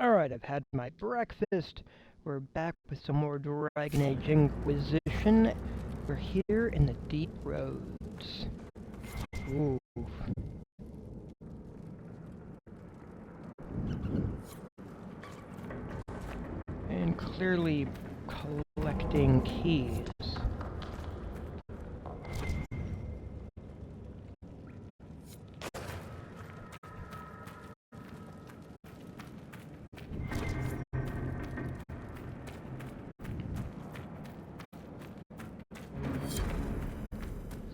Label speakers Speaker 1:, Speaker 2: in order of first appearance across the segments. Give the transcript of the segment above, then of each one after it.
Speaker 1: Alright, I've had my breakfast. We're back with some more Dragon Age Inquisition. We're here in the deep roads. Ooh. And clearly collecting keys.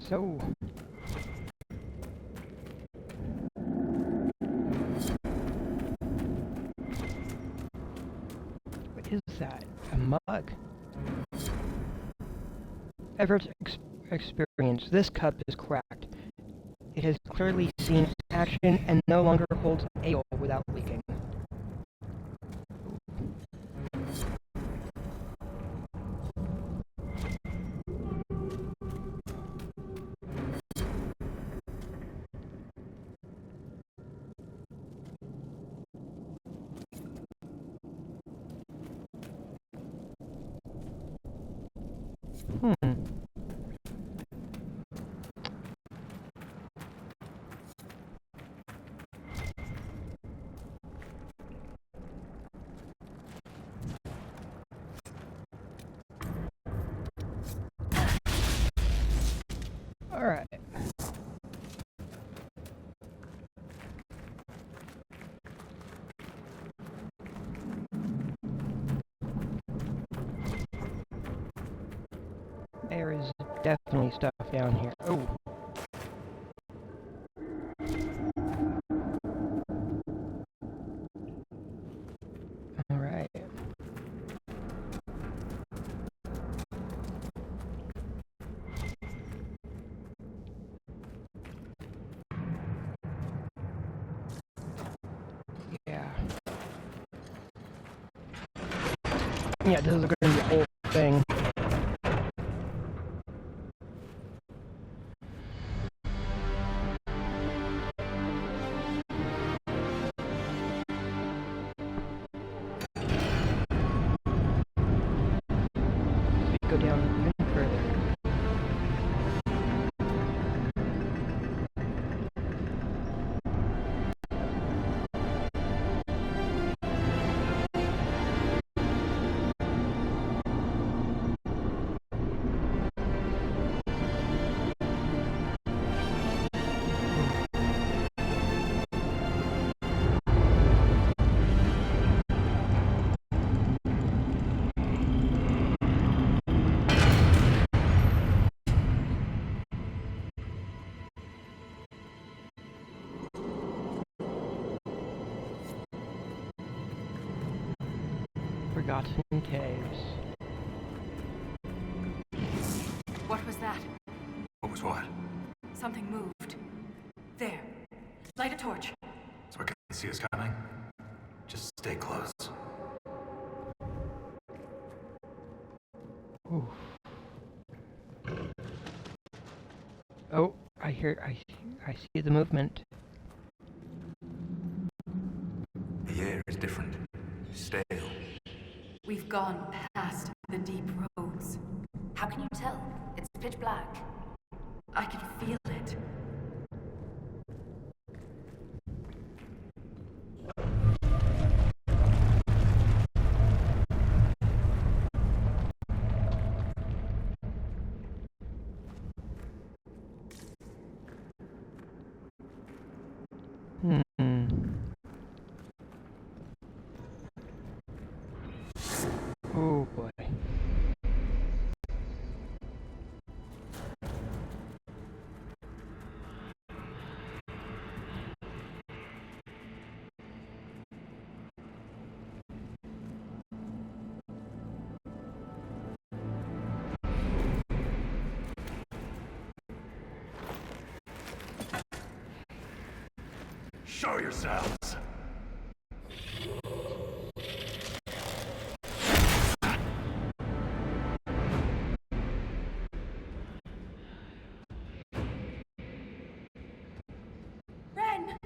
Speaker 1: So, what is that? A mug? Everett's experience. This cup is cracked. It has clearly seen action and no longer holds ale without leaking. Alright. There is definitely stuff down here. Oh. Alright. Yeah, this is going to be a whole thing. Go down even further. Forgotten caves.
Speaker 2: What was that?
Speaker 3: What was what?
Speaker 2: Something moved. There. Light a torch.
Speaker 3: So I can see us coming? Just stay close.
Speaker 1: Ooh. Oh, I see the movement.
Speaker 3: The air is different. Stale.
Speaker 2: We've gone past the deep roads.
Speaker 4: How can you tell? It's pitch black.
Speaker 2: I can feel it.
Speaker 1: Oh boy.
Speaker 3: Show yourselves!
Speaker 2: Ren!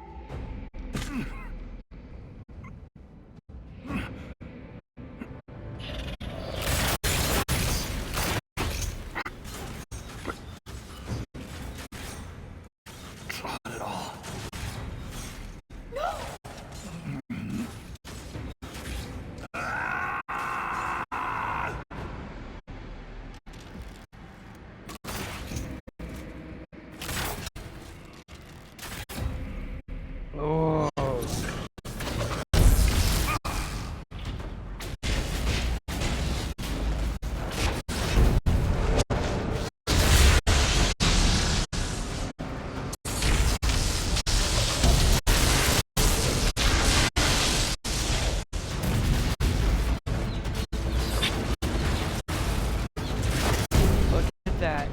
Speaker 1: that.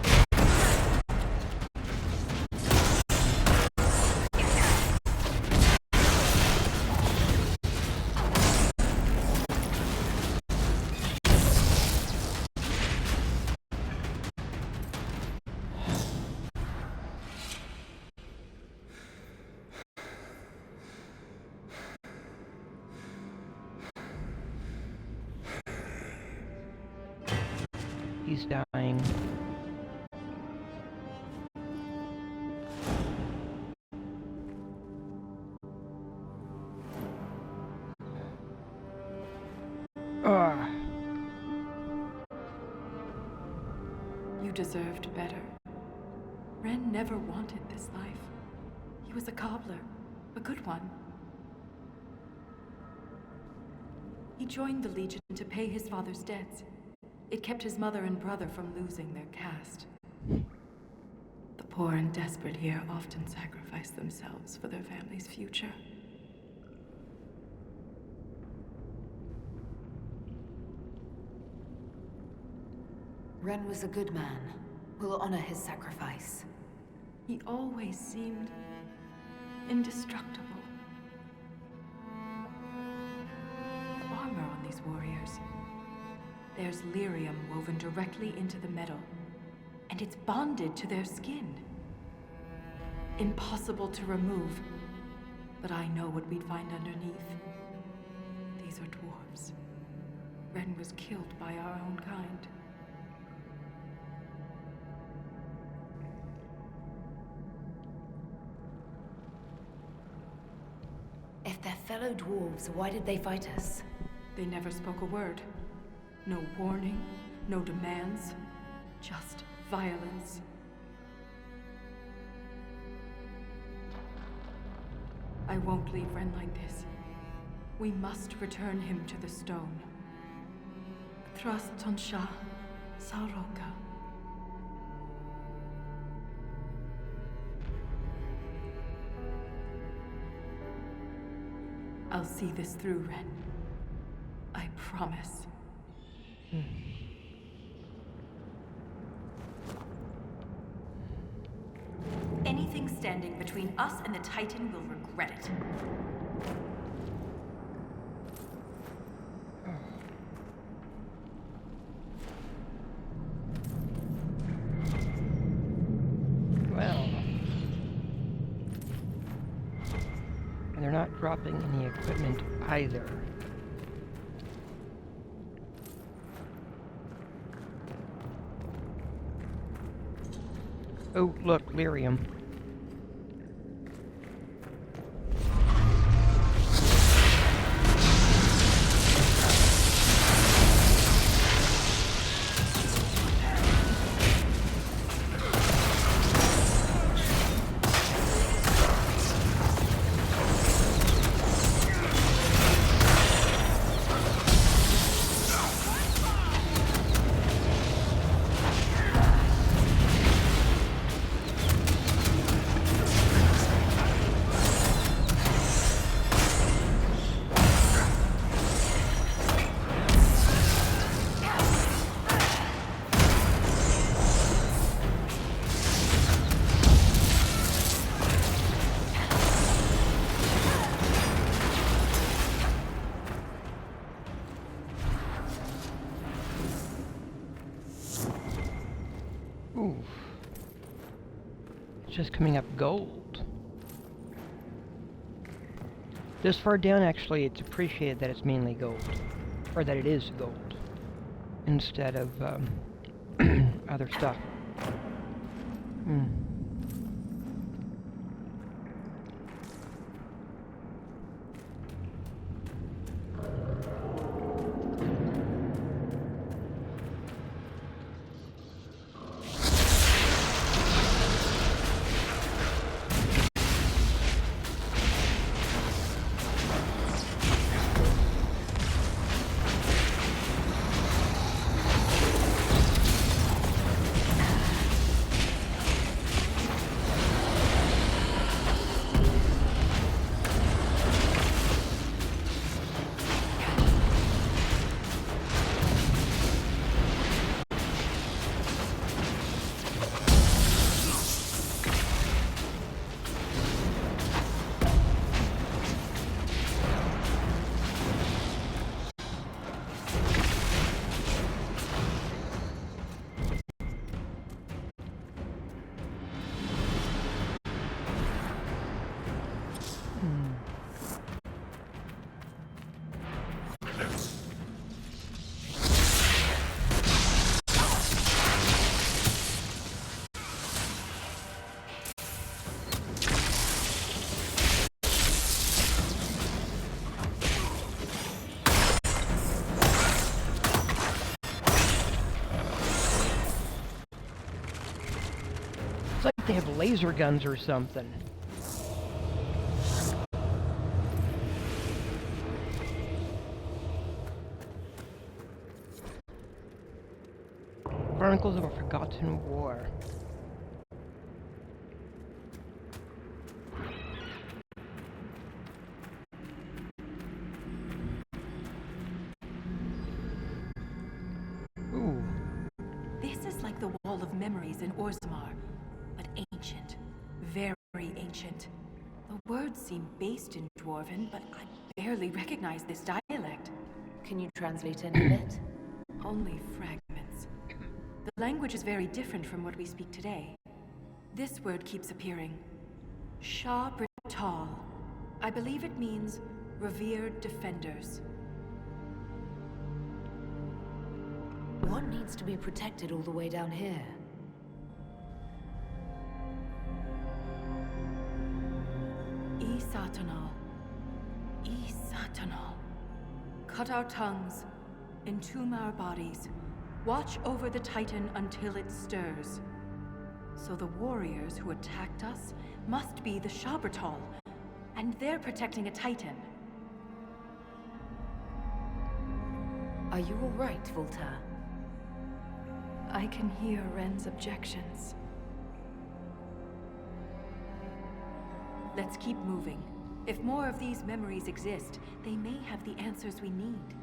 Speaker 1: He's dying. Ah.
Speaker 2: You deserved better. Ren never wanted this life. He was a cobbler, a good one. He joined the Legion to pay his father's debts. It kept his mother and brother from losing their caste. The poor and desperate here often sacrifice themselves for their family's future.
Speaker 4: Ren was a good man. We'll honor his sacrifice.
Speaker 2: He always seemed indestructible. The armor on these warriors. There's lyrium woven directly into the metal, and it's bonded to their skin. Impossible to remove, but I know what we'd find underneath. These are dwarves. Ren was killed by our own kind.
Speaker 4: If they're fellow dwarves, why did they fight us?
Speaker 2: They never spoke a word. No warning, no demands, just violence. I won't leave Ren like this. We must return him to the stone. Thrust Tonsha, Sauroka. I'll see this through, Ren. I promise.
Speaker 4: Anything standing between us and the Titan will regret it.
Speaker 1: Well. And they're not dropping any equipment either. Oh, look, lyrium. Ooh. It's just coming up gold. This far down, actually, it's appreciated that it's mainly gold. Or that it is gold. Instead of, other stuff. they have laser guns or something. Chronicles of a Forgotten War. Ooh.
Speaker 2: This is like the Wall of Memories in Orzammar, but ancient. Very ancient. The words seem based in Dwarven, but I barely recognize this dialect.
Speaker 4: Can you translate any bit?
Speaker 2: Only fragments. The language is very different from what we speak today. This word keeps appearing. Shah Brital. I believe it means revered defenders.
Speaker 4: What needs to be protected all the way down here?
Speaker 2: Isatanal. Isatanal. Cut our tongues. Entomb our bodies. Watch over the Titan until it stirs. So the warriors who attacked us must be the Shabratal, and they're protecting a Titan.
Speaker 4: Are you all right, Voltaire?
Speaker 2: I can hear Ren's objections. Let's keep moving. If more of these memories exist, they may have the answers we need.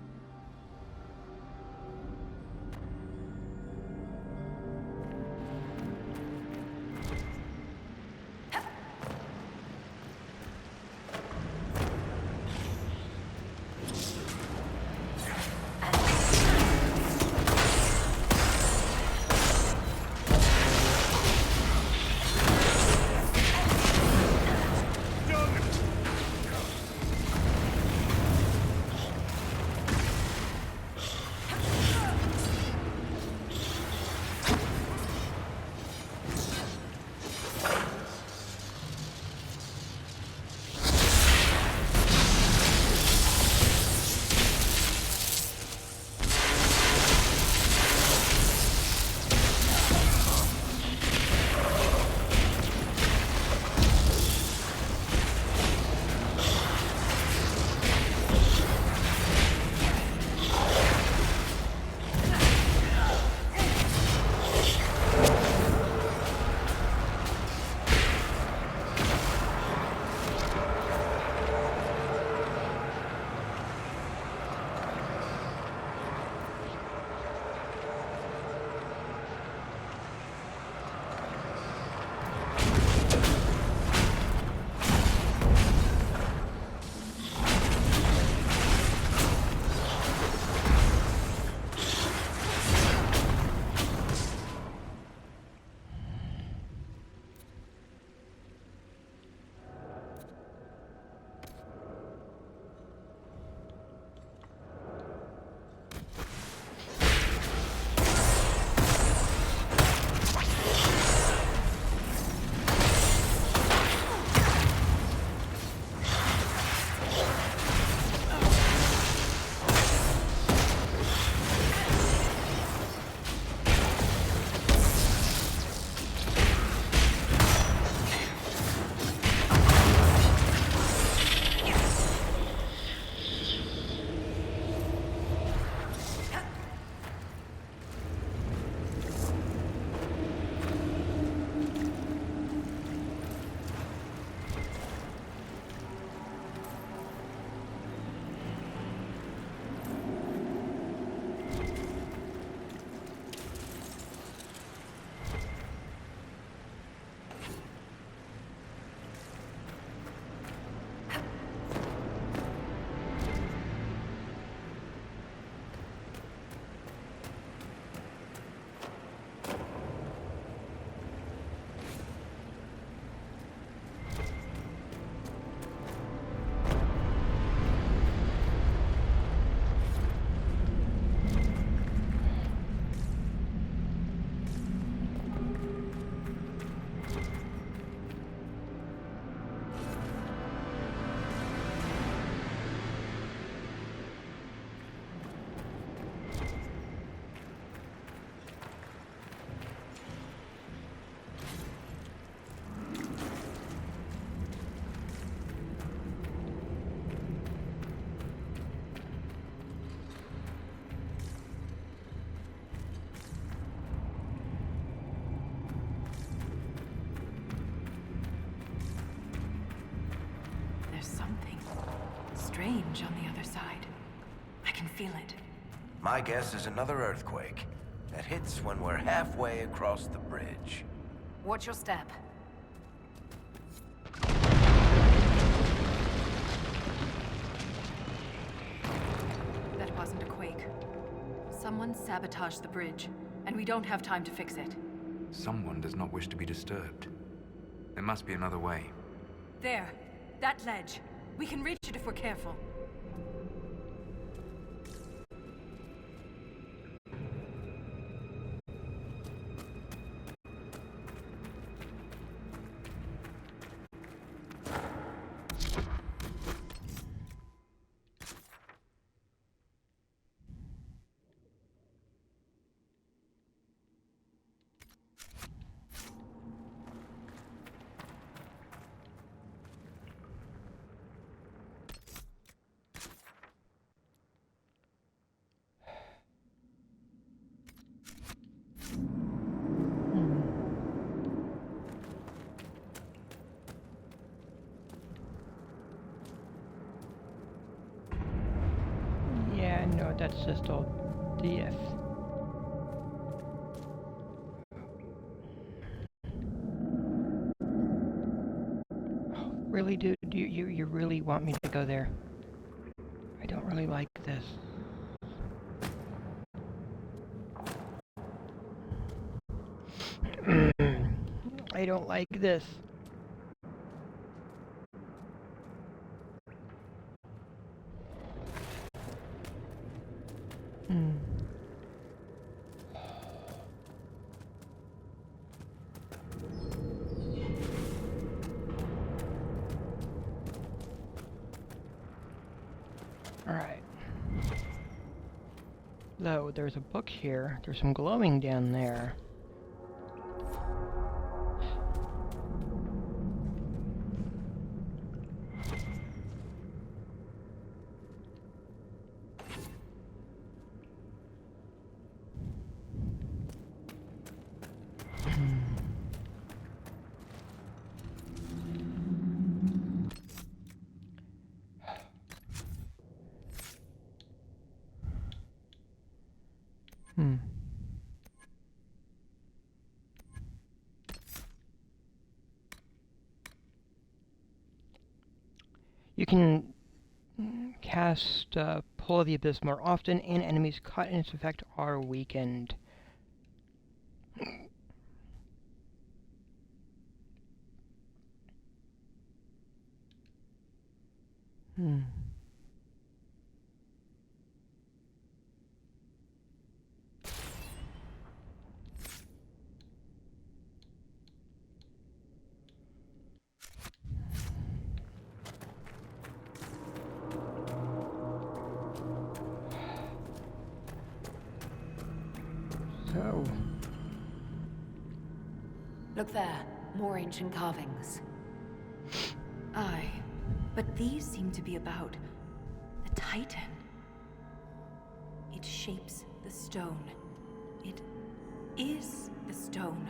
Speaker 2: feel it.
Speaker 5: My guess is another earthquake that hits when we're halfway across the bridge.
Speaker 4: Watch your step.
Speaker 2: That wasn't a quake. Someone sabotaged the bridge, and we don't have time to fix it.
Speaker 6: Someone does not wish to be disturbed. There must be another way.
Speaker 2: There. That ledge. We can reach it if we're careful.
Speaker 1: Yeah, no, that's just all DF. Really, dude? You really want me to go there? I don't really like this. I don't like this. Alright. Though, there's a book here. There's some glowing down there. You can cast Pull of the Abyss more often, and enemies caught in its effect are weakened. So,
Speaker 4: Look there. More ancient carvings.
Speaker 2: Aye, but these seem to be about the Titan. It shapes the stone. It is the stone.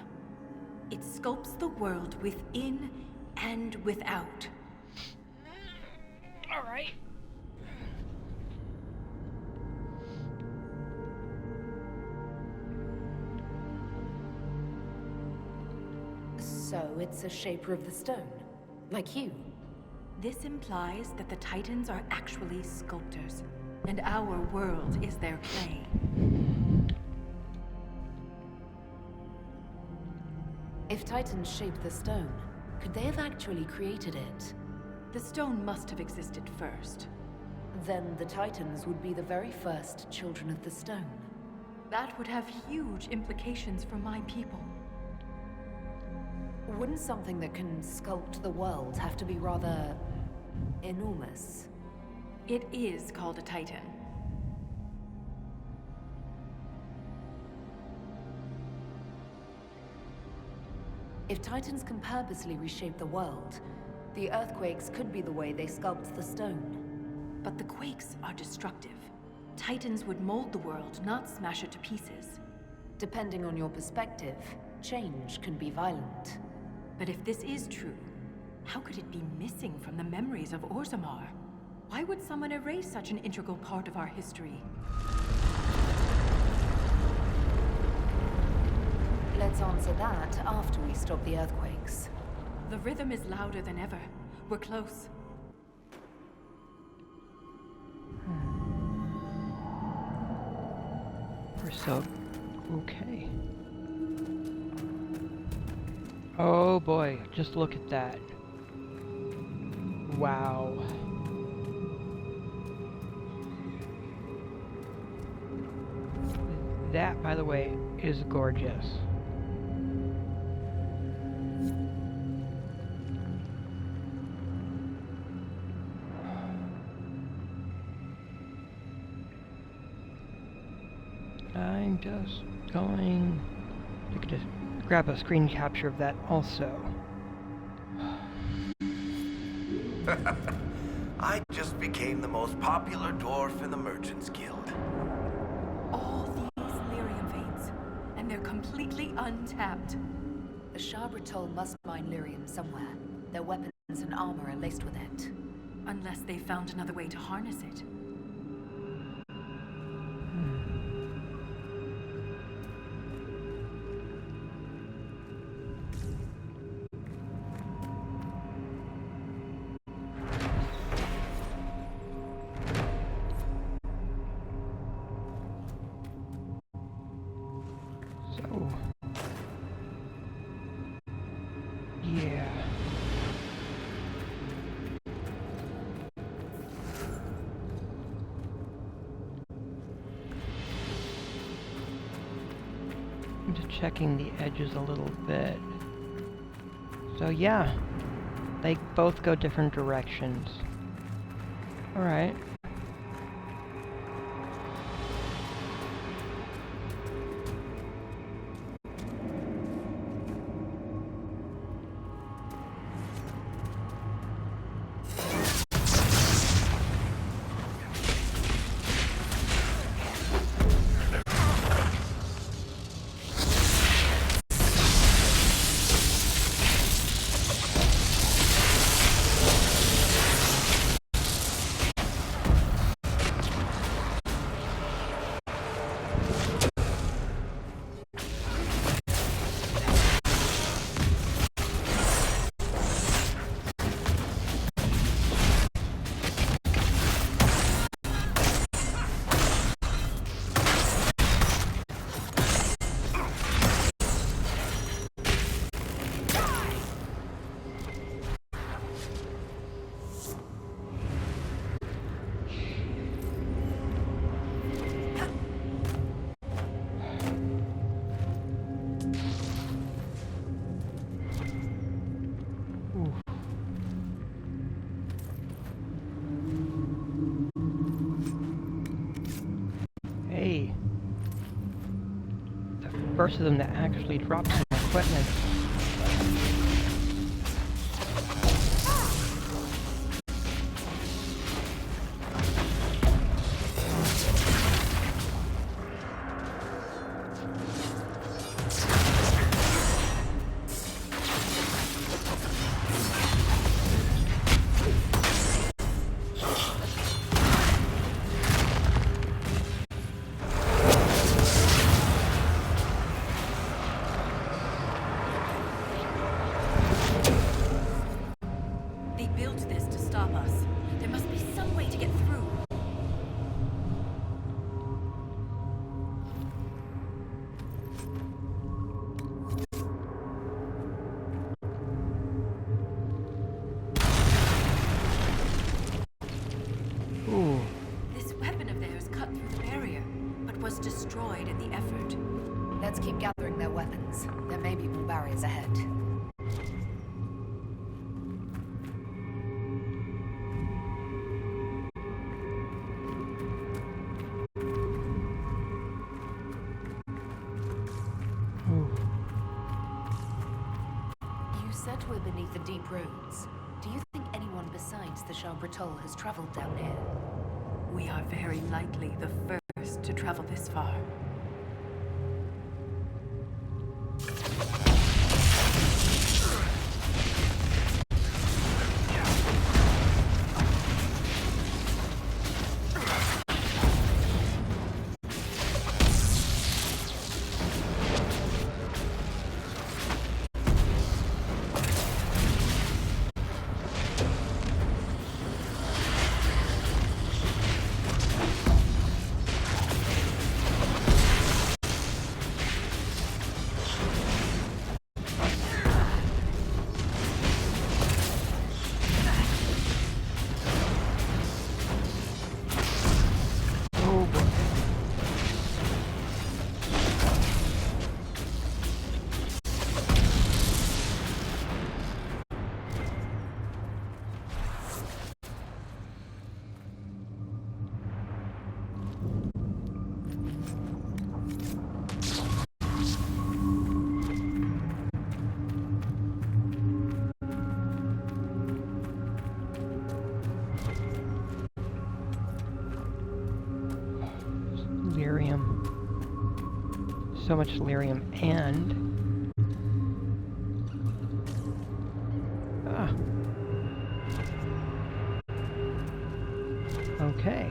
Speaker 2: It sculpts the world within and without.
Speaker 1: all right.
Speaker 4: So it's a shaper of the stone, like you.
Speaker 2: This implies that the Titans are actually sculptors, and our world is their clay.
Speaker 4: If Titans shaped the stone, could they have actually created it?
Speaker 2: The stone must have existed first.
Speaker 4: Then the Titans would be the very first children of the stone.
Speaker 2: That would have huge implications for my people.
Speaker 4: Wouldn't something that can sculpt the world have to be rather enormous?
Speaker 2: It is called a Titan.
Speaker 4: If Titans can purposely reshape the world, the earthquakes could be the way they sculpt the stone.
Speaker 2: But the quakes are destructive. Titans would mold the world, not smash it to pieces.
Speaker 4: Depending on your perspective, change can be violent.
Speaker 2: But if this is true, how could it be missing from the memories of Orzammar? Why would someone erase such an integral part of our history?
Speaker 4: Let's answer that after we stop the earthquakes.
Speaker 2: The rhythm is louder than ever. We're close.
Speaker 1: We're so... okay. Oh boy, just look at that. Wow. That, by the way, is gorgeous. I'm just going... You could just grab a screen capture of that also.
Speaker 5: I just became the most popular dwarf in the Merchants Guild.
Speaker 2: All these lyrium veins, and they're completely untapped.
Speaker 4: The Sharbritol must mine lyrium somewhere. Their weapons and armor are laced with it.
Speaker 2: Unless they found another way to harness it.
Speaker 1: So... yeah. I'm just checking the edges a little bit. So yeah, they both go different directions. Alright. Hey, the first of them that actually dropped some equipment.
Speaker 2: Destroyed in the effort.
Speaker 4: Let's keep gathering their weapons. There may be more barriers ahead. You said we're beneath the deep roads. Do you think anyone besides the Sharbritol has traveled down here?
Speaker 2: We are very likely the first to travel this far.
Speaker 1: lyrium. So much lyrium, and... Ah. Okay.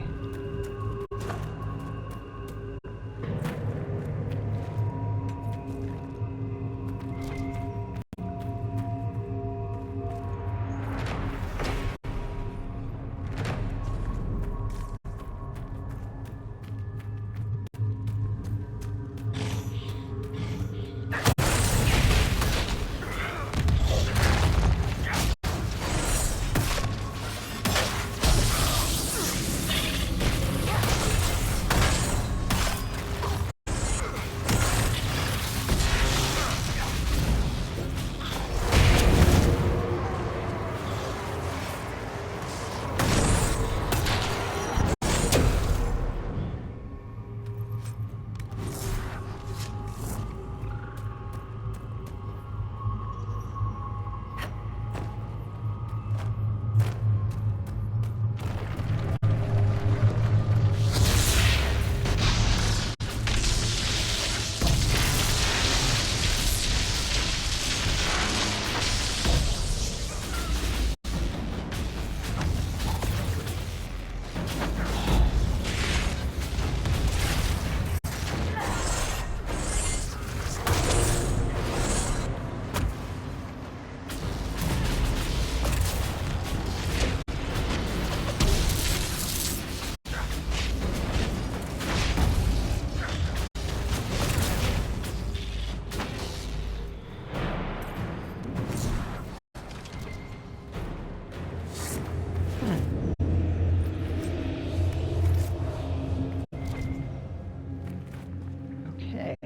Speaker 1: Okay.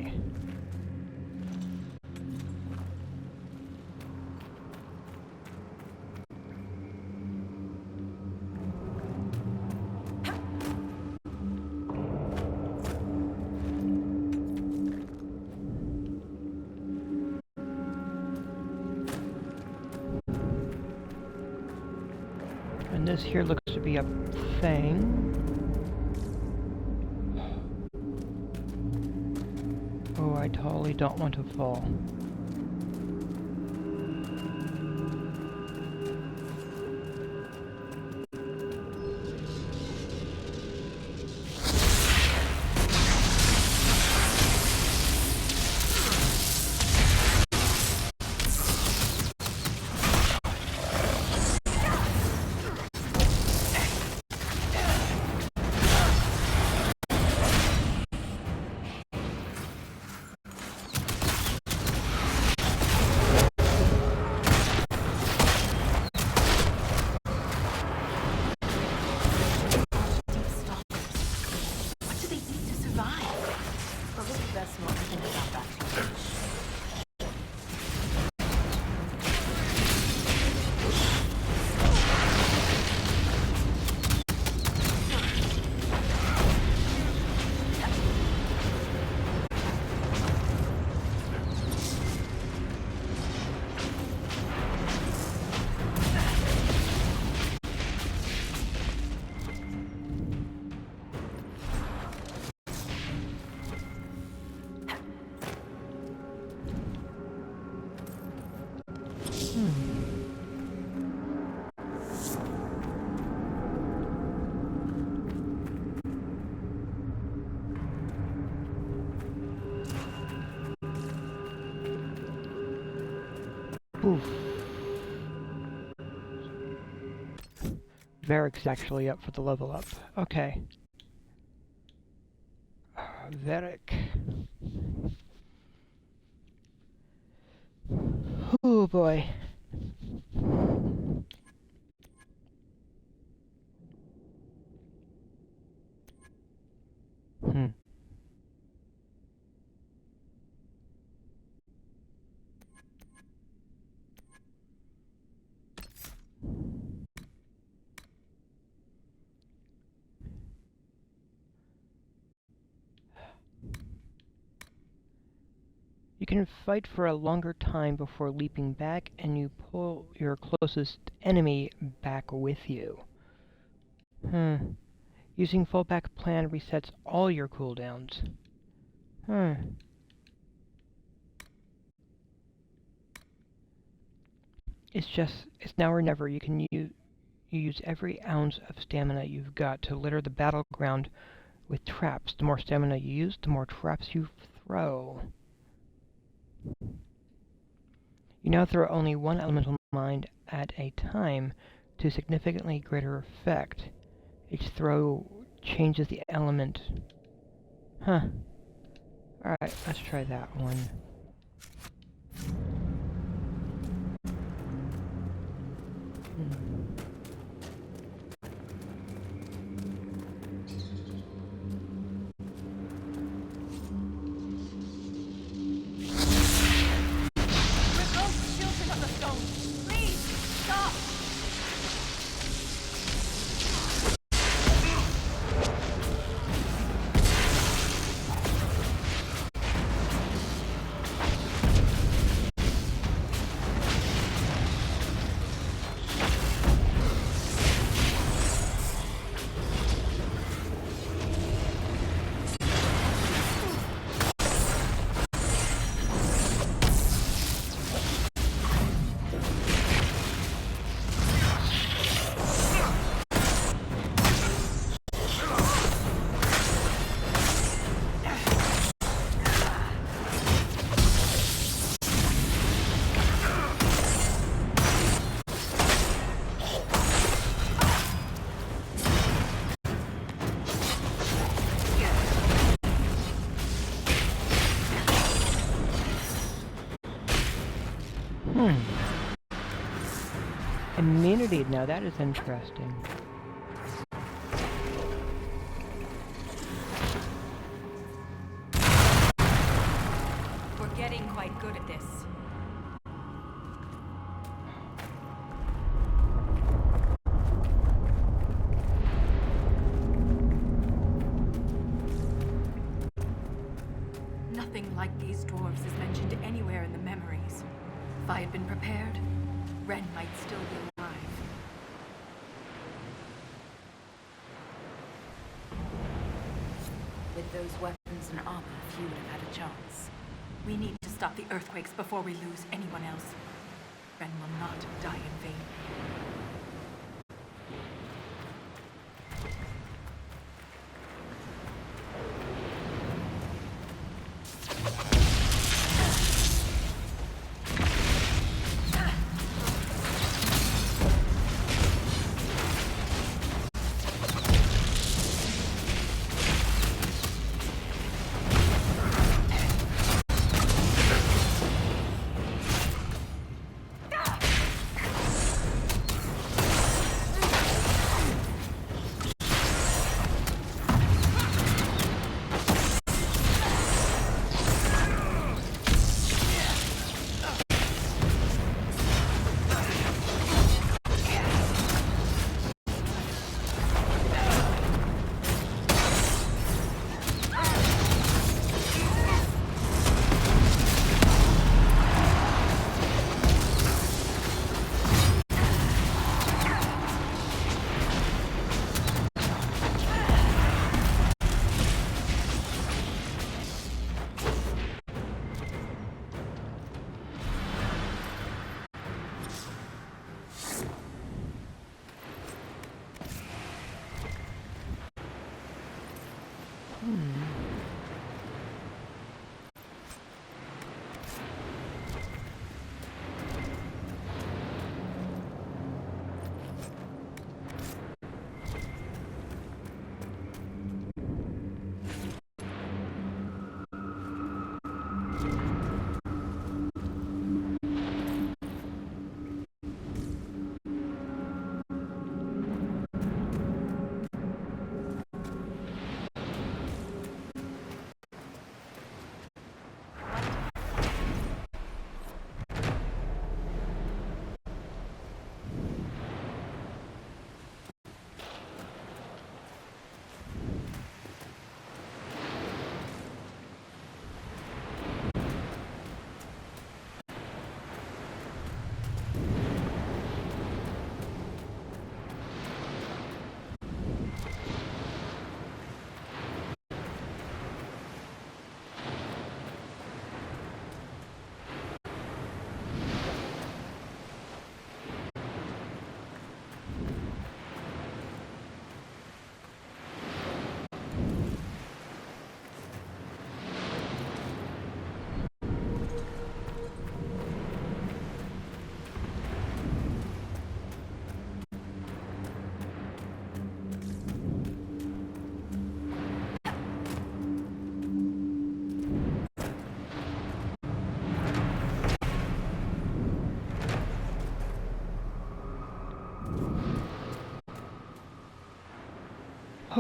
Speaker 1: And this here looks to be a thing. Oh, I totally don't want to fall. Oof. Varric's actually up for the level up. Okay. Varric. Oh boy. You can fight for a longer time before leaping back, and you pull your closest enemy back with you. Using fallback plan resets all your cooldowns. Huh. It's now or never. You use every ounce of stamina you've got to litter the battleground with traps. The more stamina you use, the more traps you throw. You now throw only one elemental mine at a time to significantly greater effect. Each throw changes the element. Huh. Alright, let's try that one. Immunity, now that is interesting.
Speaker 2: We're getting quite good at this. Nothing like these dwarves is mentioned anywhere in the memories. If I had been prepared, Ren might still be alive.
Speaker 4: With those weapons and armor, few would have had a chance.
Speaker 2: We need to stop the earthquakes before we lose anyone else. Ren will not die in vain.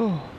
Speaker 1: Oh.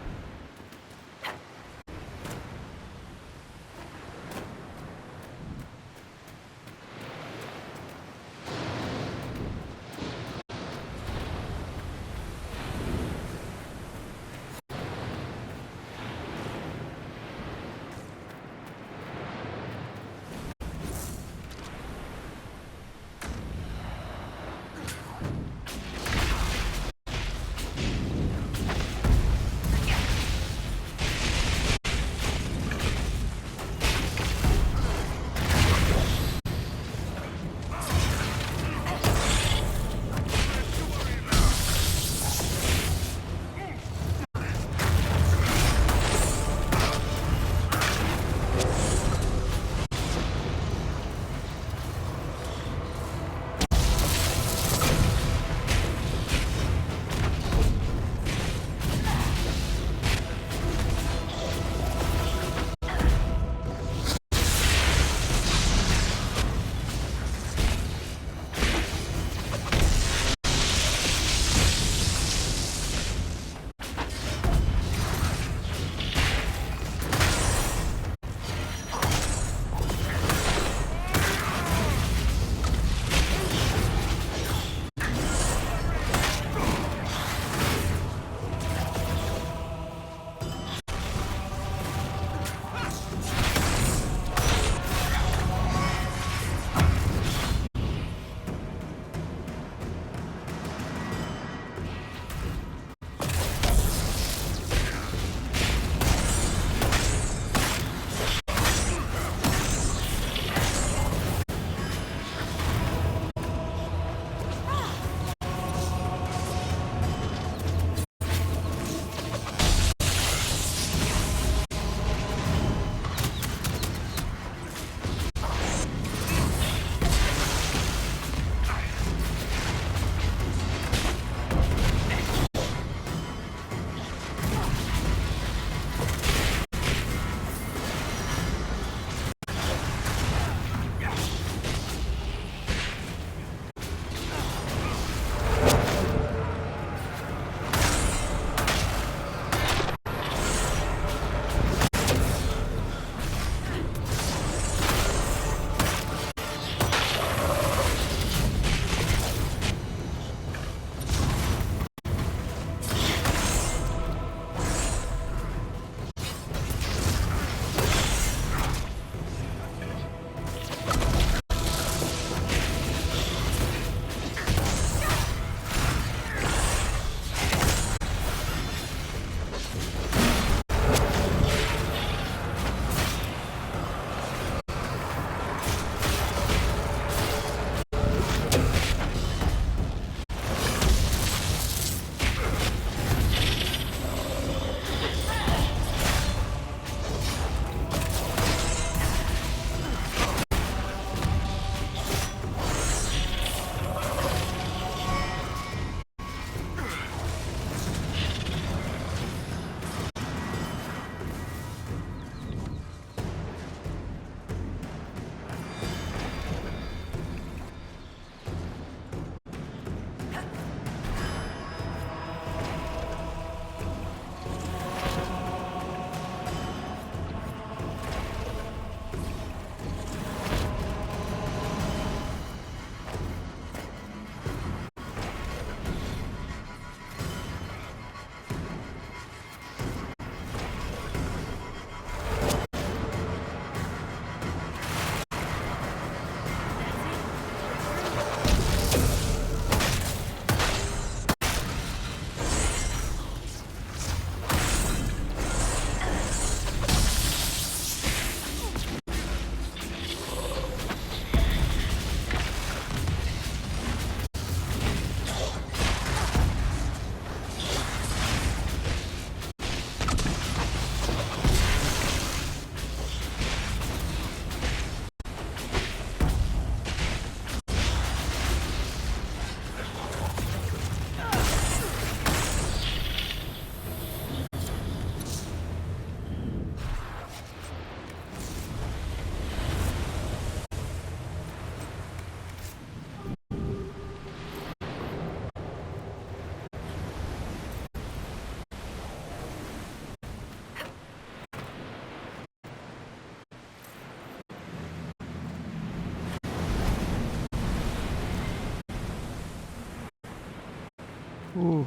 Speaker 1: Ooh.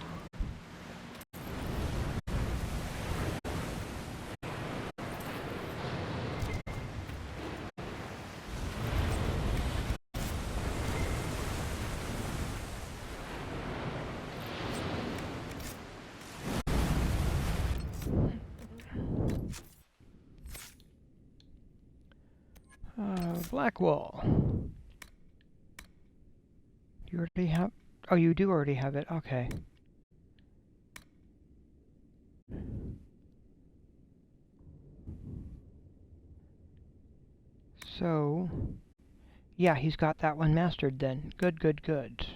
Speaker 1: Blackwall. You already have... Oh, you do already have it. Okay. So... Yeah, he's got that one mastered then. Good, good, good.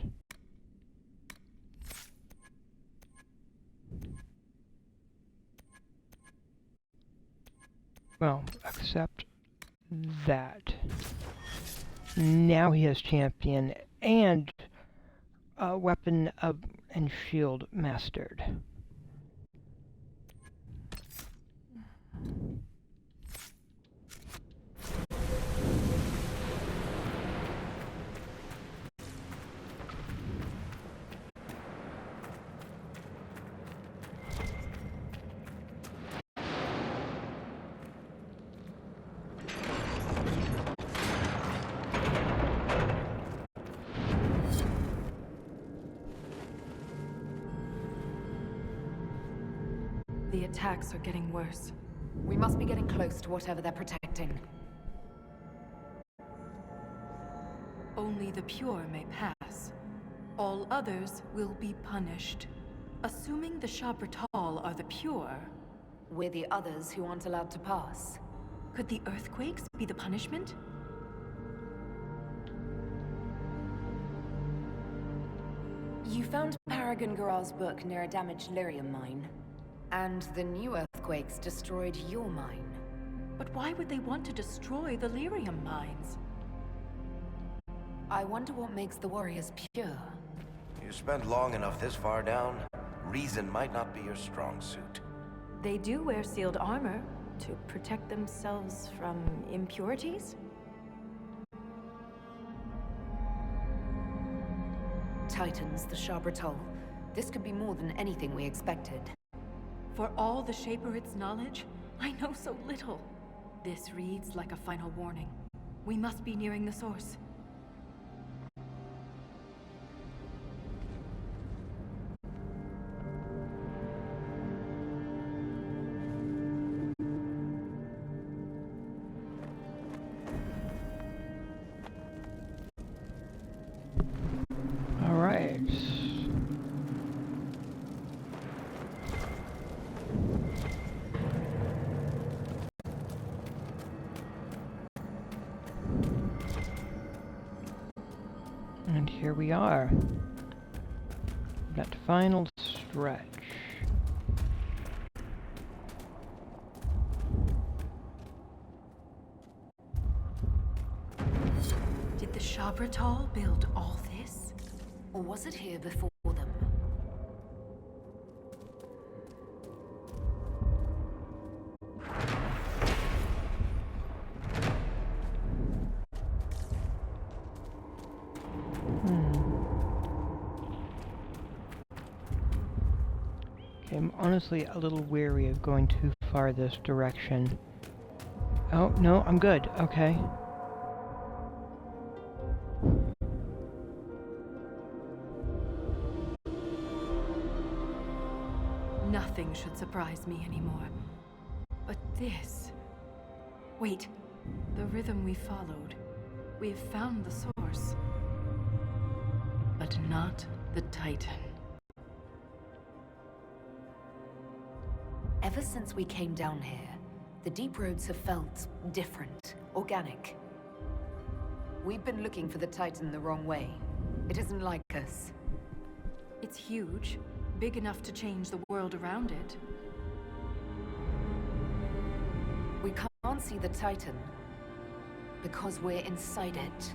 Speaker 1: Well, except that. Now he has champion and weapon and shield mastered.
Speaker 2: The attacks are getting worse.
Speaker 4: We must be getting close to whatever they're protecting.
Speaker 2: Only the pure may pass. All others will be punished. Assuming the Shabratal are the pure,
Speaker 4: We're the others who aren't allowed to pass.
Speaker 2: could the earthquakes be the punishment?
Speaker 4: You found Paragon Garal's book near a damaged lyrium mine. And the new earthquakes destroyed your mine.
Speaker 2: But why would they want to destroy the lyrium mines?
Speaker 4: I wonder what makes the warriors pure.
Speaker 5: You spent long enough this far down. Reason might not be your strong suit.
Speaker 2: They do wear sealed armor to protect themselves from impurities?
Speaker 4: Titans, the Shabratal. This could be more than anything we expected.
Speaker 2: For all the Shaperit's knowledge, I know so little. This reads like a final warning. We must be nearing the source.
Speaker 1: All right. And here we are. That final stretch.
Speaker 2: Did the Shabratal build all this?
Speaker 4: Or was it here before them?
Speaker 1: Okay, I'm honestly a little weary of going too far this direction. Oh, no, I'm good. Okay.
Speaker 2: Nothing should surprise me anymore. But this... Wait, the rhythm we followed. We've found the source. But not the Titan.
Speaker 4: Ever since we came down here, the deep roads have felt different, organic. We've been looking for the Titan the wrong way. It isn't like us.
Speaker 2: It's huge, big enough to change the world around it.
Speaker 4: We can't see the Titan because we're inside it.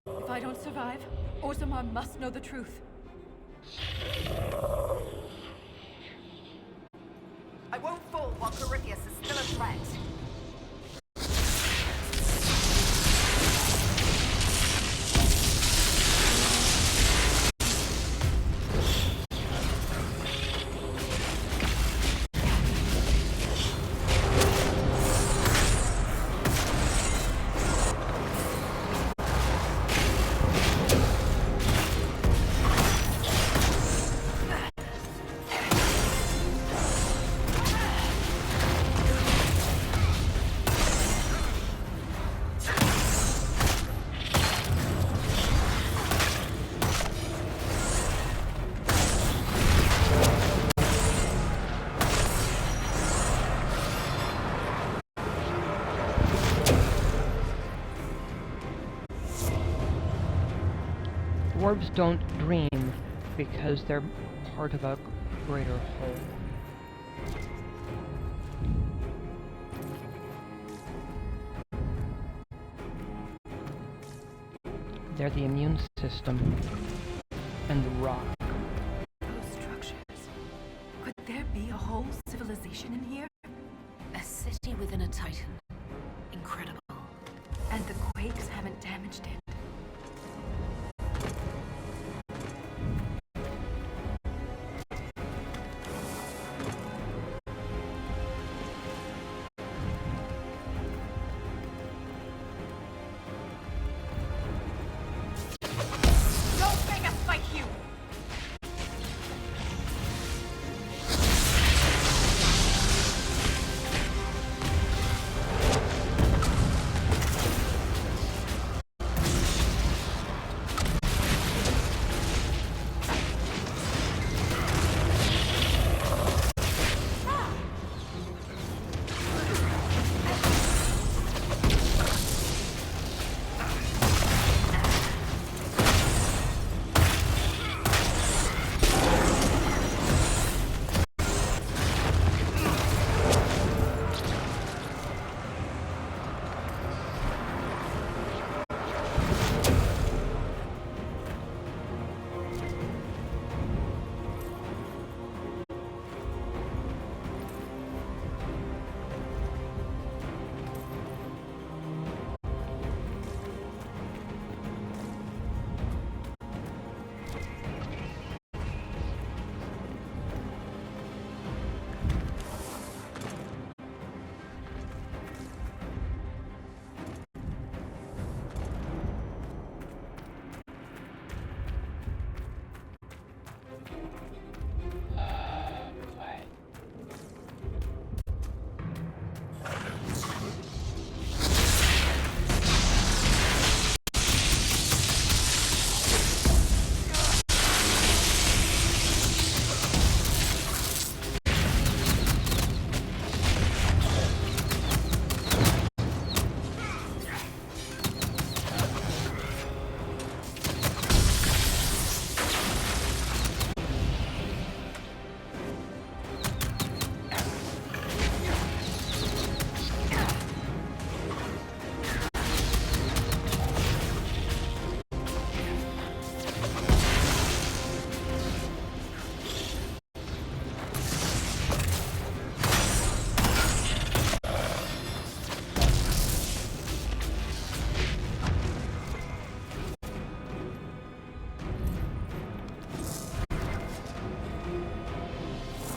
Speaker 2: If I don't survive, Orzammar must know the truth.
Speaker 1: orbs don't dream because they're part of a greater whole. They're the immune system and the rock.
Speaker 2: Those structures. Could there be a whole civilization in here?
Speaker 4: A city within a Titan. Incredible.
Speaker 2: And the quakes haven't damaged it. Don't make us fight you!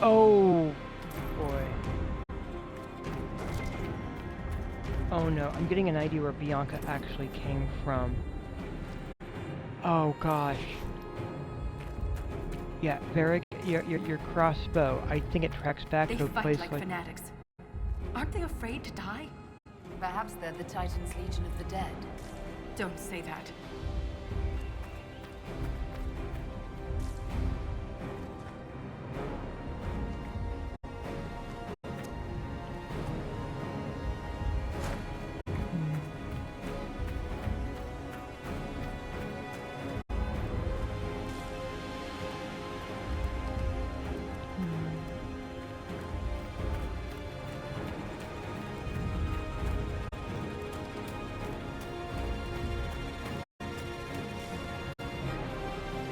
Speaker 1: Oh, boy. Oh no, I'm getting an idea where Bianca actually came from. Oh gosh. Yeah, Varric, your crossbow, I think it tracks back
Speaker 2: They
Speaker 1: to a
Speaker 2: fight
Speaker 1: place
Speaker 2: like
Speaker 1: like...
Speaker 2: fanatics. Aren't they afraid to die?
Speaker 4: Perhaps they're the Titan's Legion of the Dead.
Speaker 2: Don't say that.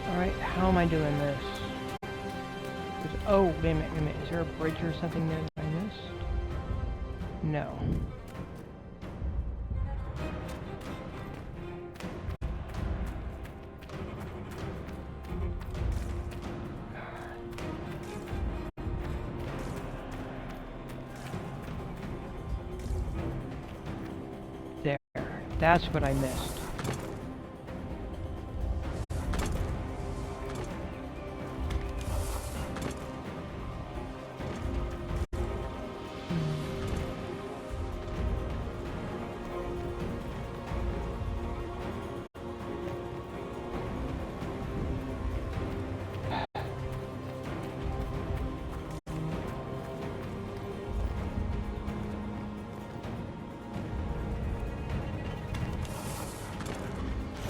Speaker 1: Alright, how am I doing this? Oh, wait a minute, is there a bridge or something there that I missed? No. There, that's what I missed.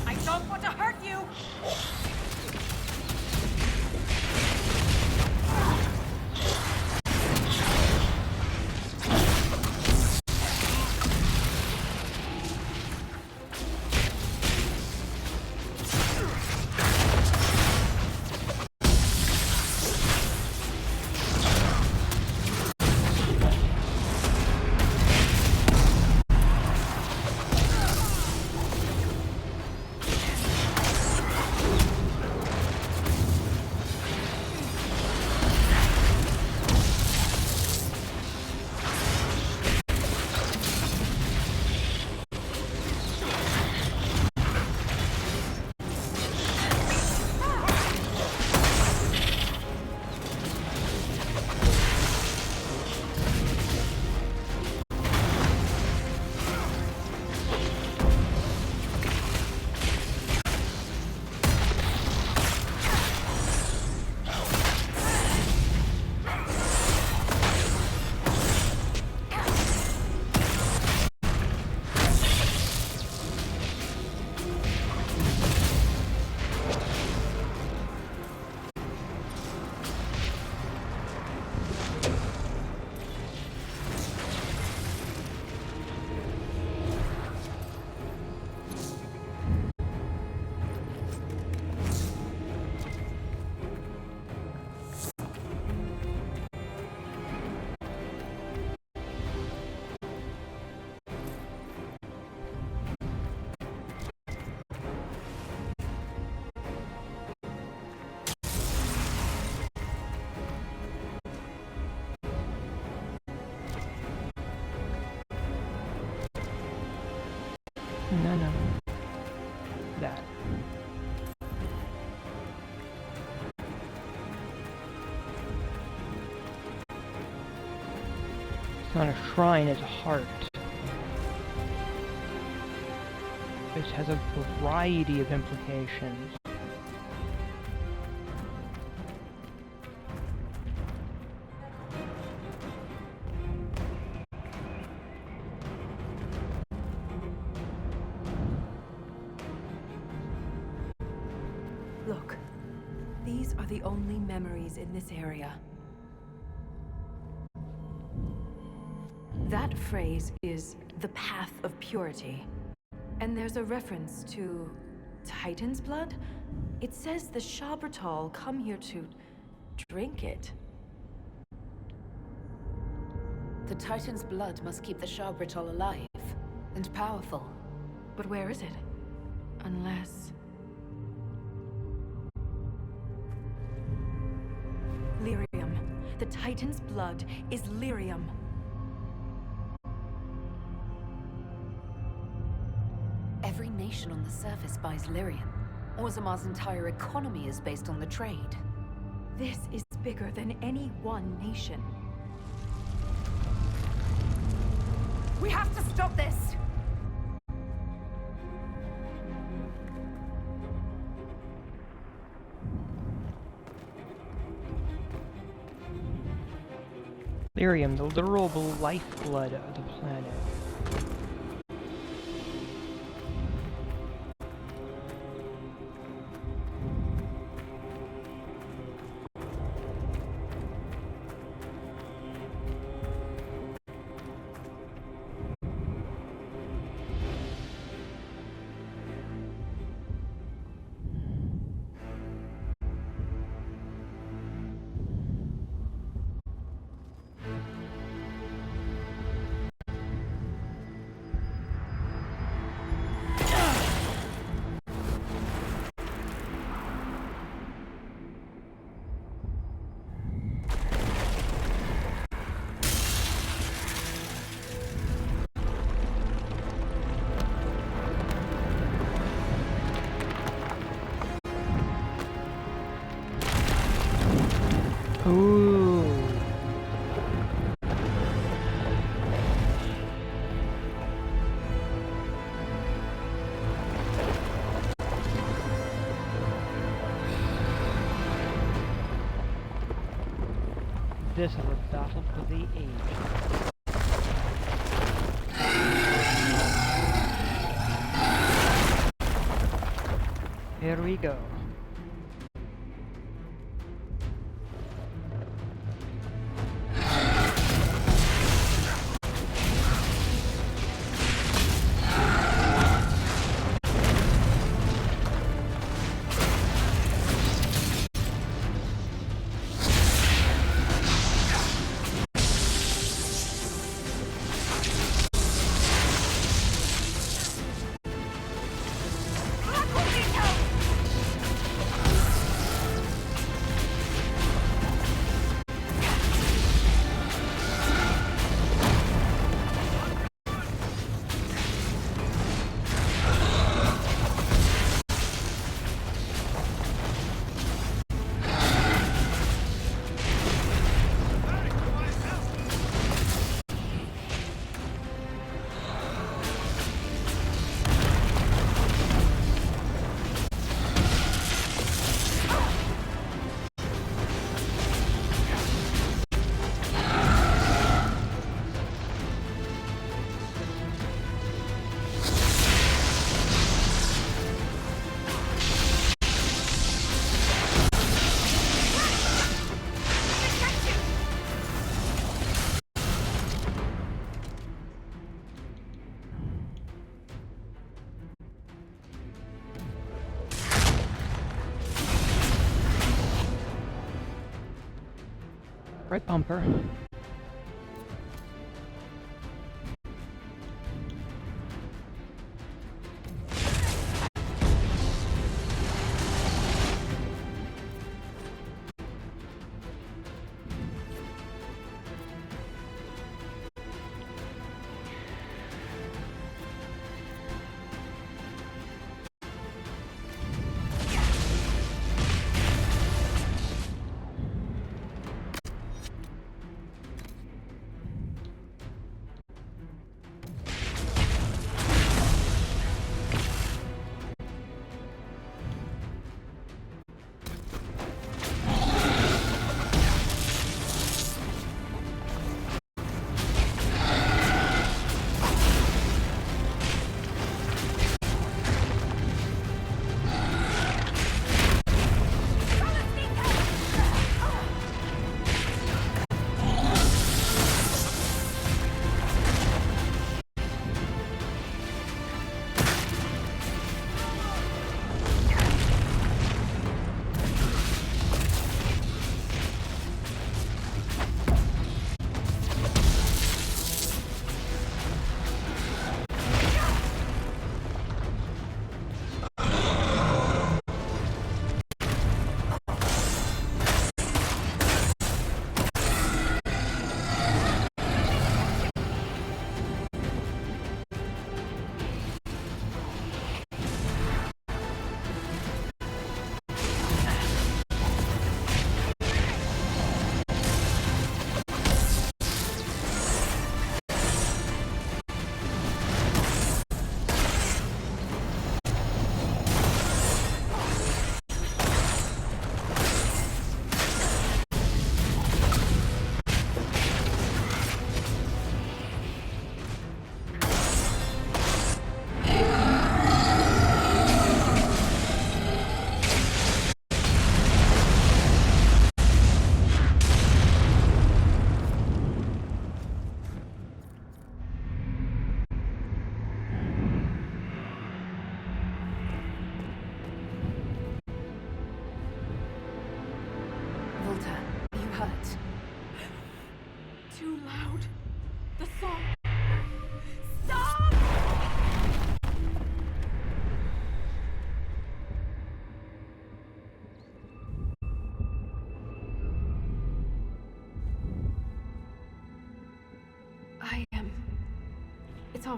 Speaker 2: I don't want to hurt you!
Speaker 1: No, no. That. It's not a shrine, it's a heart. Which has a variety of implications.
Speaker 2: Look, these are the only memories in this area. That phrase is the path of purity. And there's a reference to Titan's blood? It says the Shabratal come here to drink it.
Speaker 4: The Titan's blood must keep the Shabratal alive and powerful.
Speaker 2: But where is it? Unless... Lyrium. The Titan's blood is lyrium.
Speaker 4: Every nation on the surface buys lyrium. Orzamar's entire economy is based on the trade.
Speaker 2: This is bigger than any one nation.
Speaker 4: We have to stop this!
Speaker 1: Lyrium, the literal lifeblood of the planet. Ooh. This is a battle for the age. Here we go. Right bumper.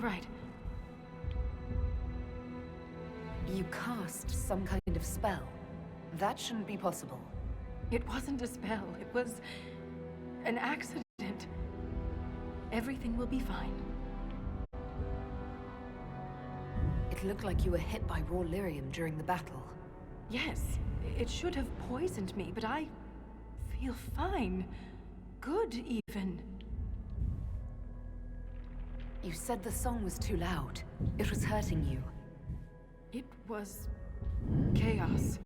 Speaker 2: right.
Speaker 4: You cast some kind of spell. That shouldn't be possible.
Speaker 2: It wasn't a spell. It was an accident. Everything will be fine.
Speaker 4: It looked like you were hit by raw lyrium during the battle.
Speaker 2: Yes, it should have poisoned me, but I feel fine. Good, even.
Speaker 4: You said the song was too loud. It was hurting you.
Speaker 2: It was chaos.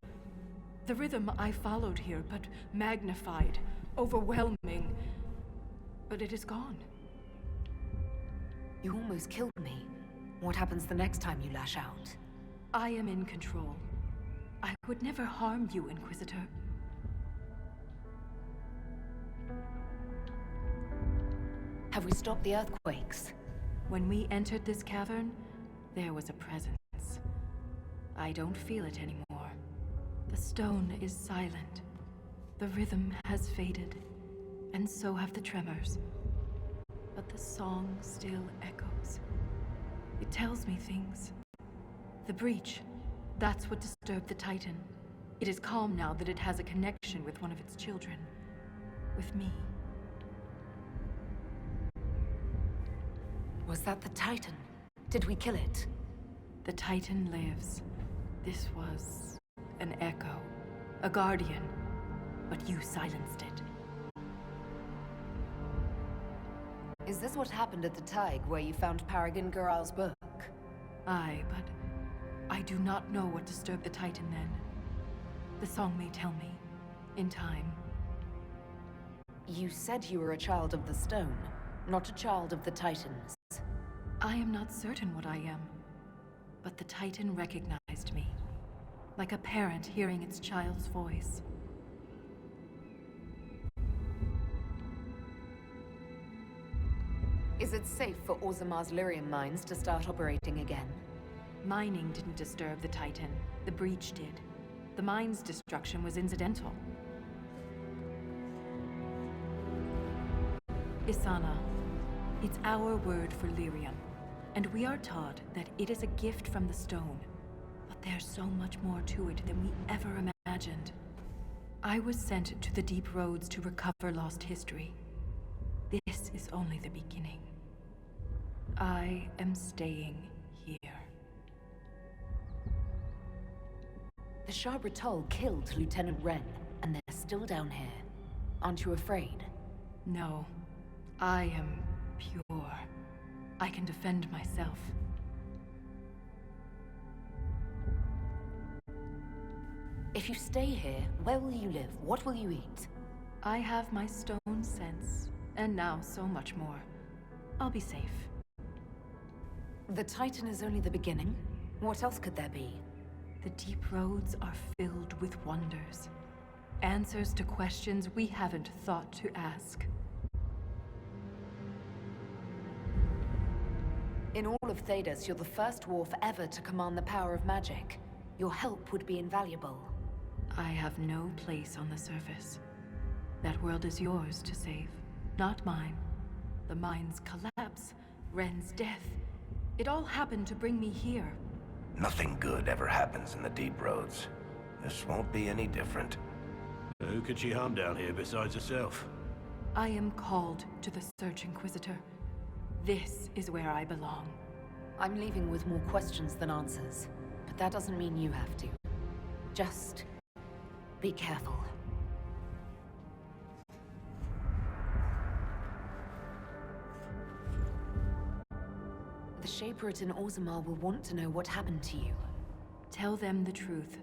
Speaker 2: The rhythm I followed here, but magnified, overwhelming. But it is gone.
Speaker 4: You almost killed me. What happens the next time you lash out?
Speaker 2: I am in control. I would never harm you, Inquisitor.
Speaker 4: Have we stopped the earthquakes?
Speaker 2: When we entered this cavern, there was a presence. I don't feel it anymore. The stone is silent. The rhythm has faded, and so have the tremors. But the song still echoes. It tells me things. The breach, that's what disturbed the Titan. It is calm now that it has a connection with one of its children. With me.
Speaker 4: Was that the Titan? Did we kill it?
Speaker 2: The Titan lives. This was an echo, a guardian, but you silenced it.
Speaker 4: Is this what happened at the Tig, where you found Paragon Garal's book?
Speaker 2: Aye, but I do not know what disturbed the Titan then. The song may tell me, in time.
Speaker 4: You said you were a child of the stone, not a child of the Titans.
Speaker 2: I am not certain what I am, but the Titan recognized me, like a parent hearing its child's voice.
Speaker 4: Is it safe for Orzamar's lyrium mines to start operating again?
Speaker 2: Mining didn't disturb the Titan. The breach did. The mine's destruction was incidental. Isana. It's our word for lyrium, and we are taught that it is a gift from the stone. But there's so much more to it than we ever imagined. I was sent to the deep roads to recover lost history. This is only the beginning. I am staying here.
Speaker 4: The Shah Bratol killed Lieutenant Wren, and they're still down here. Aren't you afraid?
Speaker 2: No. I am pure. I can defend myself.
Speaker 4: If you stay here, where will you live? What will you eat?
Speaker 2: I have my stone sense, and now so much more. I'll be safe.
Speaker 4: The Titan is only the beginning. What else could there be?
Speaker 2: The deep roads are filled with wonders. Answers to questions we haven't thought to ask.
Speaker 4: In all of Thedas, you're the first dwarf ever to command the power of magic. Your help would be invaluable.
Speaker 2: I have no place on the surface. That world is yours to save, not mine. The mine's collapse, Ren's death. It all happened to bring me here.
Speaker 5: Nothing good ever happens in the deep roads. This won't be any different.
Speaker 7: Who could she harm down here besides herself?
Speaker 2: I am called to the Search Inquisitor. This is where I belong.
Speaker 4: I'm leaving with more questions than answers, but that doesn't mean you have to. Just be careful. The Shaperate in Orzamar will want to know what happened to you.
Speaker 2: Tell them the truth.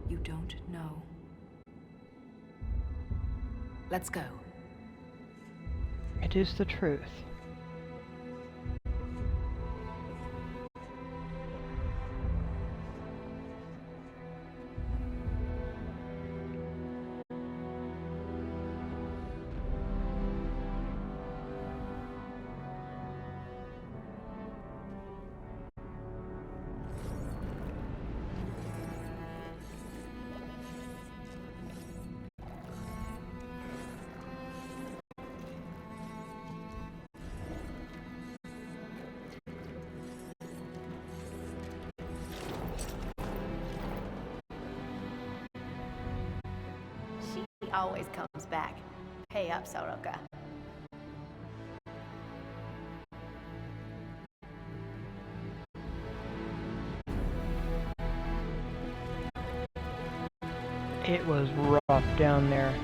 Speaker 2: You don't know.
Speaker 4: Let's go.
Speaker 1: It is the truth.
Speaker 8: always comes back. Pay up, Soroka.
Speaker 1: It was rough down there.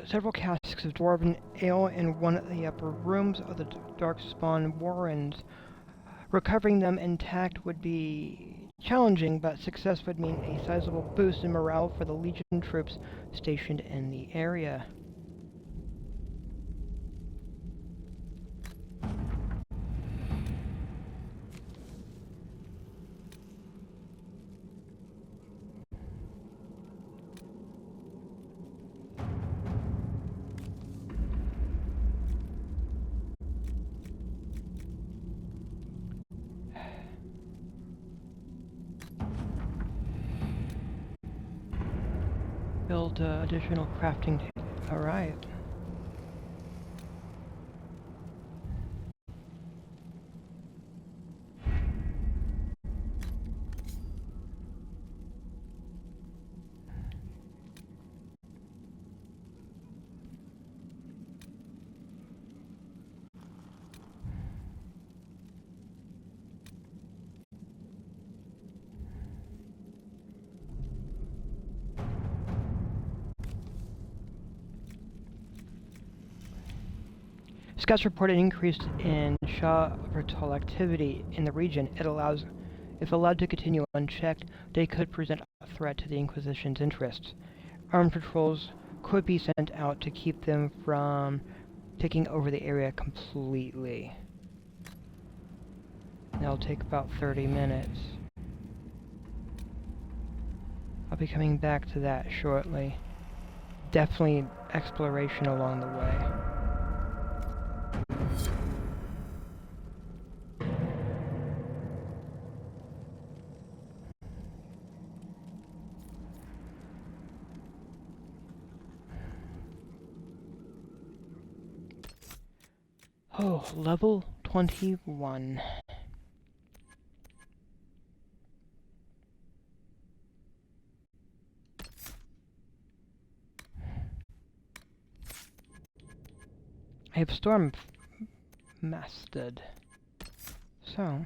Speaker 1: Several casks of dwarven ale in one of the upper rooms of the Darkspawn Warrens. Recovering them intact would be challenging, but success would mean a sizable boost in morale for the Legion troops stationed in the area. Build additional crafting. Alright. Scouts report an increase in Shah Bertol activity in the region. If allowed to continue unchecked, they could present a threat to the Inquisition's interests. Armed patrols could be sent out to keep them from taking over the area completely. That'll take about 30 minutes. I'll be coming back to that shortly. Definitely exploration along the way. Oh, level 21. I have Storm mastered. So...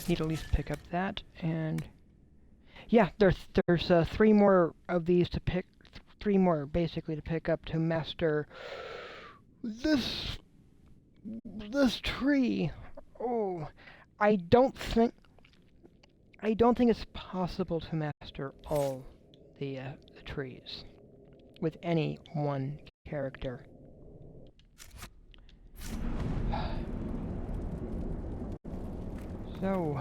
Speaker 1: need to at least pick up that, and... yeah, there's 3 more of these to pick, 3 more basically to pick up to master this tree. Oh, I don't think it's possible to master all the trees with any one character. So...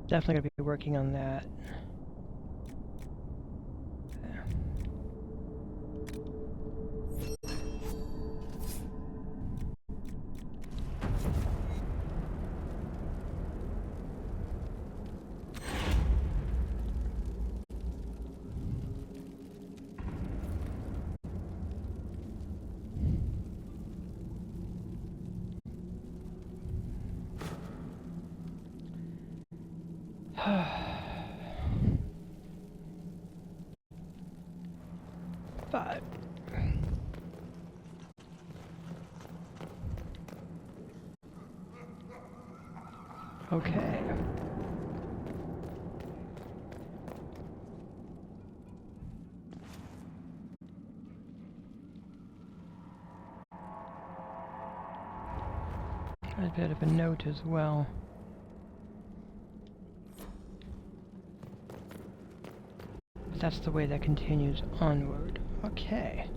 Speaker 1: definitely gonna be working on that. Okay. A bit of a note as well. That's the way that continues onward. Okay.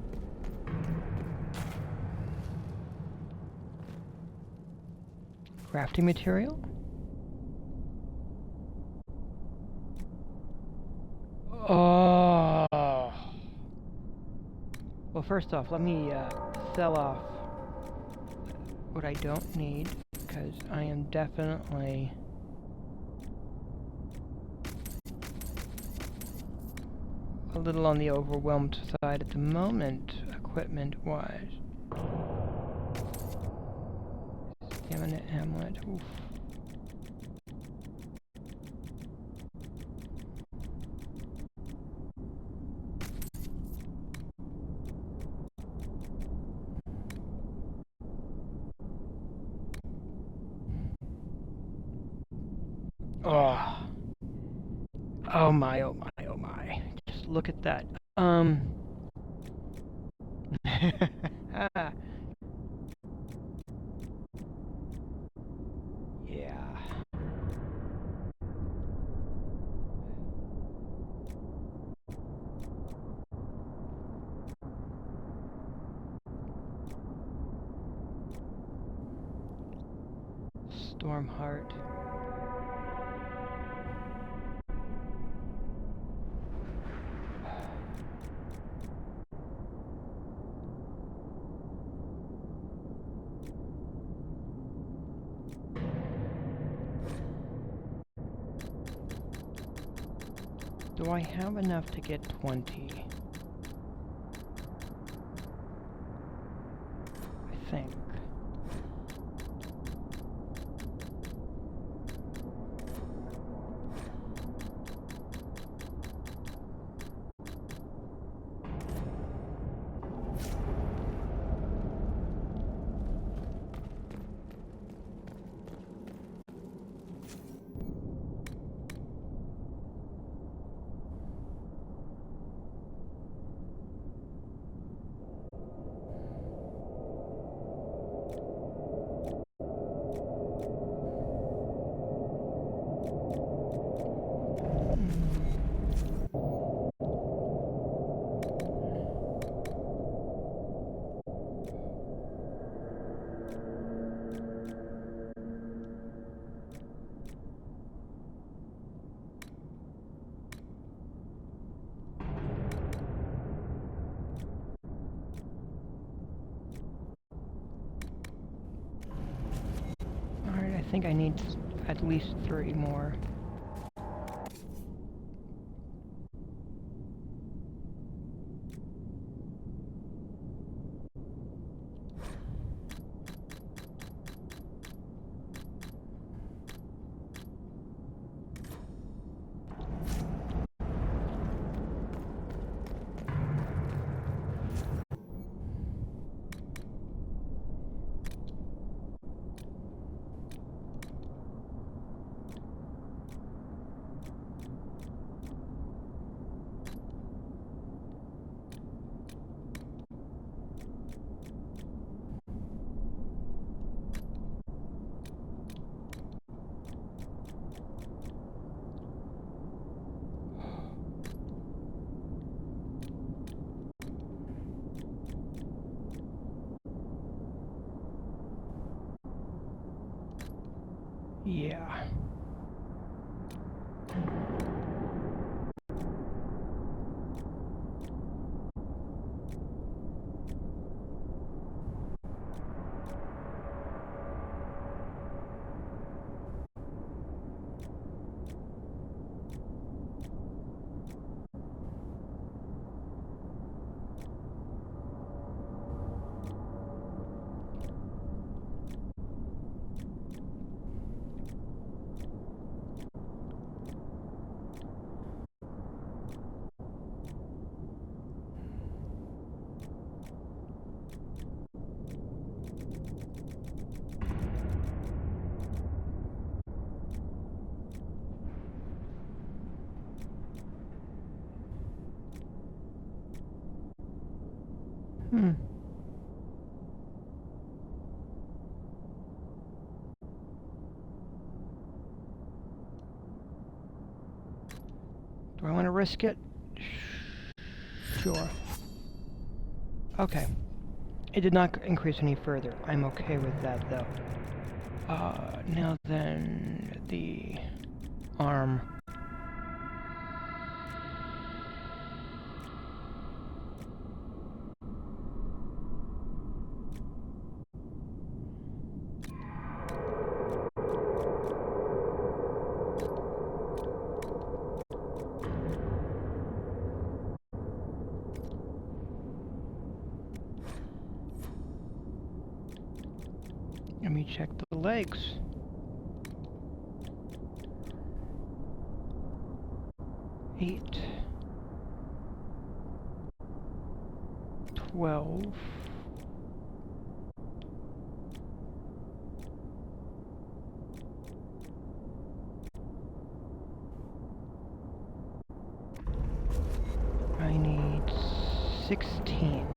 Speaker 1: Crafting material? Oh. Well, first off, let me sell off what I don't need, because I am definitely a little on the overwhelmed side at the moment, equipment-wise. Stamina amulet. Oof. Oh. Oh my, oh my, oh my. Just look at that. Yeah. Stormheart. Do I have enough to get 20? I think. Alright, I think I need at least 3 more. Yeah. Do I want to risk it? Sure. Okay. It did not increase any further. I'm okay with that, though. Now then, the arm. Let me check the legs. Eight. 12. I need 16.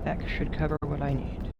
Speaker 1: That should cover what I need.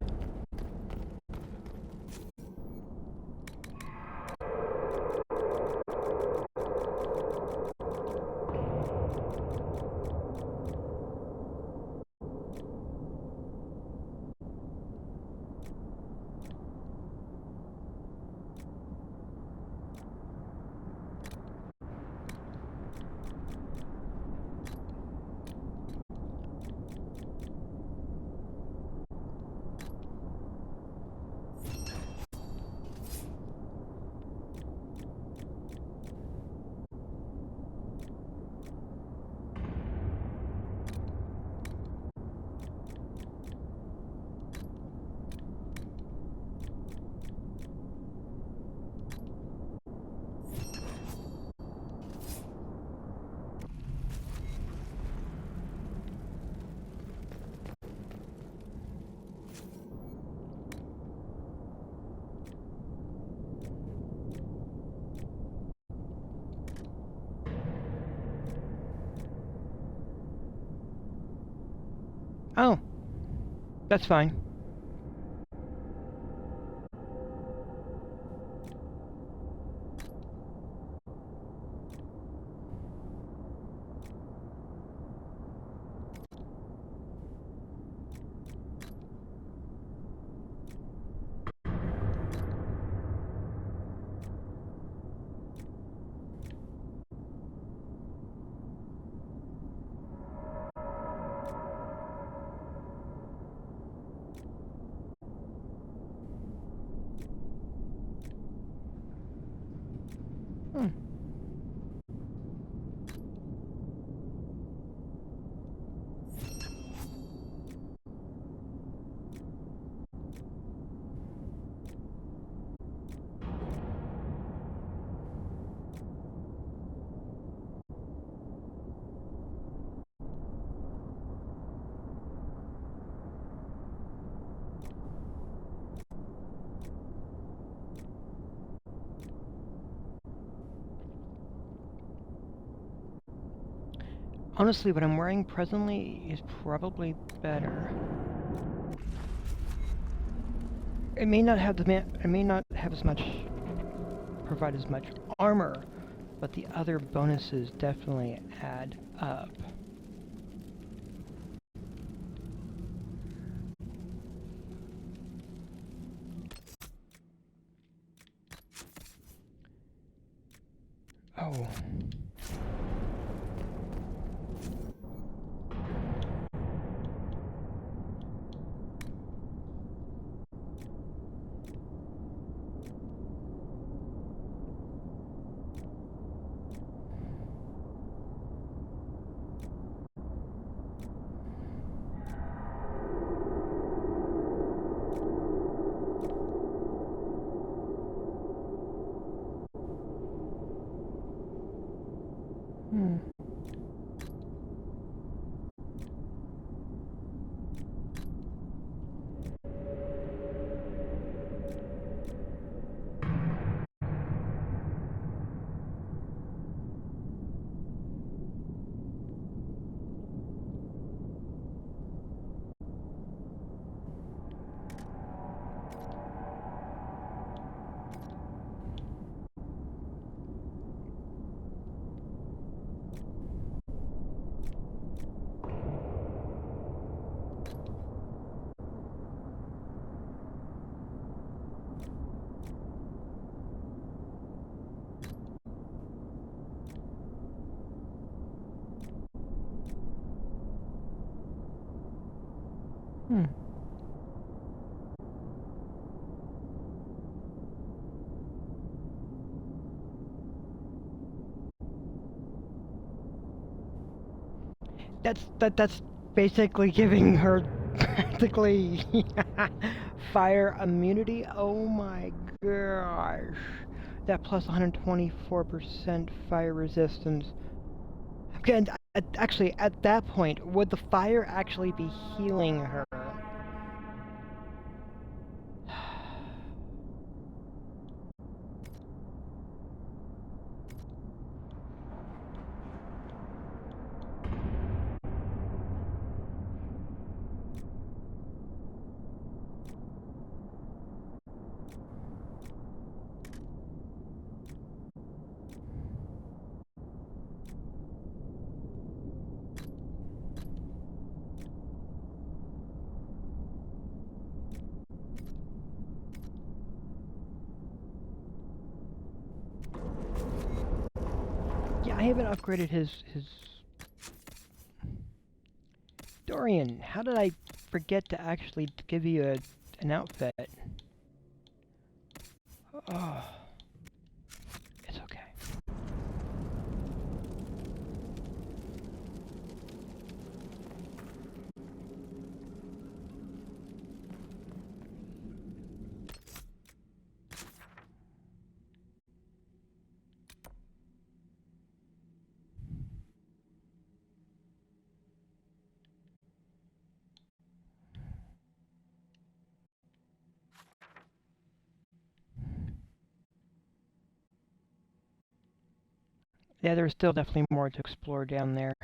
Speaker 1: Oh, that's fine. Honestly, what I'm wearing presently is probably better. It may not have as much, provide as much armor, but the other bonuses definitely add up. Oh. That's basically giving her practically fire immunity. Oh my gosh. That plus 124% fire resistance. Again, actually, at that point, would the fire actually be healing her? Yeah, I haven't upgraded his... Dorian, how did I forget to actually give you an outfit? Oh, it's okay. Yeah, there's still definitely more to explore down there.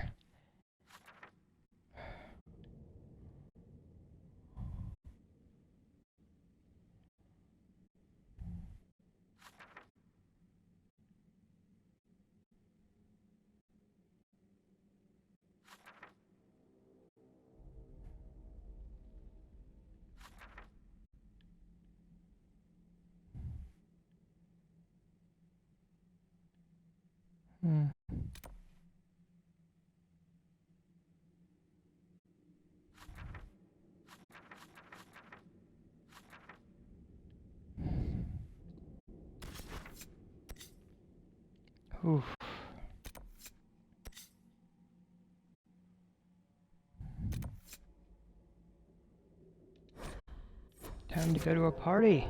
Speaker 1: Hmm. Oof. Time to go to a party.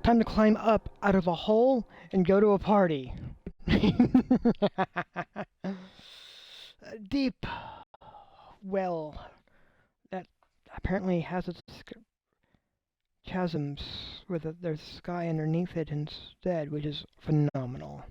Speaker 1: Time to climb up out of a hole and go to a party. A deep well that apparently has its chasms with there's sky underneath it instead, which is phenomenal.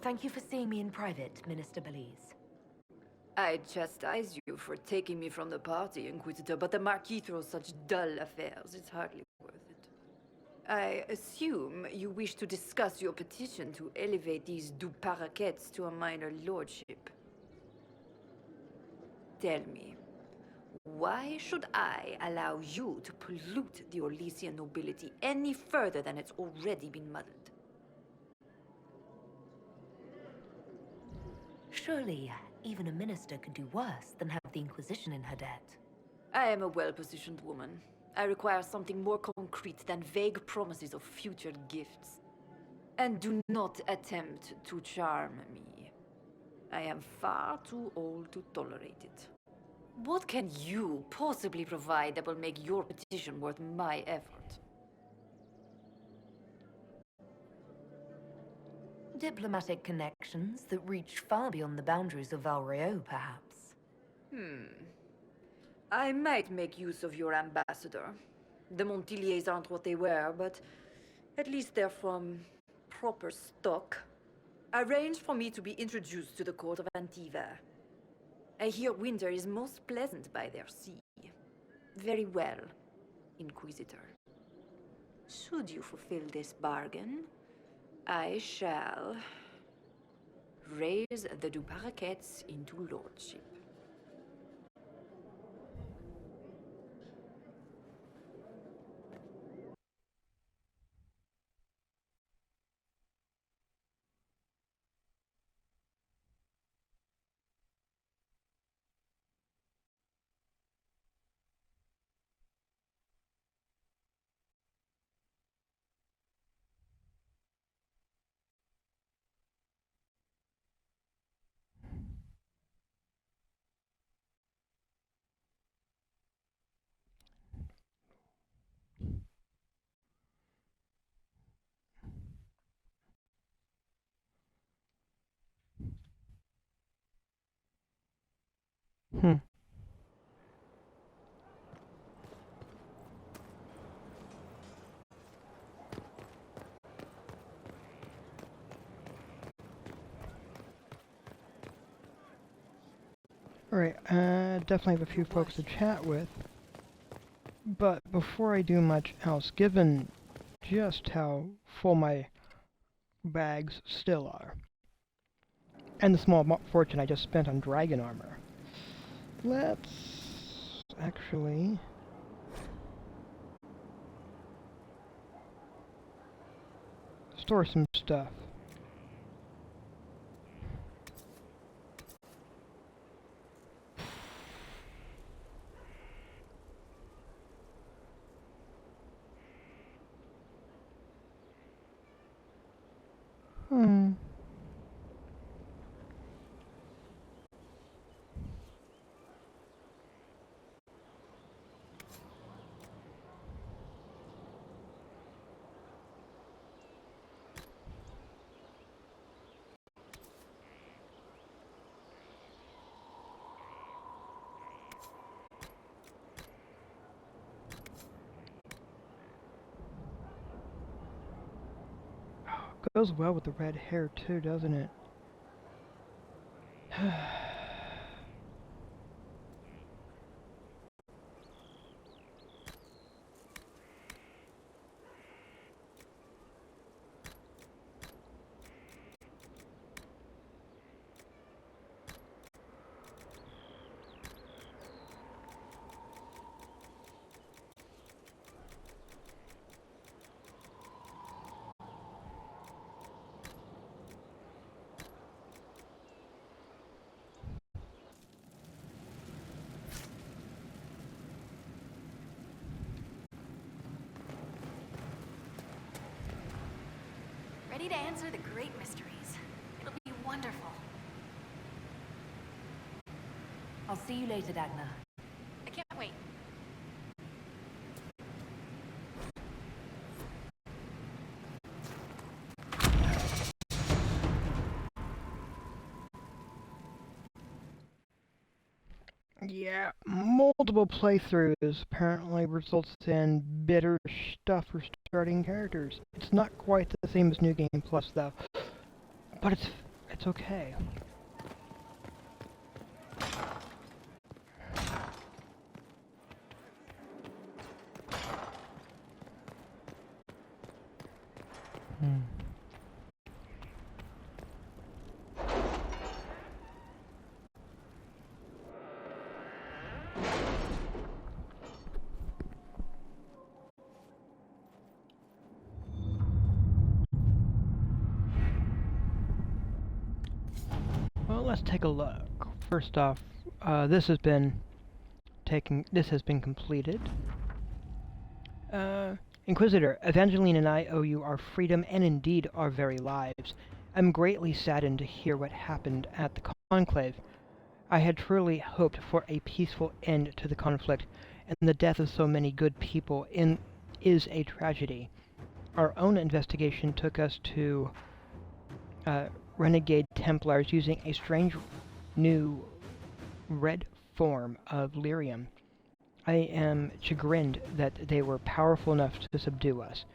Speaker 4: Thank you for seeing me in private, Minister Belize.
Speaker 9: I chastise you for taking me from the party, Inquisitor, but the Marquis throws such dull affairs, it's hardly worth it. I assume you wish to discuss your petition to elevate these du Paraquets to a minor lordship. Tell me, why should I allow you to pollute the Orlesian nobility any further than it's already been muddled?
Speaker 4: Surely, even a minister could do worse than have the Inquisition in her debt.
Speaker 9: I am a well-positioned woman. I require something more concrete than vague promises of future gifts. And do not attempt to charm me. I am far too old to tolerate it. What can you possibly provide that will make your petition worth my effort?
Speaker 4: Diplomatic connections that reach far beyond the boundaries of Valreo, perhaps.
Speaker 9: I might make use of your ambassador. The Montiliers aren't what they were, but at least they're from proper stock. Arrange for me to be introduced to the court of Antiva. I hear winter is most pleasant by their sea. Very well, Inquisitor. Should you fulfill this bargain, I shall raise the du Paraquets into lordship.
Speaker 1: Hmm. Alright, definitely have a few folks to chat with. But before I do much else, given just how full my bags still are, and the small fortune I just spent on dragon armor, let's actually store some stuff. Goes well with the red hair too, doesn't it?
Speaker 8: Ready to answer the great mysteries. It'll be wonderful.
Speaker 4: I'll see you later, Dagna.
Speaker 8: I can't wait.
Speaker 1: Yeah, multiple playthroughs apparently results in bitter stuff for starting characters. It's not quite the same as New Game Plus though, but it's that's okay. Well, let's take a look. First off, this has been completed. Inquisitor, Evangeline and I owe you our freedom and indeed our very lives. I'm greatly saddened to hear what happened at the Conclave. I had truly hoped for a peaceful end to the conflict, and the death of so many good people is a tragedy. Our own investigation took us to renegade Templars using a strange new red form of lyrium. I am chagrined that they were powerful enough to subdue us.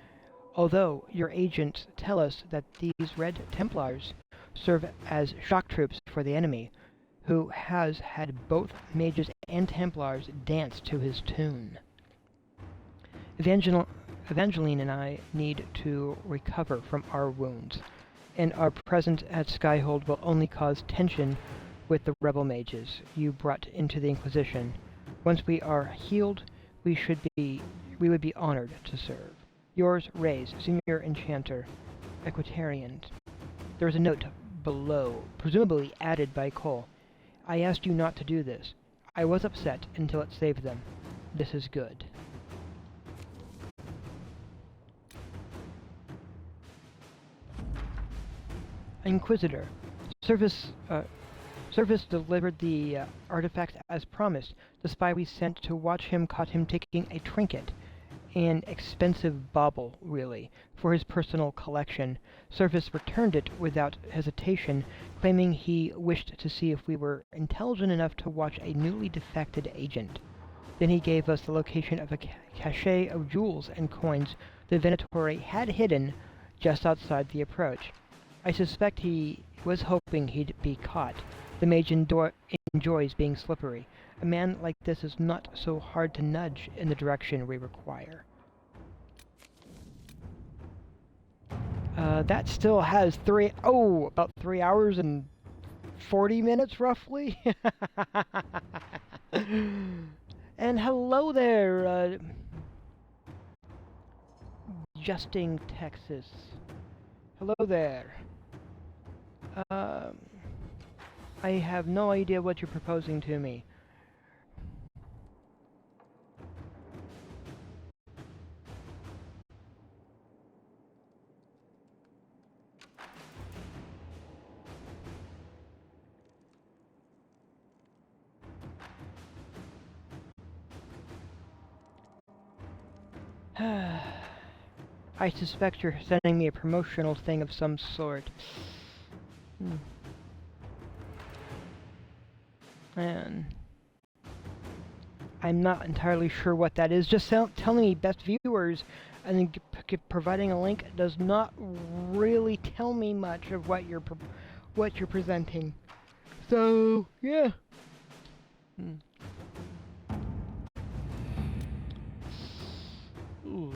Speaker 1: Although your agents tell us that these Red Templars serve as shock troops for the enemy, who has had both mages and Templars dance to his tune. Evangeline and I need to recover from our wounds, and our presence at Skyhold will only cause tension with the rebel mages you brought into the Inquisition. Once we are healed, we would be honored to serve. Yours, Reyes, Senior Enchanter, Equitarian. There is a note below, presumably added by Cole. I asked you not to do this. I was upset until it saved them. This is good. Inquisitor. Service delivered the artifact as promised. The spy we sent to watch him caught him taking a trinket. An expensive bauble, really, for his personal collection. Service returned it without hesitation, claiming he wished to see if we were intelligent enough to watch a newly defected agent. Then he gave us the location of a cache of jewels and coins the Venatori had hidden just outside the approach. I suspect he was hoping he'd be caught. The mage enjoys being slippery. A man like this is not so hard to nudge in the direction we require. That still has about 3 hours and 40 minutes, roughly. And hello there, Justing, Texas. Hello there. I have no idea what you're proposing to me. I suspect you're sending me a promotional thing of some sort. And I'm not entirely sure what that is. Just telling me best viewers and then providing a link does not really tell me much of what you're presenting. So yeah. Ooh.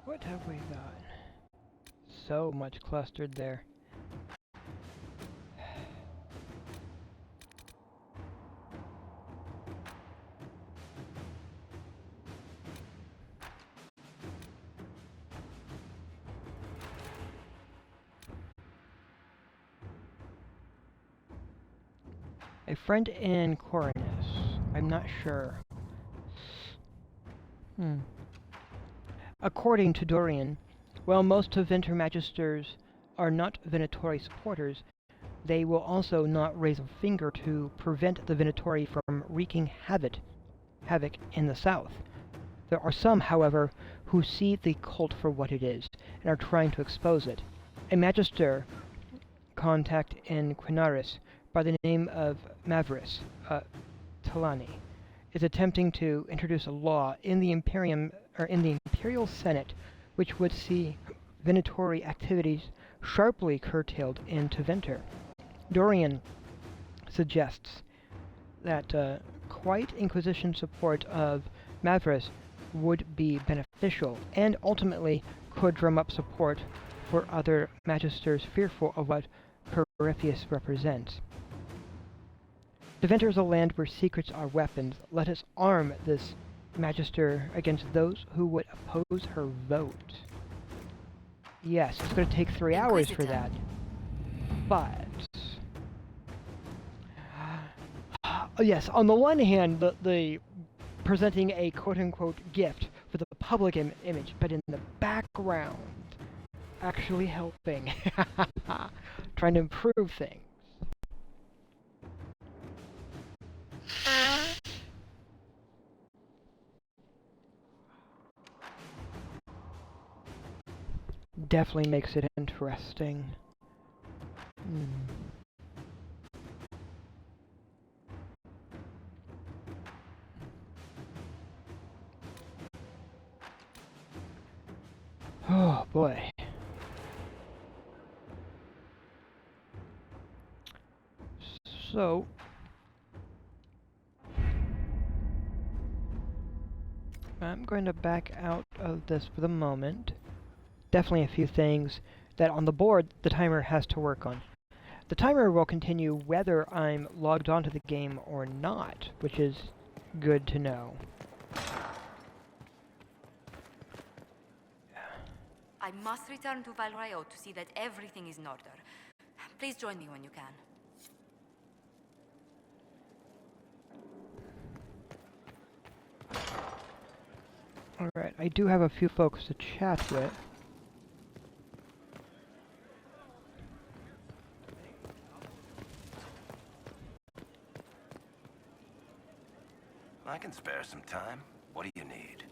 Speaker 1: What have we got? So much clustered there. A friend in Coronus. I'm not sure. According to Dorian, while most of Venter Magisters are not Venatori supporters, they will also not raise a finger to prevent the Venatori from wreaking havoc in the south. There are some, however, who see the cult for what it is and are trying to expose it. A magister contact in Quinaris by the name of Mavris Talani is attempting to introduce a law in the Imperial Senate which would see Venatori activities sharply curtailed in Teventer. Dorian suggests that quiet Inquisition support of Mavris would be beneficial and ultimately could drum up support for other magisters fearful of what Corypheus represents. Teventer is a land where secrets are weapons. Let us arm this magister against those who would oppose her vote. Yes, it's going to take 3 hours for that. But yes, on the one hand, the presenting a quote-unquote gift for the public image, but in the background, actually helping, trying to improve things. Definitely makes it interesting. Oh boy. So I'm going to back out of this for the moment. Definitely a few things that on the board the timer has to work on. The timer will continue whether I'm logged onto the game or not, which is good to know.
Speaker 8: I must return to Valrayo to see that everything is in order. Please join me when you can.
Speaker 1: Alright, I do have a few folks to chat with.
Speaker 5: I can spare some time. What do you need?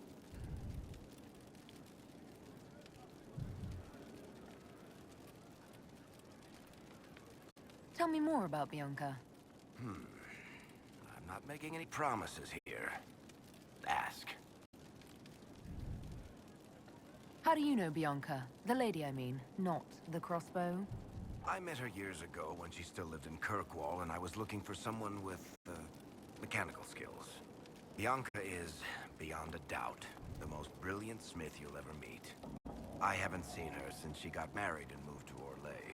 Speaker 4: Tell me more about Bianca.
Speaker 5: I'm not making any promises here. Ask.
Speaker 4: How do you know Bianca? The lady, I mean, not the crossbow.
Speaker 5: I met her years ago when she still lived in Kirkwall, and I was looking for someone with, mechanical skills. Bianca is, beyond a doubt, the most brilliant smith you'll ever meet. I haven't seen her since she got married and moved to Orlais.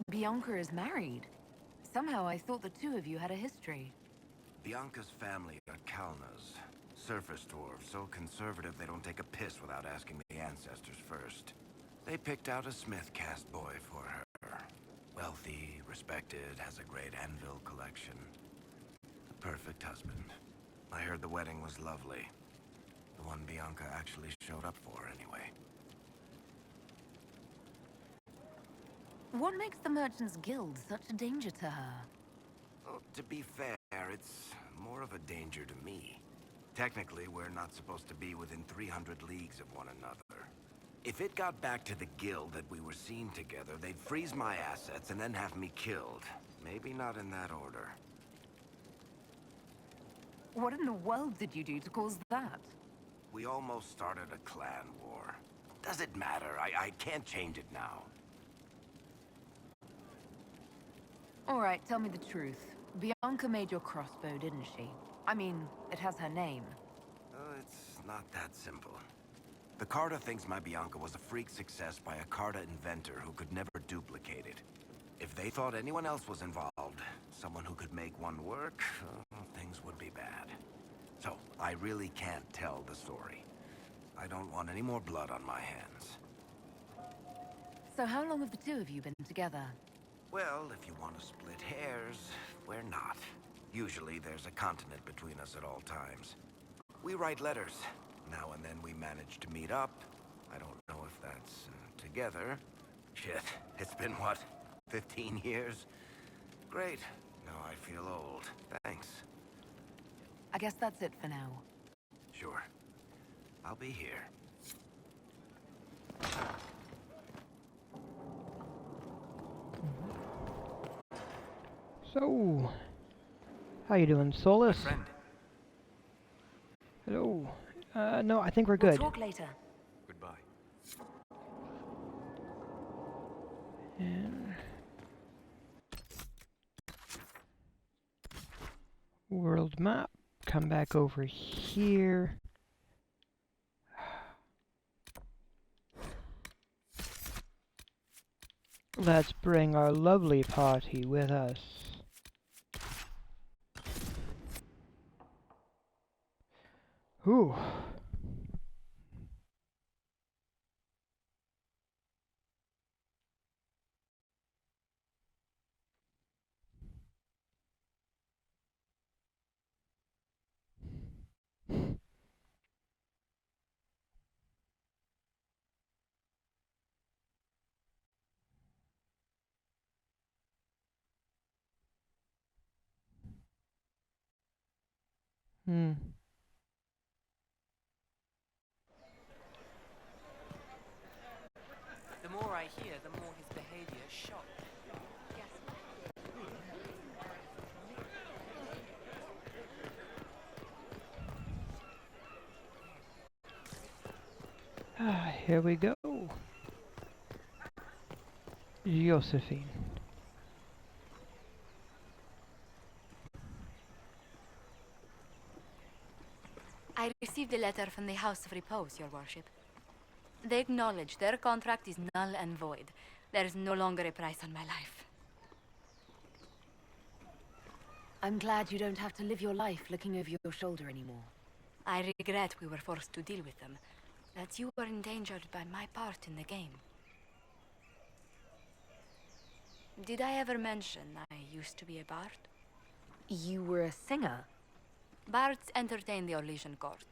Speaker 4: Bianca is married. Somehow I thought the two of you had a history.
Speaker 5: Bianca's family are Kalnas. Surface dwarves, so conservative they don't take a piss without asking the ancestors first. They picked out a smith caste boy for her. Wealthy, respected, has a great anvil collection. The perfect husband. I heard the wedding was lovely. The one Bianca actually showed up for, anyway.
Speaker 4: What makes the Merchants Guild such a danger to her?
Speaker 5: Well, to be fair, it's more of a danger to me. Technically, we're not supposed to be within 300 leagues of one another. If it got back to the guild that we were seen together, they'd freeze my assets and then have me killed. Maybe not in that order.
Speaker 4: What in the world did you do to cause that?
Speaker 5: We almost started a clan war. Does it matter? I can't change it now.
Speaker 4: All right, tell me the truth. Bianca made your crossbow, didn't she? I mean, it has her name.
Speaker 5: It's not that simple. The Carta thinks my Bianca was a freak success by a Carta inventor who could never duplicate it. If they thought anyone else was involved, someone who could make one work, things would be bad. So, I really can't tell the story. I don't want any more blood on my hands.
Speaker 4: So how long have the two of you been together?
Speaker 5: Well, if you want to split hairs, we're not. Usually there's a continent between us at all times. We write letters. Now and then we manage to meet up. I don't know if that's together. Shit, it's been what, 15 years? Great. Now I feel old. Thanks.
Speaker 4: I guess that's it for now.
Speaker 5: Sure. I'll be here.
Speaker 1: So, how you doing, Solus?
Speaker 6: My friend.
Speaker 1: Hello. No, I think we're
Speaker 4: We'll
Speaker 1: good.
Speaker 4: talk later.
Speaker 6: Goodbye.
Speaker 1: And world map. Come back over here. Let's bring our lovely party with us. Ooh. Hmm.
Speaker 10: The more I hear, the more his behavior shocks.
Speaker 1: Ah, here we go. Josephine.
Speaker 8: I received a letter from the House of Repose, Your Worship. They acknowledge their contract is null and void. There is no longer a price on my life.
Speaker 4: I'm glad you don't have to live your life looking over your shoulder anymore.
Speaker 8: I regret we were forced to deal with them, that you were endangered by my part in the game. Did I ever mention I used to be a bard?
Speaker 4: You were a singer?
Speaker 8: Bards entertain the Orlesian court.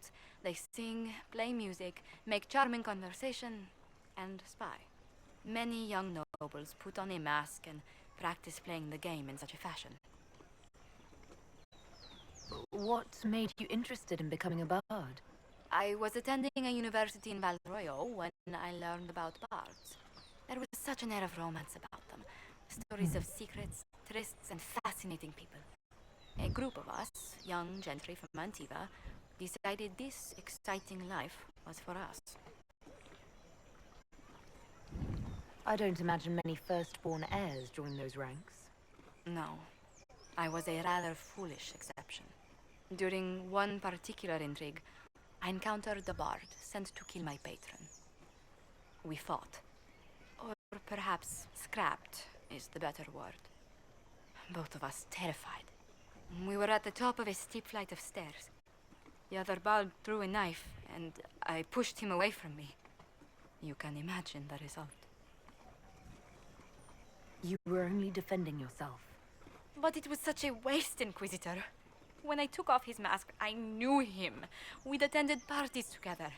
Speaker 8: They sing, play music, make charming conversation, and spy. Many young nobles put on a mask and practice playing the game in such a fashion.
Speaker 4: What made you interested in becoming a bard?
Speaker 8: I was attending a university in Valroyo when I learned about bards. There was such an air of romance about them. Stories of secrets, trysts, and fascinating people. A group of us, young gentry from Antiva, decided this exciting life was for us.
Speaker 4: I don't imagine many firstborn heirs join those ranks.
Speaker 8: No, I was a rather foolish exception. During one particular intrigue, I encountered the bard sent to kill my patron. We fought. Or perhaps scrapped is the better word. Both of us terrified. We were at the top of a steep flight of stairs. The other bard threw a knife, and I pushed him away from me. You can imagine the result.
Speaker 4: You were only defending yourself.
Speaker 8: But it was such a waste, Inquisitor. When I took off his mask, I knew him. We'd attended parties together.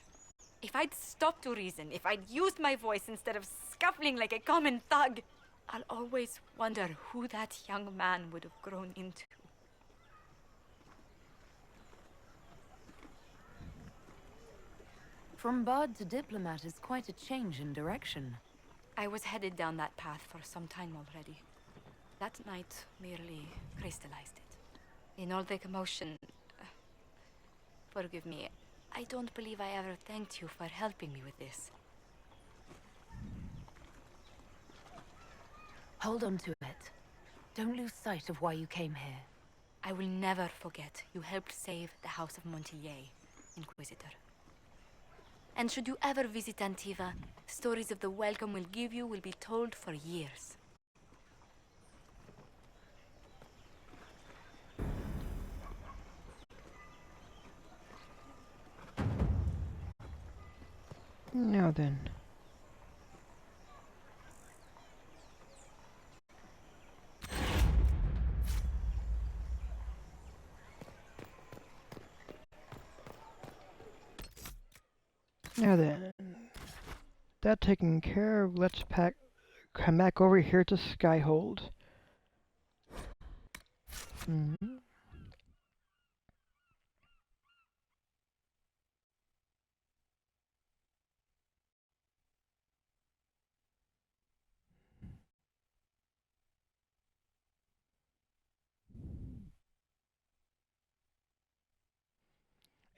Speaker 8: If I'd stopped to reason, if I'd used my voice instead of scuffling like a common thug, I'll always wonder who that young man would have grown into.
Speaker 4: From bard to diplomat is quite a change in direction.
Speaker 8: I was headed down that path for some time already. That night merely crystallized it. In all the commotion... forgive me, I don't believe I ever thanked you for helping me with this.
Speaker 4: Hold on to it. Don't lose sight of why you came here.
Speaker 8: I will never forget you helped save the House of Montillier, Inquisitor. And should you ever visit Antiva, stories of the welcome we'll give you will be told for years.
Speaker 1: Now then. Now then. That taken care of, let's come back over here to Skyhold.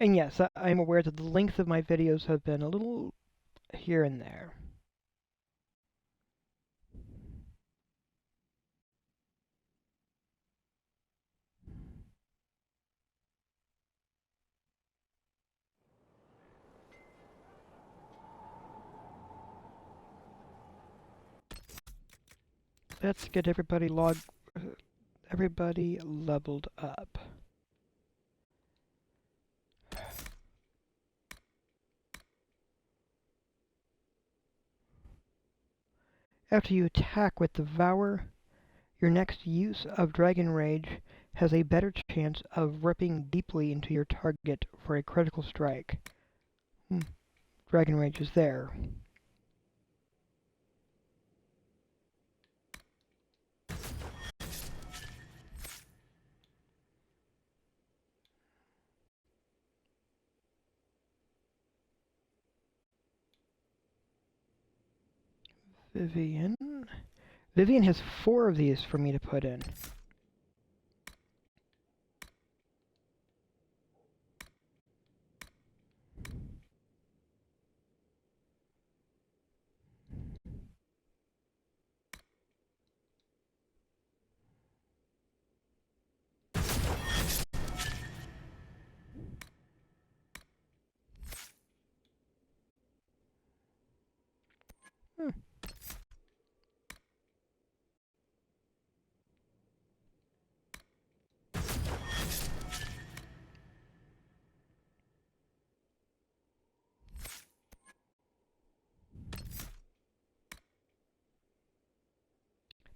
Speaker 1: And yes, I'm aware that the length of my videos have been a little here and there. Let's get everybody leveled up. After you attack with Devour, your next use of Dragon Rage has a better chance of ripping deeply into your target for a critical strike. Dragon Rage is there. Vivian. Vivian has 4 of these for me to put in.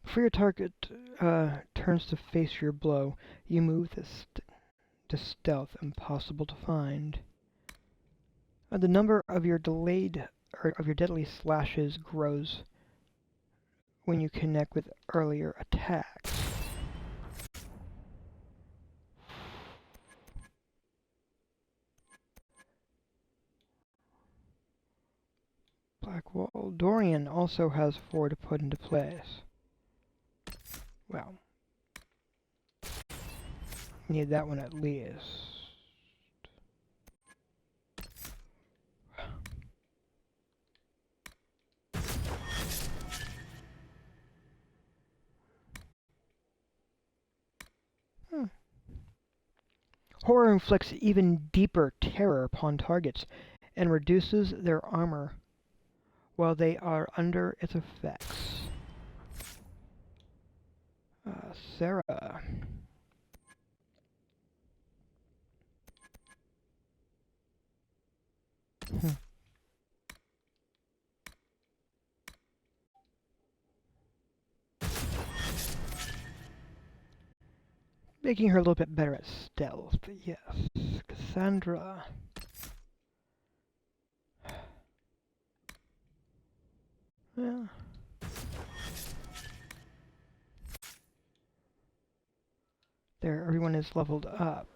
Speaker 1: Before your target turns to face your blow, you move to stealth, impossible to find. The number of your deadly slashes grows when you connect with earlier attacks. Blackwall Dorian also has 4 to put into place. Well, need that one at least. Horror inflicts even deeper terror upon targets and reduces their armor while they are under its effects. Sarah. Making her a little bit better at stealth, yes. Cassandra. Yeah. There, everyone is leveled up.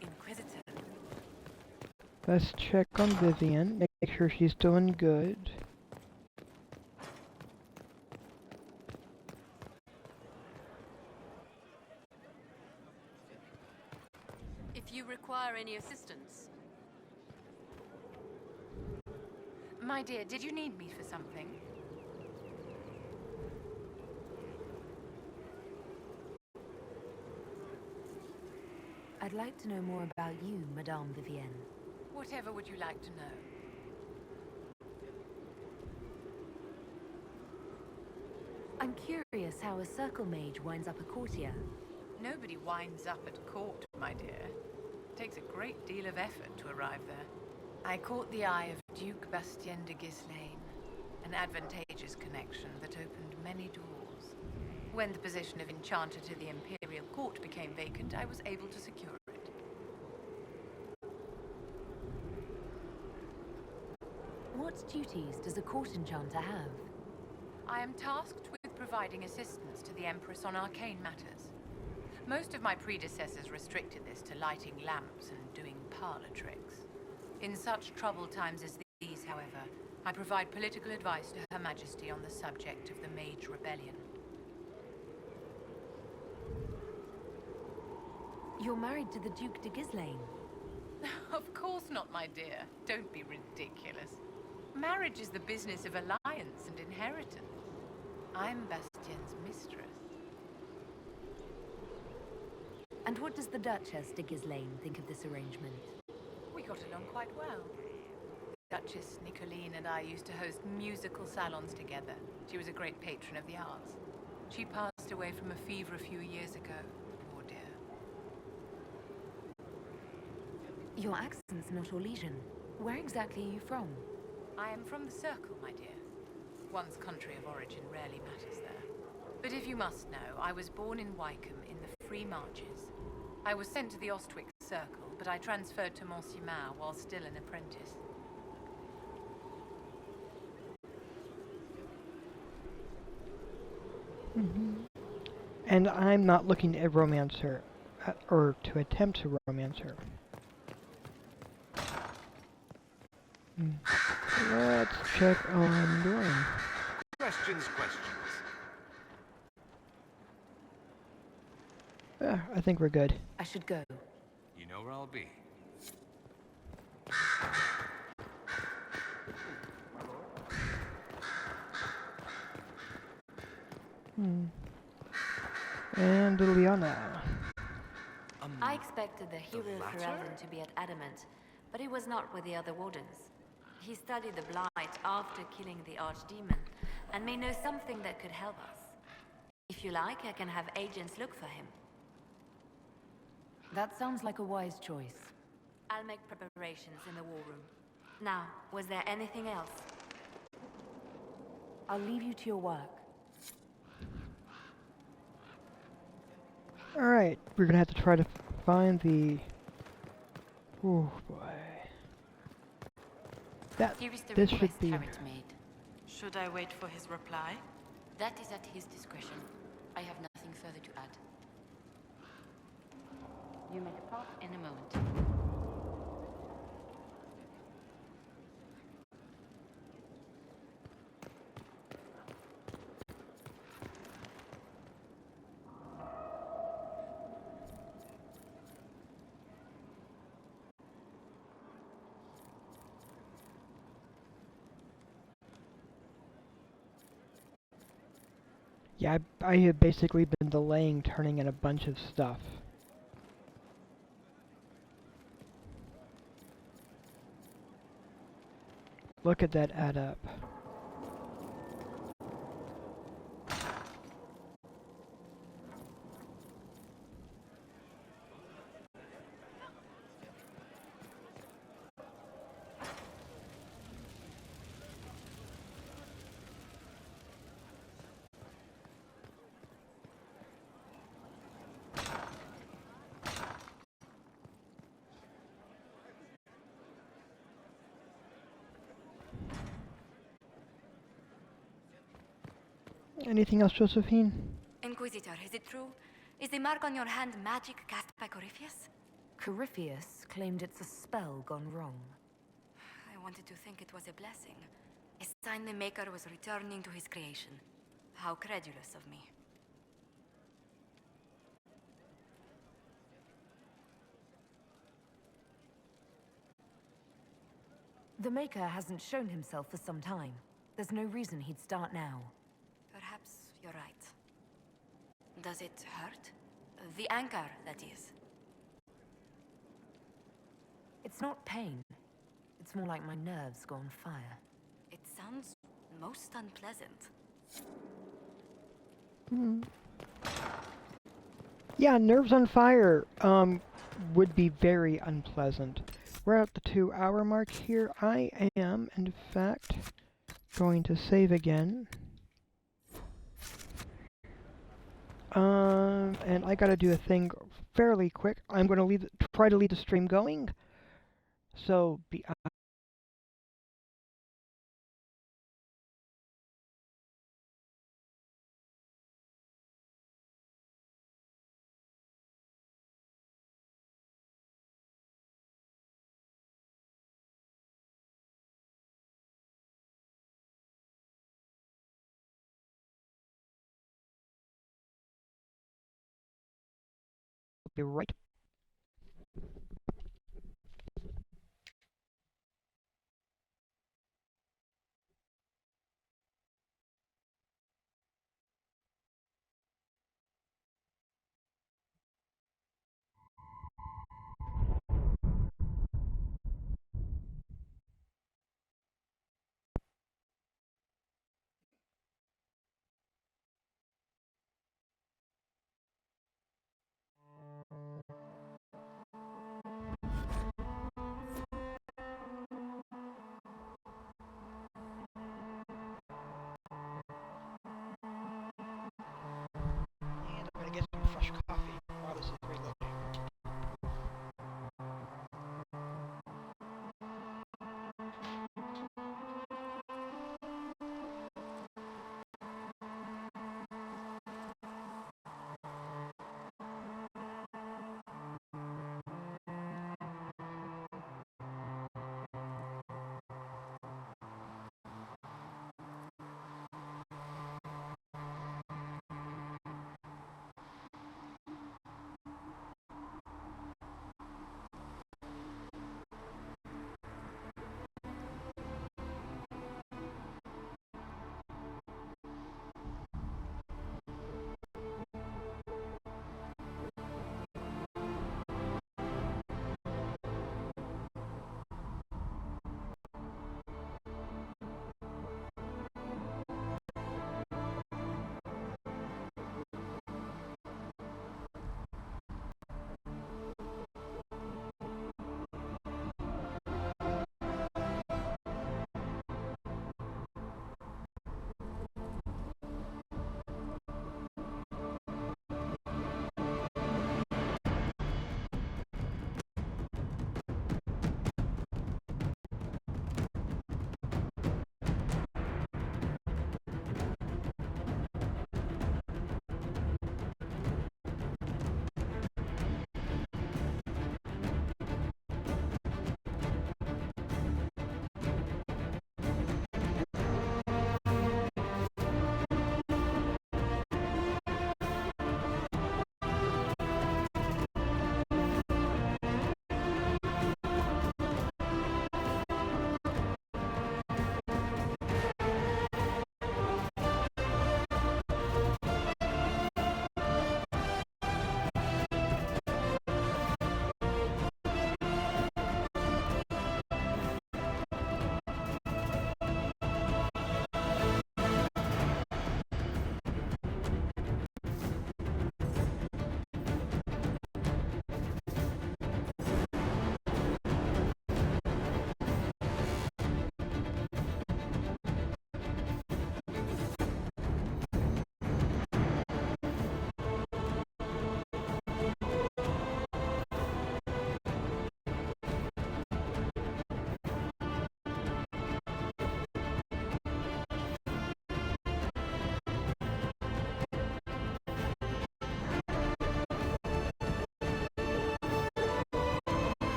Speaker 10: Inquisitor.
Speaker 1: Let's check on Vivian, make sure she's doing good.
Speaker 11: If you require any assistance.
Speaker 10: My dear, did you need me for something?
Speaker 4: I'd like to know more about you, Madame Vivienne.
Speaker 10: Whatever would you like to know?
Speaker 4: I'm curious how a circle mage winds up a courtier.
Speaker 10: Nobody winds up at court, my dear. It takes a great deal of effort to arrive there. I caught the eye of Duke Bastien de Ghislaine, an advantageous connection that opened many doors. When the position of Enchanter to the Imperial Court became vacant, I was able to secure it.
Speaker 4: What duties does a court enchanter have?
Speaker 10: I am tasked with providing assistance to the Empress on arcane matters. Most of my predecessors restricted this to lighting lamps and doing parlor tricks. In such troubled times as these, however, I provide political advice to Her Majesty on the subject of the Mage Rebellion.
Speaker 4: You're married to the Duke de Gislaine.
Speaker 10: Of course not, my dear. Don't be ridiculous. Marriage is the business of alliance and inheritance. I'm Bastien's mistress.
Speaker 4: And what does the Duchess de Gislaine think of this arrangement?
Speaker 10: We got along quite well. Duchess Nicoline and I used to host musical salons together. She was a great patron of the arts. She passed away from a fever a few years ago. Poor dear.
Speaker 4: Your accent's not Orlesian. Where exactly are you from?
Speaker 10: I am from the Circle, my dear. One's country of origin rarely matters there. But if you must know, I was born in Wycombe in the Free Marches. I was sent to the Ostwick Circle, but I transferred to Monsignor while still an apprentice.
Speaker 1: And I'm not looking to romance her, or to attempt to romance her. Let's check on Doran.
Speaker 5: Questions.
Speaker 1: I think we're good.
Speaker 4: I should go.
Speaker 6: You know where I'll be.
Speaker 1: And Liliana.
Speaker 11: I expected the hero Ferelden to be at Adamant, but he was not with the other wardens. He studied the Blight after killing the Archdemon, and may know something that could help us. If you like, I can have agents look for him.
Speaker 4: That sounds like a wise choice.
Speaker 11: I'll make preparations in the war room. Now, was there anything else?
Speaker 4: I'll leave you to your work.
Speaker 1: Alright, we're gonna have to try to find the... Oh boy.
Speaker 11: Here is the
Speaker 1: This
Speaker 11: request
Speaker 1: should be...
Speaker 11: Harriet made.
Speaker 12: Should I wait for his reply?
Speaker 11: That is at his discretion. I have nothing further to add. You may depart in a moment.
Speaker 1: Yeah, I have basically been delaying turning in a bunch of stuff. Look at that add up. Anything else, Josephine?
Speaker 11: Inquisitor, is it true? Is the mark on your hand magic cast by Corypheus?
Speaker 4: Corypheus claimed it's a spell gone wrong.
Speaker 11: I wanted to think it was a blessing. A sign the Maker was returning to his creation. How credulous of me.
Speaker 4: The Maker hasn't shown himself for some time. There's no reason he'd start now.
Speaker 11: Perhaps you're right. Does it hurt? The anchor, that is.
Speaker 4: It's not pain. It's more like my nerves go on fire.
Speaker 11: It sounds most unpleasant.
Speaker 1: Yeah, nerves on fire would be very unpleasant. We're at the 2-hour mark here. I am, in fact, going to save again. And I gotta do a thing fairly quick. I'm gonna try to leave the stream going. So be be right.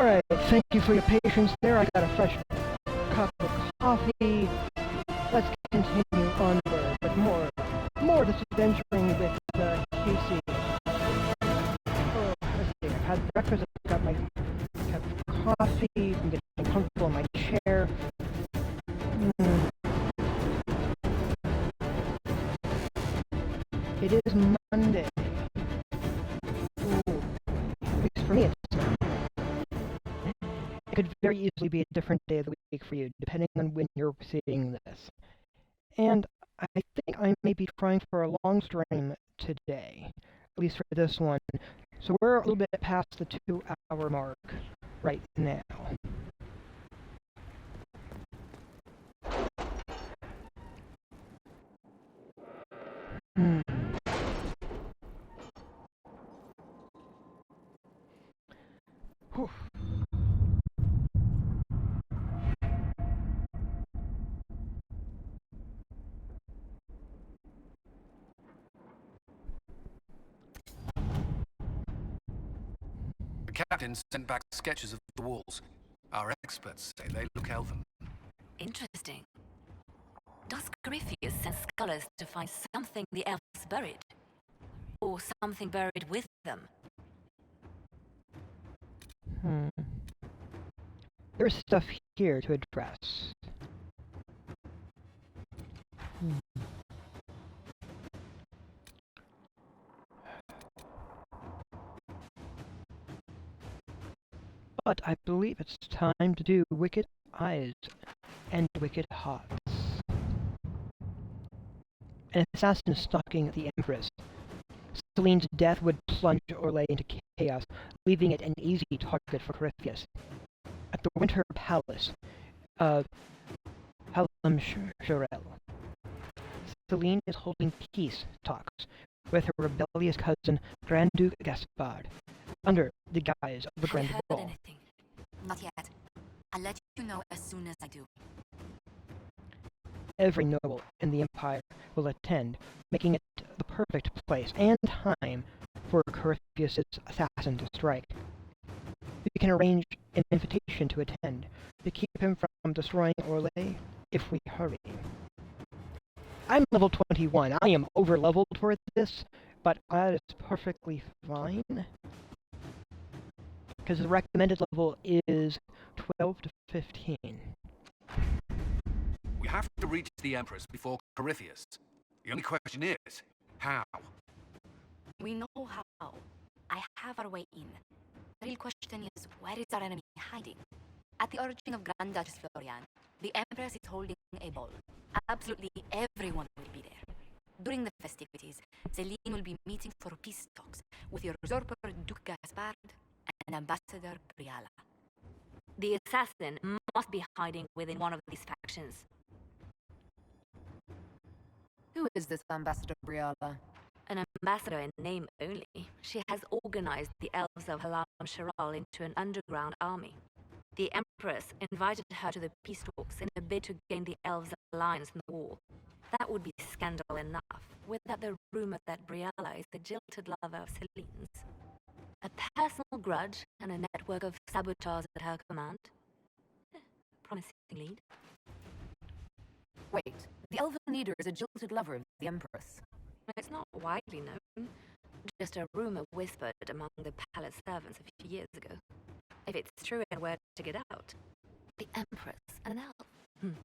Speaker 1: Alright, thank you for your patience there. I got a fresh cup of coffee. Let's continue onward with more this adventuring with Casey. Oh, let's see, I've had breakfast, I've got my cup of coffee, I'm getting comfortable in my chair. It is Monday. Ooh, at least for me it's not. It could very easily be a different day of the week for you, depending on when you're seeing this. And I think I may be trying for a long stream today, at least for this one. So we're a little bit past the 2-hour mark right now. Whew.
Speaker 6: The captain sent back sketches of the walls. Our experts say they look elven.
Speaker 11: Interesting. Does Corypheus send scholars to find something the elves buried? Or something buried with them?
Speaker 1: There's stuff here to address. But I believe it's time to do Wicked Eyes and Wicked Hearts. An assassin stalking the Empress. Celine's death would plunge Orlais into chaos, leaving it an easy target for Corypheus. At the Winter Palace of Halim-Sharel, Celine is holding peace talks with her rebellious cousin, Grand Duke Gaspard, under the guise of a grand
Speaker 11: Have you
Speaker 1: ball.
Speaker 11: heard anything?
Speaker 8: Not yet. I'll let you know as soon as I do.
Speaker 1: Every noble in the Empire will attend, making it the perfect place and time for Corypheus' assassin to strike. We can arrange an invitation to attend, to keep him from destroying Orlais if we hurry. I'm level 21. I am over-leveled for this, but that is perfectly fine. Because the recommended level is 12 to 15.
Speaker 6: We have to reach the Empress before Corypheus. The only question is, how?
Speaker 8: We know how. I have our way in. The real question is, where is our enemy hiding? At the origin of Grand Duchess Florian, the Empress is holding a ball. Absolutely everyone will be there. During the festivities, Celine will be meeting for peace talks with your usurper Duke Gaspard and Ambassador Briala.
Speaker 11: The assassin must be hiding within one of these factions.
Speaker 4: Who is this Ambassador Briala?
Speaker 11: An ambassador in name only. She has organized the elves of Halim-Sharel into an underground army. The Empress invited her to the peace talks in a bid to gain the elves' alliance in the war. That would be scandal enough, without the rumor that Briala is the jilted lover of Celine's. A personal grudge and a network of saboteurs at her command. Promising lead.
Speaker 4: Wait, the elven leader is a jilted lover of the Empress.
Speaker 11: It's not widely known. Just a rumor whispered among the palace servants a few years ago. If it's true and were to get out, the Empress and an elf.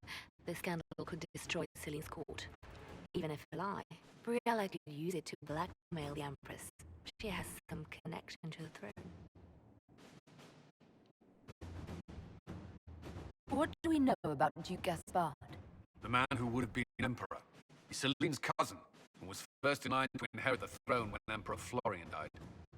Speaker 11: The scandal could destroy Celine's court. Even if a lie, Briala could use it to blackmail the Empress. She has some connection to the throne.
Speaker 4: What do we know about Duke Gaspard?
Speaker 6: The man who would have been emperor. He's Celine's cousin, and was first in line to inherit the throne when Emperor Florian died.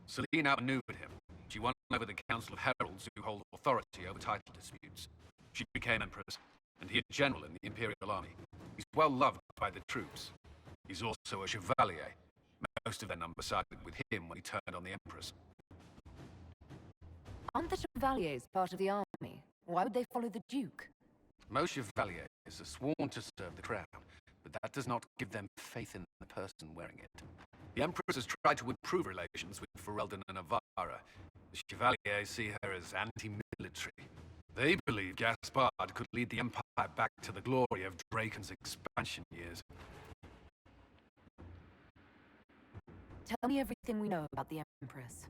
Speaker 6: Celine outmaneuvered him. She won over the Council of Heralds who hold authority over title disputes. She became empress, and he a general in the Imperial Army. He's well loved by the troops. He's also a chevalier. Most of their number sided with him when he turned on the Empress.
Speaker 4: Aren't the Chevaliers part of the army? Why would they follow the Duke?
Speaker 6: Most chevaliers are sworn to serve the crown, but that does not give them faith in the person wearing it. The Empress has tried to improve relations with Ferelden and Avara, The Chevalier see her as anti-military. They believe Gaspard could lead the Empire back to the glory of Draken's expansion years.
Speaker 4: Tell me everything we know about the Empress.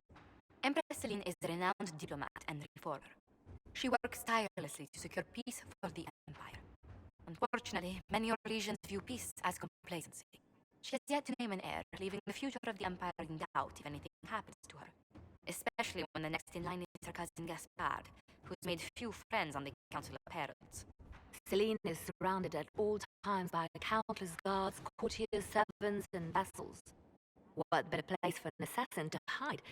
Speaker 8: Empress Celine is a renowned diplomat and reformer. She works tirelessly to secure peace for the Empire. Unfortunately, many Orlesians view peace as complacency. She has yet to name an heir, leaving the future of the Empire in doubt if anything happens to her. Especially when the next in line is her cousin Gaspard, who's made few friends on the Council of Heralds.
Speaker 11: Celine is surrounded at all times by countless guards, courtiers, servants, and vassals. What better place for an assassin to hide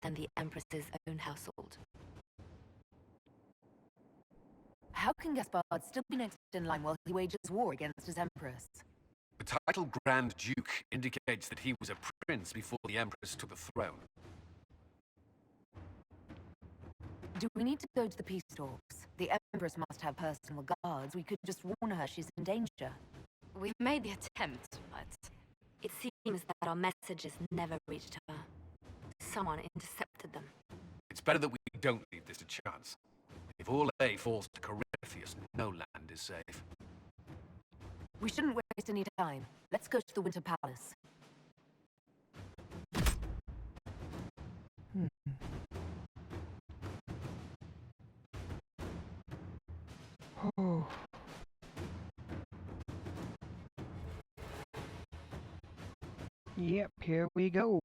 Speaker 11: than the Empress's own household?
Speaker 4: How can Gaspard still be next in line while he wages war against his Empress?
Speaker 6: The title Grand Duke indicates that he was a prince before the Empress took the throne.
Speaker 4: Do we need to go to the peace talks? The Empress must have personal guards. We could just warn her she's in danger.
Speaker 8: We've made the attempt, but
Speaker 11: it seems that our messages never reached her. Someone intercepted them.
Speaker 6: It's better that we don't leave this to chance. If all A falls to Corypheus, no land is safe.
Speaker 4: We shouldn't waste any time. Let's go to the Winter Palace.
Speaker 1: Oh. Yep, here we go.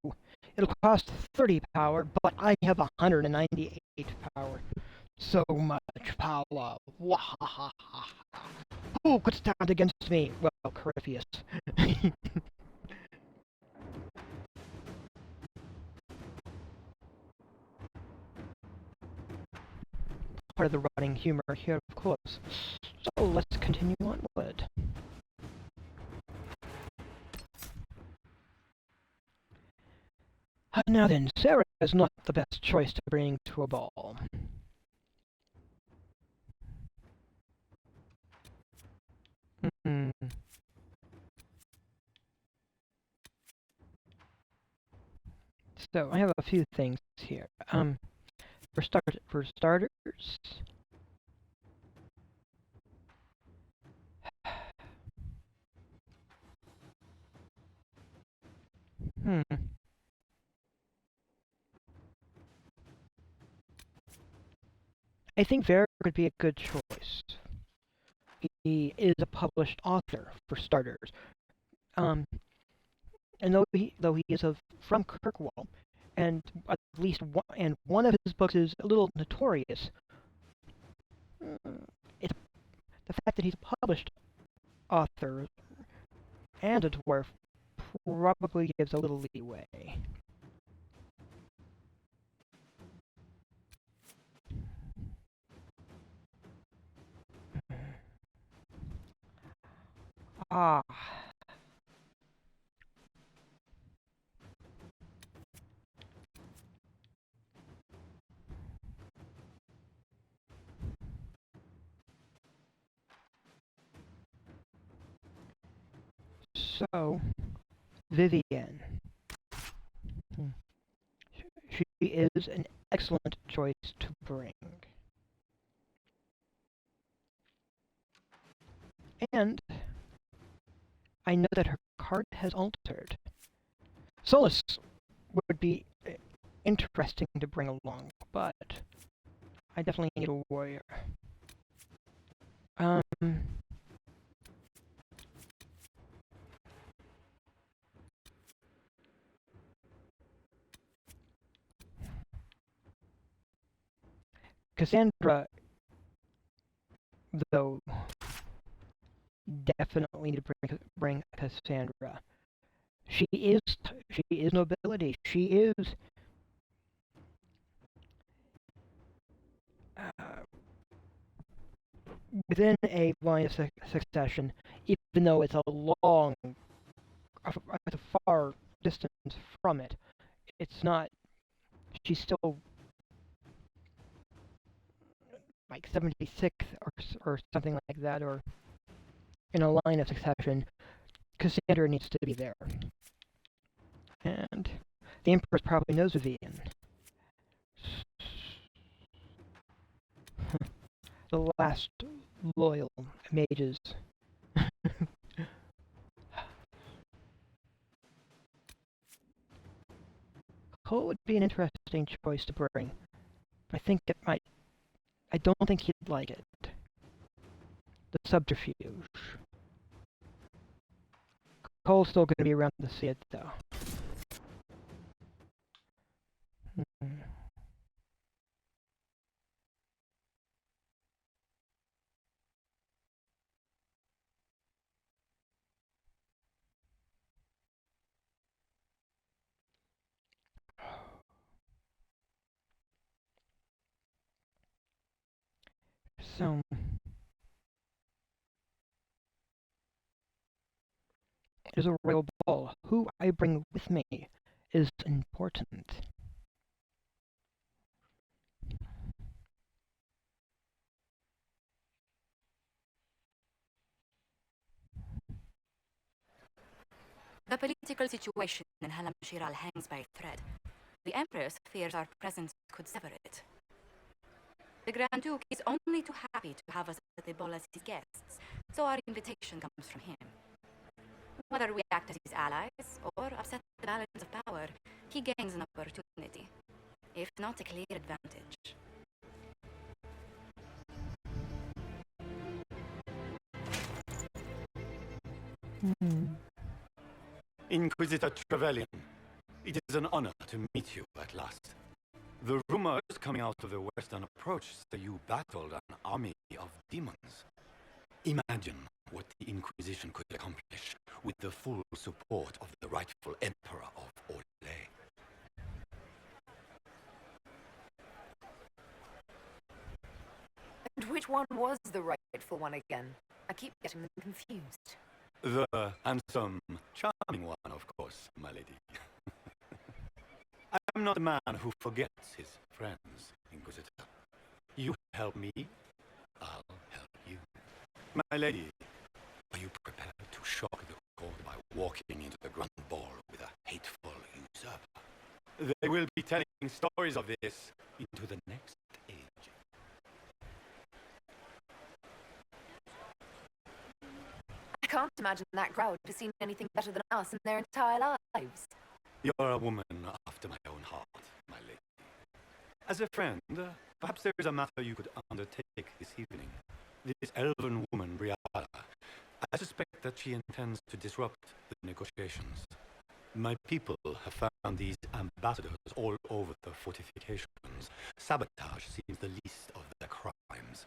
Speaker 1: It'll cost 30 power, but I have 198 power. So much power. Wahahaha. Who could stand against me? Well, Corypheus. Part of the running humor here, of course. So let's continue onward. Now then, Sarah is not the best choice to bring to a ball. So I have a few things here. For starters, I think Vera could be a good choice. He is a published author, for starters. And though he is from Kirkwall, and at least one of his books is a little notorious, the fact that he's a published author and a dwarf probably gives a little leeway. Ah. So, Vivienne. She is an excellent choice to bring. And I know that her card has altered. Solus would be interesting to bring along, but I definitely need a warrior. Cassandra, though, definitely need to bring Cassandra. She is nobility. She is within a line of succession, even though it's a far distance from it. It's not. She's still like 76th or something like that, or in a line of succession. Cassandra needs to be there. And the Empress probably knows Vivienne. the last loyal mages. Cole would be an interesting choice to bring. I think it might. I don't think he'd like it. The subterfuge. Cole's still going to be around to see it, though. So, there's a royal ball. Who I bring with me is important.
Speaker 8: The political situation in Halam Shiral hangs by a thread. The Empress fears our presence could sever it. The Grand Duke is only too happy to have us at the ball as his guests, so our invitation comes from him. Whether we act as his allies or upset the balance of power, he gains an opportunity, if not a clear advantage.
Speaker 7: Inquisitor Trevelyan, it is an honor to meet you at last. The rumors coming out of the Western Approach say you battled an army of demons. Imagine what the Inquisition could accomplish with the full support of the rightful Emperor of Orlais.
Speaker 4: And which one was the rightful one again? I keep getting them confused.
Speaker 7: The handsome, charming one, of course, my lady. I am not a man who forgets his friends, Inquisitor. You help me, I'll help you. My lady, are you prepared to shock the court by walking into the Grand Ball with a hateful usurper? They will be telling stories of this into the next age.
Speaker 4: I can't imagine that crowd has seen anything better than us in their entire lives.
Speaker 7: You're a woman after my own heart, my lady. As a friend, perhaps there is a matter you could undertake this evening. This elven woman, Briala, I suspect that she intends to disrupt the negotiations. My people have found these ambassadors all over the fortifications. Sabotage seems the least of their crimes.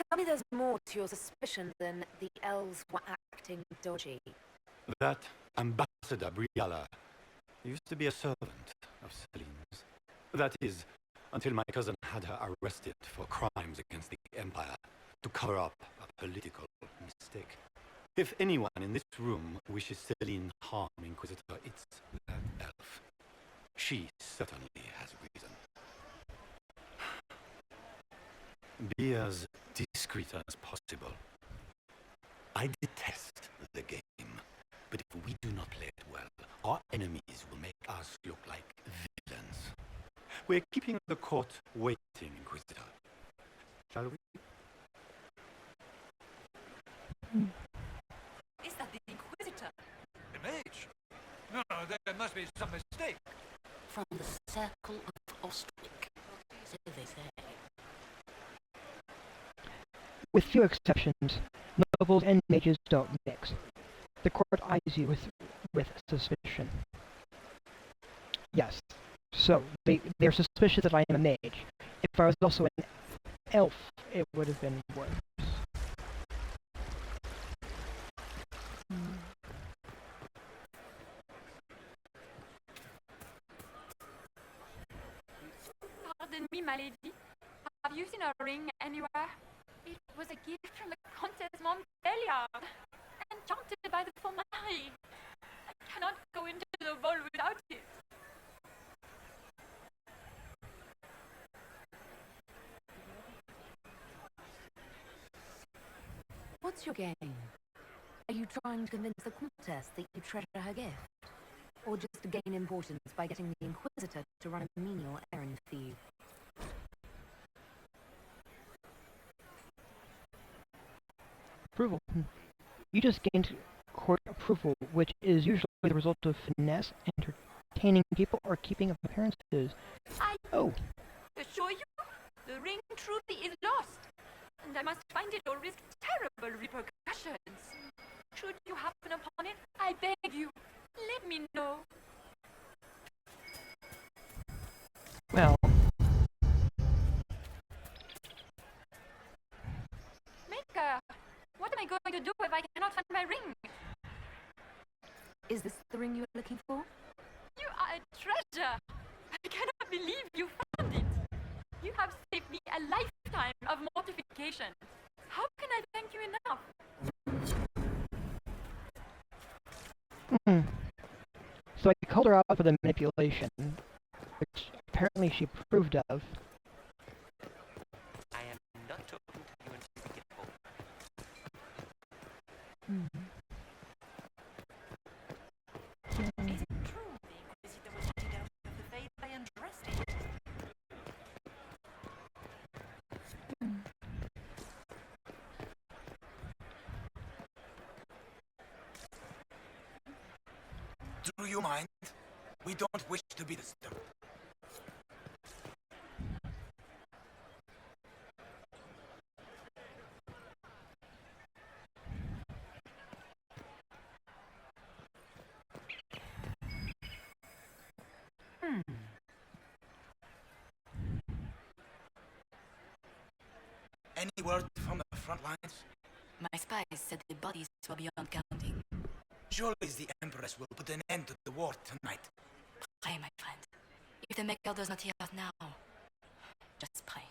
Speaker 4: Tell me there's more to your suspicion than the elves were acting dodgy.
Speaker 7: That Ambassador Briala used to be a servant of Celine's. That is, until my cousin had her arrested for crimes against the Empire to cover up a political mistake. If anyone in this room wishes Celine harm, Inquisitor, it's that elf. She certainly has reason. Be as discreet as possible. I detest the game, but if we do not play it well, our enemies will make us look like villains. We're keeping the court waiting, Inquisitor. Shall we?
Speaker 12: Is that the Inquisitor?
Speaker 3: The mage? No, there must be some mistake.
Speaker 13: From the circle of Ostrich, so they say.
Speaker 1: With few exceptions, nobles and mages don't mix. The court eyes you with suspicion. Yes, so they're suspicious that I am a mage. If I was also an elf, it would have been worse.
Speaker 14: Pardon me, my lady. Have you seen a ring anywhere? It was a gift from the Countess Montbéliard, enchanted by the Formari. I cannot go into the ball without it.
Speaker 4: What's your game? Are you trying to convince the Countess that you treasure her gift? Or just to gain importance by getting the Inquisitor to run a menial errand for you?
Speaker 1: Approval. You just gained court approval, which is usually the result of finesse, entertaining people, or keeping up appearances.
Speaker 14: I
Speaker 1: Oh.
Speaker 14: assure you, the ring truly is lost, and I must find it or risk terrible repercussions. Should you happen upon it, I beg you, let me know.
Speaker 1: Well.
Speaker 14: Maker, what am I going to do if I cannot find my ring?
Speaker 4: Is this the ring you're looking for?
Speaker 14: You are a treasure. I cannot believe you found it. You have saved me a lifetime of mortification. How can I thank you enough?
Speaker 1: So I called her out for the manipulation, which apparently she approved of.
Speaker 13: I am not talking to you until we get home.
Speaker 12: Is it true the Inquisitor was handed out of the faith by undressing?
Speaker 5: Do you mind? We don't wish to be disturbed. Any word from the front lines?
Speaker 8: My spies said the bodies were beyond counting.
Speaker 5: Surely the Empress will put an end to the war tonight.
Speaker 8: Pray, my friend. If the Maker does not hear us now, just pray.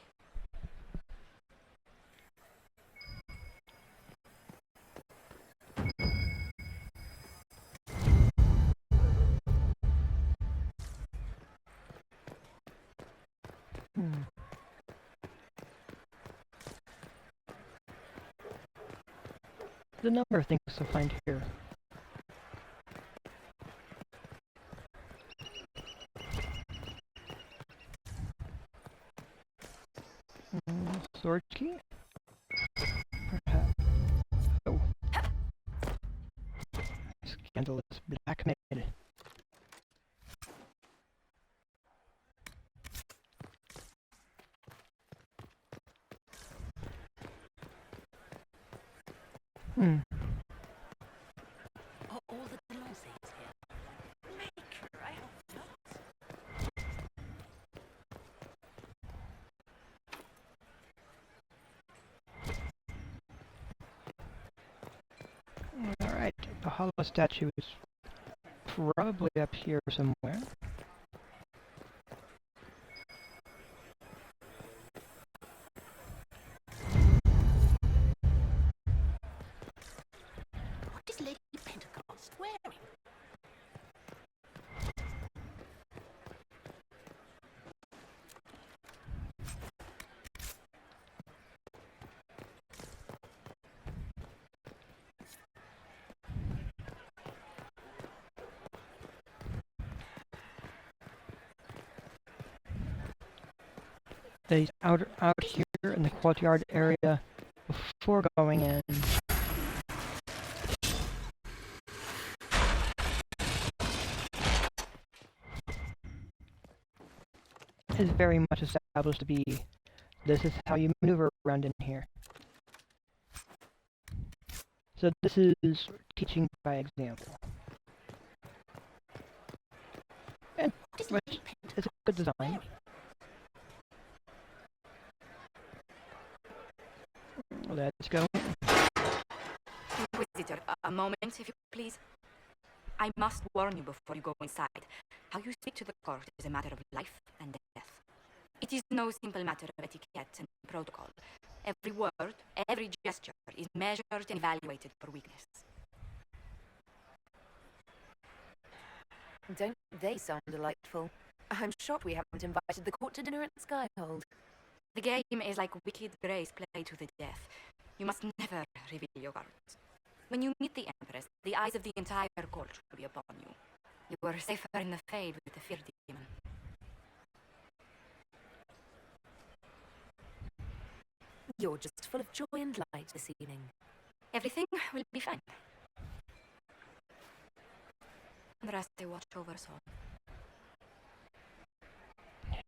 Speaker 1: The number of things to find here. Sword key? Perhaps. Oh. Scandalous blackmaid.
Speaker 13: Are all the Delancey's here?
Speaker 12: Maker, I hope not.
Speaker 1: Alright, the hollow statue is probably up here somewhere.
Speaker 13: What is Lady Pentecost wearing?
Speaker 1: He's out here in the courtyard area before going in. Is very much established to be. This is how you maneuver around in here. So this is teaching by example. And which is a good design. Let's go.
Speaker 8: Inquisitor, a moment, if you please. I must warn you before you go inside. How you speak to the court is a matter of life and death. It is no simple matter of etiquette and protocol. Every word, every gesture is measured and evaluated for weakness.
Speaker 4: Don't they sound delightful? I'm shocked we haven't invited the court to dinner at Skyhold.
Speaker 8: The game is like wicked grace played to the death. You must never reveal your cards. When you meet the Empress, the eyes of the entire court will be upon you.
Speaker 4: You were safer in the Fade with the Fear Demon. You're just full of joy and light this evening. Everything will be fine. The rest I watch over us all.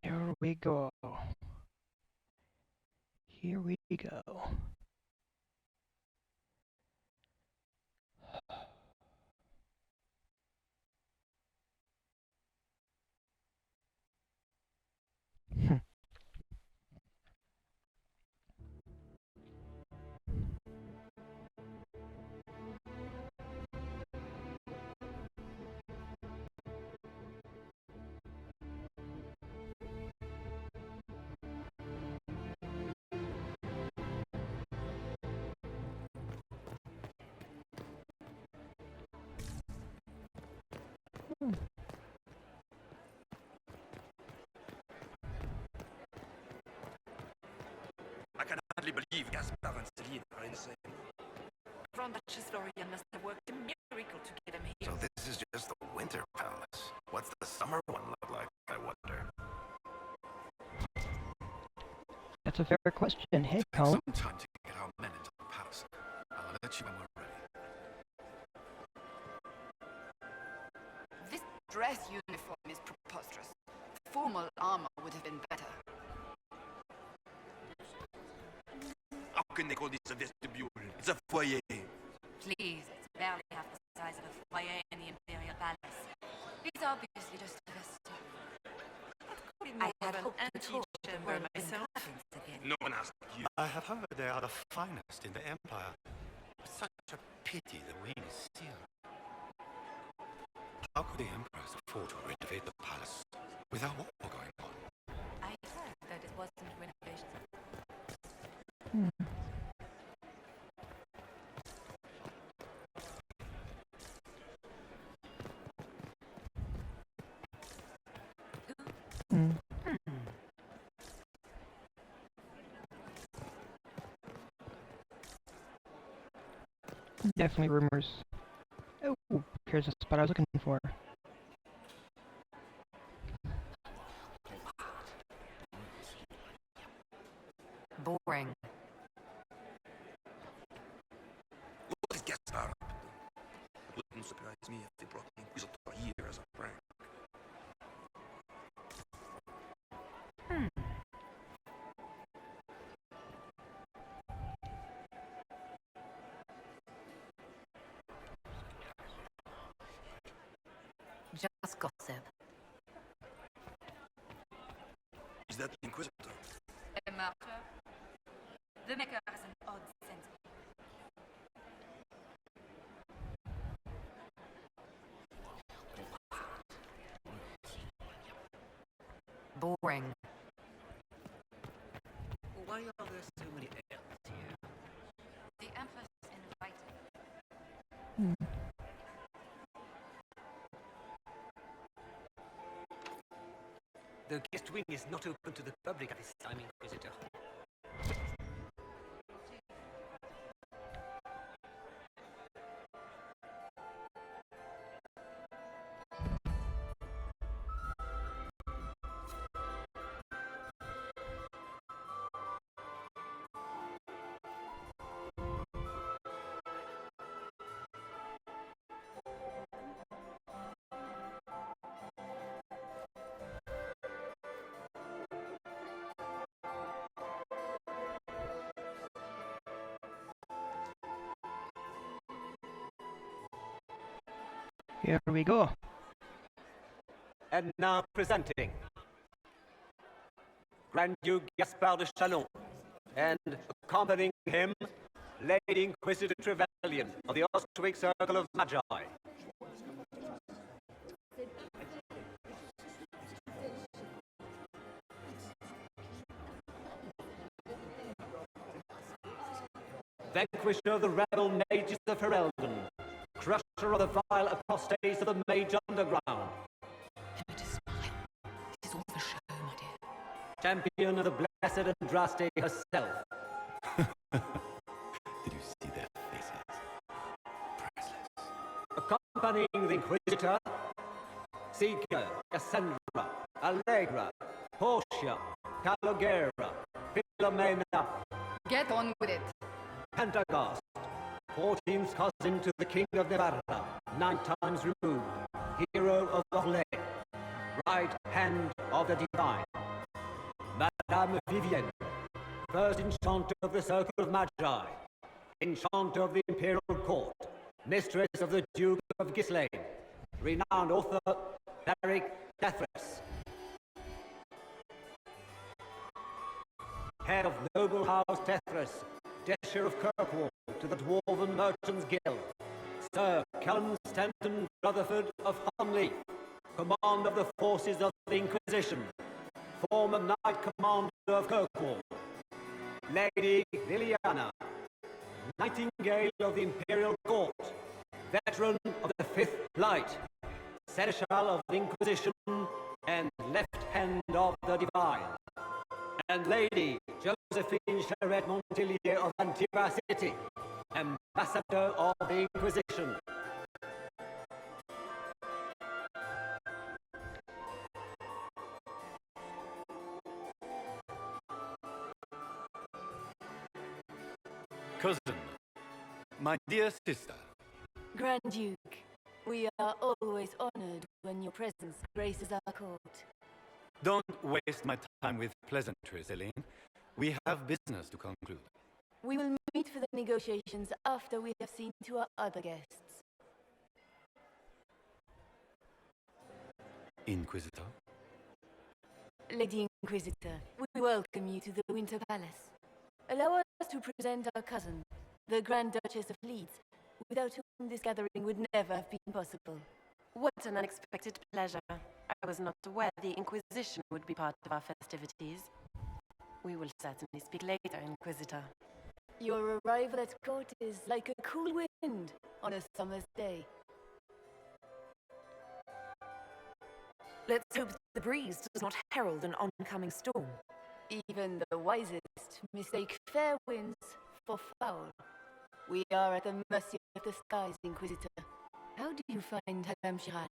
Speaker 1: Here we go. Here we go.
Speaker 5: I can hardly believe Gaspar and Celine are insane.
Speaker 10: From Duchess Florian must have worked a miracle to get him here.
Speaker 5: So this is just the Winter Palace. What's the summer one look like, I wonder?
Speaker 1: That's a fair question. Hey,
Speaker 6: Take
Speaker 1: Colin.
Speaker 6: some time to get our men into the palace. I'll let you when we're ready.
Speaker 4: This dress uniform is preposterous. Formal armor would have been better.
Speaker 5: How can they call this a vestibule? It's a foyer.
Speaker 11: Please, it's barely half the size of a foyer in the Imperial Palace. It's obviously just a vestibule. I had hoped to talk to the royal inhabitants again.
Speaker 5: No one asked you.
Speaker 7: I have heard they are the finest in the Empire. Such a pity the wing is sealed. How could the Emperors afford to renovate the palace without war going on?
Speaker 11: I heard that it wasn't renovations.
Speaker 1: Definitely rumors. Oh, here's the spot I was looking for.
Speaker 4: Boring.
Speaker 5: What is Gaspar up to? It wouldn't surprise me if they brought the Inquisitor here as a prank.
Speaker 4: Just gossip.
Speaker 5: Is that the Inquisitor?
Speaker 11: A martyr? The Maker has an odd sense.
Speaker 4: Boring.
Speaker 13: Why are there so many elves here?
Speaker 11: The Empress invited.
Speaker 13: The guest wing is not open to the public at this time, Inquisitor.
Speaker 1: Here we go.
Speaker 15: And now presenting Grand Duke Gaspard de Chalon, and accompanying him, Lady Inquisitor Trevelyan of the Ostwick Circle of Magi. Vanquisher of the rebel mages of Ferelden, crusher of the vile apostates of the mage underground.
Speaker 4: It is fine. It is all for show, my dear.
Speaker 15: Champion of the blessed Andraste herself.
Speaker 7: Did you see their faces? Priceless.
Speaker 15: Accompanying the Inquisitor, Seeker, Cassandra, Allegra, Portia, Calogera, Philomena.
Speaker 4: Get on with it.
Speaker 15: Pentagast, 14th cousin to the King of Navarra, 9 times removed, hero of Orlais, right hand of the divine. Madame Vivienne, first enchanter of the Circle of Magi, enchanter of the Imperial Court, mistress of the Duke of Ghislaine, renowned author Beric Dethras. Head of noble house Dethras, Desher of Kirkwall to the Dwarven Merchants Guild, Sir Callum Stanton Rutherford of Hunley, command of the forces of the Inquisition, former Knight Commander of Kirkwall, Lady Liliana, Nightingale of the Imperial Court, veteran of the Fifth Light, Seneschal of the Inquisition, and left hand of the Divine, and Lady Josephine Charette Montillier of Antiba City, Ambassador of the Inquisition.
Speaker 7: Cousin, my dear sister.
Speaker 16: Grand Duke, we are always honored when your presence graces our court.
Speaker 7: Don't waste my time with pleasantries, Celine. We have business to conclude.
Speaker 16: We will meet for the negotiations after we have seen to our other guests.
Speaker 7: Inquisitor?
Speaker 16: Lady Inquisitor, we welcome you to the Winter Palace. Allow us to present our cousin, the Grand Duchess of Leeds, without whom this gathering would never have been possible.
Speaker 17: What an unexpected pleasure. I was not aware the Inquisition would be part of our festivities. We will certainly speak later, Inquisitor.
Speaker 16: Your arrival at court is like a cool wind on a summer's day.
Speaker 17: Let's hope the breeze does not herald an oncoming storm.
Speaker 16: Even the wisest mistake fair winds for foul. We are at the mercy of the skies, Inquisitor. How do you find Madame Chiral?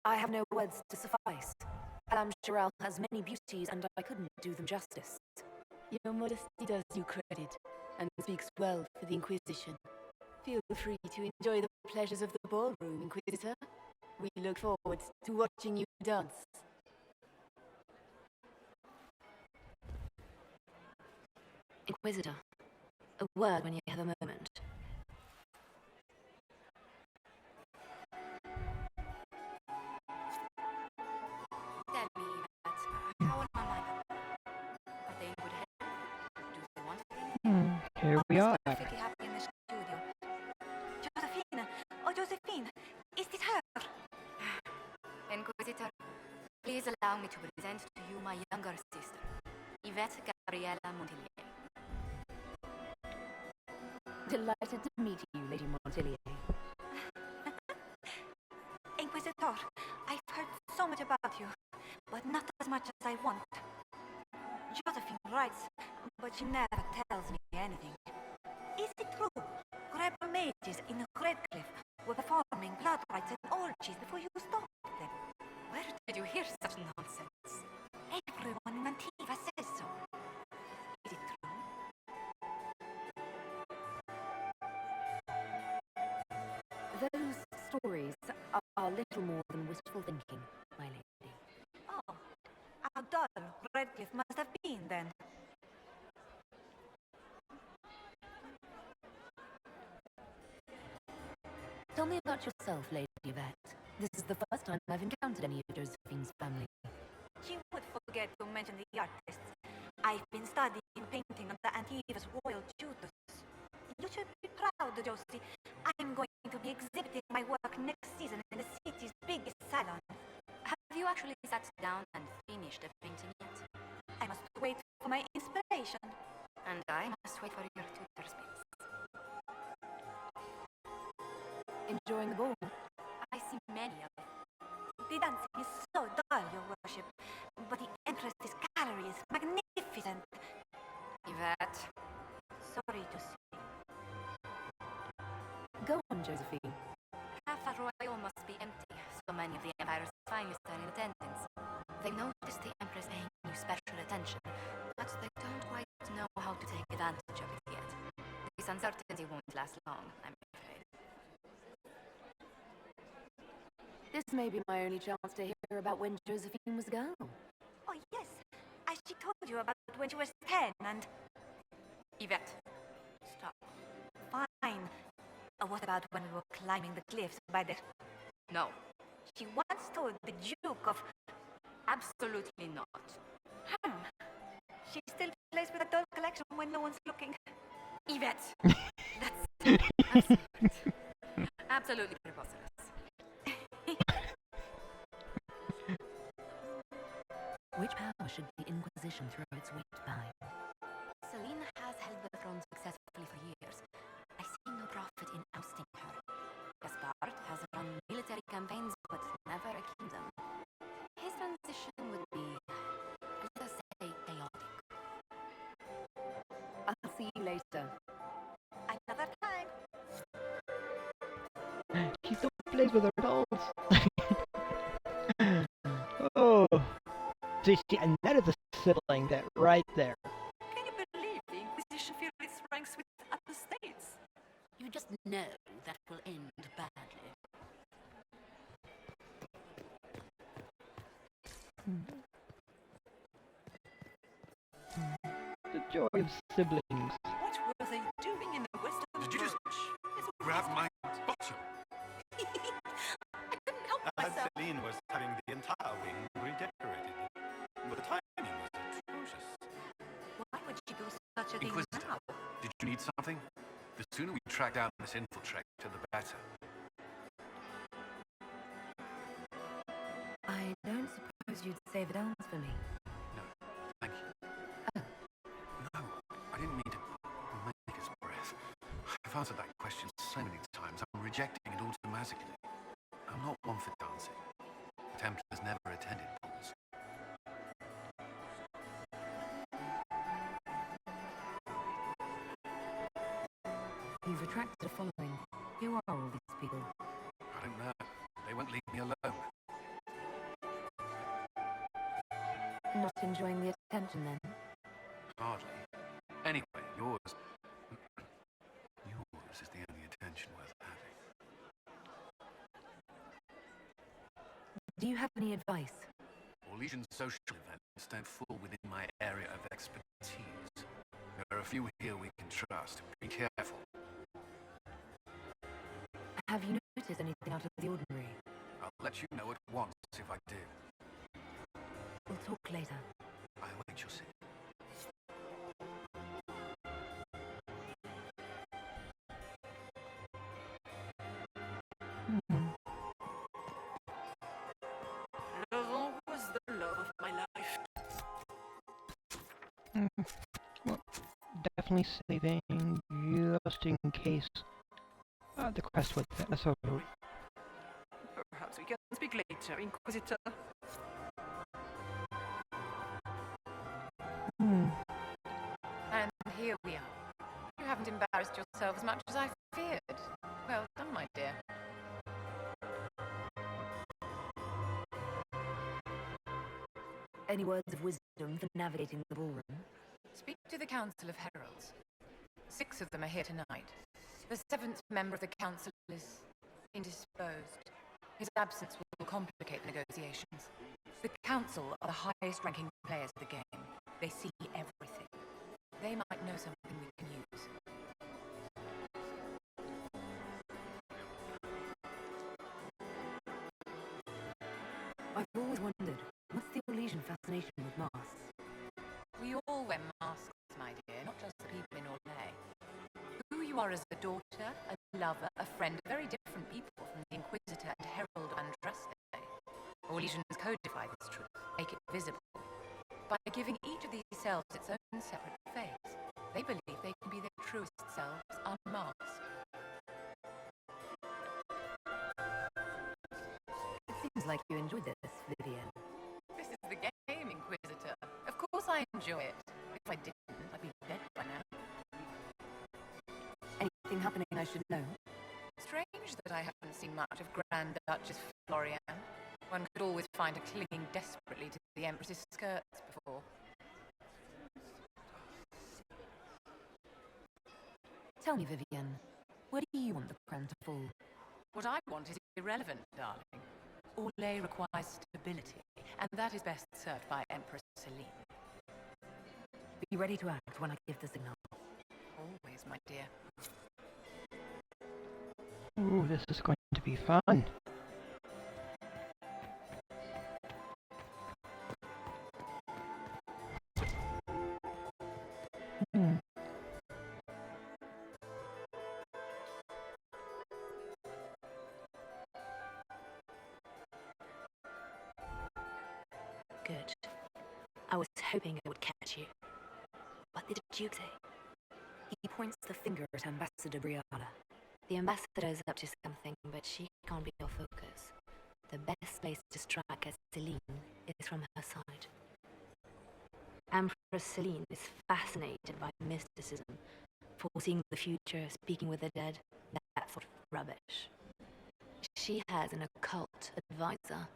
Speaker 17: I have no words to suffice. Madame Chiral has many beauties, and I couldn't do them justice.
Speaker 16: Your modesty does you credit, and speaks well for the Inquisition. Feel free to enjoy the pleasures of the ballroom, Inquisitor. We look forward to watching you dance.
Speaker 11: Inquisitor, a word when you have a moment. Tell me, Yvette, how are my mother? Are they in good health? Do they want anything?
Speaker 1: Here we are.
Speaker 8: Perfectly happy in the studio. Josephine! Oh, Josephine! Is it her? Inquisitor, please allow me to present to you my younger sister, Yvette Gabriella Montillier.
Speaker 4: Delighted to meet you, Lady Montillier.
Speaker 8: Inquisitor, I've heard so much about you, but not as much as I want. Josephine writes, but she never tells me anything. Is it true? Rebel mages in Redcliffe were performing blood rites and orgies before you stopped them. Where did you hear such nonsense? Everyone in Antiva says so. Is it true?
Speaker 4: Those stories are little more than wistful thinking, my lady.
Speaker 8: Oh, how dull Redcliffe must have been then.
Speaker 4: Tell me about yourself, Lady Yvette. This is the first time I've encountered any of Josephine's family.
Speaker 8: She would forget to mention the artists. I've been studying painting under Antiva's royal tutors. You should be proud, Josie. I'm going to be exhibiting my work next season in the city's biggest salon.
Speaker 11: Have you actually sat down and finished the painting yet?
Speaker 8: I must wait for my inspiration.
Speaker 11: And I must wait for your tutor's bits.
Speaker 4: Enjoying the ball?
Speaker 8: I see many of them. The dancing is so dull, your worship. But the Empress's gallery is magnificent.
Speaker 11: Yvette.
Speaker 8: Sorry to see.
Speaker 16: Go on, Josephine.
Speaker 8: Half at Royal must be empty. So many of the Empire's finest are in attendance. They notice the Empress paying you special attention, but they don't quite know how to take advantage of it yet. This uncertainty won't last long, I'm afraid.
Speaker 16: This may be my only chance to hear about when Josephine was a girl.
Speaker 8: Oh, yes. As she told you about when she was 10 and... Yvette, stop. Fine. What about when we were climbing the cliffs by the... No. She once told the Duke of... Absolutely not. She still plays with a doll collection when no one's looking. Yvette! That's absurd. Absolutely preposterous.
Speaker 4: Which power should the Inquisition throw its weight behind?
Speaker 8: Celine has held the throne successfully for years. I see no profit in ousting her. Gaspard has run military campaigns, but never a kingdom. His transition would be, let us say, chaotic.
Speaker 16: I'll see you later.
Speaker 8: Another time.
Speaker 1: She still plays with her dolls. Oh. See, and that is a sibling that right there.
Speaker 12: Can you believe the Inquisition filled its ranks with apostates?
Speaker 13: You just know that will end badly.
Speaker 1: The joy of siblings.
Speaker 12: What were they doing in the western
Speaker 6: Did you just
Speaker 12: It's
Speaker 6: grab my bottom?
Speaker 12: I couldn't help myself.
Speaker 7: Celine was having the entire wing redecorated. But the timing was atrocious.
Speaker 8: Why would she do such a thing
Speaker 6: Inquisitor,
Speaker 8: now?
Speaker 6: did you need something? The sooner we track down this infiltrator, the better.
Speaker 4: I don't suppose you'd save it arms for me.
Speaker 6: No, thank you. No, I didn't mean to make his breath. I've answered that question so many times, I'm rejecting it automatically. I'm not one for dancing. The Templars never attended balls.
Speaker 4: You've attracted a following. Who are all these people?
Speaker 6: I don't know. They won't leave me alone.
Speaker 16: Not enjoying the attention then?
Speaker 6: Hardly. Anyway, yours is the only attention worth having.
Speaker 4: Do you have any advice?
Speaker 6: Orlesian social events don't fall within my area of expertise. There are a few here we can trust. Be careful.
Speaker 4: Have you noticed anything out of the ordinary?
Speaker 6: I'll let you know at once if I do.
Speaker 4: We'll talk later.
Speaker 6: I await your signal.
Speaker 12: Laurent was the love of my life.
Speaker 1: Well, definitely saving just in case the quest would pass over.
Speaker 12: Perhaps we can speak later, Inquisitor.
Speaker 10: And here we are. You haven't embarrassed yourself as much as I feared. Well done, my dear.
Speaker 4: Any words of wisdom for navigating the ballroom?
Speaker 10: Speak to the Council of Heralds. 6 of them are here tonight. The 7th member of the Council is indisposed. His absence will complicate the negotiations. The Council are the highest-ranking players of the game. They see everything. They might know something we can use.
Speaker 4: I've always wondered, what's the Orlesian fascination with masks?
Speaker 10: We all wear masks, my dear, not just the people in Orlais. Who you are as a daughter, a lover, a friend, are very different people from the Inquisitor and Herald of Andraste. Orlesians codify this truth, make it visible. By giving each of these selves its own separate face, they believe they can be their truest selves unmasked.
Speaker 4: It seems like you enjoyed this, Vivienne.
Speaker 10: This is the game, Inquisitor. Of course I enjoy it. If I didn't, I'd be dead by now.
Speaker 16: Anything happening I should know?
Speaker 10: strange that I haven't seen much of Grand Duchess Florian. One could always find her clinging desperately to the Empress's skirts before.
Speaker 4: Tell me, Vivienne, where do you want the crown to fall?
Speaker 10: What I want is irrelevant, darling. Orlais requires stability, and that is best served by Empress Celine.
Speaker 4: Be ready to act when I give the signal.
Speaker 10: Always, my dear.
Speaker 1: Ooh, this is going to be fun.
Speaker 18: Good. I was hoping I would catch you. What did the Duke say?
Speaker 4: He points the finger at Ambassador Briala.
Speaker 18: The ambassador is up to something, but she can't be your focus. The best place to strike at Celine is from her side. Empress Celine is fascinated by mysticism, foreseeing the future, speaking with the dead, that sort of rubbish. She has an occult advisor,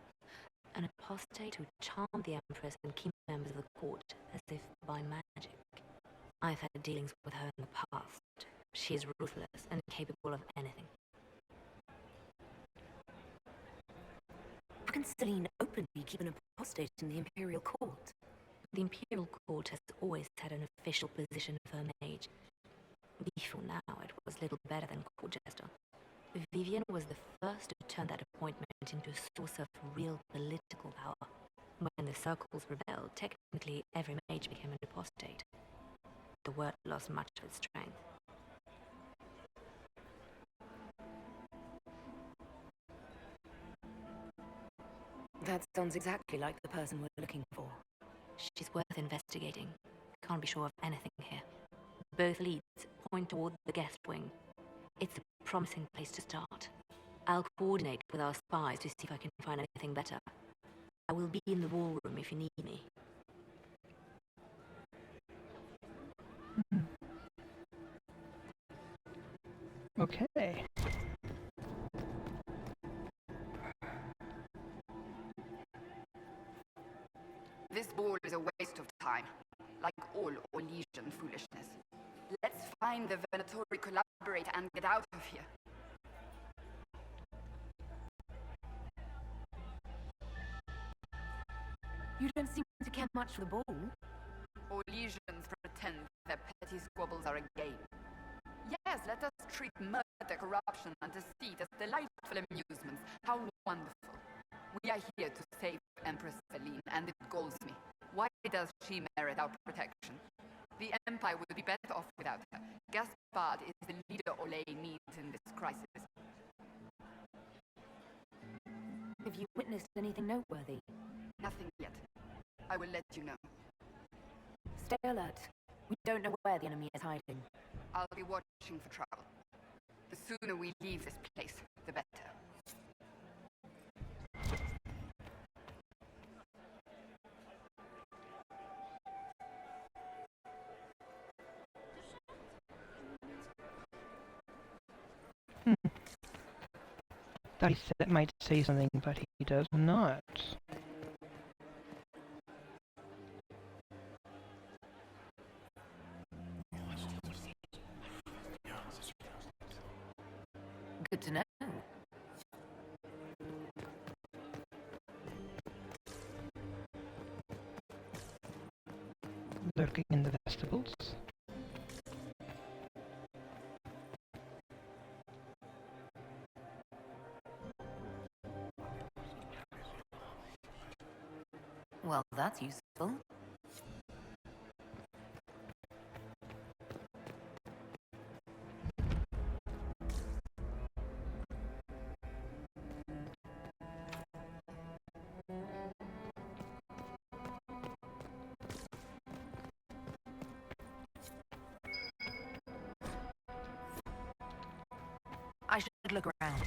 Speaker 18: an apostate who charmed the Empress and key members of the court as if by magic. I've had dealings with her in the past. She is ruthless and capable of anything.
Speaker 4: How can Celine openly keep an apostate in the Imperial Court?
Speaker 18: The Imperial Court has always had an official position of her mage. Before now, it was little better than court jester. Vivienne was the first to turn that appointment into a source of real political power. When the circles rebelled, technically every mage became an apostate. The word lost much of its strength.
Speaker 4: That sounds exactly like the person we're looking for.
Speaker 18: She's worth investigating. Can't be sure of anything here. Both leads point toward the guest wing. It's a promising place to start. I'll coordinate with our spies to see if I can find anything better. I will be in the ballroom if you need me.
Speaker 1: Okay.
Speaker 19: This ball is a waste of time, like all Orlesian foolishness. Let's find the Venatori collaborator and get out of here.
Speaker 4: You don't seem to care much for the ball.
Speaker 19: Orlesians pretend their petty squabbles are a game. Yes, let us treat murder, corruption, and deceit as delightful amusements. How wonderful. We are here to save Empress Celine, and it galls me. Why does she merit our protection? The Empire would be better off without her. Gaspard is the leader Orlais needs in this crisis.
Speaker 4: Have you witnessed anything noteworthy?
Speaker 19: Nothing yet. I will let you know.
Speaker 4: Stay alert. We don't know where the enemy is hiding.
Speaker 19: I'll be watching for trouble. The sooner we leave this place, the better.
Speaker 1: Thought he might say something, but he does not.
Speaker 4: Good to know.
Speaker 1: Lurking in the vestibules.
Speaker 4: Well, that's useful. I should look around.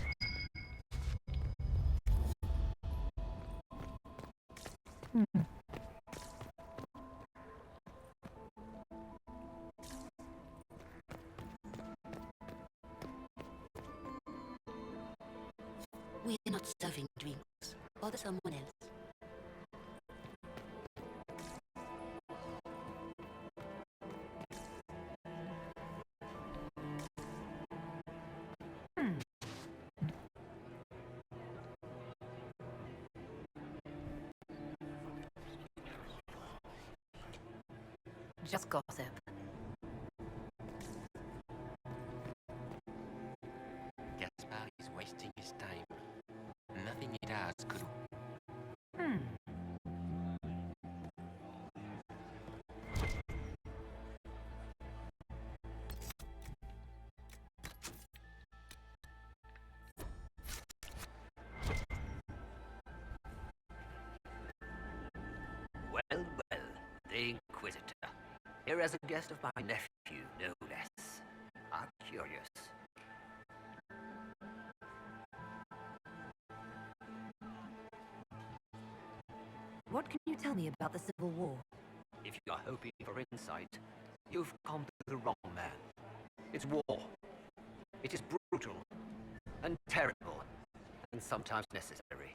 Speaker 13: We're not serving drinks. Bother someone else.
Speaker 4: Just gossip.
Speaker 20: Gaspar is wasting his time. Nothing he does could...
Speaker 21: Well, well, the Inquisitor. Here as a guest of my nephew, no less. I'm curious.
Speaker 4: What can you tell me about the Civil War?
Speaker 21: If you are hoping for insight, you've come to the wrong man. It's war. It is brutal, and terrible, and sometimes necessary.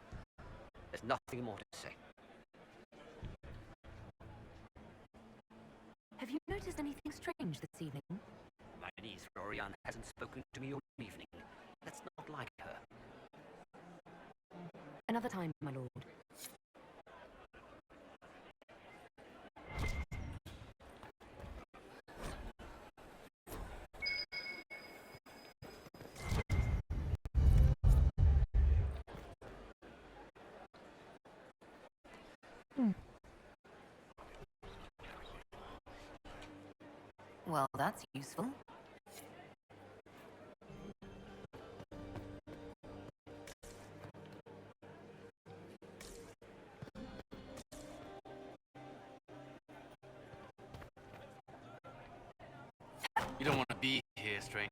Speaker 21: There's nothing more to say.
Speaker 4: Have you noticed anything strange this evening?
Speaker 21: My niece Florian hasn't spoken to me all evening. That's not like her.
Speaker 4: Another time, my lord. Well, that's useful.
Speaker 6: You don't want to be here, stranger.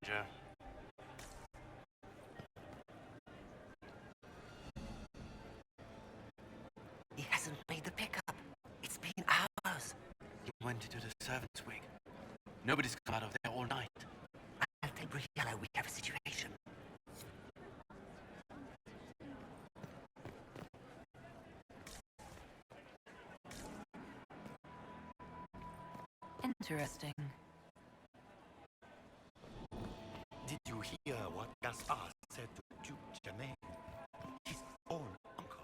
Speaker 21: He hasn't made the pickup. It's been hours.
Speaker 20: He went into the servants' wing. Nobody's come out of there all night.
Speaker 21: I'll tell Briella we have a situation.
Speaker 4: Interesting.
Speaker 7: Did you hear what Gaspar said to Duke Germain? His own uncle.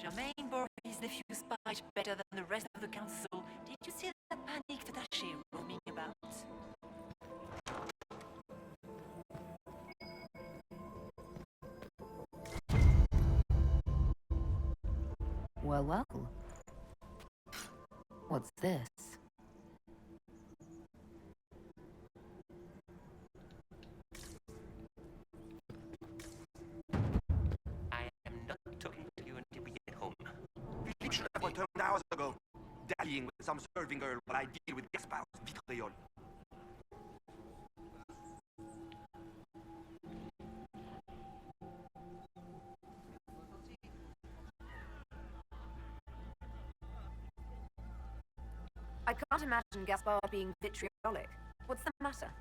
Speaker 12: Germain bore his nephew's spite better than the rest of the council. Did you see that panicked attaché roaming about?
Speaker 4: Well, well. What's this?
Speaker 21: I am not talking to you until we get home.
Speaker 5: You should have returned hours ago, dallying with some serving girl while I deal with Gaspar's vitriol.
Speaker 4: I can't imagine Gaspar being vitriolic. What's the matter?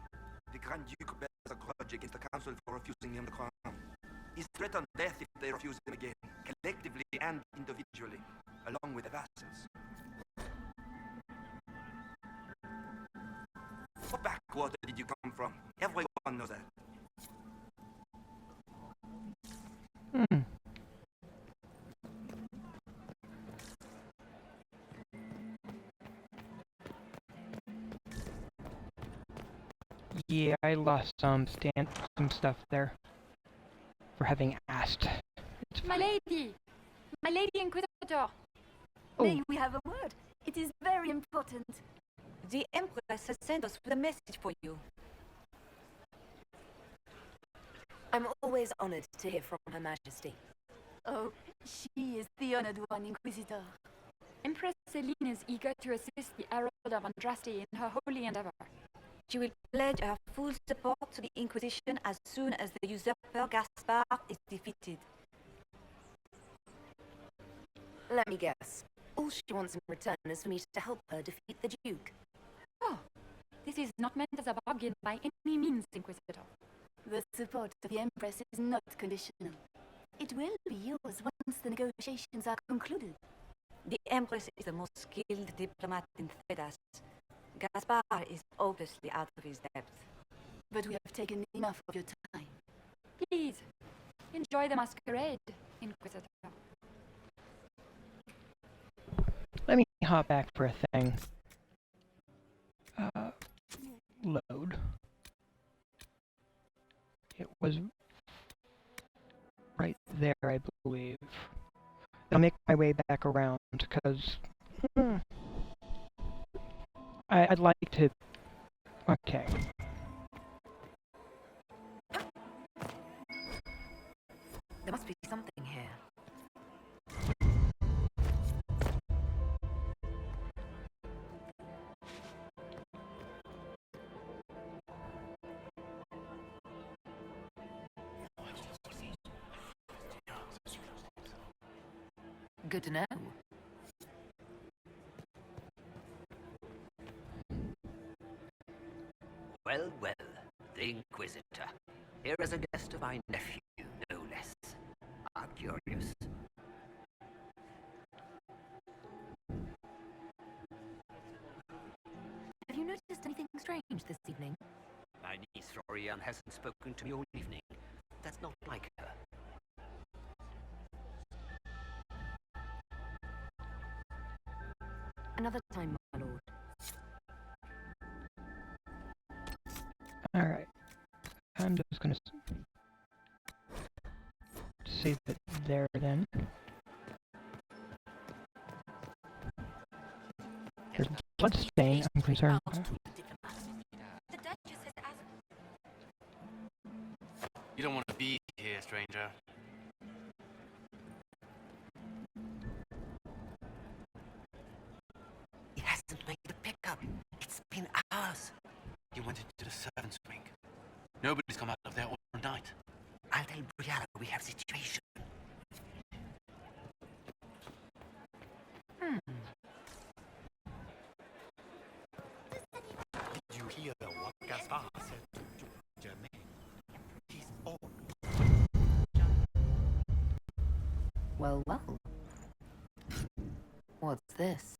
Speaker 5: The Grand Duke bears a grudge against the council for refusing him the crown. He's threatened death if they refuse him again, collectively and individually, along with the vassals. What backwater did you come from? Everyone knows that.
Speaker 1: Yeah, I lost some stuff there for having asked.
Speaker 14: My lady! My lady Inquisitor!
Speaker 16: May we have a word? It is very important.
Speaker 12: The Empress has sent us with a message for you.
Speaker 4: I'm always honored to hear from Her Majesty.
Speaker 16: Oh, she is the honored one, Inquisitor.
Speaker 14: Empress Celine is eager to assist the Herald of Andraste in her holy endeavor.
Speaker 12: She will pledge her full support to the Inquisition as soon as the usurper Gaspar is defeated.
Speaker 4: Let me guess. All she wants in return is for me to help her defeat the Duke.
Speaker 14: Oh, this is not meant as a bargain by any means, Inquisitor.
Speaker 16: The support of the Empress is not conditional. It will be yours once the negotiations are concluded.
Speaker 12: The Empress is the most skilled diplomat in Thedas. Gaspar is hopelessly out of his depth.
Speaker 16: But we have taken enough of your time.
Speaker 14: Please, enjoy the masquerade, Inquisitor.
Speaker 1: Let me hop back for a thing. Load. It was right there, I believe. I'll make my way back around, because I'd like to... Okay.
Speaker 4: There must be something here. Good to know.
Speaker 21: Well, well, the Inquisitor. Here is a guest of my nephew, no less. I'm curious.
Speaker 4: Have you noticed anything strange this evening?
Speaker 21: My niece Florian hasn't spoken to me all evening. That's not like her.
Speaker 4: Another time, my lord.
Speaker 1: Alright. I'm just gonna save it there then. There's blood stain, I'm concerned.
Speaker 20: You don't want to be here, stranger.
Speaker 21: He hasn't made the pickup. It's been hours.
Speaker 20: He went into the servants' wing. Nobody's come out of there all night.
Speaker 21: I'll tell Brianna we have situation.
Speaker 7: Did you hear what Gaspar said to Germaine? He's old.
Speaker 4: Well, well. What's this?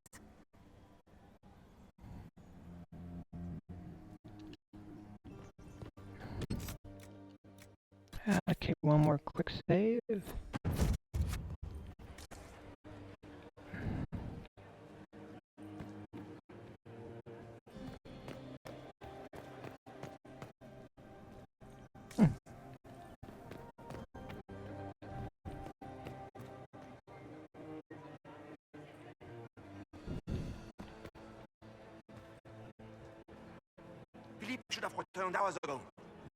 Speaker 1: Okay, one more quick save.
Speaker 5: Philippe should have returned hours ago,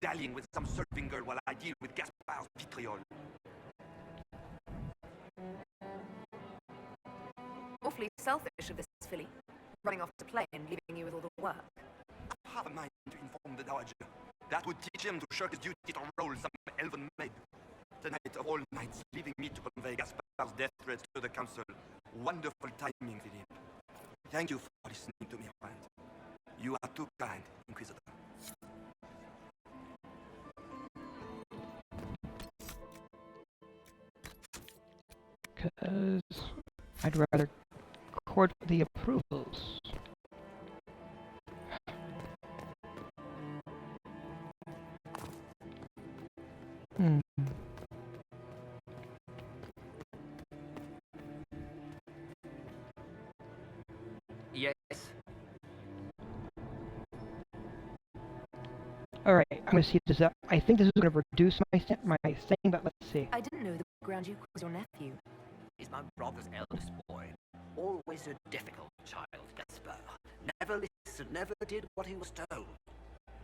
Speaker 5: dallying with some serving girl while I deal with Gaspar's vitriol.
Speaker 4: Awfully selfish of this filly, running off to play and leaving you with all the work.
Speaker 5: I have a mind to inform the Dowager. That would teach him to shirk his duty to roll some elven maid. Tonight of all nights, leaving me to convey Gaspar's death threats to the council. Wonderful timing, Philippe. Thank you for listening to me, friend. You are too kind, Inquisitor.
Speaker 1: Because I'd rather court the approvals.
Speaker 21: Yes.
Speaker 1: Alright, I'm gonna see if this. I think this is gonna reduce my thing, but let's see.
Speaker 4: I didn't know the Grand Duke was your nephew.
Speaker 21: He's my brother's eldest boy. Always a difficult child, Gaspar. Never listened, never did what he was told.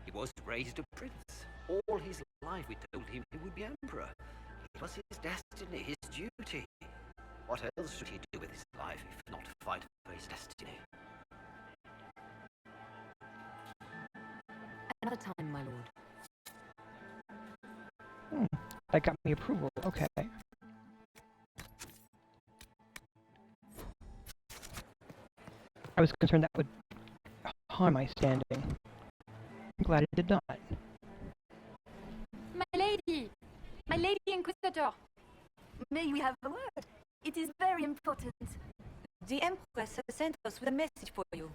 Speaker 21: He was raised a prince. All his life we told him he would be emperor. It was his destiny, his duty. What else should he do with his life if not fight for his destiny?
Speaker 4: Another time, my lord.
Speaker 1: That got me approval. Okay. I was concerned that would harm my standing. I'm glad it did not.
Speaker 14: My lady! My lady Inquisitor!
Speaker 16: May we have a word? It is very important.
Speaker 12: The Empress has sent us with a message for you.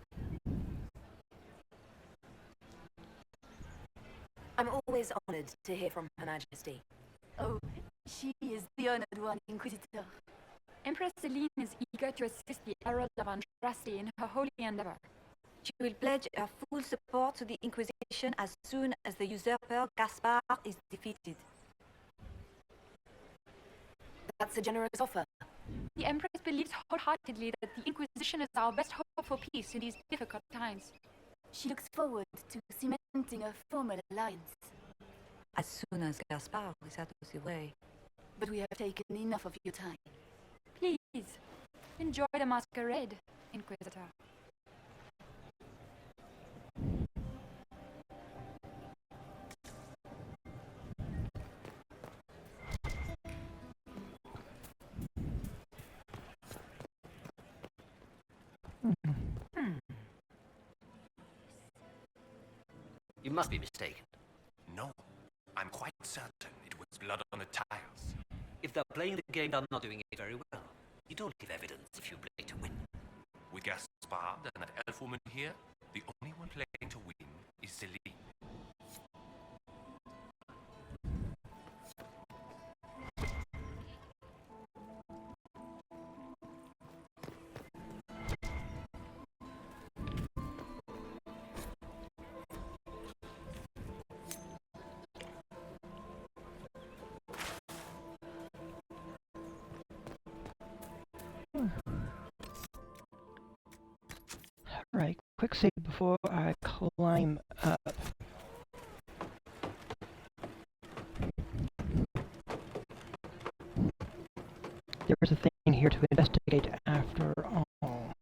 Speaker 16: I'm always honored to hear from Her Majesty. Oh, she is the honored one, Inquisitor.
Speaker 14: Empress Celine is eager to assist the Herald of Andraste in her holy endeavor.
Speaker 12: She will pledge her full support to the Inquisition as soon as the usurper Gaspar is defeated.
Speaker 16: That's a generous offer.
Speaker 14: The Empress believes wholeheartedly that the Inquisition is our best hope for peace in these difficult times.
Speaker 16: She looks forward to cementing a formal alliance.
Speaker 12: As soon as Gaspar is out of the way.
Speaker 16: But we have taken enough of your time.
Speaker 14: Please, enjoy the masquerade, Inquisitor.
Speaker 21: You must be mistaken.
Speaker 3: No, I'm quite certain it was blood on the tiles.
Speaker 21: If they're playing the game, they're not doing it very well. You don't give evidence if you play to win.
Speaker 3: With Gaspard and that elf woman here, the only one playing to win is Celine.
Speaker 1: Right, quick save before I climb up. There's a thing here to investigate after all. Oh!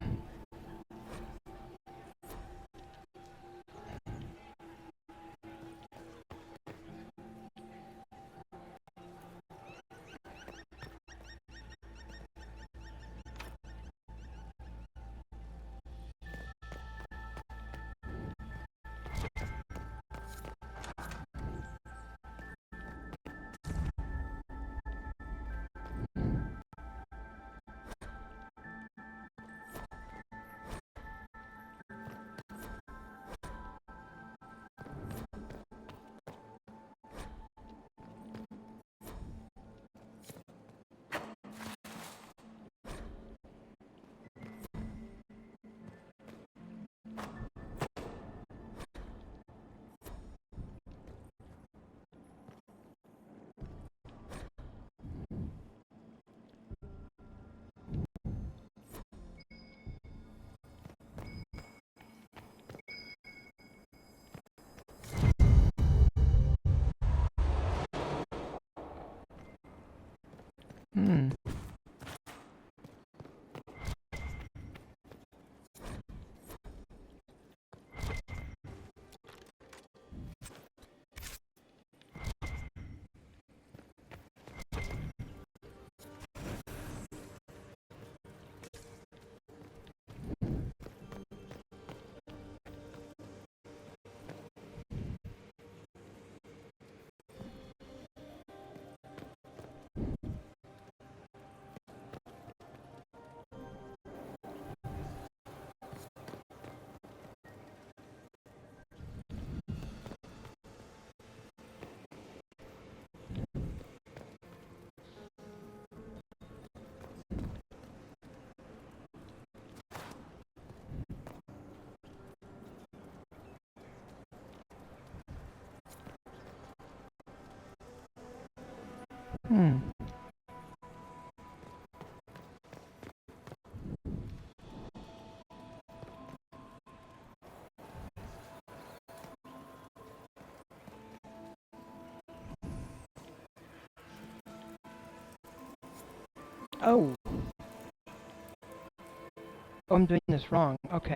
Speaker 1: Oh, I'm doing this wrong. Okay.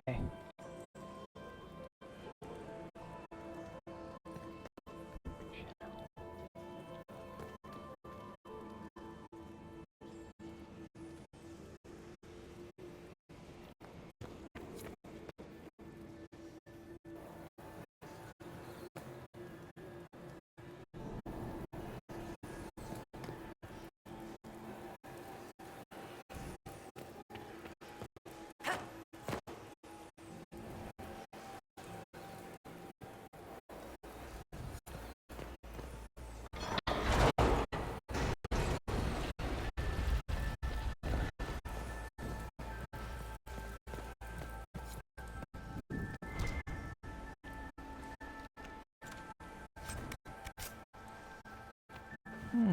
Speaker 1: Hmm.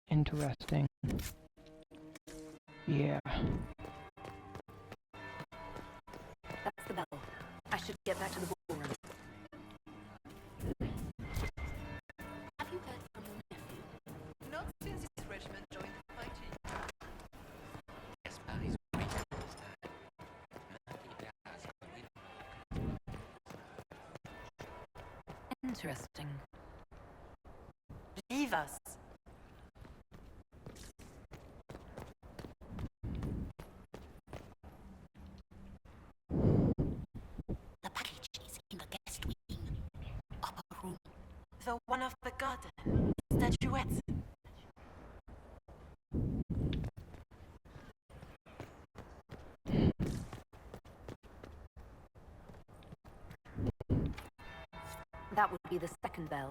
Speaker 1: Interesting. Yeah.
Speaker 4: That's the bell. I should get back to the ballroom.
Speaker 12: Have you heard from your nephew? Not since his regiment joined the fighting.
Speaker 20: Gaspar is waiting this time. Nothing does win.
Speaker 4: Interesting.
Speaker 17: Leave us.
Speaker 13: The package is in the guest wing. Upper room.
Speaker 17: The one of the garden. Statuettes.
Speaker 4: That would be the second bell.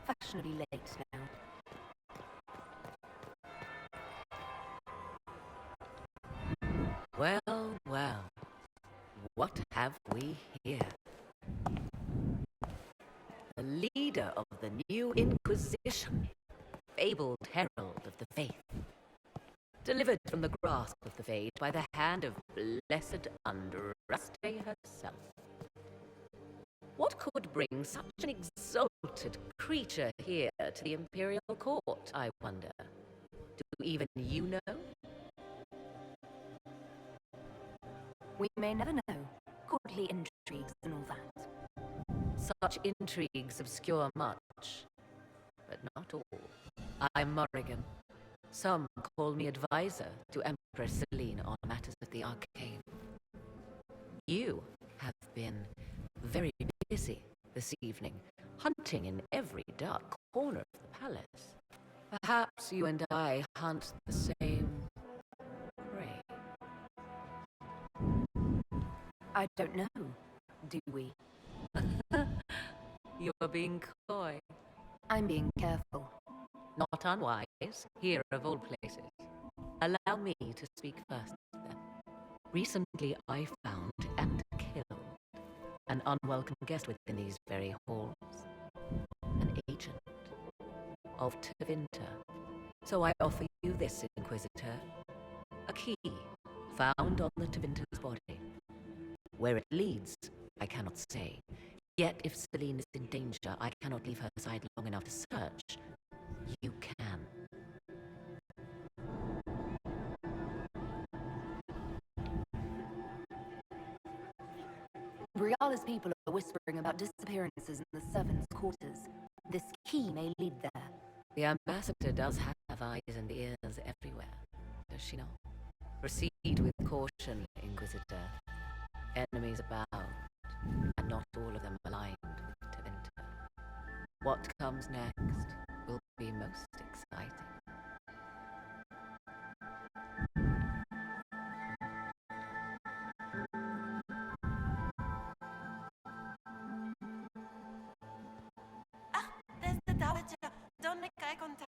Speaker 4: Fashionably late now.
Speaker 2: Well, well. What have we here? The leader of the new Inquisition, fabled herald of the faith, delivered from the grasp of the Fade by the hand of blessed Andraste herself. What could bring such an exalted creature here to the Imperial Court, I wonder? Do even you know?
Speaker 4: We may never know. Courtly intrigues and all that.
Speaker 2: Such intrigues obscure much, but not all. I'm Morrigan. Some call me advisor to Empress Celine on matters of the arcane. You have been very busy this evening, hunting in every dark corner of the palace. Perhaps you and I hunt the same prey.
Speaker 4: I don't know. Do we?
Speaker 2: You're being coy.
Speaker 4: I'm being careful.
Speaker 2: Not unwise, here of all places. Allow me to speak first, then. Recently I found and killed an unwelcome guest within these very halls. An agent of Tevinter. So I offer you this, Inquisitor. A key found on the Tevinter's body. Where it leads, I cannot say. Yet if Celine is in danger, I cannot leave her side long enough to search. You can.
Speaker 4: Briala's people are whispering about disappearances in the servants' quarters. This key may lead there.
Speaker 2: The ambassador does have eyes and ears everywhere, does she not? Proceed with caution, Inquisitor. Enemies abound, and not all of them aligned with Tevinter. What comes next will be most exciting.
Speaker 12: Ah, there's the Dowager. Don't make eye contact.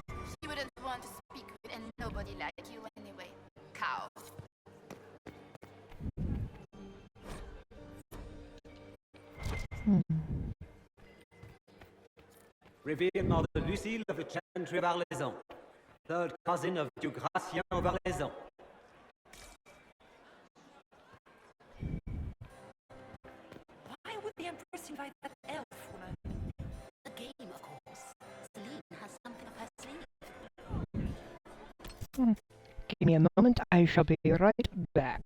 Speaker 14: She wouldn't want to speak with nobody like you anyway. Cow.
Speaker 15: Reveillement de Lucille of the Chantry of Arlezon, third cousin of Duke Gratien of Arlezon.
Speaker 12: Why would the Empress invite that elf woman?
Speaker 13: The game, of course. Celine has something up her sleeve.
Speaker 1: Give me a moment, I shall be right back.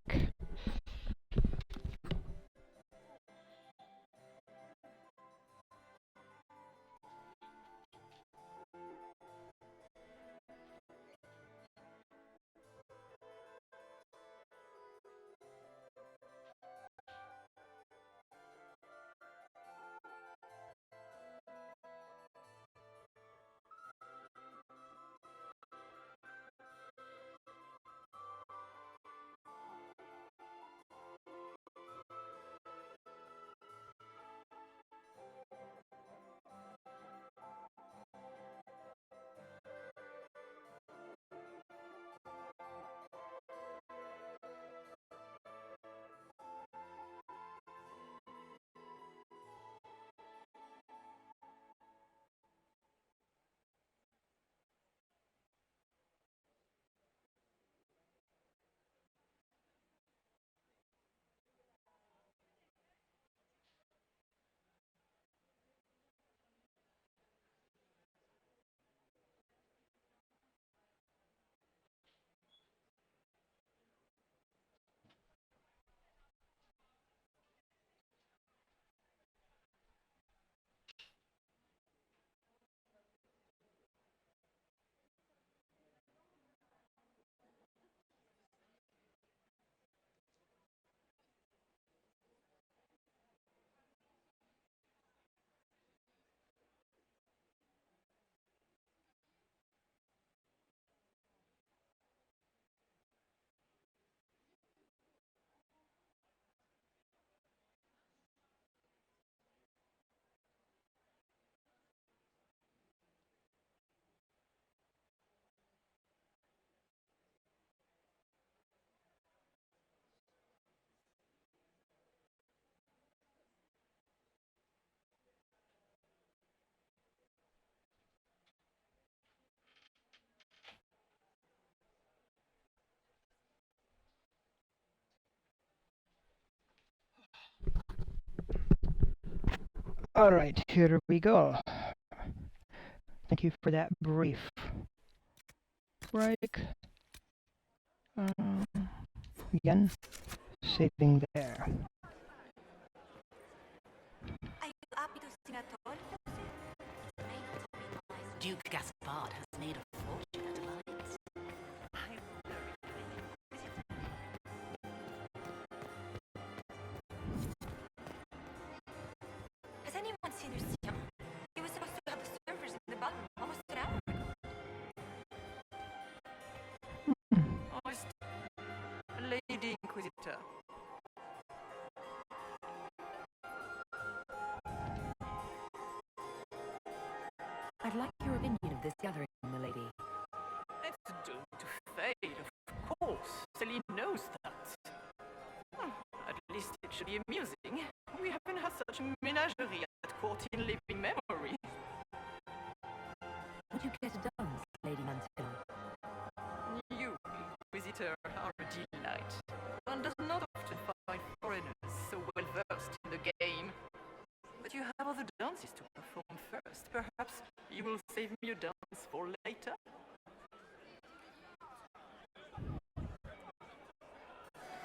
Speaker 1: Alright, here we go. Thank you for that brief break. Again, saving there.
Speaker 12: Are you happy to sing at all?
Speaker 13: Duke Gaspard has made a fortune at lights.
Speaker 12: Has anyone seen Lucien? He was supposed to have the servers in the ballroom almost an hour ago.
Speaker 9: Lady Inquisitor.
Speaker 2: I'd like your opinion of this gathering, milady.
Speaker 9: It's doomed to fade, of course. Celine knows that. At least it should be amusing. We haven't had such a menagerie at court in living memory.
Speaker 2: Would you care to dance, Lady Mansfield?
Speaker 9: You, Inquisitor, are a delight. One does not often find foreigners so well versed in the game. But you have other dances to perform first. Perhaps you will save me a dance for later?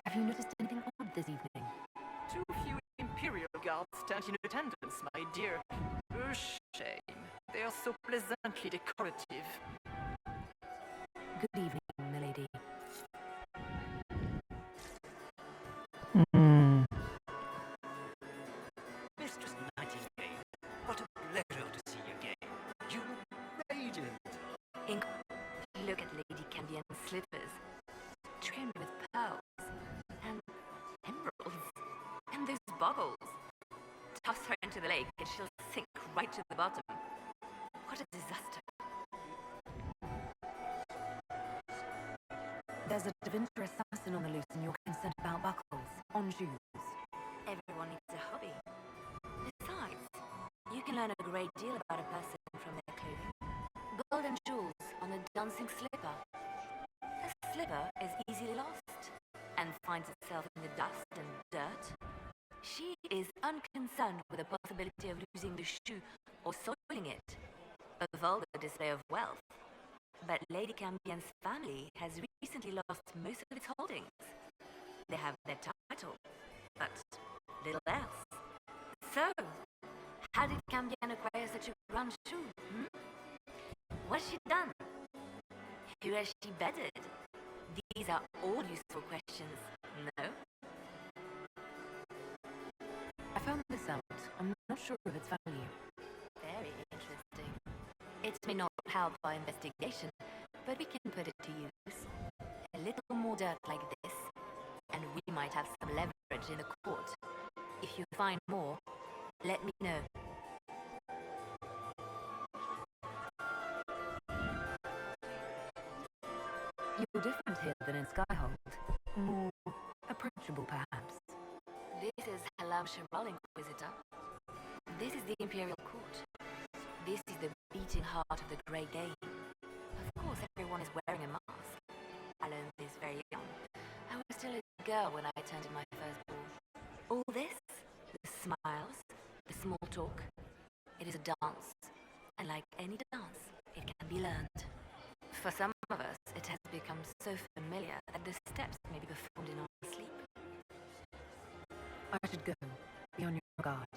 Speaker 2: Have you noticed anything odd this evening?
Speaker 9: Too few Imperial guards stand in attendance, my dear. A shame. They are so pleasantly decorative.
Speaker 2: Good evening, milady.
Speaker 7: Mistress Nightingale, what a pleasure to see you again. You look radiant.
Speaker 18: Look at Lady Cambien's slippers, trimmed with pearls and emeralds, and those bubbles. Toss her into the lake and she'll sink right to the bottom. What a disaster.
Speaker 2: There's a Da Vinci assassin on the loose and you're concerned about buckles on shoes.
Speaker 18: Everyone needs a hobby. Besides, you can learn a great deal about a person from their clothing. Golden jewels on a dancing slipper. A slipper is easily lost and finds itself in the dust and dirt. She is unconcerned with the possibility of losing the shoe or soiling it. A vulgar display of wealth. But Lady Cambien's family has recently lost most of its holdings. They have their title, but little else. So, how did Cambien acquire such a grand shoe? What's she done? Who has she bedded? These are all useful questions, no?
Speaker 2: I found this out. I'm not sure of its value.
Speaker 18: Very interesting. It may not help our investigation, but we can put it to use. A little more dirt like this, and we might have some leverage in the court. If you find more, let me know.
Speaker 2: You're different here than in Skyhold. More approachable, perhaps.
Speaker 18: This is Halam Sharal, Inquisitor. This is the Imperial Court. This is the beating heart of the Great Game. Of course, everyone is wearing a mask. Alone is very young. I was still a girl when I attended my first ball. All this, the smiles, the small talk, it is a dance. And like any dance, it can be learned. For some of us, it has become so familiar that the steps may be performed in our sleep.
Speaker 2: I should go. Be on your guard.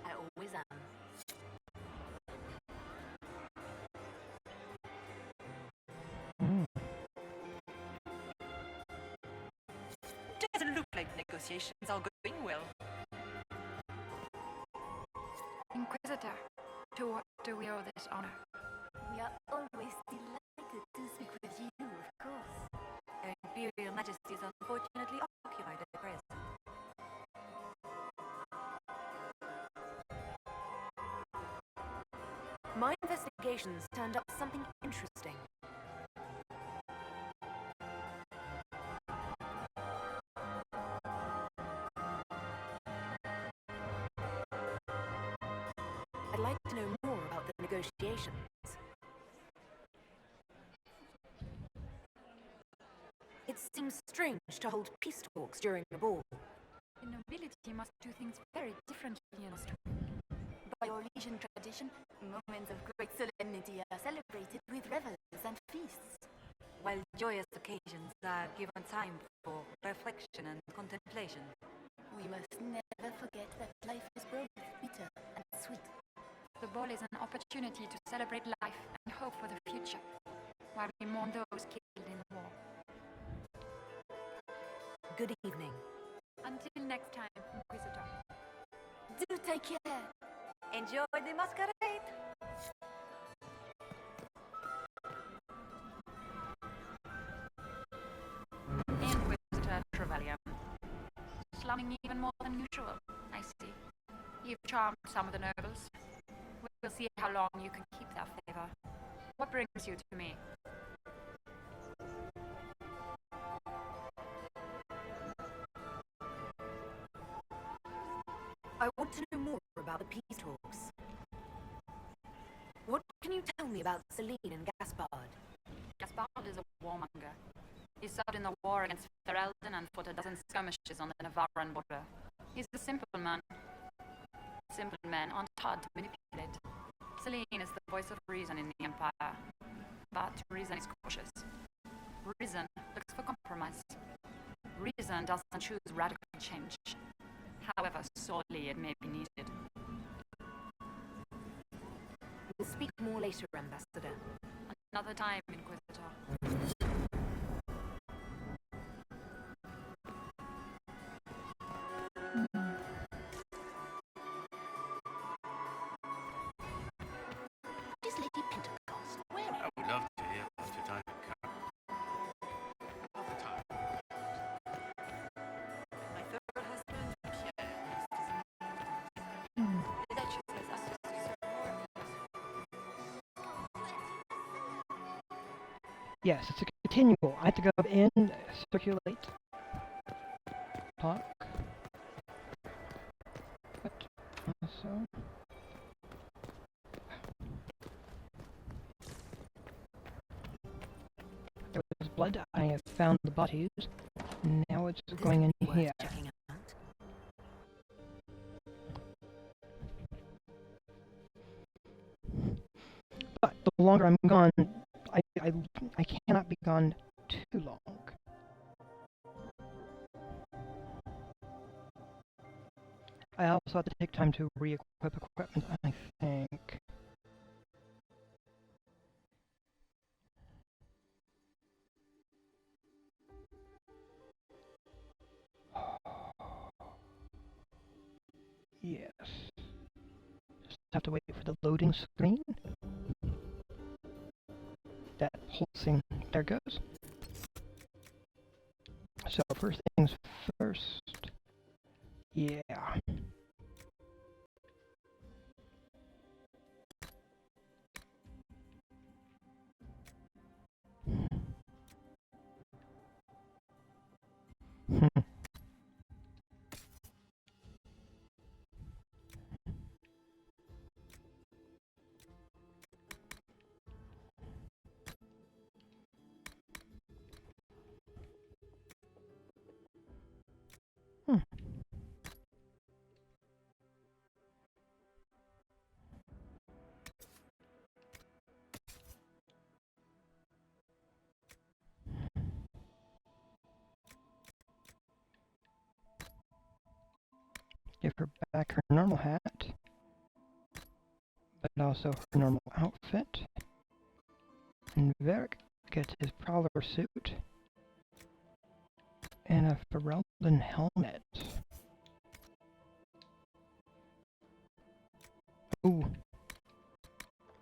Speaker 18: I always am.
Speaker 9: Doesn't look like negotiations are going well.
Speaker 19: Inquisitor, to what do we owe this honor?
Speaker 18: We are always delighted to speak with you, of course. Her Imperial Majesty is unfortunately occupied at present.
Speaker 2: My investigations turned up something interesting. I'd like to know more about the negotiations. It seems strange to hold peace talks during a ball.
Speaker 19: The nobility must do things very differently in Austria.
Speaker 16: Eurasian tradition, moments of great solemnity are celebrated with revels and feasts.
Speaker 11: While joyous occasions are given time for reflection and contemplation.
Speaker 16: We must never forget that life is both bitter and sweet.
Speaker 14: The ball is an opportunity to celebrate life and hope for the future, while we mourn those killed in war.
Speaker 2: Good evening.
Speaker 14: Until next time, Inquisitor.
Speaker 16: Do take care.
Speaker 11: Enjoy the masquerade.
Speaker 14: Inquisitor Trevelyan. Slumming even more than usual, I see. You've charmed some of the nobles. We'll see how long you can keep their favor. What brings you to me?
Speaker 2: I want to know more about the peace talks. What can you tell me about Celine and Gaspard?
Speaker 14: Gaspard is a warmonger. He served in the war against Ferelden and fought a dozen skirmishes on the Navarran border. He's a simple man. Simple men aren't hard to manipulate. Celine is the voice of reason in the Empire. But reason is cautious. Reason looks for compromise. Reason doesn't choose radical change, however sorely it may be needed.
Speaker 2: We'll speak more later, Ambassador.
Speaker 14: Another time, Inquisitor.
Speaker 13: Is Lady Pentecost? Where?
Speaker 6: I would love to hear about your time at Car. All the time.
Speaker 9: My third husband, Pierre, the Duchess has asked us to serve
Speaker 1: Yes, it's a continual. I have to go in, circulate, talk. But also. There was blood. I have found the bodies. Now it's going in here. But the longer I'm gone, I cannot be gone too long. I also have to take time to re-equip equipment, I think. Yes. Just have to wait for the loading screen. That pulsing, there goes. So first things first. Yeah. Give her back her normal hat, but also her normal outfit. And Varric gets his prowler suit and a Ferelden helmet. Ooh.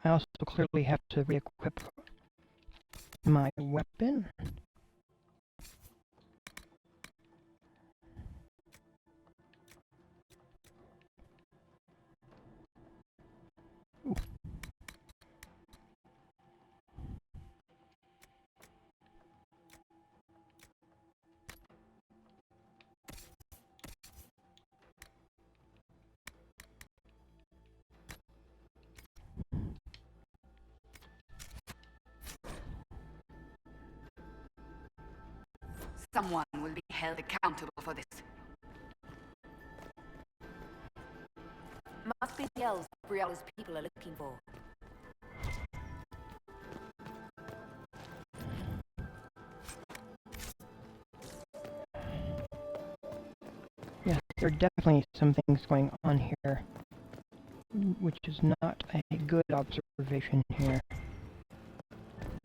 Speaker 1: I also clearly have to re-equip my weapon. Ooh.
Speaker 19: Someone will be held accountable for this.
Speaker 16: Must be the elves
Speaker 4: Brielle's people are looking for.
Speaker 1: Yes, there are definitely some things going on here, which is not a good observation here.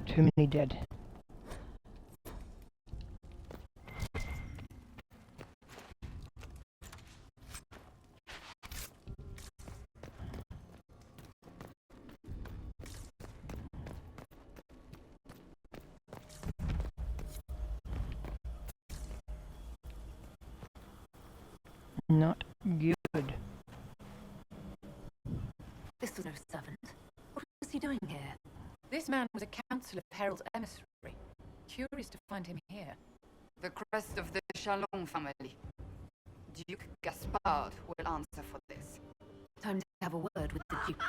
Speaker 1: Too many dead. Not good.
Speaker 4: This was no servant. What was he doing here?
Speaker 10: This man was a council of Herald's emissary. Curious to find him here.
Speaker 19: The crest of the Chalon family. Duke Gaspard will answer for this.
Speaker 4: Time to have a word with the Duke.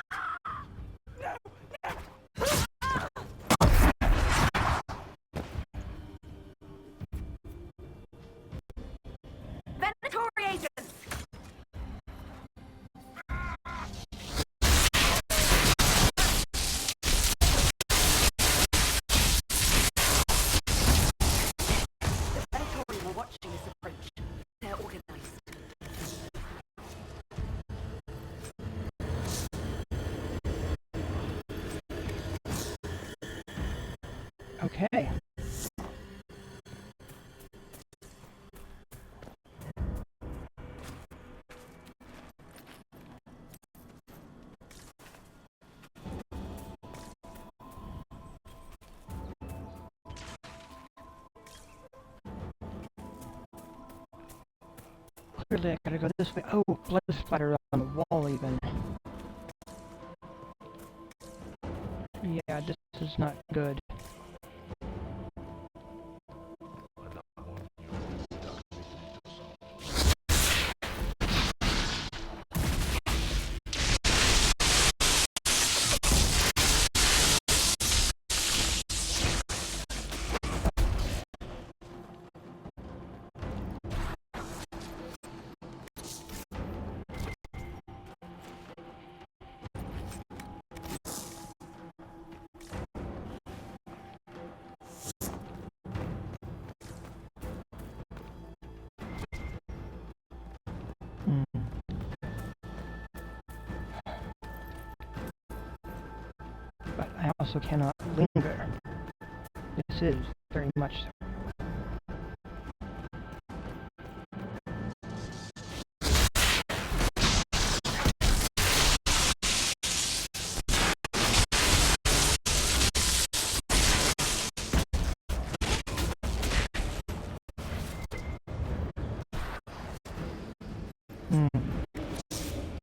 Speaker 19: Venatory agents!
Speaker 4: The Venatory were watching this approach. They're organized.
Speaker 1: Okay. Clearly I gotta go this way. Oh, blood splatter on the wall even. Yeah, this is not good. But I also cannot linger. This is very much so.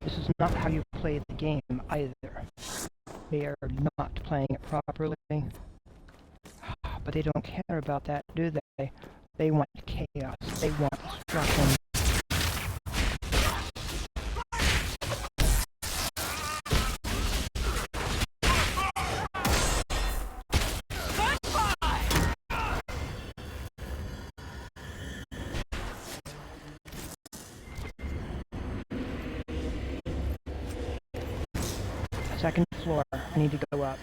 Speaker 1: This is not how you play the game either. They are not playing it properly. But they don't care about that, do they? They want chaos. They want destruction. Second floor. I need to go up.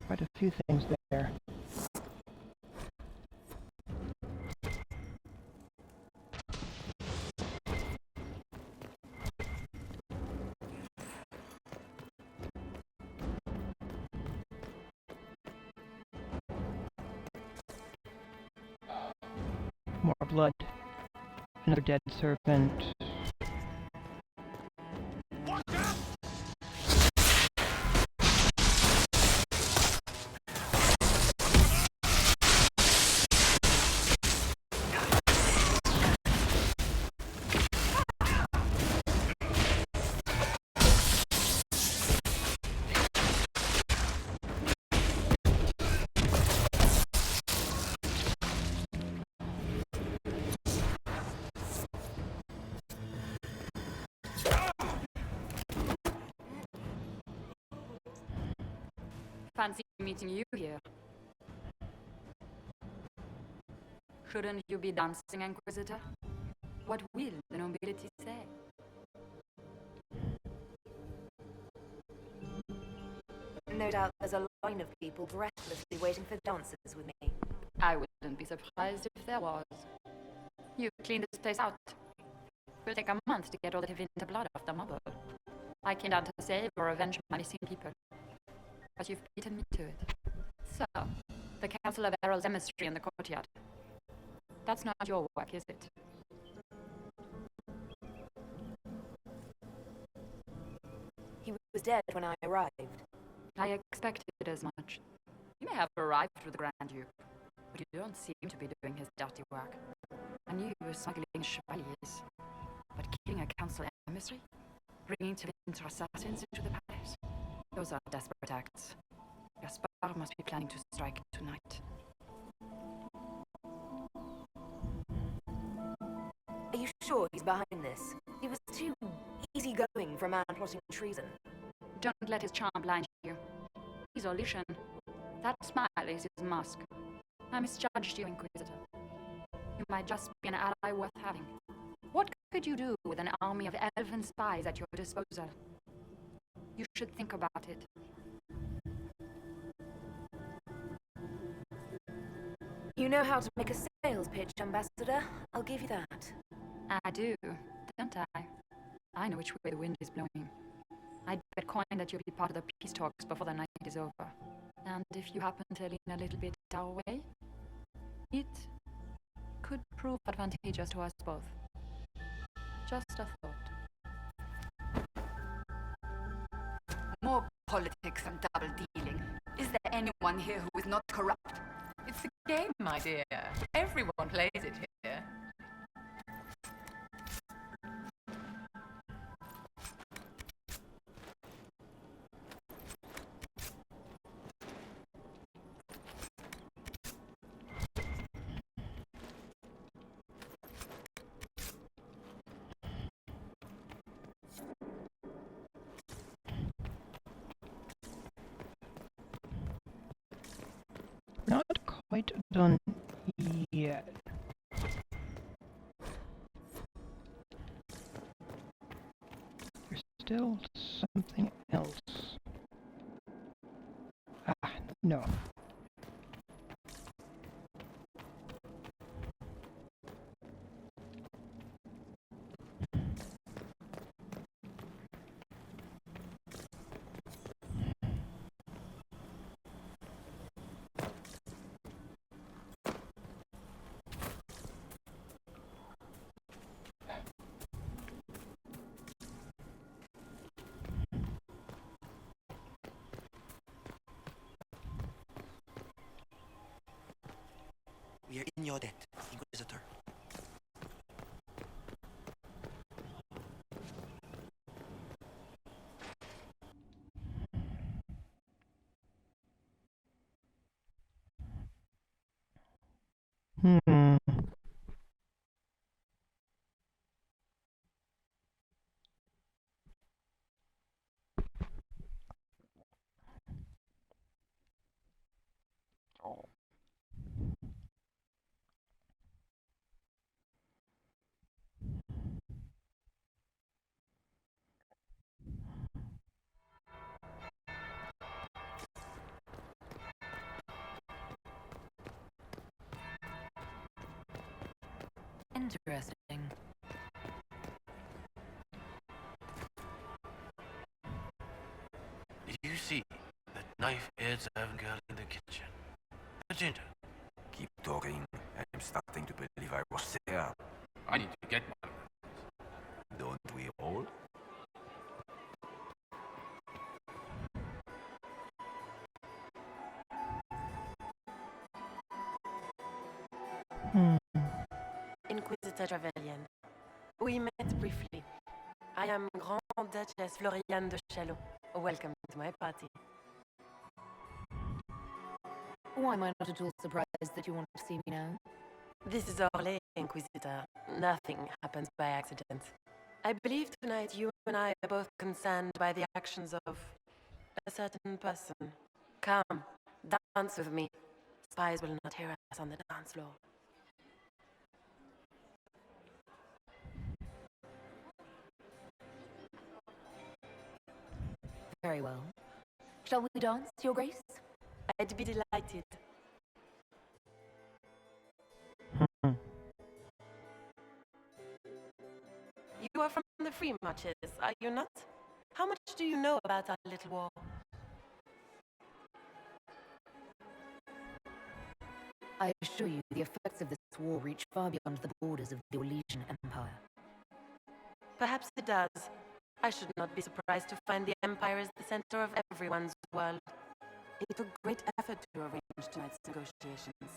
Speaker 1: Quite a few things there. More blood. Another dead serpent.
Speaker 19: Fancy meeting you here. Shouldn't you be dancing, Inquisitor? What will the nobility say?
Speaker 18: No doubt there's a line of people breathlessly waiting for dances with me.
Speaker 19: I wouldn't be surprised if there was. You've cleaned this place out. It'll take a month to get all the Tevinter blood off the marble. I came down to save or avenge my missing people. But you've beaten me to it. So, the Council of Herald's emissary in the courtyard. That's not your work, is it?
Speaker 18: He was dead when I arrived.
Speaker 19: I expected as much. You may have arrived with the Grand Duke, but you don't seem to be doing his dirty work. I knew you were smuggling chevaliers, but killing a council emissary? Bringing Tevinter assassins into the palace? Those are desperate acts. Gaspard must be planning to strike tonight.
Speaker 18: Are you sure he's behind this? He was too easygoing for a man plotting treason.
Speaker 19: Don't let his charm blind you. He's all illusion. That smile is his mask. I misjudged you, Inquisitor. You might just be an ally worth having. What could you do with an army of elven spies at your disposal? You should think about it.
Speaker 18: You know how to make a sales pitch, Ambassador. I'll give you that.
Speaker 19: I do, don't I? I know which way the wind is blowing. I'd bet coin that you'll be part of the peace talks before the night is over. And if you happen to lean a little bit our way, it could prove advantageous to us both. Just a thought. More politics and double dealing. Is there anyone here who is not corrupt?
Speaker 10: It's a game, my dear. Everyone plays it here.
Speaker 1: Not quite done yet. There's still something else. Ah, no.
Speaker 20: We are in your debt, Inquisitor.
Speaker 1: Hmm. Oh.
Speaker 19: Interesting.
Speaker 20: Did you see that knife-edged servant girl in the kitchen? Magenta.
Speaker 5: Keep talking. I'm starting to believe if I was there.
Speaker 6: I need to get one.
Speaker 5: Don't we all?
Speaker 17: Inquisitor Trevelyan. We met briefly. I am Grand Duchess Floriane de Chalot. Welcome to my party.
Speaker 4: Why am I not at all surprised that you want to see me now?
Speaker 17: This is Orlais, Inquisitor. Nothing happens by accident. I believe tonight you and I are both concerned by the actions of a certain person. Come, dance with me. Spies will not hear us on the dance floor.
Speaker 4: Very well. Shall we dance, Your Grace?
Speaker 17: I'd be delighted. You are from the Free Marches, are you not? How much do you know about our little war?
Speaker 4: I assure you, the effects of this war reach far beyond the borders of the Orlesian Empire.
Speaker 17: Perhaps it does. I should not be surprised to find the Empire is the center of everyone's world.
Speaker 8: It took great effort to arrange tonight's negotiations.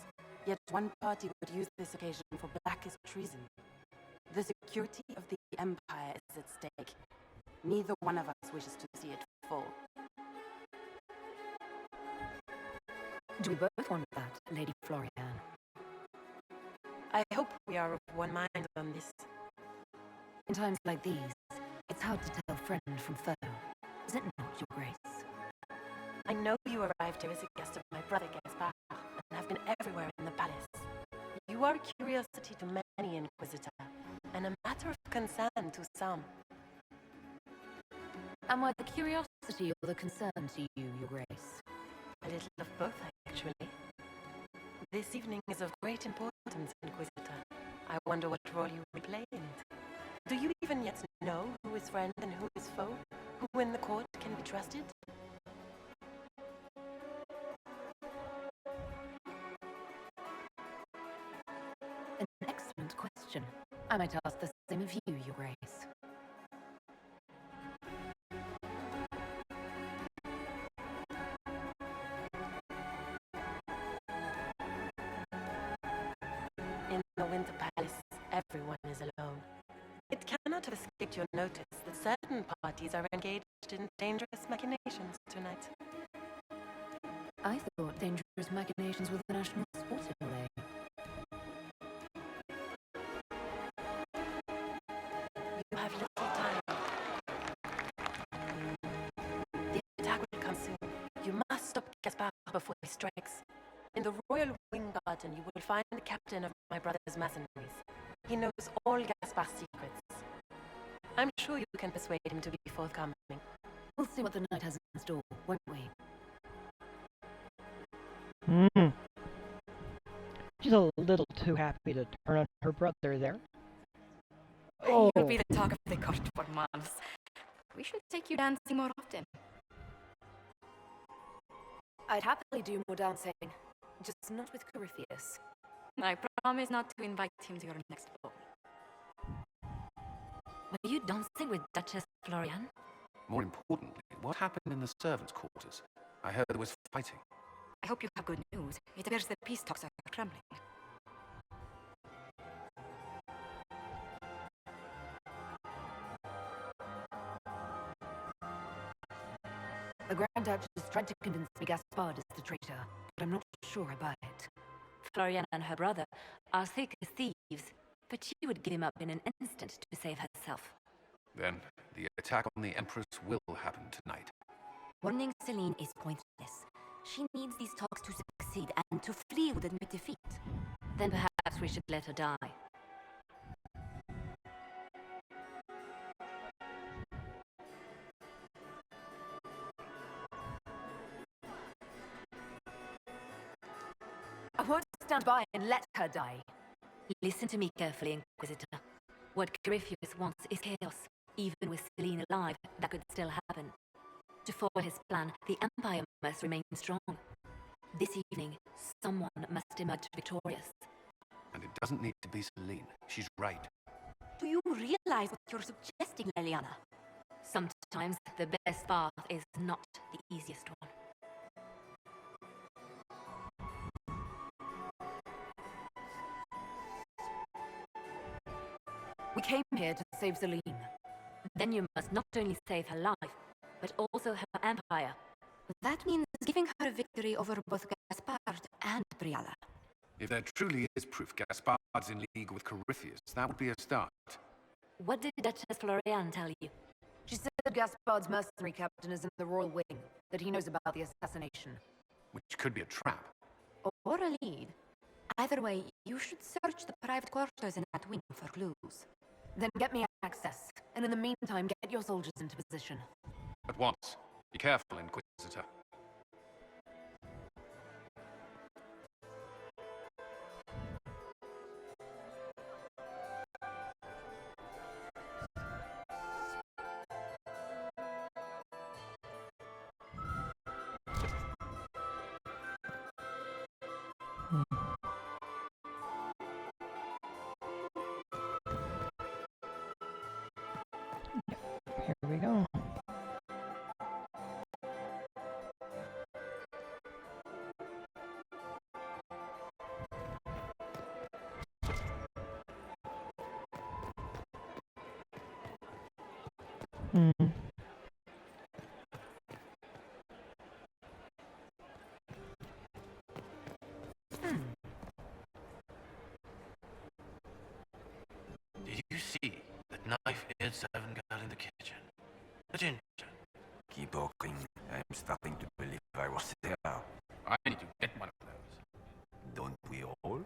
Speaker 8: Yet one party would use this occasion for blackest treason. The security of the Empire is at stake. Neither one of us wishes to see it fall.
Speaker 4: Do we both want that, Lady Floriane?
Speaker 17: I hope we are of one mind on this.
Speaker 4: In times like these, it's hard to tell friend from foe. Is it not, Your Grace?
Speaker 17: I know you arrived here as a guest of my brother Gaspard, and have been everywhere in the palace. You are a curiosity to many, Inquisitor, and a matter of concern to some.
Speaker 4: Am I the curiosity or the concern to you, Your Grace?
Speaker 17: A little of both, actually. This evening is of great importance, Inquisitor. I wonder what role you will play in it. Do you even yet know who is friend and who is foe? Who in the court can be trusted?
Speaker 4: An excellent question. I might ask the same of you, Your Grace.
Speaker 17: In the Winter Palace, everyone is alone. It cannot have escaped your notice that certain parties are engaged in dangerous machinations tonight.
Speaker 4: I thought dangerous machinations were the national sport in a way.
Speaker 17: You have little time. The attack will come soon. You must stop Gaspard before he strikes. In the Royal Wing Garden, you will find the captain of my brother's mercenaries. He knows all Gaspard's secrets. I'm sure you can persuade him to be forthcoming.
Speaker 4: We'll see what the night has in store, won't we?
Speaker 1: She's a little too happy to turn on her brother there.
Speaker 22: Oh. You'll be the talk of the court for months. We should take you dancing more often.
Speaker 4: I'd happily do more dancing, just not with Corypheus.
Speaker 22: I promise not to invite him to your next ball.
Speaker 2: Were you dancing with Duchess Floriane?
Speaker 3: More importantly, what happened in the servants' quarters? I heard there was fighting.
Speaker 22: I hope you have good news. It appears the peace talks are crumbling.
Speaker 4: The Grand Duchess tried to convince me Gaspard is the traitor, but I'm not sure I buy it.
Speaker 18: Floriane and her brother are thick as thieves, but she would give him up in an instant to save herself.
Speaker 3: Then, the attack on the Empress will happen tonight.
Speaker 18: Warning Celine is pointless. She needs these talks to succeed and to flee would admit defeat. Then perhaps we should let her die.
Speaker 4: I won't stand by and let her die.
Speaker 18: Listen to me carefully, Inquisitor. What Corypheus wants is chaos. Even with Celine alive, that could still happen. To foil his plan, the Empire must remain strong. This evening, someone must emerge victorious.
Speaker 6: And it doesn't need to be Celine. She's right.
Speaker 22: Do you realize what you're suggesting, Leliana? Sometimes the best path is not the easiest one.
Speaker 4: We came here to save Celine.
Speaker 22: Then you must not only save her life, but also her empire.
Speaker 18: That means giving her a victory over both Gaspard and Briala.
Speaker 6: If there truly is proof Gaspard's in league with Corypheus, that would be a start.
Speaker 22: What did Duchess Florian tell you?
Speaker 4: She said Gaspard's mercenary captain is in the Royal Wing, that he knows about the assassination.
Speaker 6: Which could be a trap.
Speaker 18: Or a lead. Either way, you should search the private quarters in that wing for clues.
Speaker 4: Then get me access, and in the meantime, get your soldiers into position.
Speaker 6: At once. Be careful, Inquisitor.
Speaker 1: Here we go.
Speaker 3: Did you see that knife-eared servant girl in the kitchen? The ginger.
Speaker 5: Keep talking. I'm starting to believe I was there.
Speaker 6: I need to get one of those.
Speaker 5: Don't we all?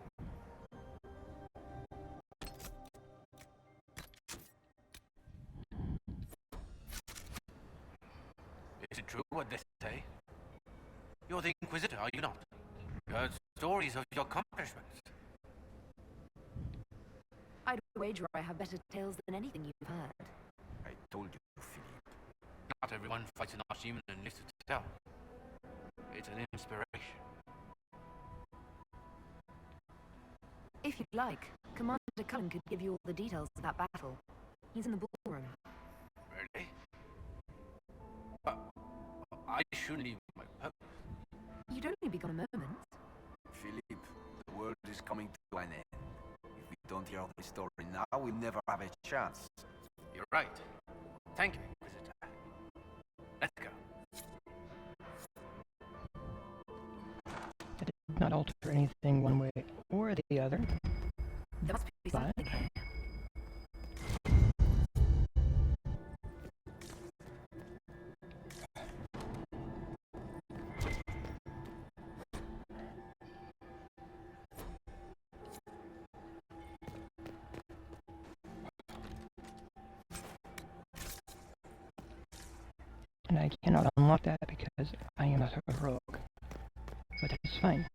Speaker 3: Is it true what they say? You're the Inquisitor, are you not? You heard stories of your accomplishments.
Speaker 4: I'd wager I have better tales than anything you've heard.
Speaker 5: I told you, Philippe.
Speaker 3: Not everyone fights an archhuman and lives to tell. It's an inspiration.
Speaker 4: If you'd like, Commander Cullen could give you all the details of that battle. He's in the ballroom.
Speaker 3: Really? I shouldn't leave my post.
Speaker 4: You'd only be gone a moment.
Speaker 5: Philippe, the world is coming to an end. If we don't hear the story now, we'll never have a chance.
Speaker 3: You're right. Thank you, Inquisitor. Let's go.
Speaker 1: That did not alter anything one way or the other.
Speaker 4: There must be something here.
Speaker 1: And I cannot unlock that because I am not a rogue. But that's fine.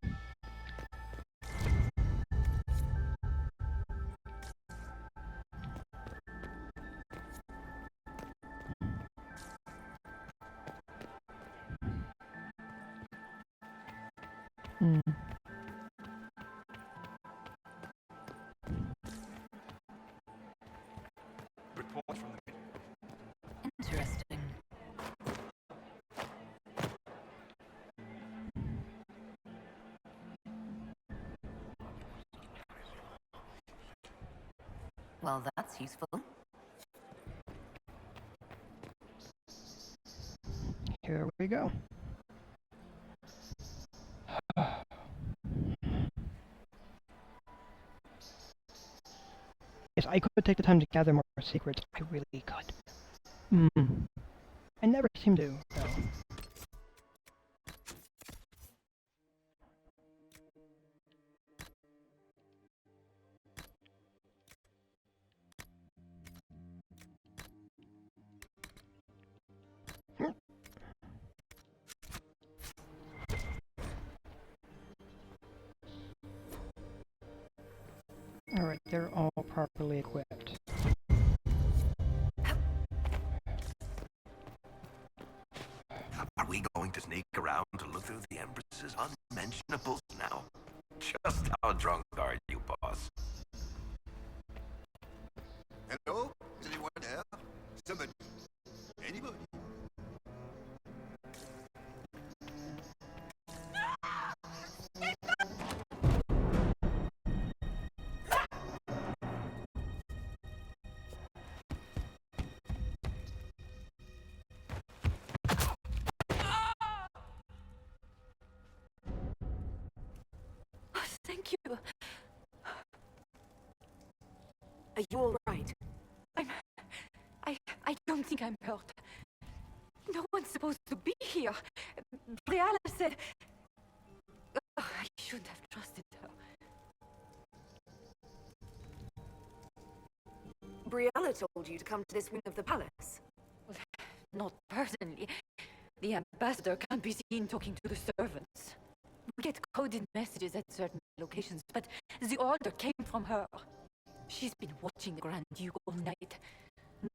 Speaker 3: Report from the...
Speaker 4: Interesting. Well, that's useful.
Speaker 1: Here we go. Yes, I could take the time to gather more secrets. I really could. I never seem to, though. Alright, they're all properly equipped.
Speaker 5: Are we going to sneak around to look through the Empress's unmentionables now? Just how drunk are you, boss?
Speaker 15: Hello? Is anyone there? Somebody? Anybody?
Speaker 22: Thank you.
Speaker 4: Are you all right?
Speaker 22: I don't think I'm hurt. No one's supposed to be here. Brianna said... Oh, I shouldn't have trusted her.
Speaker 4: Briella told you to come to this wing of the palace.
Speaker 22: Not personally. The ambassador can't be seen talking to the servants. We get coded messages at certain locations, but the order came from her. She's been watching the Grand Duke all night.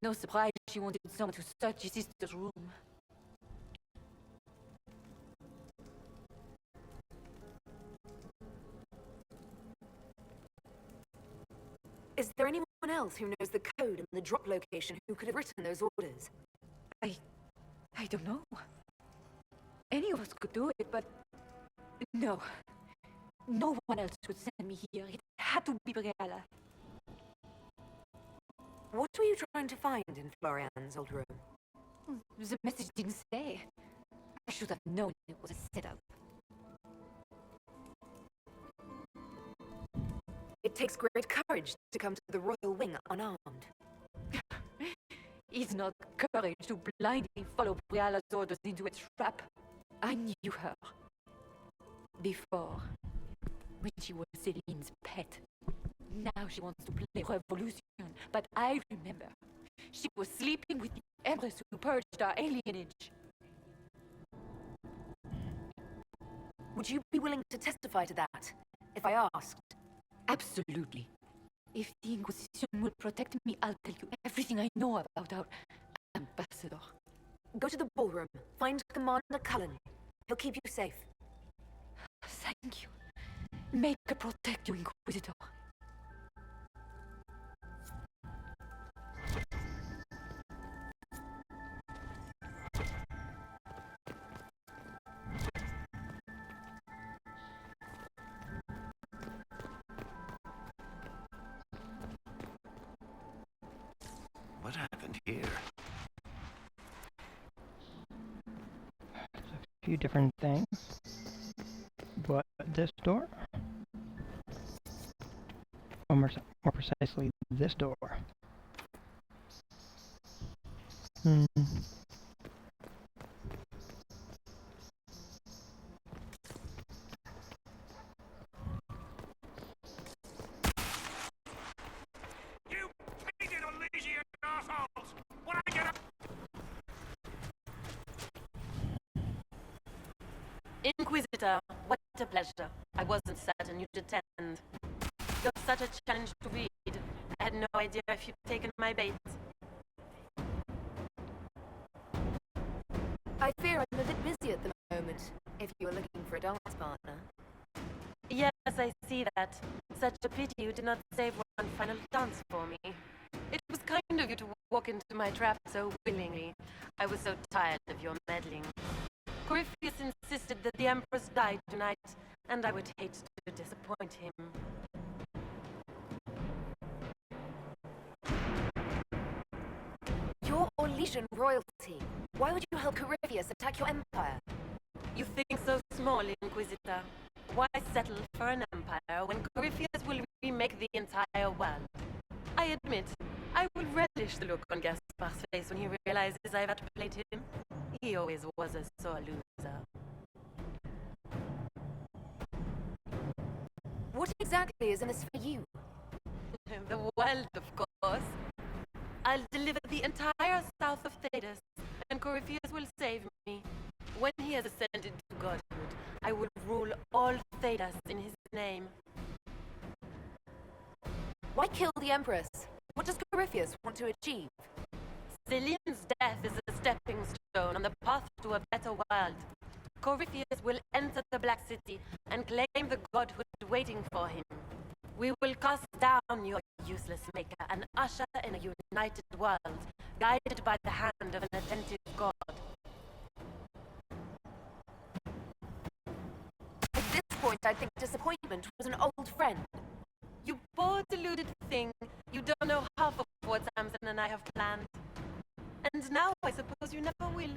Speaker 22: No surprise she wanted someone to search his sister's room.
Speaker 4: Is there anyone else who knows the code and the drop location who could have written those orders?
Speaker 22: I don't know. Any of us could do it, but... No. No one else could send me here. It had to be Briella.
Speaker 4: What were you trying to find in Florian's old room?
Speaker 22: The message didn't say. I should have known it was a setup.
Speaker 4: It takes great courage to come to the royal wing unarmed.
Speaker 22: It's not courage to blindly follow Brialla's orders into a trap. I knew her. Before, when she was Celine's pet. Now she wants to play revolution, but I remember. She was sleeping with the Empress who purged our alienage.
Speaker 4: Would you be willing to testify to that, if I asked?
Speaker 22: Absolutely. If the Inquisition will protect me, I'll tell you everything I know about our ambassador.
Speaker 4: Go to the ballroom. Find Commander Cullen. He'll keep you safe.
Speaker 22: Thank you. May God protect you, Inquisitor.
Speaker 5: What happened here?
Speaker 1: There's a few different things. But this door? Or more precisely, this door.
Speaker 17: Inquisitor, what a pleasure. I wasn't certain you'd attend. You're such a challenge to read. I had no idea if you'd taken my bait.
Speaker 4: I fear I'm a bit busy at the moment, if you are looking for a dance partner.
Speaker 17: Yes, I see that. Such a pity you did not save one final dance for me. It was kind of you to walk into my trap so willingly. I was so tired of your meddling. Corypheus insisted that the Empress died tonight, and I would hate to disappoint him.
Speaker 4: You're Orlesian royalty. Why would you help Corypheus attack your empire?
Speaker 17: You think so small, Inquisitor. Why settle for an empire when Corypheus will remake the entire world? I admit, I will relish the look on Gaspar's face when he realizes I've outplayed him. He always was a sore loser.
Speaker 4: What exactly is in this for you?
Speaker 17: The world, of course. I'll deliver the entire south of Thedas, and Corypheus will save me. When he has ascended to godhood, I will rule all Thedas in his name.
Speaker 4: Why kill the Empress? What does Corypheus want to achieve?
Speaker 17: Celine's death is a stepping stone on the path to a better world. Corypheus will enter the Black City and claim the godhood waiting for him. We will cast down your useless maker and usher in a united world, guided by the hand of an attentive god.
Speaker 4: At this point, I think disappointment was an old friend.
Speaker 17: You poor deluded thing. You don't know half of what Samson and I have planned. And now I suppose you never will.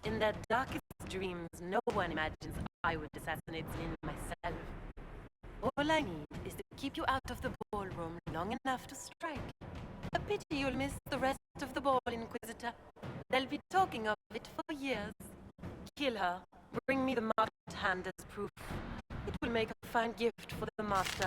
Speaker 17: In their darkest dreams, no one imagines I would assassinate Zlin myself. All I need is to keep you out of the ballroom long enough to strike. A pity you'll miss the rest of the ball, Inquisitor. They'll be talking of it for years. Kill her. Bring me the marked hand as proof. It will make a fine gift for the master.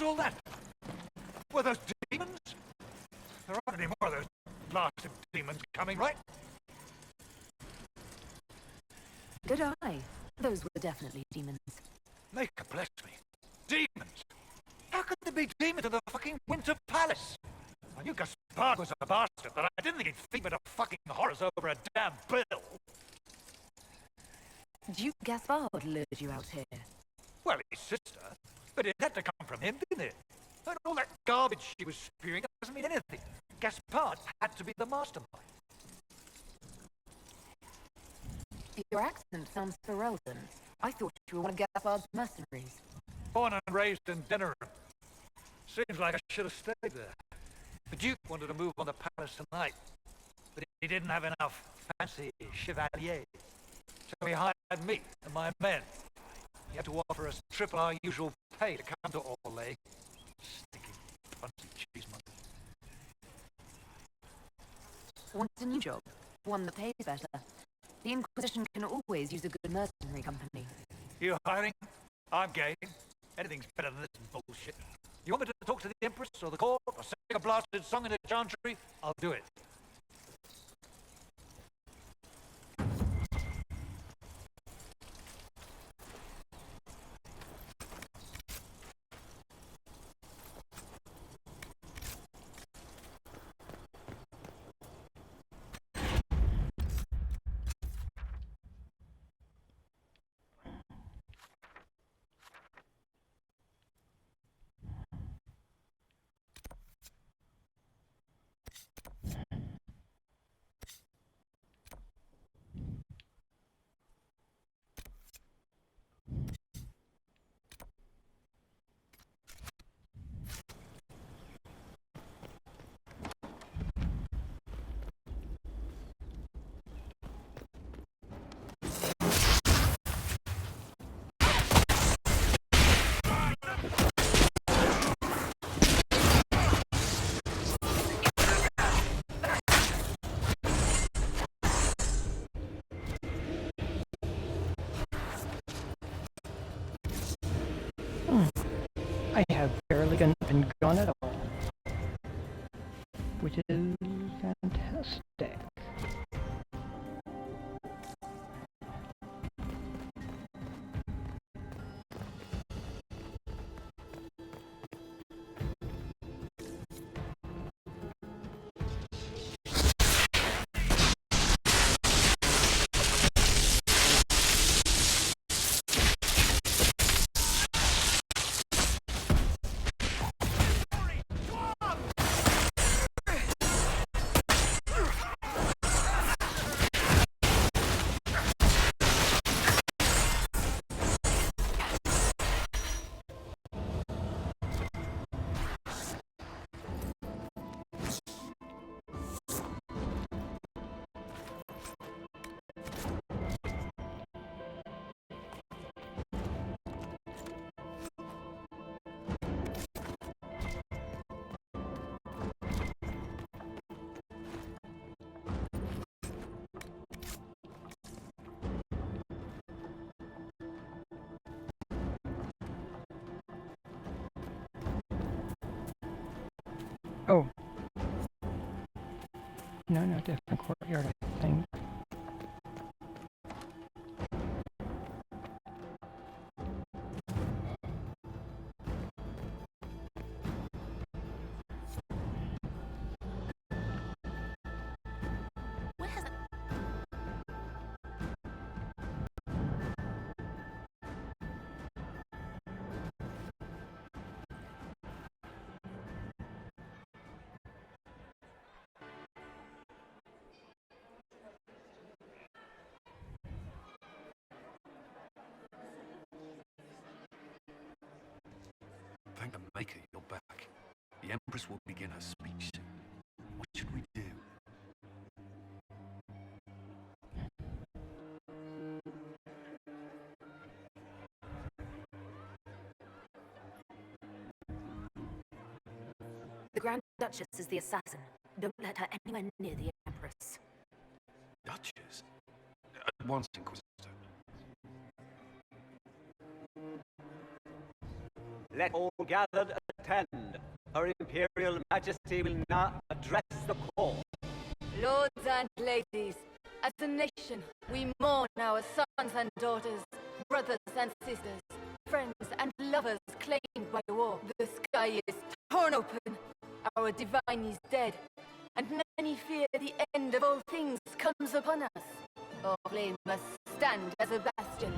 Speaker 12: All that? Were those demons? There aren't any more of those blasted demons coming, right?
Speaker 4: Good eye. Those were definitely demons.
Speaker 12: Make a bless me. Demons? How could there be demons in the fucking Winter Palace? I knew Gaspard was a bastard, but I didn't think he'd feed me to fucking horrors over a damn bill.
Speaker 4: Duke Gaspard lured you out here.
Speaker 12: Well, his sister. But it had to come from him, didn't it? And all that garbage she was spewing doesn't mean anything. Gaspard had to be the mastermind.
Speaker 4: Your accent sounds Ferelden. I thought you were one of Gaspard's mercenaries.
Speaker 12: Born and raised in Denerim. Seems like I should have stayed there. The Duke wanted to move on the palace tonight, but he didn't have enough fancy chevaliers. So he hired me and my men. He had to offer us triple our usual pay to come to Orlais. Stinking fancy cheesemonger.
Speaker 4: Want a new job? One that pays better. The Inquisition can always use a good mercenary company.
Speaker 12: You hiring? I'm game. Anything's better than this bullshit. You want me to talk to the Empress or the court or sing a blasted song in a chantry? I'll do it.
Speaker 1: I have barely been gone at all, which is fantastic. Oh. No, different courtyard, I think.
Speaker 6: Thank the Maker you're back. The Empress will begin her speech soon. What should we do?
Speaker 18: The Grand Duchess is the assassin. Don't let her anywhere near the Empress.
Speaker 6: Duchess? At once, Inquisitor.
Speaker 7: Let all gathered attend. Her Imperial Majesty will now address the call.
Speaker 22: Lords and ladies, as a nation, we mourn our sons and daughters, brothers and sisters, friends and lovers claimed by war. The sky is torn open. Our divine is dead, and many fear the end of all things comes upon us. Orlais must stand as a bastion,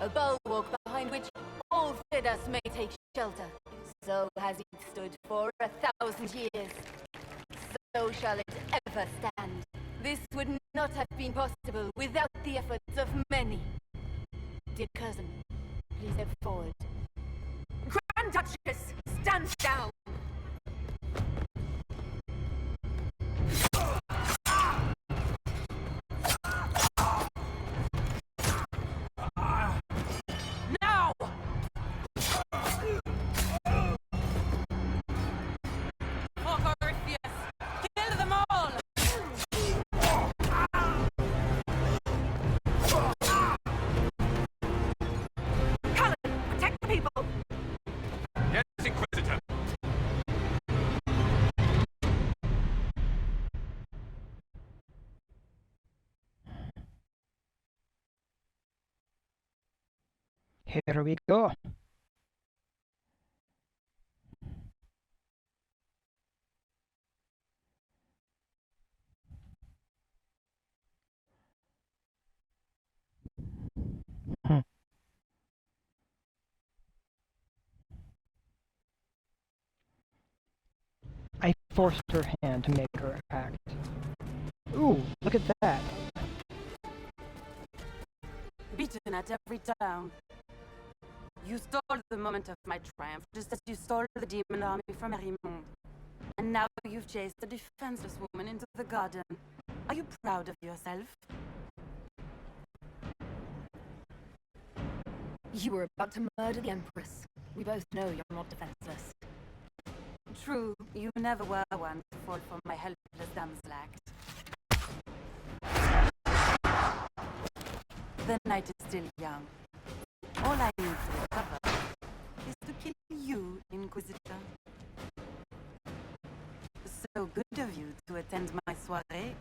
Speaker 22: a bulwark behind which all feared may take shelter. So has it stood for 1,000 years. So shall it ever stand. This would not have been possible without the efforts of many. Dear cousin, please step forward. Grand Duchess, stand down! Now! For Corypheus, kill them all! Cullen, protect the people!
Speaker 6: Yes, Inquisitor.
Speaker 1: Here we go. I forced her hand to make her act. Ooh, look at that.
Speaker 8: Beaten at every turn. You stole the moment of my triumph, just as you stole the demon army from Merimond. And now you've chased a defenseless woman into the garden. Are you proud of yourself?
Speaker 18: You were about to murder the Empress. We both know you're not defenseless.
Speaker 8: True, you never were one to fall for my helpless damsel act. The night is still young. All I need to recover is to kill you, Inquisitor. So good of you to attend my soirée.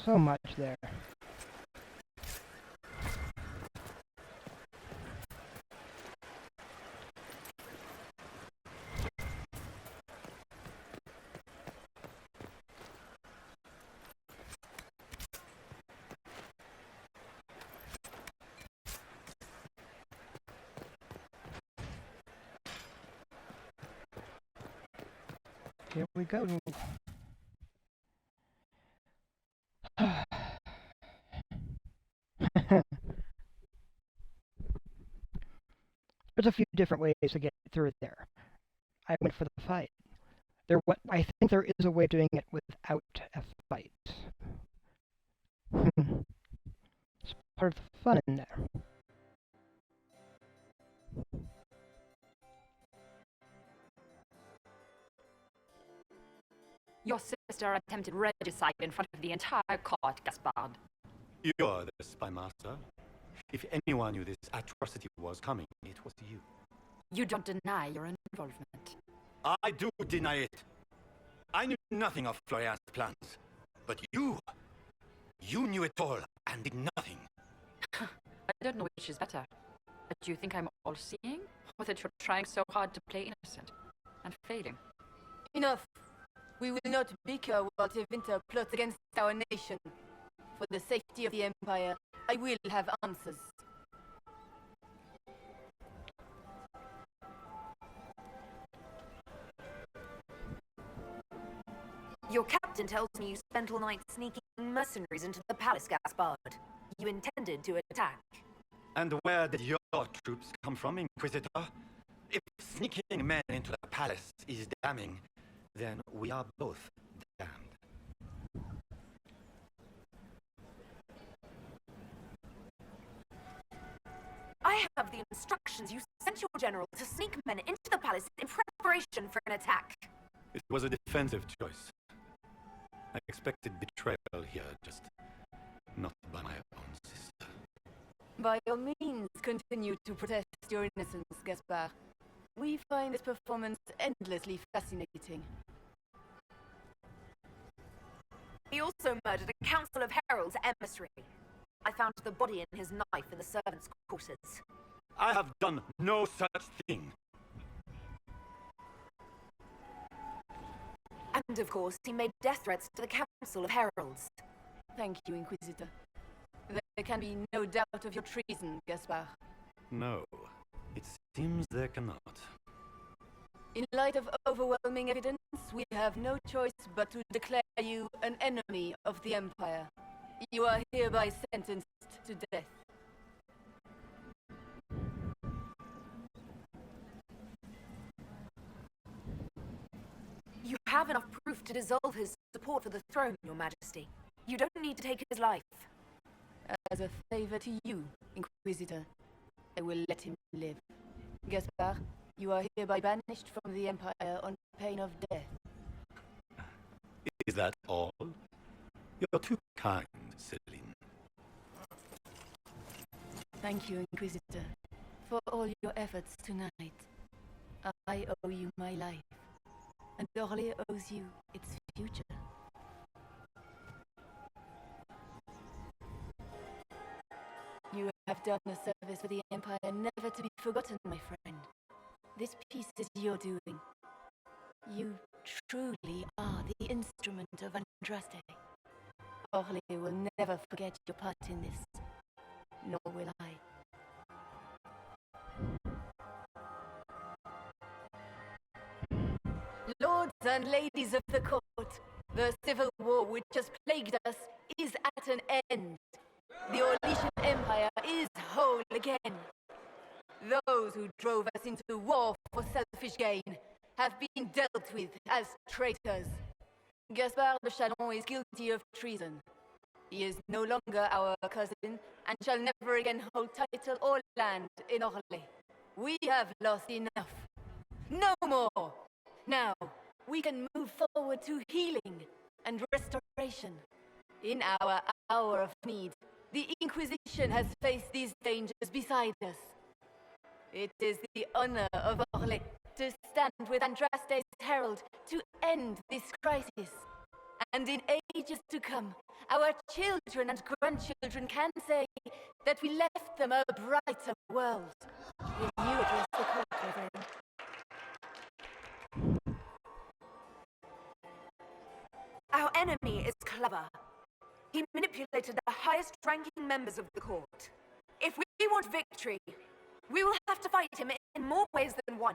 Speaker 1: So much there. Here we go. There's a few different ways to get through there. I went for the fight. I think there is a way of doing it without a fight. It's part of the fun in there.
Speaker 14: Your sister attempted regicide in front of the entire court, Gaspard.
Speaker 11: You're the spy master. If anyone knew this atrocity was coming, it was you.
Speaker 14: You don't deny your involvement.
Speaker 11: I do deny it. I knew nothing of Florian's plans. But you knew it all and did nothing.
Speaker 14: I don't know which is better. Do you think I'm all-seeing? Or that you're trying so hard to play innocent and failing?
Speaker 16: Enough. We will not bicker while the winter plots against our nation. For the safety of the Empire, I will have answers.
Speaker 4: Your captain tells me you spent all night sneaking mercenaries into the palace, Gaspard. You intended to attack.
Speaker 11: And where did your troops come from, Inquisitor? If sneaking men into the palace is damning, then we are both damned.
Speaker 4: I have the instructions you sent your general to sneak men into the palace in preparation for an attack.
Speaker 11: It was a defensive choice. I expected betrayal here, just not by my own sister.
Speaker 16: By all means, continue to protest your innocence, Gaspard. We find this performance endlessly fascinating.
Speaker 4: He also murdered a council of heralds emissary. I found the body in his knife in the servants' quarters.
Speaker 11: I have done no such thing.
Speaker 4: And of course, he made death threats to the council of heralds.
Speaker 16: Thank you, Inquisitor. There can be no doubt of your treason, Gaspard.
Speaker 11: No, it seems there cannot.
Speaker 16: In light of overwhelming evidence, we have no choice but to declare you an enemy of the Empire. You are hereby sentenced to death.
Speaker 4: You have enough proof to dissolve his support for the throne, Your Majesty. You don't need to take his life.
Speaker 16: As a favor to you, Inquisitor, I will let him live. Gaspard, you are hereby banished from the Empire on pain of death.
Speaker 11: Is that all? You're too kind, Celine.
Speaker 16: Thank you, Inquisitor, for all your efforts tonight. I owe you my life, and Orly owes you its future. You have done a service for the Empire never to be forgotten, my friend. This piece is your doing. You truly are the instrument of Andraste. Orly will never forget your part in this, nor will I. Lords and ladies of the court, the civil war which has plagued us is at an end. The Orlesian Empire is whole again. Those who drove us into war for selfish gain have been dealt with as traitors. Gaspard de Chalon is guilty of treason. He is no longer our cousin and shall never again hold title or land in Orly. We have lost enough. No more! Now, we can move forward to healing and restoration. In our hour of need, the Inquisition has faced these dangers beside us. It is the honor of Orly to stand with Andraste's herald to end this crisis And in ages to come, our children and grandchildren can say that we left them a brighter world. Will you address the court, Reverend? Our enemy is clever. He manipulated the highest-ranking members of the court. If we want victory, we will have to fight him in more ways than one.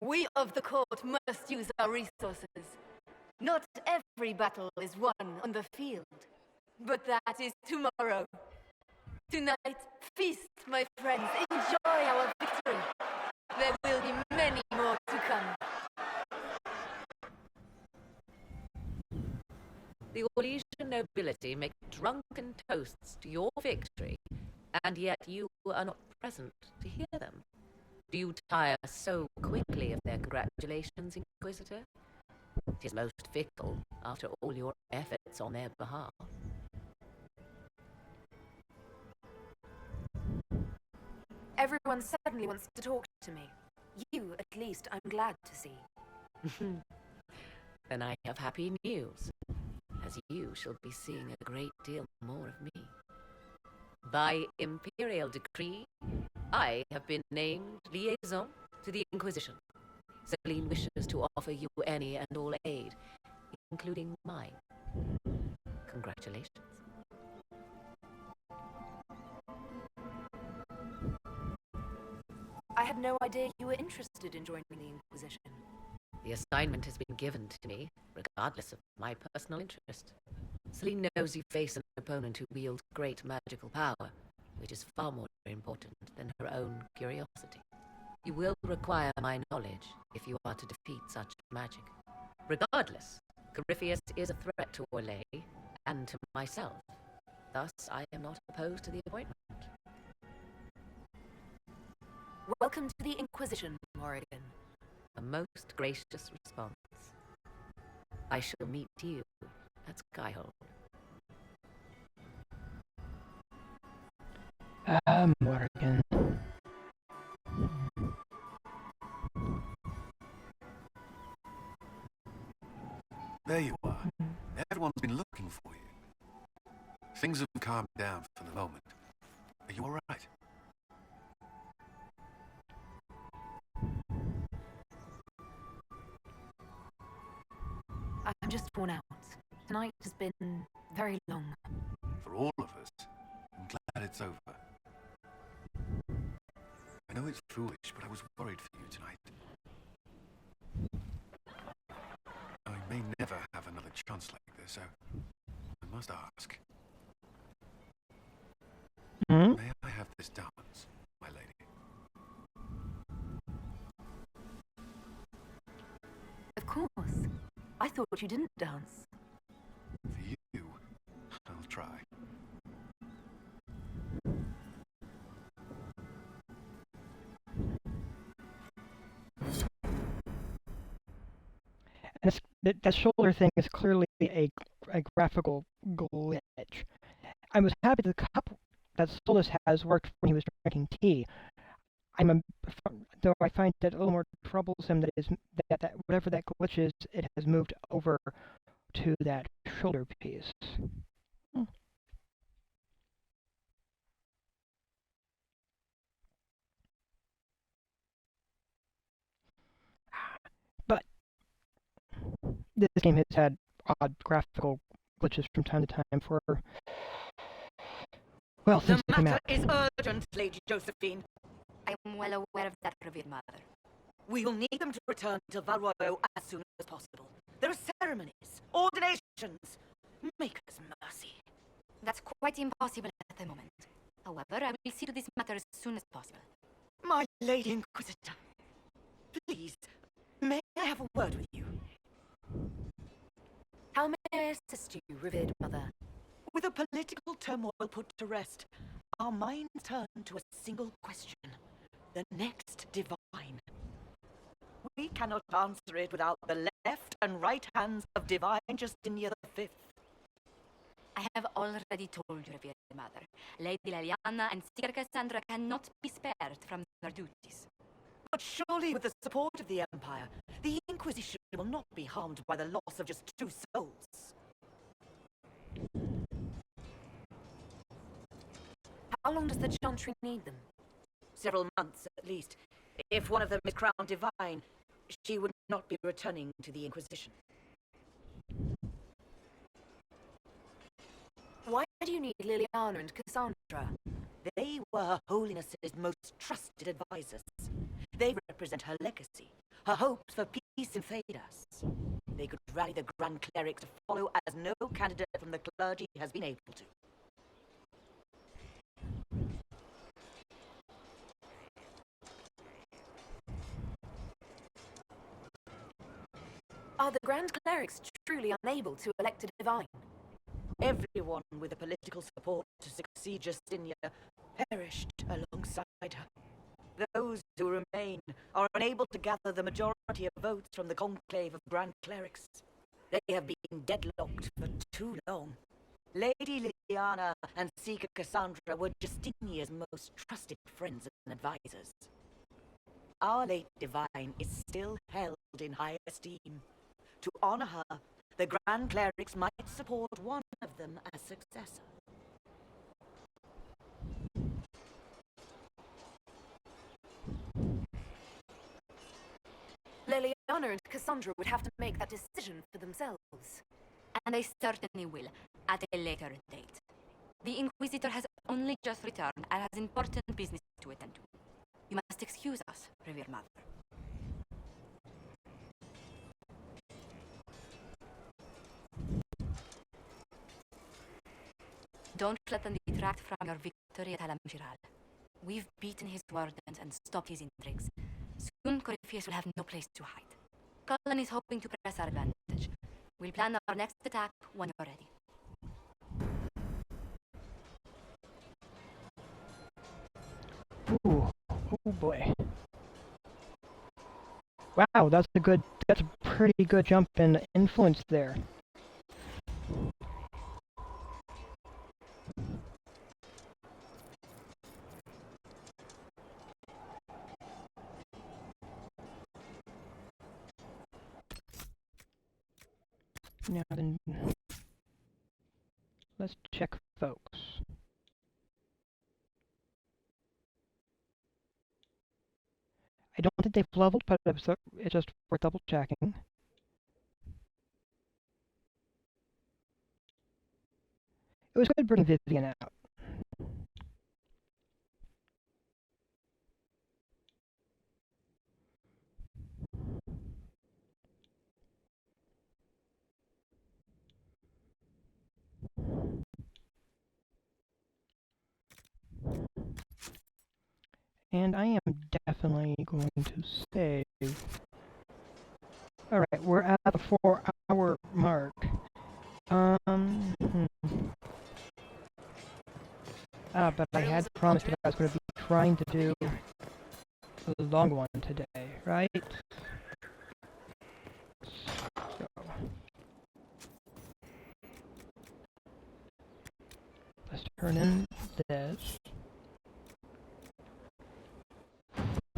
Speaker 16: We of the court must use our resources. Not every battle is won on the field, but that is tomorrow. Tonight, feast, my friends. Enjoy our victory. There will be many more to come.
Speaker 2: The Orlesian nobility make drunken toasts to your victory, and yet you are not present to hear them. Do you tire so quickly of their congratulations, Inquisitor? It is most fickle, after all your efforts on their behalf.
Speaker 4: Everyone suddenly wants to talk to me. You, at least, I'm glad to see.
Speaker 2: Then I have happy news, as you shall be seeing a great deal more of me. By imperial decree, I have been named liaison to the Inquisition. Celine wishes to offer you any and all aid, including mine. Congratulations.
Speaker 4: I had no idea you were interested in joining the Inquisition.
Speaker 2: The assignment has been given to me, regardless of my personal interest. Celine knows you face an opponent who wields great magical power, which is far more important than her own curiosity. You will require my knowledge if you are to defeat such magic. Regardless, Corypheus is a threat to Orlais and to myself. Thus, I am not opposed to the appointment.
Speaker 4: Welcome to the Inquisition, Morrigan.
Speaker 2: A most gracious response. I shall meet you at Skyhold.
Speaker 1: Morrigan.
Speaker 6: There you are. Everyone's been looking for you. Things have calmed down for the moment. Are you all right?
Speaker 4: I'm just worn out. Tonight has been very long.
Speaker 6: For all of us, I'm glad it's over. I know it's foolish, but I was worried for you tonight. I may never have another chance like this, so I must ask. May I have this dance, my lady?
Speaker 4: Of course. I thought you didn't dance.
Speaker 6: For you, I'll try.
Speaker 1: That shoulder thing is clearly a graphical glitch. I was happy the cup that Solus has worked when he was drinking tea. Though I find it a little more troublesome that whatever that glitch is, it has moved over to that shoulder piece. But this game has had odd graphical glitches from time to time for, well, since it came out.
Speaker 13: The matter is urgent, Lady Josephine.
Speaker 22: I am well aware of that, revered mother.
Speaker 13: We will need them to return to Valroyo as soon as possible. There are ceremonies, ordinations. Make us mercy.
Speaker 22: That's quite impossible at the moment. However, I will see to this matter as soon as possible.
Speaker 13: My Lady Inquisitor, please, may I have a word with you?
Speaker 4: How may I assist you, revered mother?
Speaker 13: With the political turmoil put to rest, our minds turn to a single question. The next divine. We cannot answer it without the left and right hands of Divine Justinia V.
Speaker 22: I have already told you, revered mother. Lady Liliana and Seeker Cassandra cannot be spared from their duties.
Speaker 13: But Surely with the support of the Empire, the Inquisition will not be harmed by the loss of just 2 souls.
Speaker 4: How long does the Chantry need them?
Speaker 13: Several months, at least. If one of them is crowned divine, she would not be returning to the Inquisition.
Speaker 4: Why do you need Liliana and Cassandra?
Speaker 13: They were Her Holiness's most trusted advisors. They represent her legacy, her hopes for peace in Thedas. They could rally the Grand Clerics to follow as no candidate from the clergy has been able to.
Speaker 4: Are the Grand Clerics truly unable to elect a divine?
Speaker 13: Everyone with the political support to succeed Justinia perished alongside her. Those who remain are unable to gather the majority of votes from the conclave of Grand Clerics. They have been deadlocked for too long. Lady Liliana and Seeker Cassandra were Justinia's most trusted friends and advisors. Our late divine is still held in high esteem. To honor her, the Grand Clerics might support one of them as successor.
Speaker 4: Liliana and Cassandra would have to make that decision for themselves.
Speaker 18: And they certainly will, at a later date. The Inquisitor has only just returned and has important business to attend to. You must excuse us, Revered Mother. Don't let them detract from your victory at Alam Shiral. We've beaten his wardens and stopped his intrigues. Soon Corypheus will have no place to hide. Cullen is hoping to press our advantage. We'll plan our next attack when you're ready.
Speaker 1: Ooh, oh boy. Wow, that's a pretty good jump in influence there. Now then, let's check folks. I don't think they've leveled, but it's just worth double checking. It was good bringing Vivian out. And I am definitely going to save. Alright, we're at the 4-hour mark. But I had promised that I was going to be trying to do a long one today, right? So. Let's turn in this.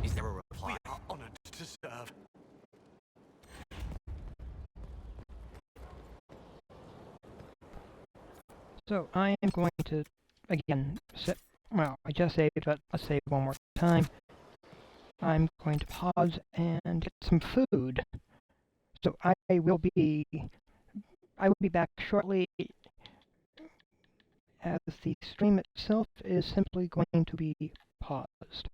Speaker 15: Is there a reply?
Speaker 11: We are honored to serve.
Speaker 1: So I am going to, again, well, I just saved, but let's save one more time. I'm going to pause and get some food. So I will be back shortly, as the stream itself is simply going to be paused.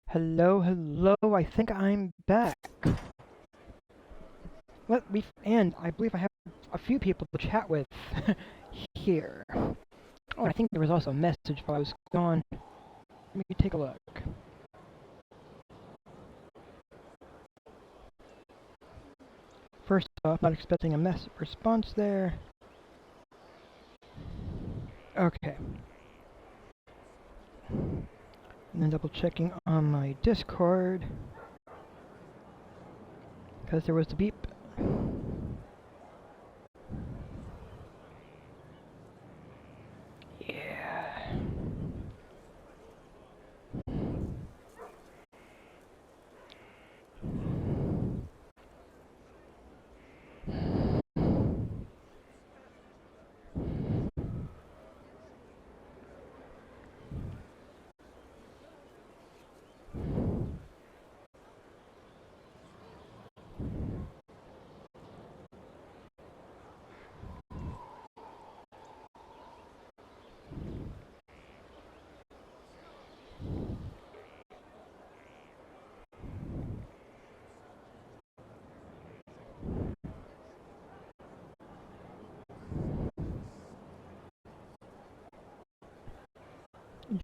Speaker 1: Hello, hello, I think I'm back. And I believe I have a few people to chat with here. Oh, I think there was also a message while I was gone. Let me take a look. First off, not expecting a response there. Okay. And then double checking on my Discord. Because there was the beep. Yeah.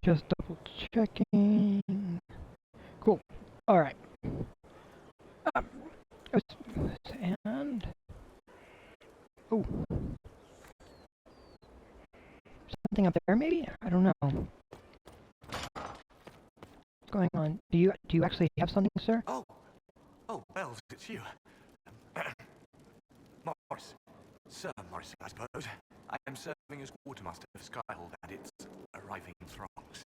Speaker 1: Just double checking. Cool. All right. And oh, something up there, maybe? I don't know. What's going on? Do you actually have something, sir?
Speaker 9: Oh, Wells, it's you. Morris. Sir Morris, I suppose. I am serving as quartermaster of Skyhold, and it's arriving in throngs.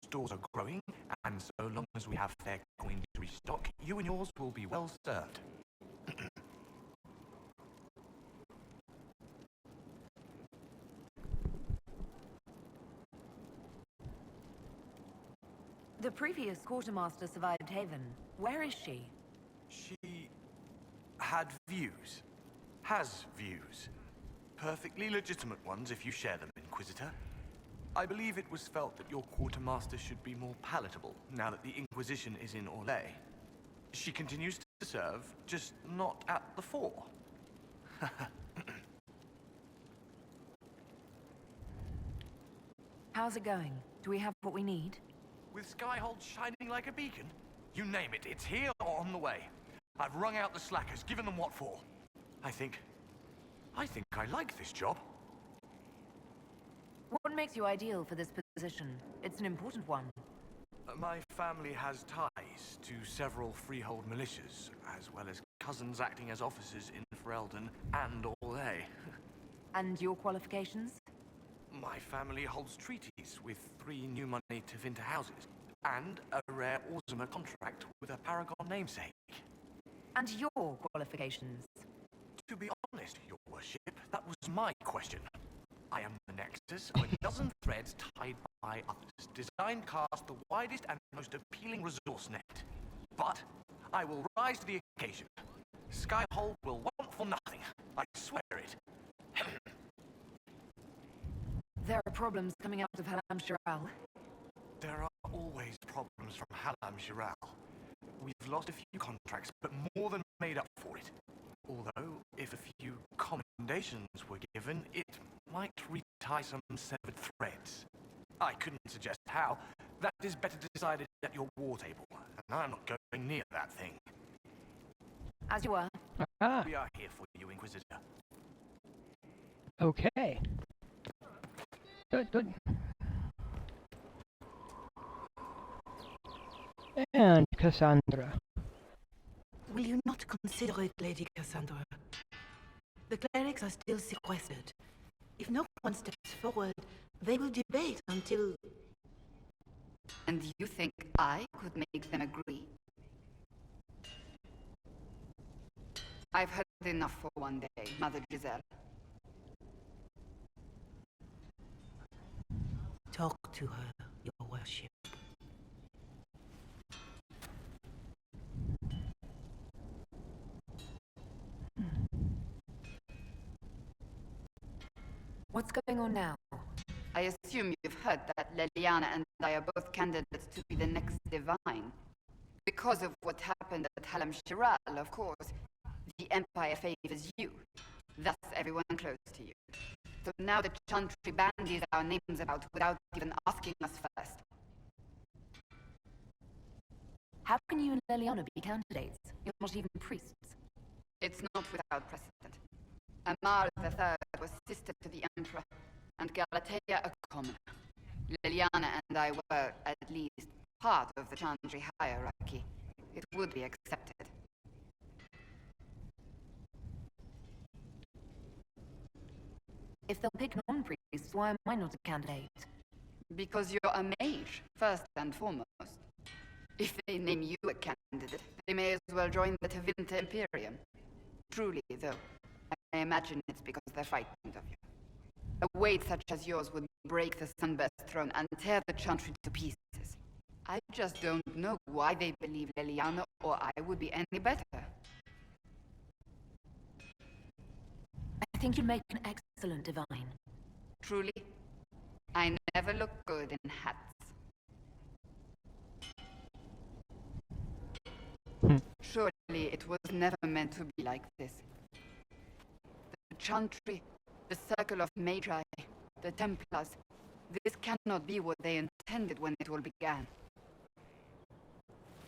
Speaker 9: Stores are growing, and so long as we have fair coin to restock, you and yours will be well served.
Speaker 4: The previous quartermaster survived Haven. Where is she?
Speaker 9: She had views. Has views. Perfectly legitimate ones if you share them, Inquisitor. I believe it was felt that your quartermaster should be more palatable now that the Inquisition is in Orlais. She continues to serve, just not at the fore.
Speaker 4: How's it going? Do we have what we need?
Speaker 9: With Skyhold shining like a beacon? You name it, it's here or on the way. I've wrung out the slackers, given them what for. I think I like this job.
Speaker 4: What makes you ideal for this position? It's an important one.
Speaker 9: My family has ties to several freehold militias, as well as cousins acting as officers in Ferelden and Orlais.
Speaker 4: And your qualifications?
Speaker 9: My family holds treaties with 3 Numa native interhouses, and a rare Orzuma contract with a Paragon namesake.
Speaker 4: And your qualifications?
Speaker 9: To be honest, your worship, that was my question. I am the nexus of a dozen threads tied by others, designed to cast the widest and most appealing resource net. But I will rise to the occasion. Skyhold will want for nothing. I swear it.
Speaker 4: There are problems coming out of Halam Shiral.
Speaker 9: There are always problems from Halam Shiral. We've lost a few contracts, but more than made up for it. Although, if a few commendations were given, it might retie some severed threads. I couldn't suggest how. That is better decided at your war table, and I'm not going near that thing.
Speaker 4: As you were.
Speaker 9: We are here for you, Inquisitor.
Speaker 1: Okay. Good. And Cassandra.
Speaker 13: Will you not consider it, Lady Cassandra? The clerics are still sequestered. If no one steps forward, they will debate until...
Speaker 19: And you think I could make them agree? I've heard enough for one day, Mother Giselle.
Speaker 13: Talk to her, your worship.
Speaker 4: What's going on now?
Speaker 19: I assume you've heard that Leliana and I are both candidates to be the next Divine. Because of what happened at Halam Shiral, of course, the Empire favors you. Thus everyone close to you. So now the Chantry bandies our names about without even asking us first.
Speaker 4: How can you and Leliana be candidates? You're not even priests.
Speaker 19: It's not without precedent. Amar III was sister to the Emperor, and Galatea a commoner. Leliana and I were, at least, part of the Chantry hierarchy. It would be accepted.
Speaker 4: If they'll pick non-priests, why am I not a candidate?
Speaker 19: Because you're a mage, first and foremost. If they name you a candidate, they may as well join the Tevinter Imperium. Truly, though, I imagine it's because they're frightened of you. A weight such as yours would break the Sunburst throne and tear the Chantry to pieces. I just don't know why they believe Leliana or I would be any better.
Speaker 4: I think you'd make an excellent divine.
Speaker 19: Truly? I never look good in hats. Surely it was never meant to be like this. The Chantry, the Circle of Magi, the Templars, this cannot be what they intended when it all began.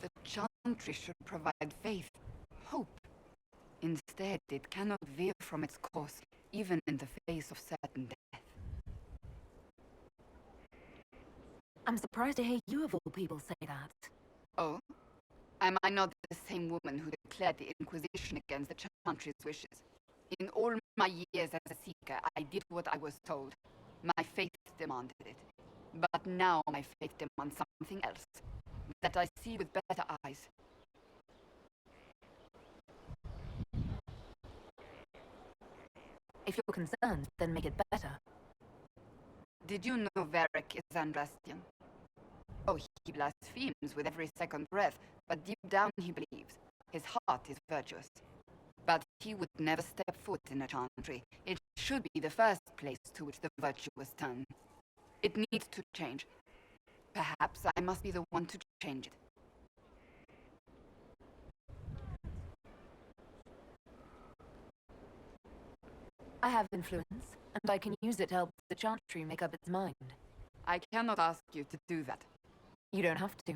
Speaker 19: The Chantry should provide faith, hope. Instead, it cannot veer from its course, even in the face of certain death.
Speaker 4: I'm surprised to hear you of all people say that.
Speaker 19: Oh? Am I not the same woman who declared the Inquisition against the Chantry's wishes? In all my years as a seeker, I did what I was told. My faith demanded it. But now my faith demands something else. That I see with better eyes.
Speaker 4: If you're concerned, then make it better.
Speaker 19: Did you know Varric is Andrastian? Oh, he blasphemes with every second breath, but deep down he believes. His heart is virtuous. But he would never step foot in a Chantry. It should be the first place to which the virtuous turn. It needs to change. Perhaps I must be the one to change it.
Speaker 4: I have influence, and I can use it to help the Chantry make up its mind.
Speaker 19: I cannot ask you to do that.
Speaker 4: You don't have to.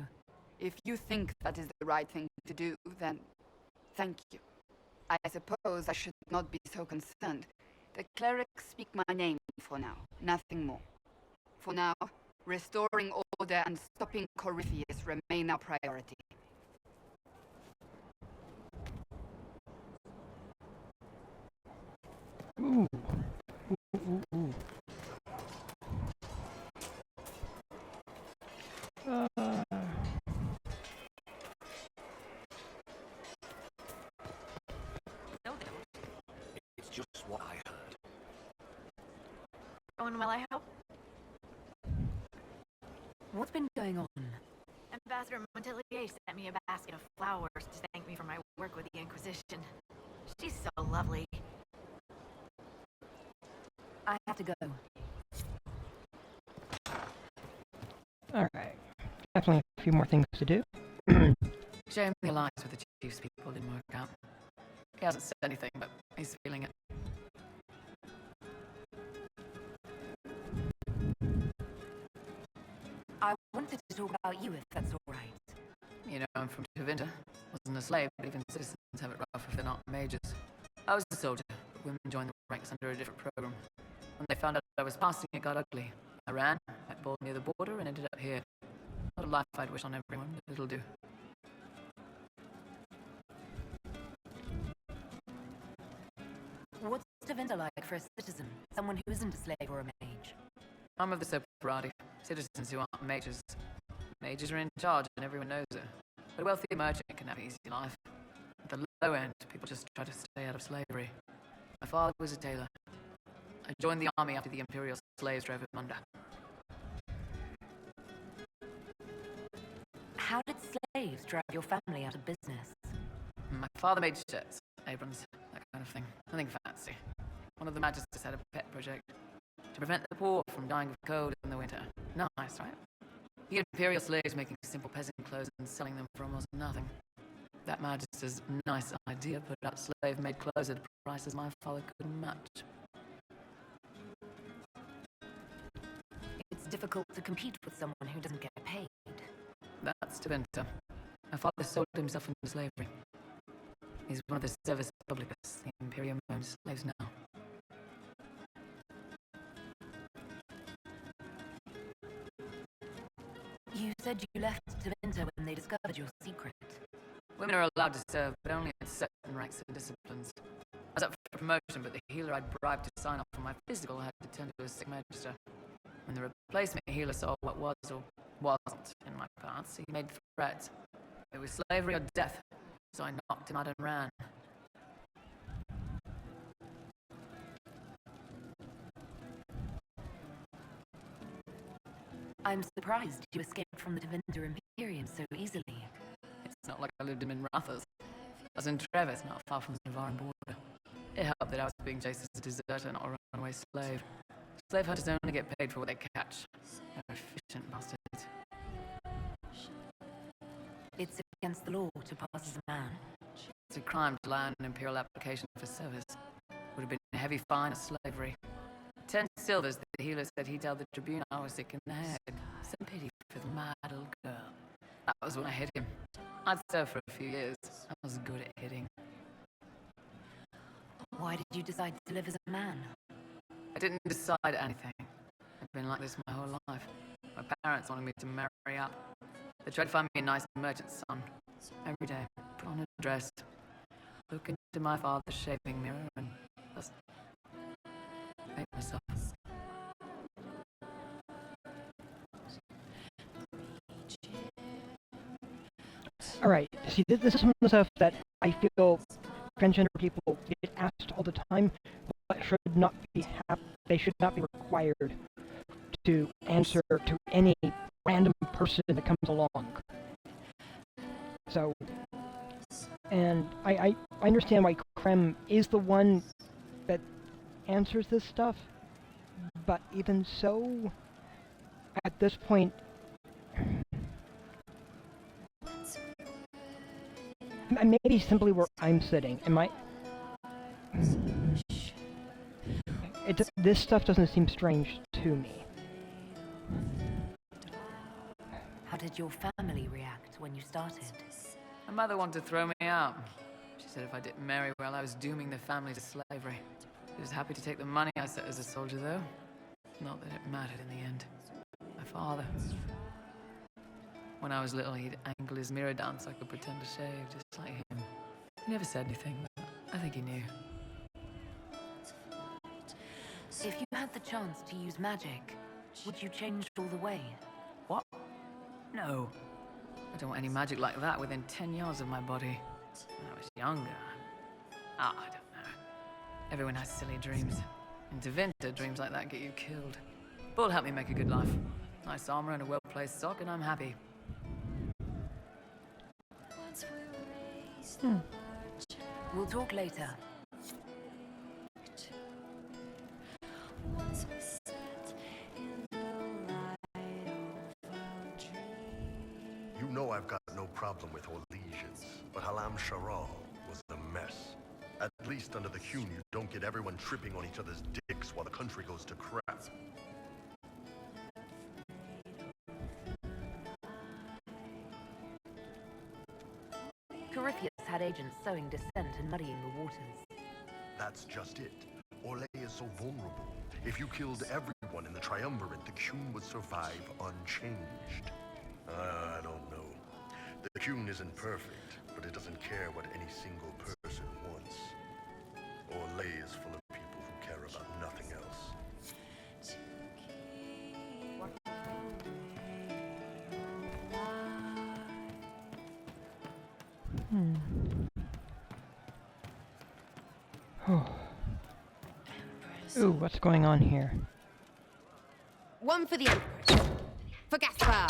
Speaker 19: If you think that is the right thing to do, then thank you. I suppose I should not be so concerned. The clerics speak my name for now, nothing more. For now, restoring order and stopping Corypheus remain our priority.
Speaker 1: Ooh. Ooh, ooh, ooh.
Speaker 9: It's just what I heard.
Speaker 10: Going well, I hope?
Speaker 4: What's been going on?
Speaker 10: Ambassador Montelier sent me a basket of flowers to thank me for my work with the Inquisition. She's so lovely.
Speaker 4: I have to go.
Speaker 1: Alright. Definitely a few more things to do.
Speaker 2: Shame the alliance with the Chiefs people didn't work out. He hasn't said anything, but he's feeling it.
Speaker 4: I wanted to talk about you, if that's alright.
Speaker 2: You know, I'm from Tevinter. Wasn't a slave, but even citizens have it rough if they're not mages. I was a soldier, but women joined the ranks under a different program. When they found out I was passing, it got ugly. I ran, I bowled near the border, and ended up here. Not a life I'd wish on everyone, but it'll do.
Speaker 4: What's Tevinter like for a citizen? Someone who isn't a slave or a mage?
Speaker 2: I'm of the Soprati. Citizens who aren't mages. Mages are in charge, and everyone knows it. But a wealthy merchant can have an easy life. At the low end, people just try to stay out of slavery. My father was a tailor. I joined the army after the Imperial slaves drove him under.
Speaker 4: How did slaves drive your family out of business?
Speaker 2: My father made shirts, aprons, that kind of thing. Nothing fancy. One of the magisters had a pet project. to prevent the poor from dying of cold in the winter. Nice, right? You get imperial slaves making simple peasant clothes and selling them for almost nothing. That Magister's nice idea put out slave-made clothes at prices my father couldn't match.
Speaker 4: It's difficult to compete with someone who doesn't get paid.
Speaker 2: That's Deventer. My father sold himself into slavery. He's one of the Servus Publicus. The Imperium owns slaves now.
Speaker 4: You said you left Deventer when they discovered your secret.
Speaker 2: Women are allowed to serve, but only in certain ranks and disciplines. I was up for promotion, but the healer I'd bribed to sign off on my physical had to turn to a sick magister. When the replacement healer saw what was or wasn't in my parts, he made threats. It was slavery or death, so I knocked him out and ran.
Speaker 4: I'm surprised you escaped from the Deventer Imperium so easily.
Speaker 2: It's not like I lived in Rathers. I was in Trevis, not far from the Navarran border. It helped that I was being chased as a deserter, not a runaway slave. Slave hunters only get paid for what they catch. They're efficient bastards.
Speaker 4: It's against the law to pass as a man.
Speaker 2: It's a crime to lie on an imperial application for service. Would have been a heavy fine of slavery. 10 silvers, the healer said he'd tell the tribune I was sick in the head. Some pity for the mad old girl. That was when I hit him. I'd served for a few years. I was good at hitting.
Speaker 4: Why did you decide to live as a man?
Speaker 2: I didn't decide anything. I've been like this my whole life. My parents wanted me to marry up. They tried to find me a nice merchant son. Every day, put on a dress, look into my father's shaving mirror, and just make myself.
Speaker 1: Alright, see, this is some of the stuff that I feel transgender people get asked all the time, but should not be they should not be required to answer to any random person that comes along. So, and I understand why Krem is the one that answers this stuff, but even so, at this point, maybe simply where I'm sitting, this stuff doesn't seem strange to me.
Speaker 4: How did your family react when you started?
Speaker 2: My mother wanted to throw me out. She said if I didn't marry well, I was dooming the family to slavery. She was happy to take the money I set as a soldier, though. Not that it mattered in the end. My father. When I was little, he'd angle his mirror down so I could pretend to shave, just like him. He never said anything, but I think he knew.
Speaker 4: If you had the chance to use magic, would you change all the way?
Speaker 2: What? No. I don't want any magic like that within 10 yards of my body. When I was younger, I don't know. Everyone has silly dreams. In Deventer, dreams like that get you killed. Bull helped me make a good life. Nice armor and a well-placed sock, and I'm happy.
Speaker 4: We'll talk later.
Speaker 20: You know I've got no problem with Orlesians, but Halam Sharal was a mess. At least under the Hume, you don't get everyone tripping on each other's dicks while the country goes to crap.
Speaker 4: Corypheus had agents sowing dissent and muddying the waters.
Speaker 20: That's just it. Orlais is so vulnerable. If you killed everyone in the Triumvirate, the Hume would survive unchanged. I don't know. The Hume isn't perfect, but it doesn't care what any single person wants. Orlais is full of people who care about nothing else.
Speaker 1: Ooh, what's going on here?
Speaker 21: One for the Empress, for Gaspar,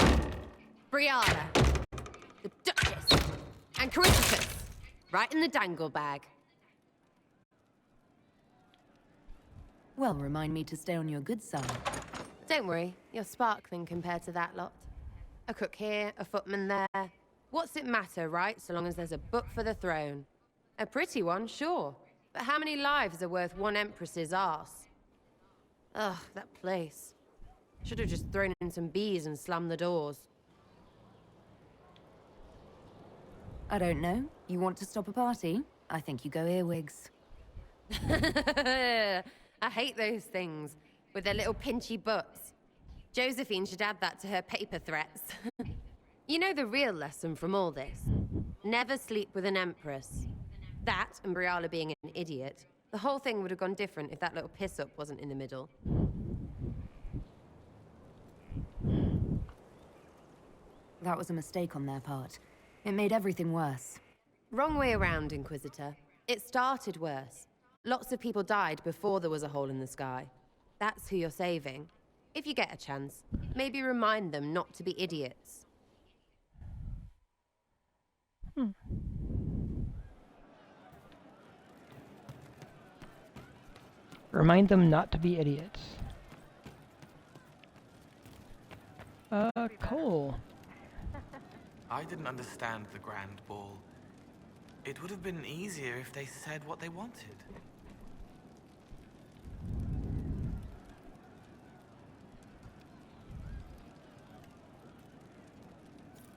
Speaker 21: Brianna, the Duchess, and Corypheus, right in the dangle bag.
Speaker 4: Well, remind me to stay on your good side.
Speaker 21: Don't worry, you're sparkling compared to that lot. A cook here, a footman there. What's it matter, right, so long as there's a book for the throne? A pretty one, sure. But how many lives are worth one empress's arse? Ugh, that place. Should have just thrown in some bees and slammed the doors.
Speaker 4: I don't know. You want to stop a party? I think you go earwigs.
Speaker 21: I hate those things, with their little pinchy butts. Josephine should add that to her paper threats. You know the real lesson from all this? Never sleep with an empress. That, and Briala being an idiot. The whole thing would have gone different if that little piss-up wasn't in the middle.
Speaker 4: That was a mistake on their part. It made everything worse.
Speaker 21: Wrong way around, Inquisitor. It started worse. Lots of people died before there was a hole in the sky. That's who you're saving. If you get a chance, maybe remind them not to be idiots.
Speaker 1: Remind them not to be idiots. Cole.
Speaker 9: I didn't understand the Grand Ball. It would have been easier if they said what they wanted.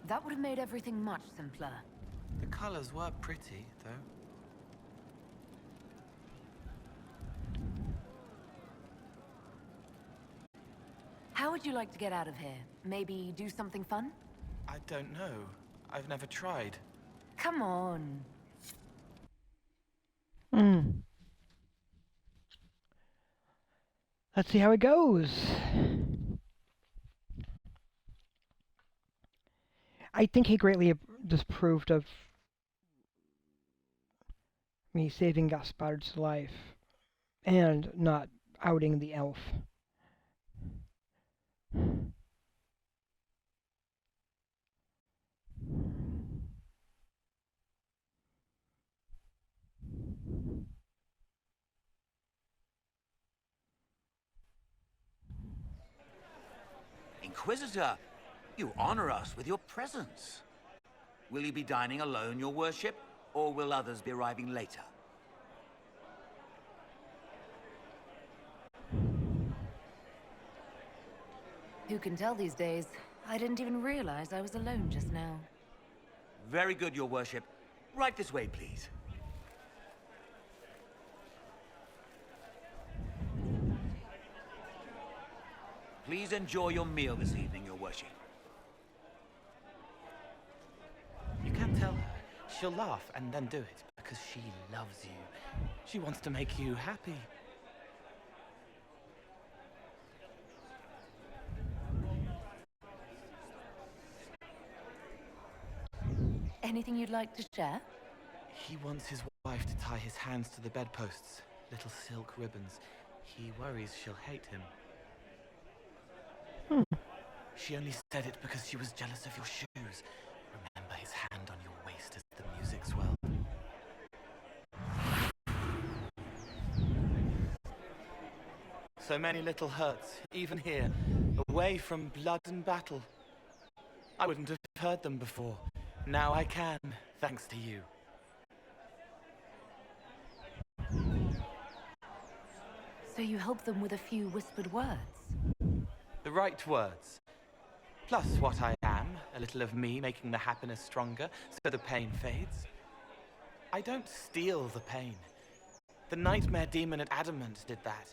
Speaker 4: That would have made everything much simpler.
Speaker 9: The colors were pretty, though.
Speaker 4: How would you like to get out of here? Maybe do something fun?
Speaker 9: I don't know. I've never tried.
Speaker 4: Come on.
Speaker 1: Let's see how it goes. I think he greatly disapproved of me saving Gaspard's life and not outing the elf.
Speaker 3: Inquisitor, you honor us with your presence. Will you be dining alone, your worship, or will others be arriving later?
Speaker 4: Who can tell these days? I didn't even realize I was alone just now.
Speaker 3: Very good, your worship. Right this way, please. Please enjoy your meal this evening, your worship.
Speaker 5: You can't tell her. She'll laugh and then do it because she loves you. She wants to make you happy.
Speaker 4: Anything you'd like to share?
Speaker 5: He wants his wife to tie his hands to the bedposts, little silk ribbons. He worries she'll hate him. She only said it because she was jealous of your shoes. Remember his hand on your waist as the music swelled. So many little hurts, even here, away from blood and battle. I wouldn't have heard them before. Now I can, thanks to you.
Speaker 4: So you help them with a few whispered words?
Speaker 5: The right words. Plus what I am, a little of me making the happiness stronger so the pain fades. I don't steal the pain. The nightmare demon at Adamant did that.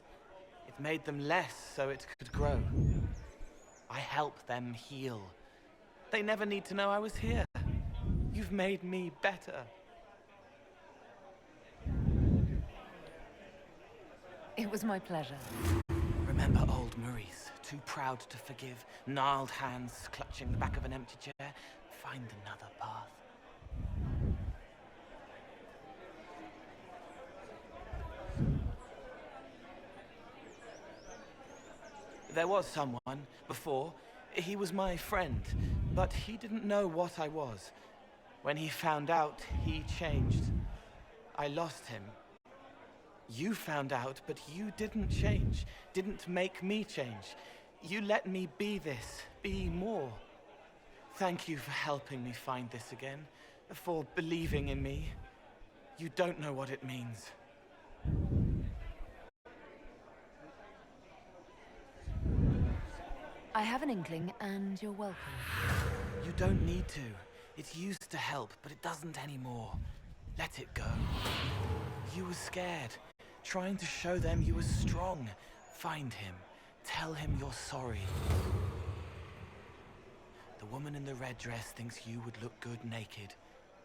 Speaker 5: It made them less so it could grow. I help them heal. They never need to know I was here. You've made me better.
Speaker 4: It was my pleasure.
Speaker 5: Remember old Maurice, too proud to forgive, gnarled hands clutching the back of an empty chair? Find another path. There was someone, before. He was my friend, but he didn't know what I was. When he found out, he changed. I lost him. You found out, but you didn't change. Didn't make me change. You let me be this, be more. Thank you for helping me find this again, for believing in me. You don't know what it means.
Speaker 4: I have an inkling, and you're welcome.
Speaker 5: You don't need to. It used to help, but it doesn't anymore. Let it go. You were scared, trying to show them you were strong. Find him. Tell him you're sorry. The woman in the red dress thinks you would look good naked.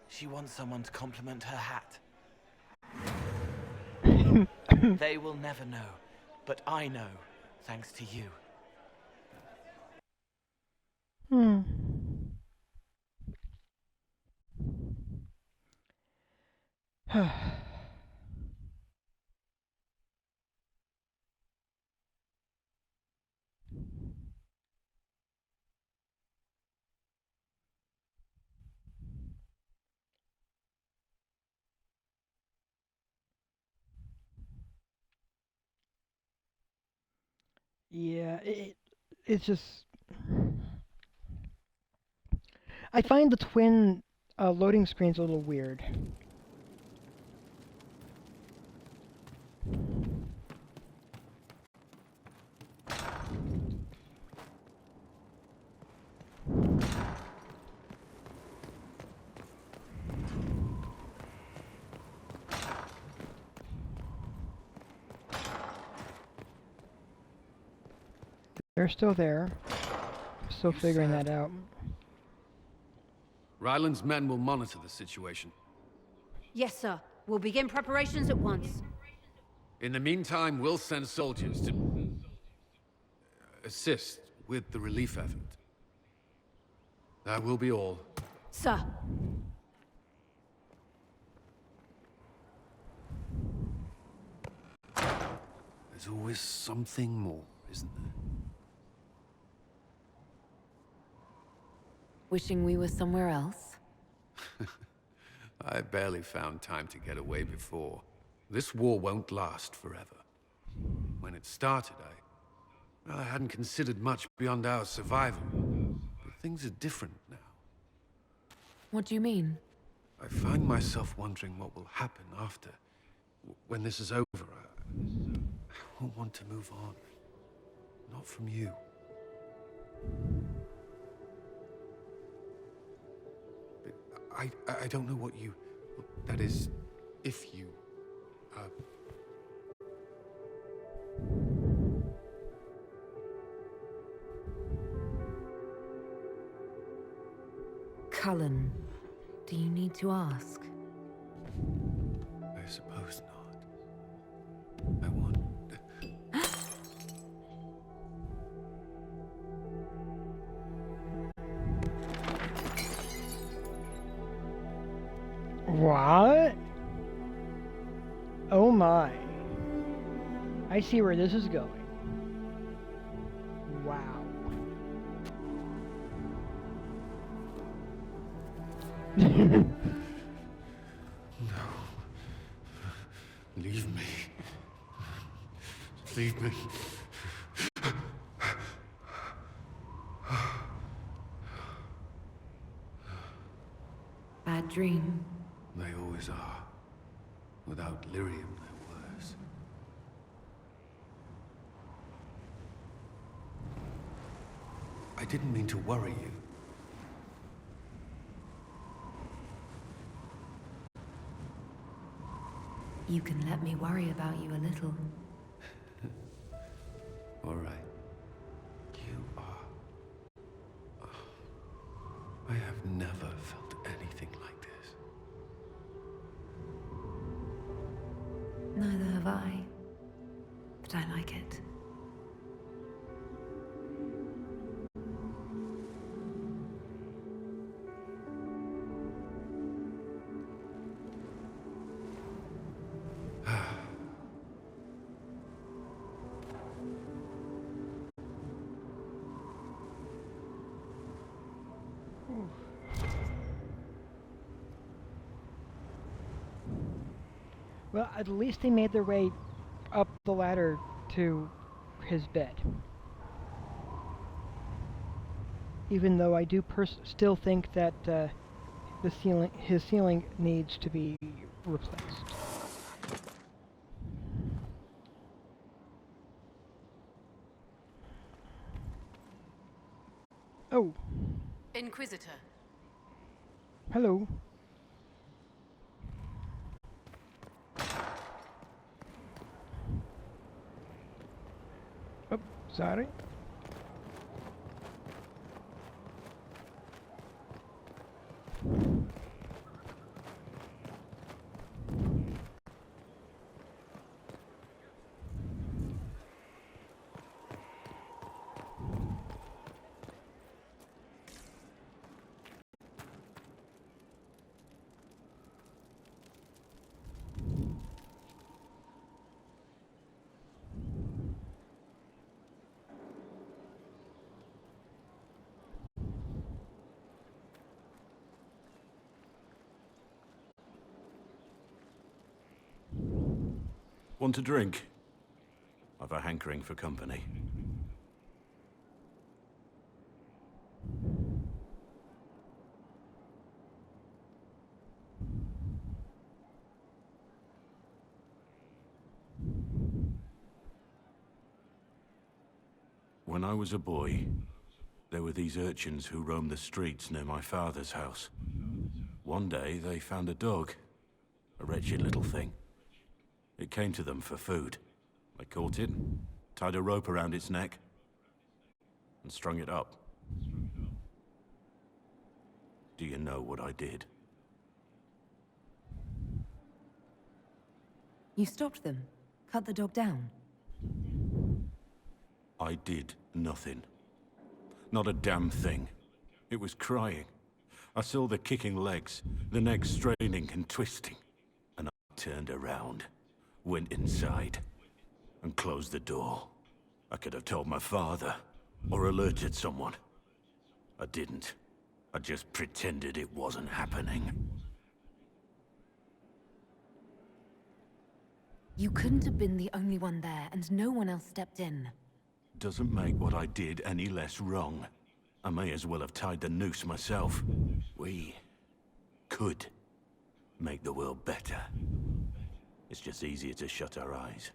Speaker 5: She wants someone to compliment her hat. They will never know, but I know, thanks to you.
Speaker 1: Yeah, it's just... I find the twin loading screens a little weird. They're still there. Still figuring that out.
Speaker 6: Ryland's men will monitor the situation.
Speaker 12: Yes, sir. We'll begin preparations at once.
Speaker 6: In the meantime, we'll send soldiers to assist with the relief effort. That will be all.
Speaker 12: Sir.
Speaker 6: There's always something more, isn't there?
Speaker 4: Wishing we were somewhere else?
Speaker 6: I barely found time to get away before. This war won't last forever. When it started, I hadn't considered much beyond our survival. But things are different now.
Speaker 4: What do you mean?
Speaker 6: I find myself wondering what will happen after. When this is over, I won't want to move on. Not from you. I don't know what you... That is, if you...
Speaker 4: Cullen, do you need to ask?
Speaker 6: I suppose not. I want...
Speaker 1: What? Oh my. I see where this is going. Wow.
Speaker 6: No. Leave me. Leave me.
Speaker 4: Bad dream.
Speaker 6: They always are. Without lyrium, they're worse. I didn't mean to worry you.
Speaker 4: You can let me worry about you a little.
Speaker 6: All right. You are... I have never felt anything like this.
Speaker 4: Neither have I. But I like it.
Speaker 1: Well, at least they made their way up the ladder to his bed. Even though I do still think that his ceiling needs to be replaced. Oh.
Speaker 21: Inquisitor.
Speaker 1: Hello. Oh, sorry.
Speaker 7: Want a drink? I've a hankering for company. When I was a boy, there were these urchins who roamed the streets near my father's house. One day, they found a dog. A wretched little thing. It came to them for food. They caught it, tied a rope around its neck, and strung it up. Do you know what I did?
Speaker 4: You stopped them? Cut the dog down?
Speaker 7: I did nothing. Not a damn thing. It was crying. I saw the kicking legs, the neck straining and twisting. And I turned around, went inside, and closed the door. I could have told my father, or alerted someone. I didn't. I just pretended it wasn't happening.
Speaker 4: You couldn't have been the only one there, and no one else stepped in.
Speaker 7: Doesn't make what I did any less wrong. I may as well have tied the noose myself. We could make the world better. It's just easier to shut our eyes.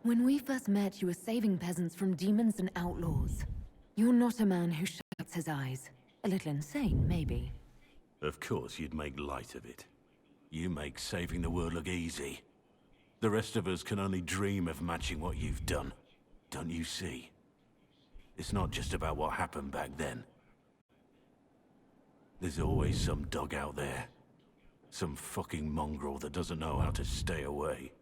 Speaker 4: When we first met, you were saving peasants from demons and outlaws. You're not a man who shuts his eyes. A little insane, maybe.
Speaker 7: Of course you'd make light of it. You make saving the world look easy. The rest of us can only dream of matching what you've done. Don't you see? It's not just about what happened back then. There's always some dog out there. Some fucking mongrel that doesn't know how to stay away.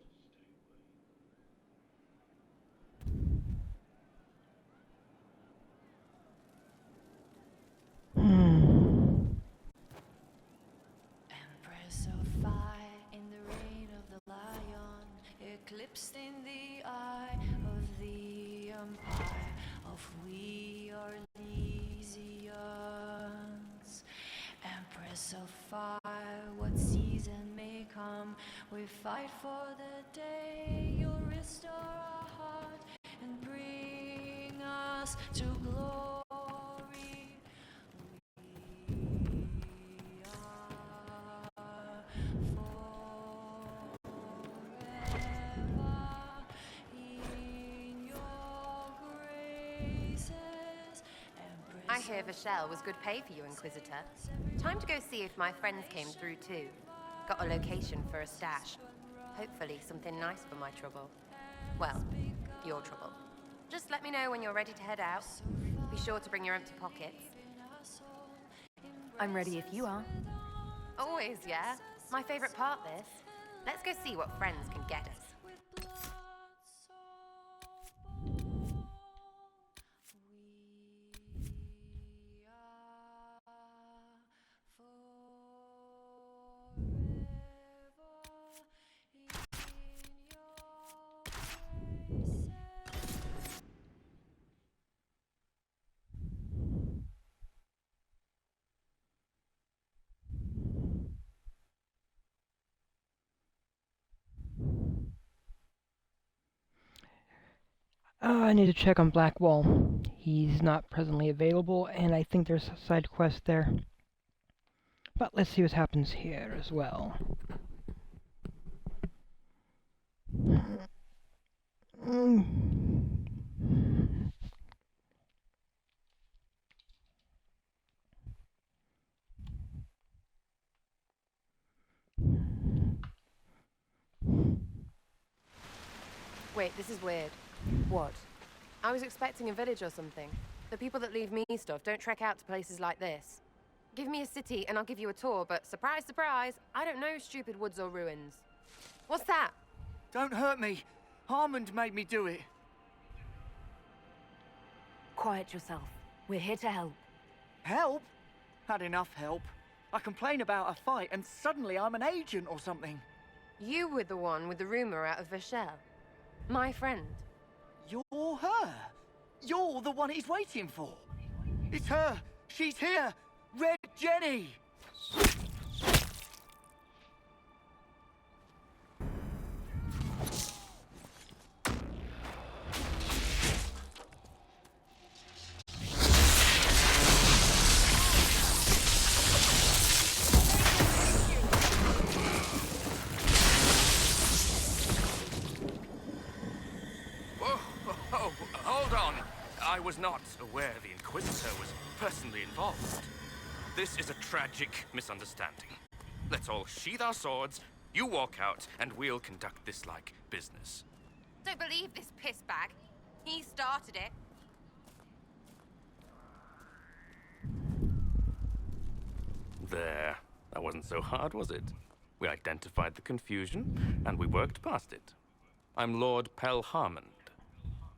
Speaker 17: Empress of fire in the reign of the lion, eclipsed in the eye of the empire of we are Elysians. Empress of fire, what season may come, we fight for the day you'll restore our heart and bring us to glory.
Speaker 21: I hear Vachelle was good pay for you, Inquisitor. Time to go see if my friends came through too. Got a location for a stash. Hopefully something nice for my trouble. Well, your trouble. Just let me know when you're ready to head out. Be sure to bring your empty pockets.
Speaker 4: I'm ready if you are.
Speaker 21: Always, yeah. My favorite part, this. Let's go see what friends can get us.
Speaker 1: I need to check on Blackwall. He's not presently available, and I think there's a side quest there. But let's see what happens here as well.
Speaker 21: Wait, this is weird.
Speaker 4: What?
Speaker 21: I was expecting a village or something. The people that leave me stuff don't trek out to places like this. Give me a city and I'll give you a tour, but surprise, surprise, I don't know stupid woods or ruins. What's that?
Speaker 9: Don't hurt me. Harmond made me do it.
Speaker 4: Quiet yourself. We're here to help.
Speaker 9: Help? Had enough help. I complain about a fight and suddenly I'm an agent or something.
Speaker 21: You were the one with the rumor out of Vachel. My friend.
Speaker 9: You're her. You're the one he's waiting for. It's her. She's here. Red Jenny.
Speaker 8: Hold on. I was not aware the Inquisitor was personally involved. This is a tragic misunderstanding. Let's all sheath our swords, you walk out, and we'll conduct this like business.
Speaker 21: Don't believe this pissbag. He started it.
Speaker 8: There. That wasn't so hard, was it? We identified the confusion, and we worked past it. I'm Lord Pelharmond.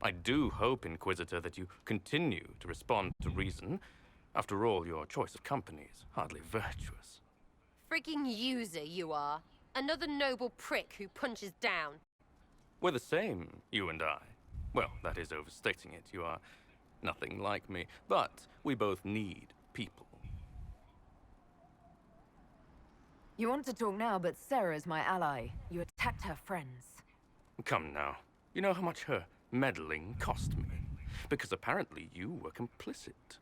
Speaker 8: I do hope, Inquisitor, that you continue to respond to reason. After all, your choice of company is hardly virtuous.
Speaker 21: Freaking user, you are. Another noble prick who punches down.
Speaker 8: We're the same, you and I. Well, that is overstating it. You are nothing like me. But we both need people.
Speaker 4: You want to talk now, but Sarah's my ally. You attacked her friends.
Speaker 8: Come now. You know how much her meddling cost me? Because apparently you were complicit.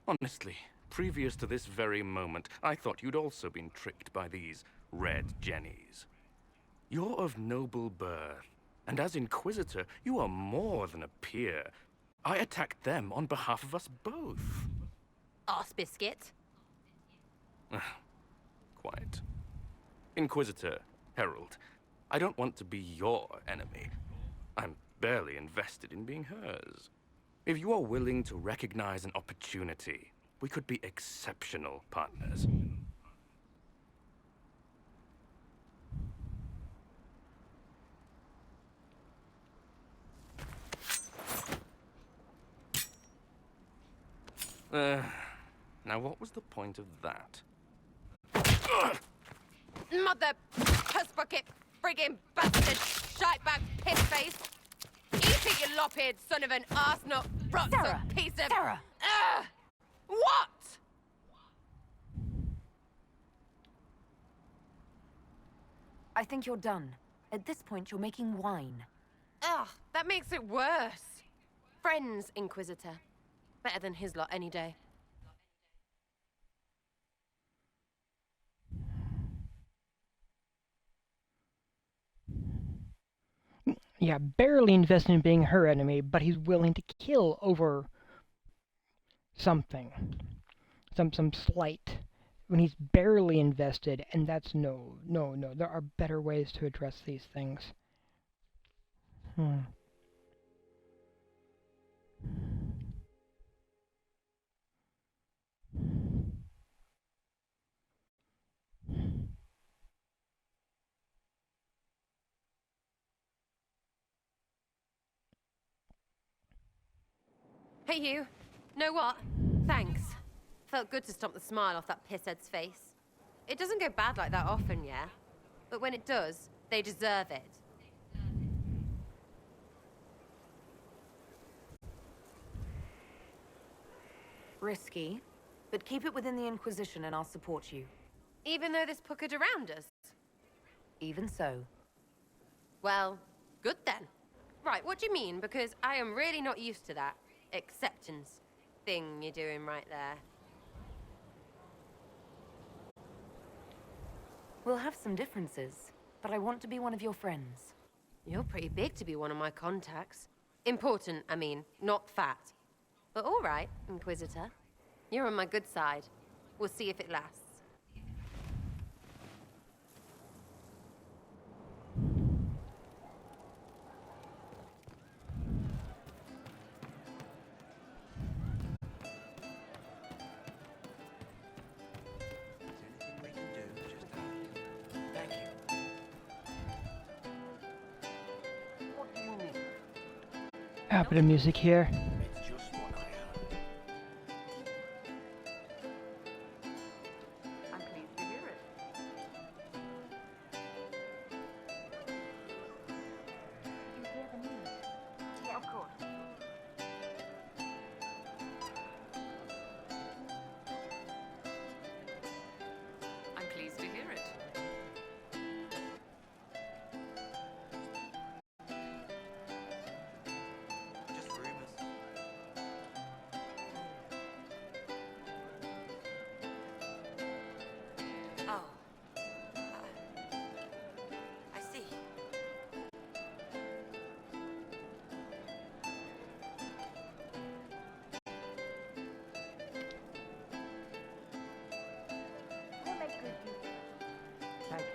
Speaker 8: Honestly, previous to this very moment, I thought you'd also been tricked by these Red Jennies. You're of noble birth, and as Inquisitor, you are more than a peer. I attacked them on behalf of us both.
Speaker 21: Arse biscuit.
Speaker 8: Quiet. Inquisitor, Herald, I don't want to be your enemy. I'm barely invested in being hers. If you are willing to recognize an opportunity, we could be exceptional partners. Now what was the point of that?
Speaker 21: Mother puss bucket, friggin' bastard, shitebag piss face. Eat it, you lop-eared son of an arsenut, rotten piece of...
Speaker 4: Sarah!
Speaker 21: What?
Speaker 4: I think you're done. At this point, you're making wine.
Speaker 21: Ugh, that makes it worse. Friends, Inquisitor. Better than his lot any day.
Speaker 1: Yeah, barely invested in being her enemy, but he's willing to kill over something. Some slight. When he's barely invested, and that's no. There are better ways to address these things.
Speaker 21: Hey, you. Know what? Thanks. Felt good to stomp the smile off that pisshead's face. It doesn't go bad like that often, yeah? But when it does, they deserve it.
Speaker 4: Risky, but keep it within the Inquisition and I'll support you.
Speaker 21: Even though there's puckered around us?
Speaker 4: Even so.
Speaker 21: Well, good then. Right, what do you mean? Because I am really not used to that acceptance thing you're doing right there.
Speaker 4: We'll have some differences, but I want to be one of your friends.
Speaker 21: You're pretty big to be one of my contacts. Important, I mean, not fat. But all right, Inquisitor. You're on my good side. We'll see if it lasts.
Speaker 1: A bit of music here.
Speaker 19: I'm pleased to hear it. You hear the news? Yeah, of course. I'm pleased to hear it.
Speaker 22: Oh. I see.
Speaker 19: We'll make good use.
Speaker 1: Thank you.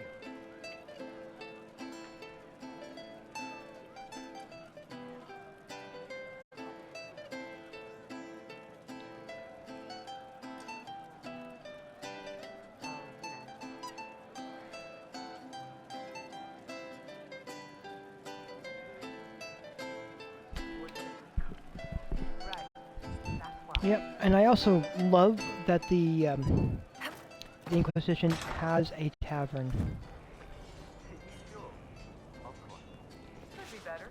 Speaker 1: Yep, and I also love that the Inquisition has a tavern.
Speaker 19: Could be better.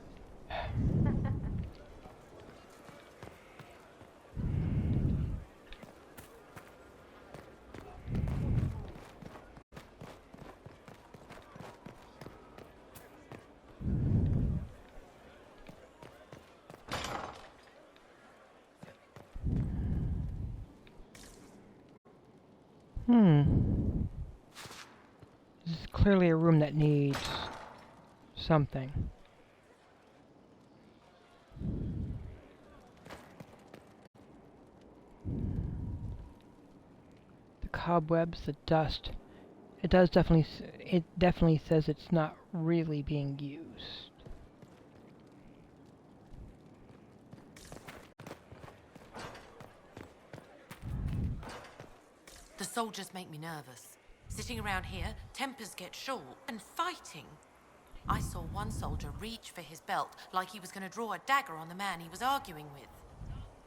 Speaker 1: This is clearly a room that needs something. The cobwebs, the dust. It definitely says it's not really being used.
Speaker 14: The soldiers make me nervous. Sitting around here, tempers get short, and fighting. I saw one soldier reach for his belt like he was going to draw a dagger on the man he was arguing with.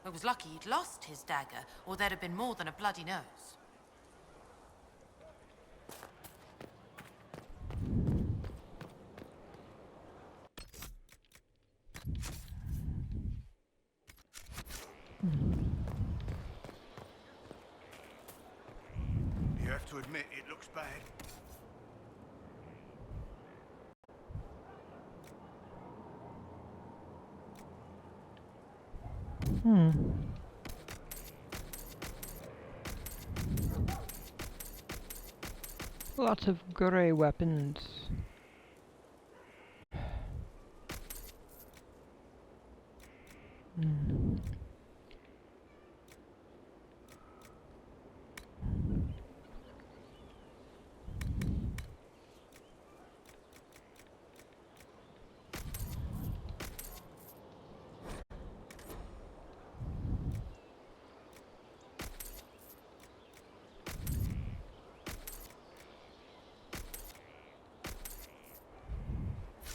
Speaker 14: It was lucky he'd lost his dagger, or there'd have been more than a bloody nose.
Speaker 9: You have to admit, it looks bad.
Speaker 1: Lots of grey weapons.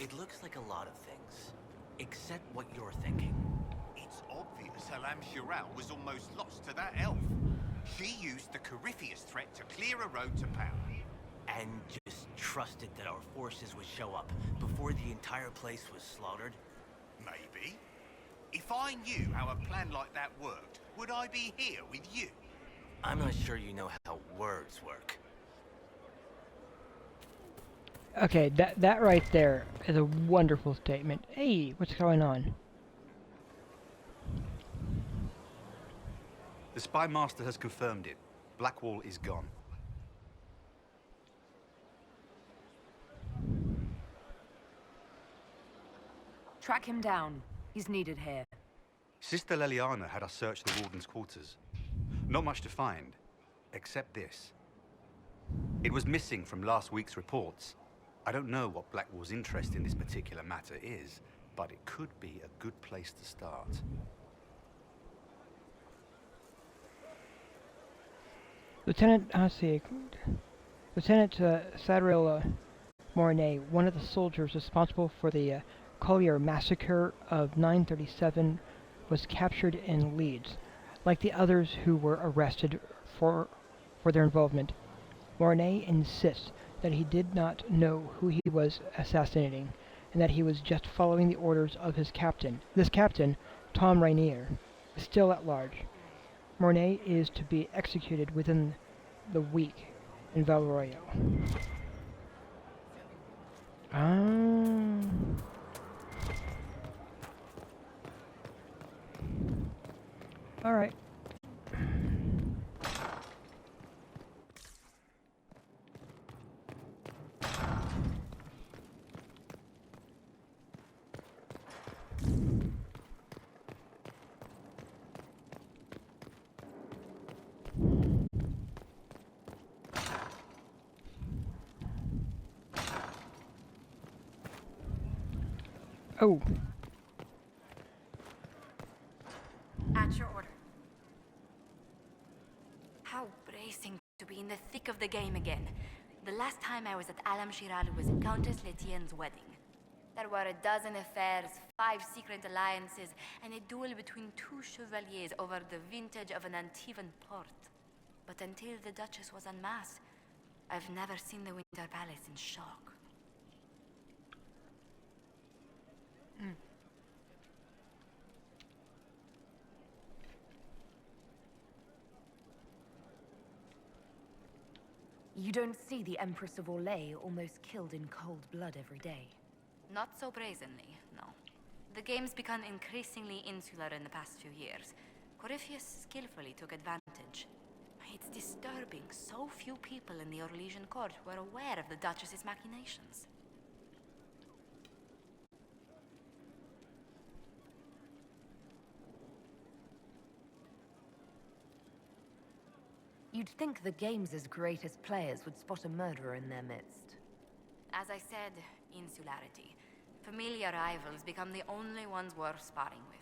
Speaker 15: It looks like a lot of things, except what you're thinking.
Speaker 16: It's obvious Halam Shiral was almost lost to that elf. She used the Corypheus threat to clear a road to power.
Speaker 15: And just trusted that our forces would show up before the entire place was slaughtered?
Speaker 16: Maybe. If I knew how a plan like that worked, would I be here with you?
Speaker 15: I'm not sure you know how words work.
Speaker 1: Okay, that right there is a wonderful statement. Hey, what's going on?
Speaker 11: The Spy Master has confirmed it. Blackwall is gone.
Speaker 4: Track him down. He's needed here.
Speaker 11: Sister Leliana had us search the Warden's quarters. Not much to find, except this. It was missing from last week's reports. I don't know what Blackwall's interest in this particular matter is, but it could be a good place to start.
Speaker 1: Lieutenant Sadril Mornay, one of the soldiers responsible for the Collier massacre of 937, was captured in Leeds. Like the others who were arrested for their involvement, Mornay insists that he did not know who he was assassinating, and that he was just following the orders of his captain. This captain, Tom Rainier, is still at large. Mornay is to be executed within the week in Valroyo. Alright. Oh.
Speaker 10: At your order. How bracing to be in the thick of the game again. The last time I was at Alam Shiral was at Countess Letienne's wedding. There were a dozen affairs, 5 secret alliances, and a duel between 2 chevaliers over the vintage of an Antivan port. But until the Duchess was unmasked, I've never seen the Winter Palace in shock.
Speaker 4: You don't see the Empress of Orlais almost killed in cold blood every day.
Speaker 10: Not so brazenly, no. The game's become increasingly insular in the past few years. Corypheus skillfully took advantage. It's disturbing so few people in the Orlesian court were aware of the Duchess's machinations.
Speaker 4: You'd think the game's greatest players would spot a murderer in their midst.
Speaker 10: As I said, insularity. Familiar rivals become the only ones worth sparring with.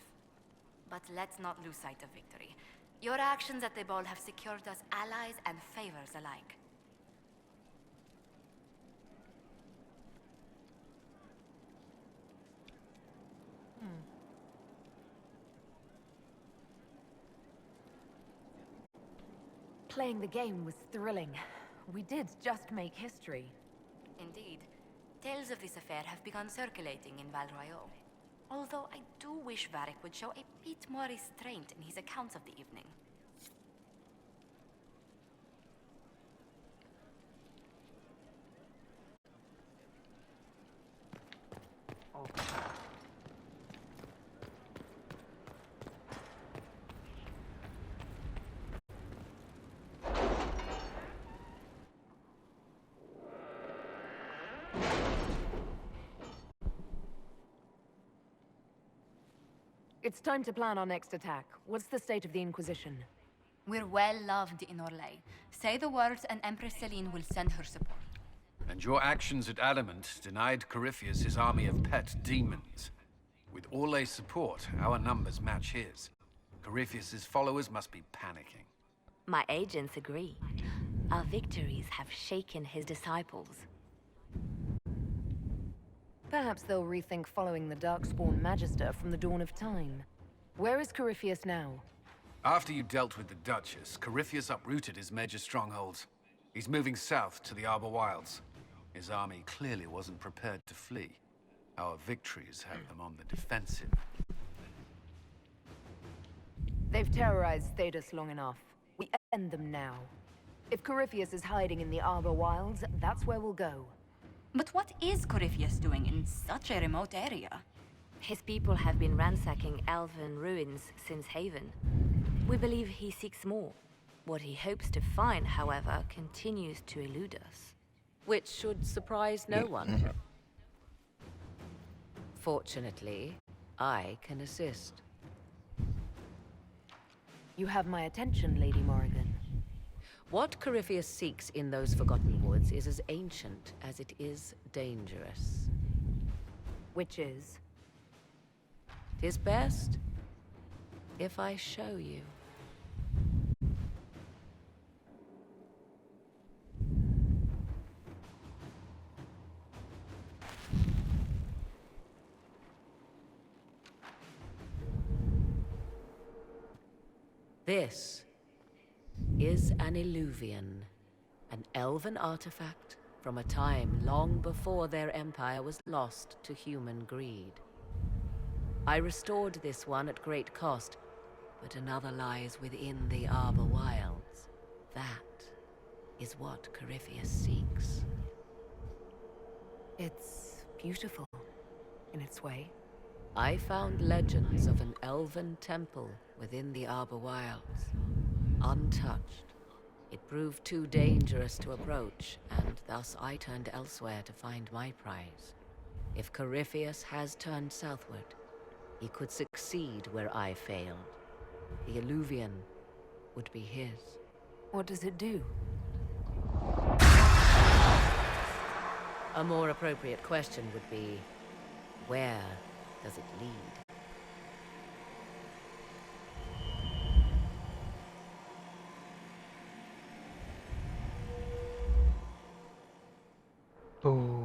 Speaker 10: But let's not lose sight of victory. Your actions at the ball have secured us allies and favors alike.
Speaker 4: Playing the game was thrilling. We did just make history.
Speaker 10: Indeed. Tales of this affair have begun circulating in Val Royal. Although I do wish Varric would show a bit more restraint in his accounts of the evening.
Speaker 4: It's time to plan our next attack. What's the state of the Inquisition?
Speaker 10: We're well loved in Orlais. Say the words and Empress Celine will send her support.
Speaker 6: And your actions at Adamant denied Corypheus his army of pet demons. With Orlais' support, our numbers match his. Corypheus's followers must be panicking.
Speaker 18: My agents agree. Our victories have shaken his disciples.
Speaker 4: Perhaps they'll rethink following the Darkspawn Magister from the dawn of time. Where is Corypheus now?
Speaker 6: After you dealt with the Duchess, Corypheus uprooted his major strongholds. He's moving south to the Arbor Wilds. His army clearly wasn't prepared to flee. Our victories have them on the defensive.
Speaker 4: They've terrorized Thedas long enough. We end them now. If Corypheus is hiding in the Arbor Wilds, that's where we'll go.
Speaker 10: But what is Corypheus doing in such a remote area?
Speaker 18: His people have been ransacking elven ruins since Haven. We believe he seeks more. What he hopes to find, however, continues to elude us.
Speaker 2: Which should surprise no one. Fortunately, I can assist.
Speaker 4: You have my attention, Lady Morrigan.
Speaker 2: What Corypheus seeks in those Forgotten Woods is as ancient as it is dangerous.
Speaker 4: Which is?
Speaker 2: 'Tis best if I show you. This is an Illuvian, an elven artifact from a time long before their empire was lost to human greed. I restored this one at great cost, but another lies within the Arbor Wilds. That is what Corypheus seeks.
Speaker 4: It's beautiful, in its way.
Speaker 2: I found legends of an elven temple within the Arbor Wilds, untouched. It proved too dangerous to approach, and thus I turned elsewhere to find my prize. If Corypheus has turned southward, he could succeed where I failed. The Illuvian would be his.
Speaker 4: What does it do?
Speaker 2: A more appropriate question would be, where does it lead?
Speaker 1: Ooh.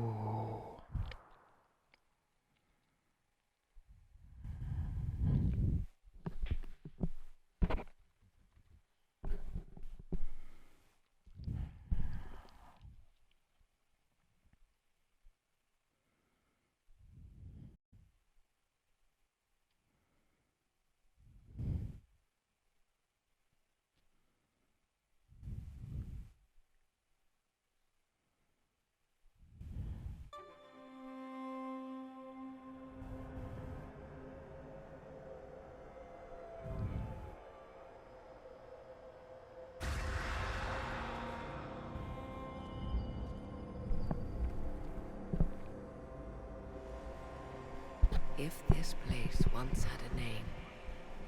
Speaker 2: If this place once had a name,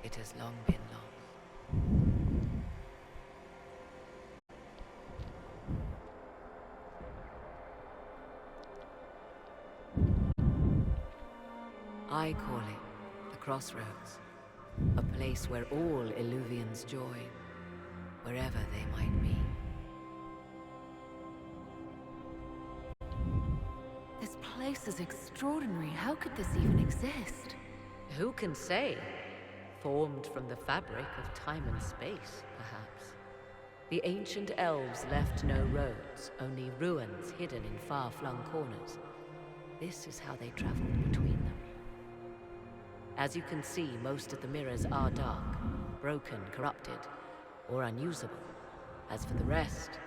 Speaker 2: it has long been lost. I call it the Crossroads, a place where all Illuvians join, wherever they might be.
Speaker 4: This place is extraordinary. How could this even exist?
Speaker 2: Who can say? Formed from the fabric of time and space, perhaps. The ancient elves left no roads, only ruins hidden in far-flung corners. This is how they traveled between them. As you can see, most of the mirrors are dark, broken, corrupted, or unusable. As for the rest,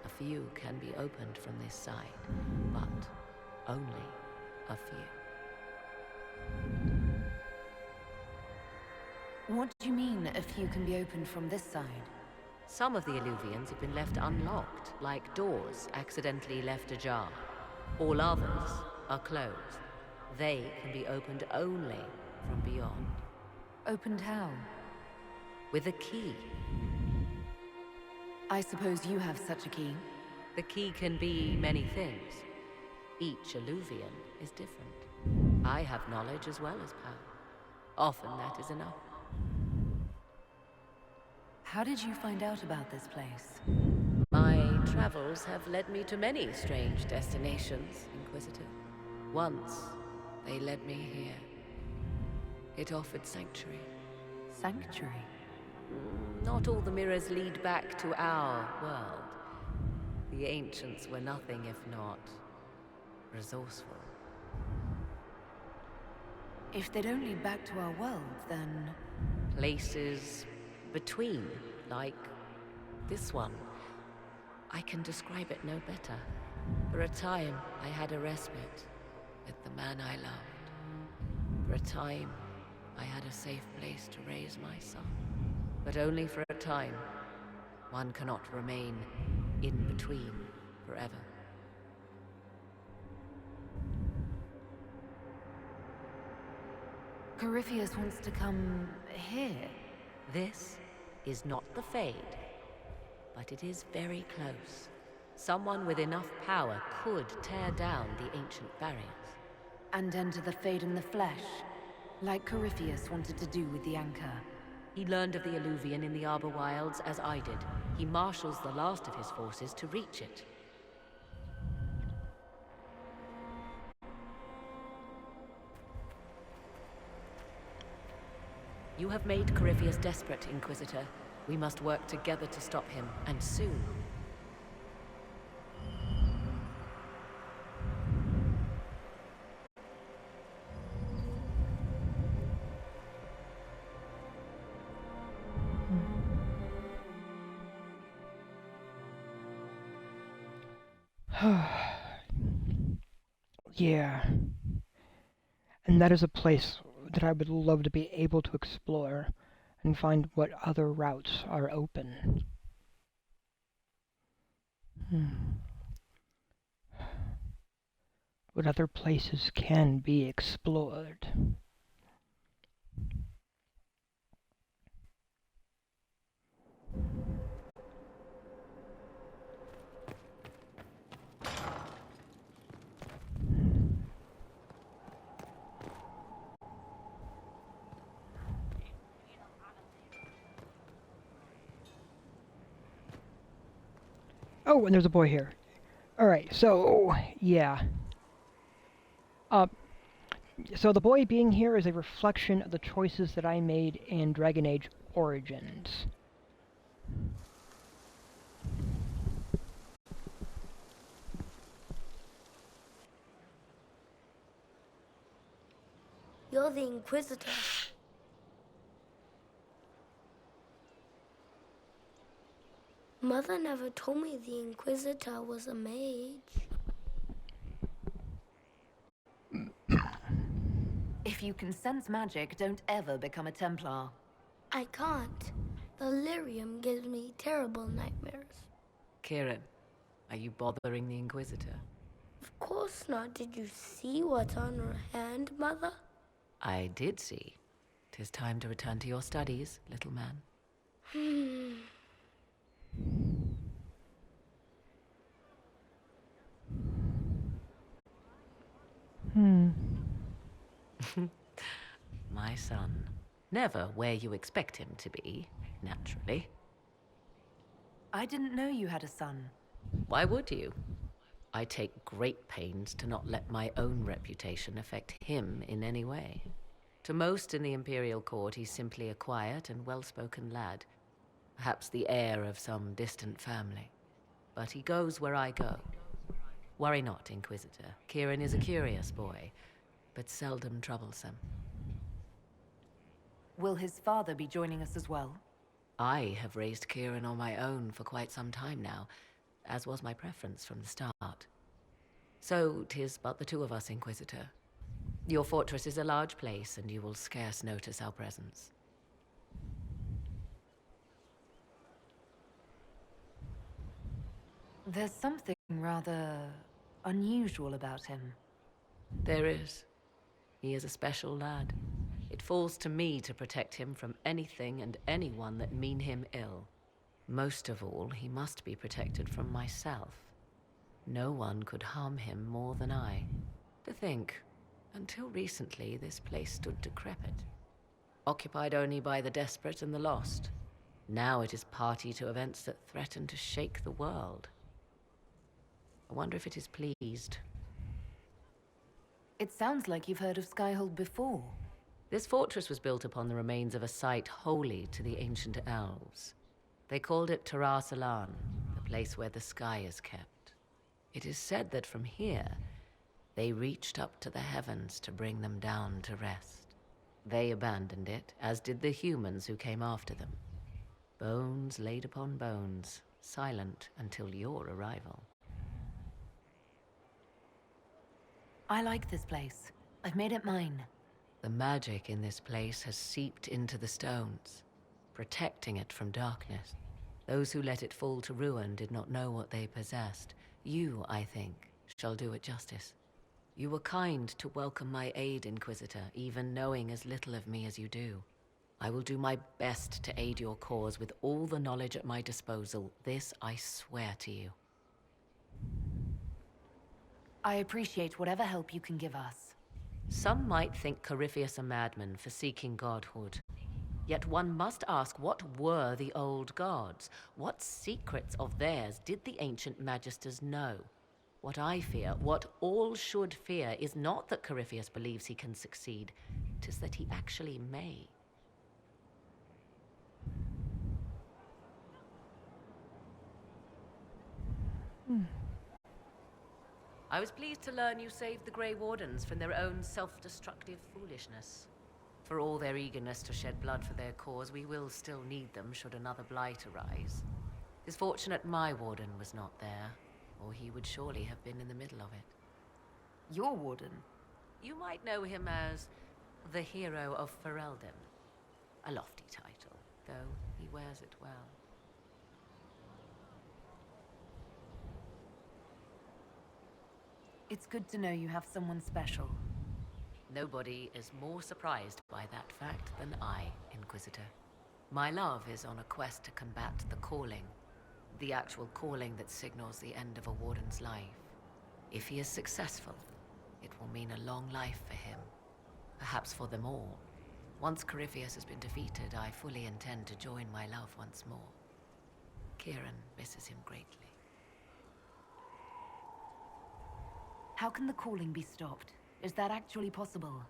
Speaker 2: a few can be opened from this side, but only a few.
Speaker 4: What do you mean, a few can be opened from this side?
Speaker 2: Some of the Illuvians have been left unlocked, like doors accidentally left ajar. All others are closed. They can be opened only from beyond.
Speaker 4: Opened how?
Speaker 2: With a key.
Speaker 4: I suppose you have such a key.
Speaker 2: The key can be many things. Each Illuvian is different. I have knowledge as well as power. Often that is enough.
Speaker 4: How did you find out about this place?
Speaker 2: My travels have led me to many strange destinations, Inquisitor. Once, they led me here. It offered sanctuary.
Speaker 4: Sanctuary?
Speaker 2: Not all the mirrors lead back to our world. The ancients were nothing if not resourceful.
Speaker 4: If they don't lead back to our world, then...
Speaker 2: Places between, like this one. I can describe it no better. For a time, I had a respite with the man I loved. For a time, I had a safe place to raise my son. But only for a time. One cannot remain in between forever.
Speaker 4: Corypheus wants to come here.
Speaker 2: This is not the Fade, but it is very close. Someone with enough power could tear down the ancient barriers.
Speaker 4: And enter the Fade in the flesh, like Corypheus wanted to do with the Anchor.
Speaker 2: He learned of the Alluvian in the Arbor Wilds as I did. He marshals the last of his forces to reach it. You have made Corypheus desperate, Inquisitor. We must work together to stop him, and soon.
Speaker 1: Yeah. And that is a place that I would love to be able to explore and find what other routes are open. What other places can be explored. Oh, and there's a boy here. Alright, so, yeah. So the boy being here is a reflection of the choices that I made in Dragon Age Origins.
Speaker 13: You're the Inquisitor. Mother never told me the Inquisitor was a mage.
Speaker 4: If you can sense magic, don't ever become a Templar.
Speaker 13: I can't. The lyrium gives me terrible nightmares.
Speaker 2: Kieran, are you bothering the Inquisitor?
Speaker 13: Of course not. Did you see what's on her hand, Mother?
Speaker 2: I did see. 'Tis time to return to your studies, little man. My son. Never where you expect him to be, naturally.
Speaker 4: I didn't know you had a son.
Speaker 2: Why would you? I take great pains to not let my own reputation affect him in any way. To most in the Imperial Court, he's simply a quiet and well-spoken lad. Perhaps the heir of some distant family. But he goes where I go. Worry not, Inquisitor. Kieran is a curious boy, but seldom troublesome.
Speaker 4: Will his father be joining us as well?
Speaker 2: I have raised Kieran on my own for quite some time now, as was my preference from the start. So 'tis but the two of us, Inquisitor. Your fortress is a large place, and you will scarce notice our presence.
Speaker 4: There's something rather unusual about him.
Speaker 2: There is. He is a special lad. It falls to me to protect him from anything and anyone that mean him ill. Most of all, he must be protected from myself. No one could harm him more than I. To think, until recently this place stood decrepit, occupied only by the desperate and the lost. Now it is party to events that threaten to shake the world. I wonder if it is pleased.
Speaker 4: It sounds like you've heard of Skyhold before.
Speaker 2: This fortress was built upon the remains of a site holy to the ancient elves. They called it Salan, the place where the sky is kept. It is said that from here, they reached up to the heavens to bring them down to rest. They abandoned it, as did the humans who came after them. Bones laid upon bones, silent until your arrival.
Speaker 4: I like this place. I've made it mine.
Speaker 2: The magic in this place has seeped into the stones, protecting it from darkness. Those who let it fall to ruin did not know what they possessed. You, I think, shall do it justice. You were kind to welcome my aid, Inquisitor, even knowing as little of me as you do. I will do my best to aid your cause with all the knowledge at my disposal. This I swear to you.
Speaker 4: I appreciate whatever help you can give us.
Speaker 2: Some might think Corypheus a madman for seeking godhood. Yet one must ask, what were the old gods? What secrets of theirs did the ancient magisters know? What I fear, what all should fear, is not that Corypheus believes he can succeed. 'Tis that he actually may. I was pleased to learn you saved the Grey Wardens from their own self-destructive foolishness. For all their eagerness to shed blood for their cause, we will still need them should another blight arise. It's fortunate my warden was not there, or he would surely have been in the middle of it.
Speaker 4: Your warden?
Speaker 2: You might know him as the Hero of Ferelden. A lofty title, though he wears it well.
Speaker 4: It's good to know you have someone special.
Speaker 2: Nobody is more surprised by that fact than I, Inquisitor. My love is on a quest to combat the calling. The actual calling that signals the end of a warden's life. If he is successful, it will mean a long life for him. Perhaps for them all. Once Corypheus has been defeated, I fully intend to join my love once more. Kieran misses him greatly.
Speaker 4: How can the calling be stopped? Is that actually possible?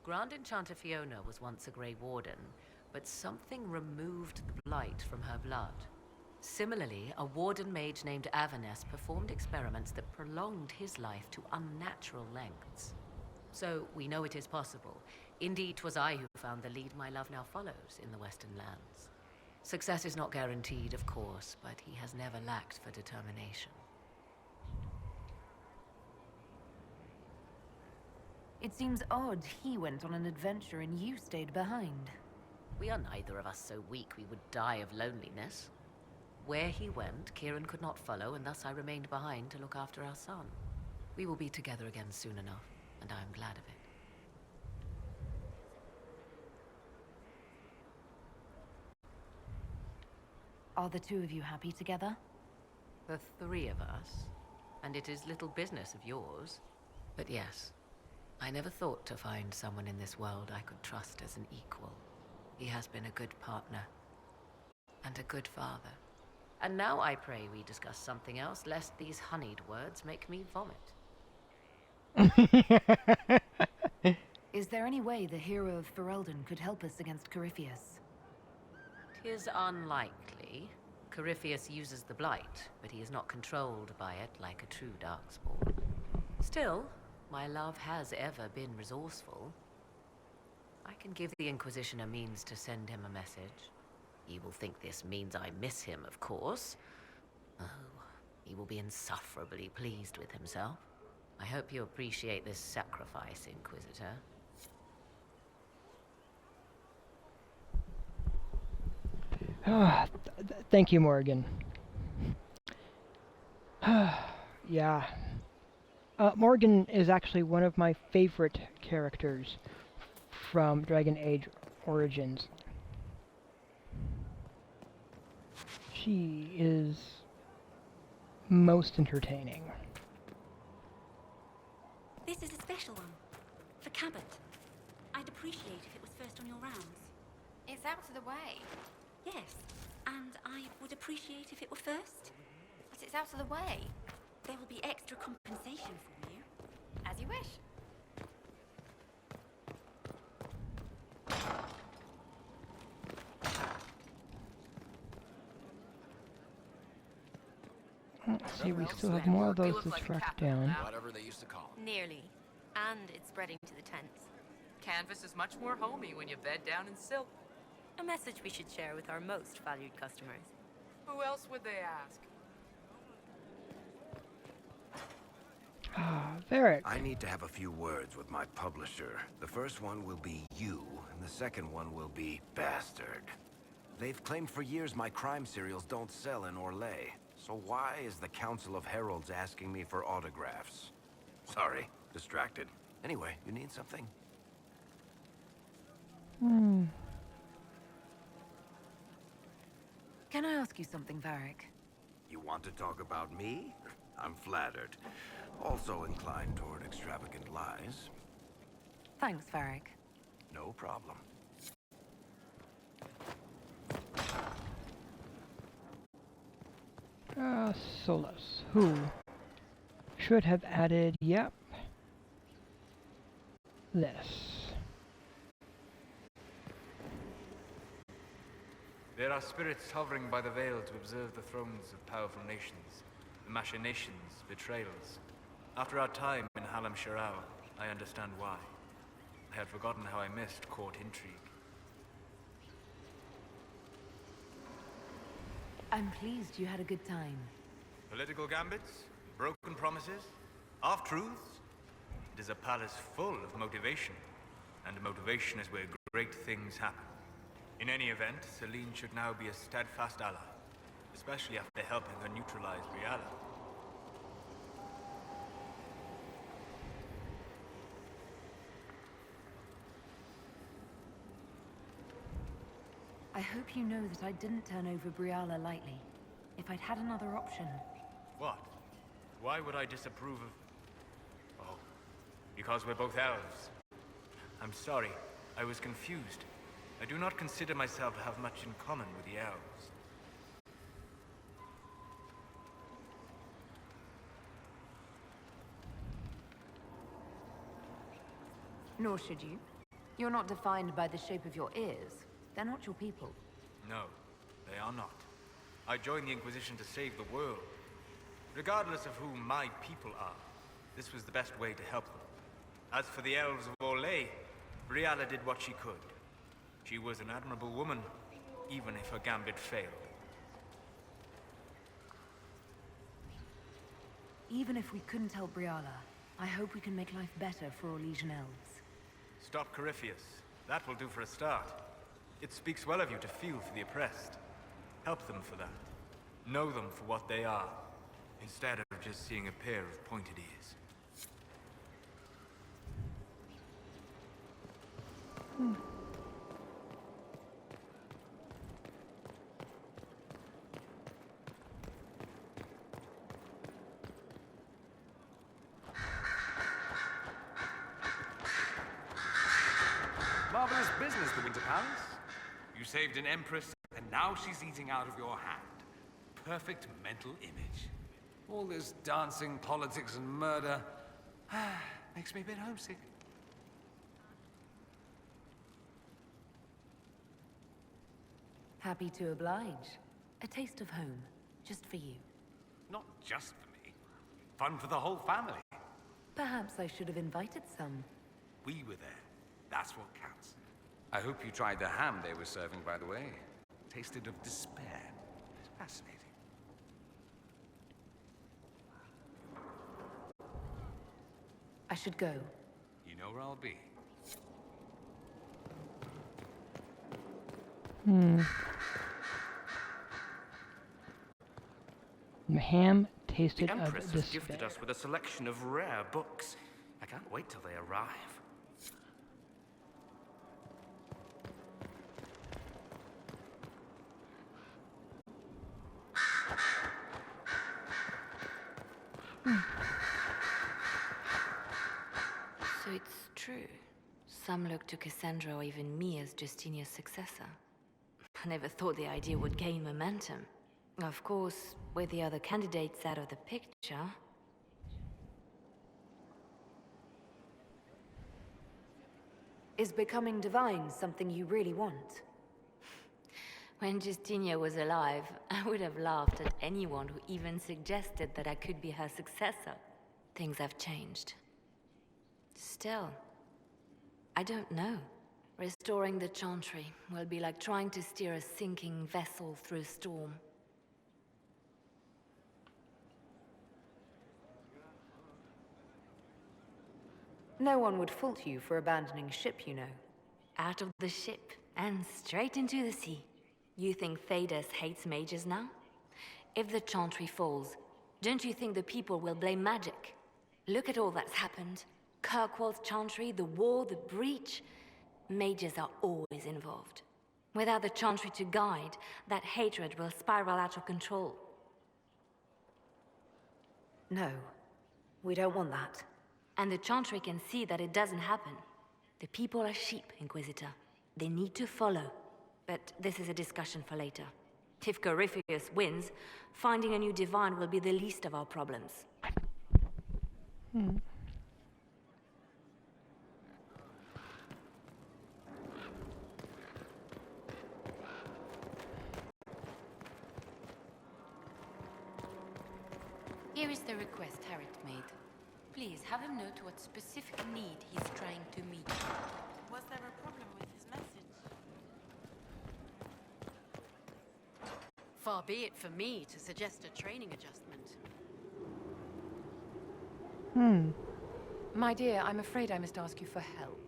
Speaker 2: Grand Enchanter Fiona was once a Grey Warden, but something removed the blight from her blood. Similarly, a warden mage named Avernus performed experiments that prolonged his life to unnatural lengths. So, we know it is possible. Indeed, 'twas I who found the lead my love now follows in the Western lands. Success is not guaranteed, of course, but he has never lacked for determination.
Speaker 4: It seems odd he went on an adventure and you stayed behind.
Speaker 2: We are neither of us so weak we would die of loneliness. Where he went, Kieran could not follow, and thus I remained behind to look after our son. We will be together again soon enough, and I am glad of it.
Speaker 4: Are the two of you happy together?
Speaker 2: The three of us, and it is little business of yours. But yes, I never thought to find someone in this world I could trust as an equal. He has been a good partner, and a good father. And now I pray we discuss something else, lest these honeyed words make me vomit.
Speaker 4: Is there any way the Hero of Ferelden could help us against Corypheus?
Speaker 2: 'Tis unlikely. Corypheus uses the blight, but he is not controlled by it like a true darkspawn. Still, my love has ever been resourceful. I can give the Inquisition a means to send him a message. He will think this means I miss him, of course. Oh, he will be insufferably pleased with himself. I hope you appreciate this sacrifice, Inquisitor.
Speaker 1: Thank you, Morgan. Yeah. Morgan is actually one of my favorite characters from Dragon Age Origins. She is most entertaining.
Speaker 3: This is a special one. For Cabot. I'd appreciate if it was first on your rounds.
Speaker 10: It's out of the way.
Speaker 3: Yes, and I would appreciate if it were first.
Speaker 10: But it's out of the way.
Speaker 3: There will be extra compensation for you.
Speaker 10: As you wish.
Speaker 1: Let's see, we still have more of those to track down.
Speaker 6: Whatever they used to call them.
Speaker 10: Nearly. And it's spreading to the tents.
Speaker 20: Canvas is much more homey when you bed down in silk.
Speaker 10: A message we should share with our most valued customers.
Speaker 20: Who else would they ask?
Speaker 1: Varric.
Speaker 5: I need to have a few words with my publisher. The first one will be you, and the second one will be Bastard. They've claimed for years my crime serials don't sell in Orlais. So why is the Council of Heralds asking me for autographs? Sorry, distracted. Anyway, you need something?
Speaker 2: Can I ask you something, Varric?
Speaker 5: You want to talk about me? I'm flattered. Also inclined toward extravagant lies.
Speaker 2: Thanks, Varric.
Speaker 5: No problem.
Speaker 1: Solus, who should have added, yep, this.
Speaker 12: There are spirits hovering by the veil to observe the thrones of powerful nations, the machinations, betrayals. After our time in Halam Shirao, I understand why. I had forgotten how I missed court intrigue.
Speaker 2: I'm pleased you had a good time.
Speaker 12: Political gambits, broken promises, half-truths. It is a palace full of motivation, and motivation is where great things happen. In any event, Celine should now be a steadfast ally, especially after helping her neutralize Briala.
Speaker 2: I hope you know that I didn't turn over Briala lightly. If I'd had another option...
Speaker 12: What? Why would I disapprove of... Oh, because we're both elves. I'm sorry, I was confused. I do not consider myself to have much in common with the elves.
Speaker 2: Nor should you. You're not defined by the shape of your ears. They're not your people.
Speaker 12: No, they are not. I joined the Inquisition to save the world. Regardless of who my people are, this was the best way to help them. As for the elves of Orlais, Briala did what she could. She was an admirable woman, even if her gambit failed.
Speaker 2: Even if we couldn't help Briala, I hope we can make life better for Orlesian elves.
Speaker 12: Stop Corypheus. That will do for a start. It speaks well of you to feel for the oppressed. Help them for that. Know them for what they are, instead of just seeing a pair of pointed ears.
Speaker 23: Marvelous business, the Winter Palace. You saved an empress, and now she's eating out of your hand. Perfect mental image. All this dancing, politics, and murder makes me a bit homesick.
Speaker 2: Happy to oblige. A taste of home, just for you.
Speaker 23: Not just for me. Fun for the whole family.
Speaker 2: Perhaps I should have invited some.
Speaker 23: We were there. That's what counts. I hope you tried the ham they were serving, by the way. Tasted of despair. It's fascinating.
Speaker 2: I should go.
Speaker 23: You know where I'll be.
Speaker 1: The ham tasted
Speaker 8: The
Speaker 1: of
Speaker 8: Empress has
Speaker 1: despair.
Speaker 8: gifted us with a selection of rare books. I can't wait till they arrive.
Speaker 18: So it's true. Some look to Cassandra or even me as Justinia's successor. I never thought the idea would gain momentum. Of course, with the other candidates out of the picture...
Speaker 2: Is becoming divine something you really want?
Speaker 18: When Justinia was alive, I would have laughed at anyone who even suggested that I could be her successor. Things have changed. Still, I don't know. Restoring the Chantry will be like trying to steer a sinking vessel through a storm.
Speaker 4: No one would fault you for abandoning ship, you know.
Speaker 18: Out of the ship and straight into the sea. You think Thedas hates mages now? If the Chantry falls, don't you think the people will blame magic? Look at all that's happened. Kirkwall's Chantry, the war, the breach. Mages are always involved. Without the Chantry to guide, that hatred will spiral out of control.
Speaker 4: No, we don't want that.
Speaker 18: And the Chantry can see that it doesn't happen. The people are sheep, Inquisitor. They need to follow. But this is a discussion for later. If Corypheus wins, finding a new divine will be the least of our problems.
Speaker 14: Here is the request Harriet made. Please have him note what specific need he's trying to meet.
Speaker 22: Was there a problem with his message?
Speaker 7: Far be it for me to suggest a training adjustment.
Speaker 22: My dear, I'm afraid I must ask you for help.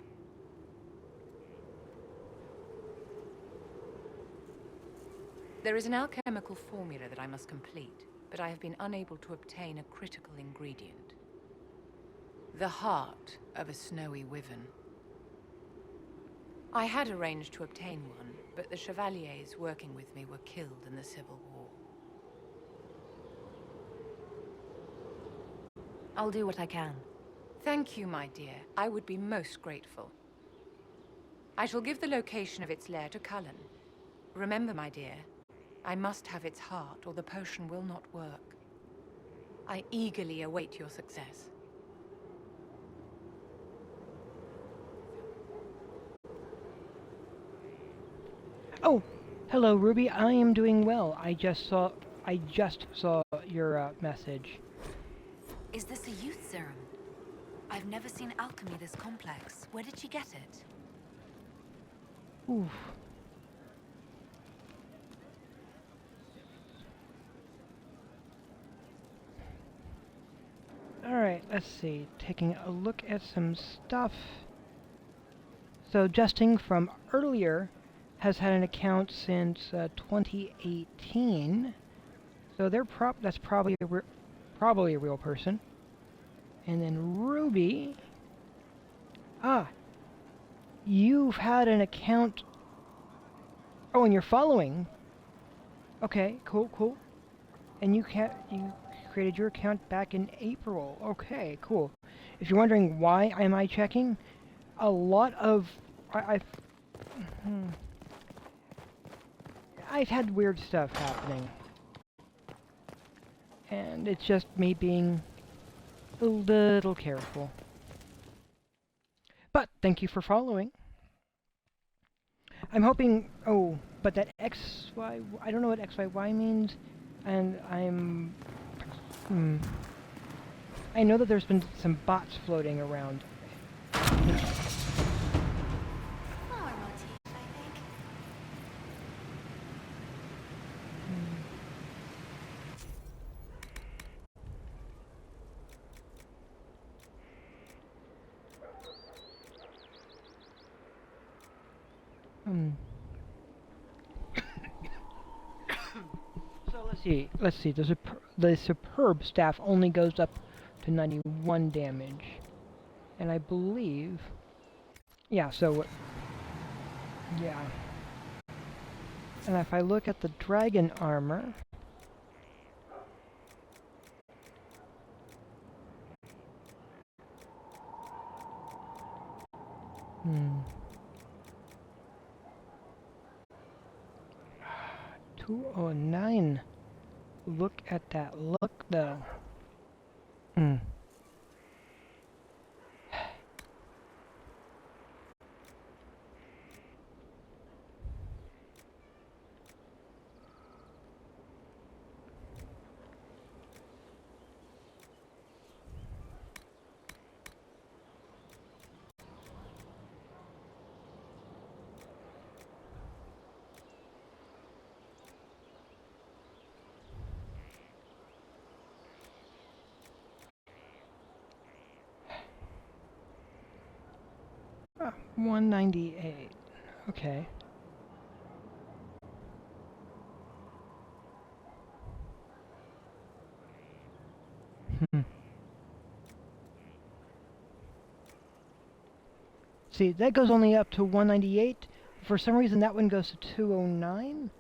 Speaker 22: There is an alchemical formula that I must complete, but I have been unable to obtain a critical ingredient. The heart of a snowy wyvern. I had arranged to obtain one, but the chevaliers working with me were killed in the Civil War.
Speaker 4: I'll do what I can.
Speaker 22: Thank you, my dear. I would be most grateful. I shall give the location of its lair to Cullen. Remember, my dear, I must have its heart, or the potion will not work. I eagerly await your success.
Speaker 1: Oh, hello, Ruby. I am doing well. I just saw your message.
Speaker 4: Is this a youth serum? I've never seen alchemy this complex. Where did she get it?
Speaker 1: Oof. Alright, let's see. Taking a look at some stuff. So, Justing from earlier has had an account since 2018. So that's probably a real person. And then Ruby. You've had an account. Oh, and you're following. Okay, cool. And you created your account back in April. Okay, cool. If you're wondering why am I checking, a lot of I've had weird stuff happening, and it's just me being a little careful. But thank you for following. I'm hoping. Oh, but that XY. I don't know what XYY means, and I'm. I know that there's been some bots floating around. So let's see. The superb staff only goes up to 91 damage, and I believe, yeah. So yeah. And if I look at the dragon armor, Hmm. 209. Look at that look, though. Hmm. 198. Okay. See, that goes only up to 198. For some reason, that one goes to 209.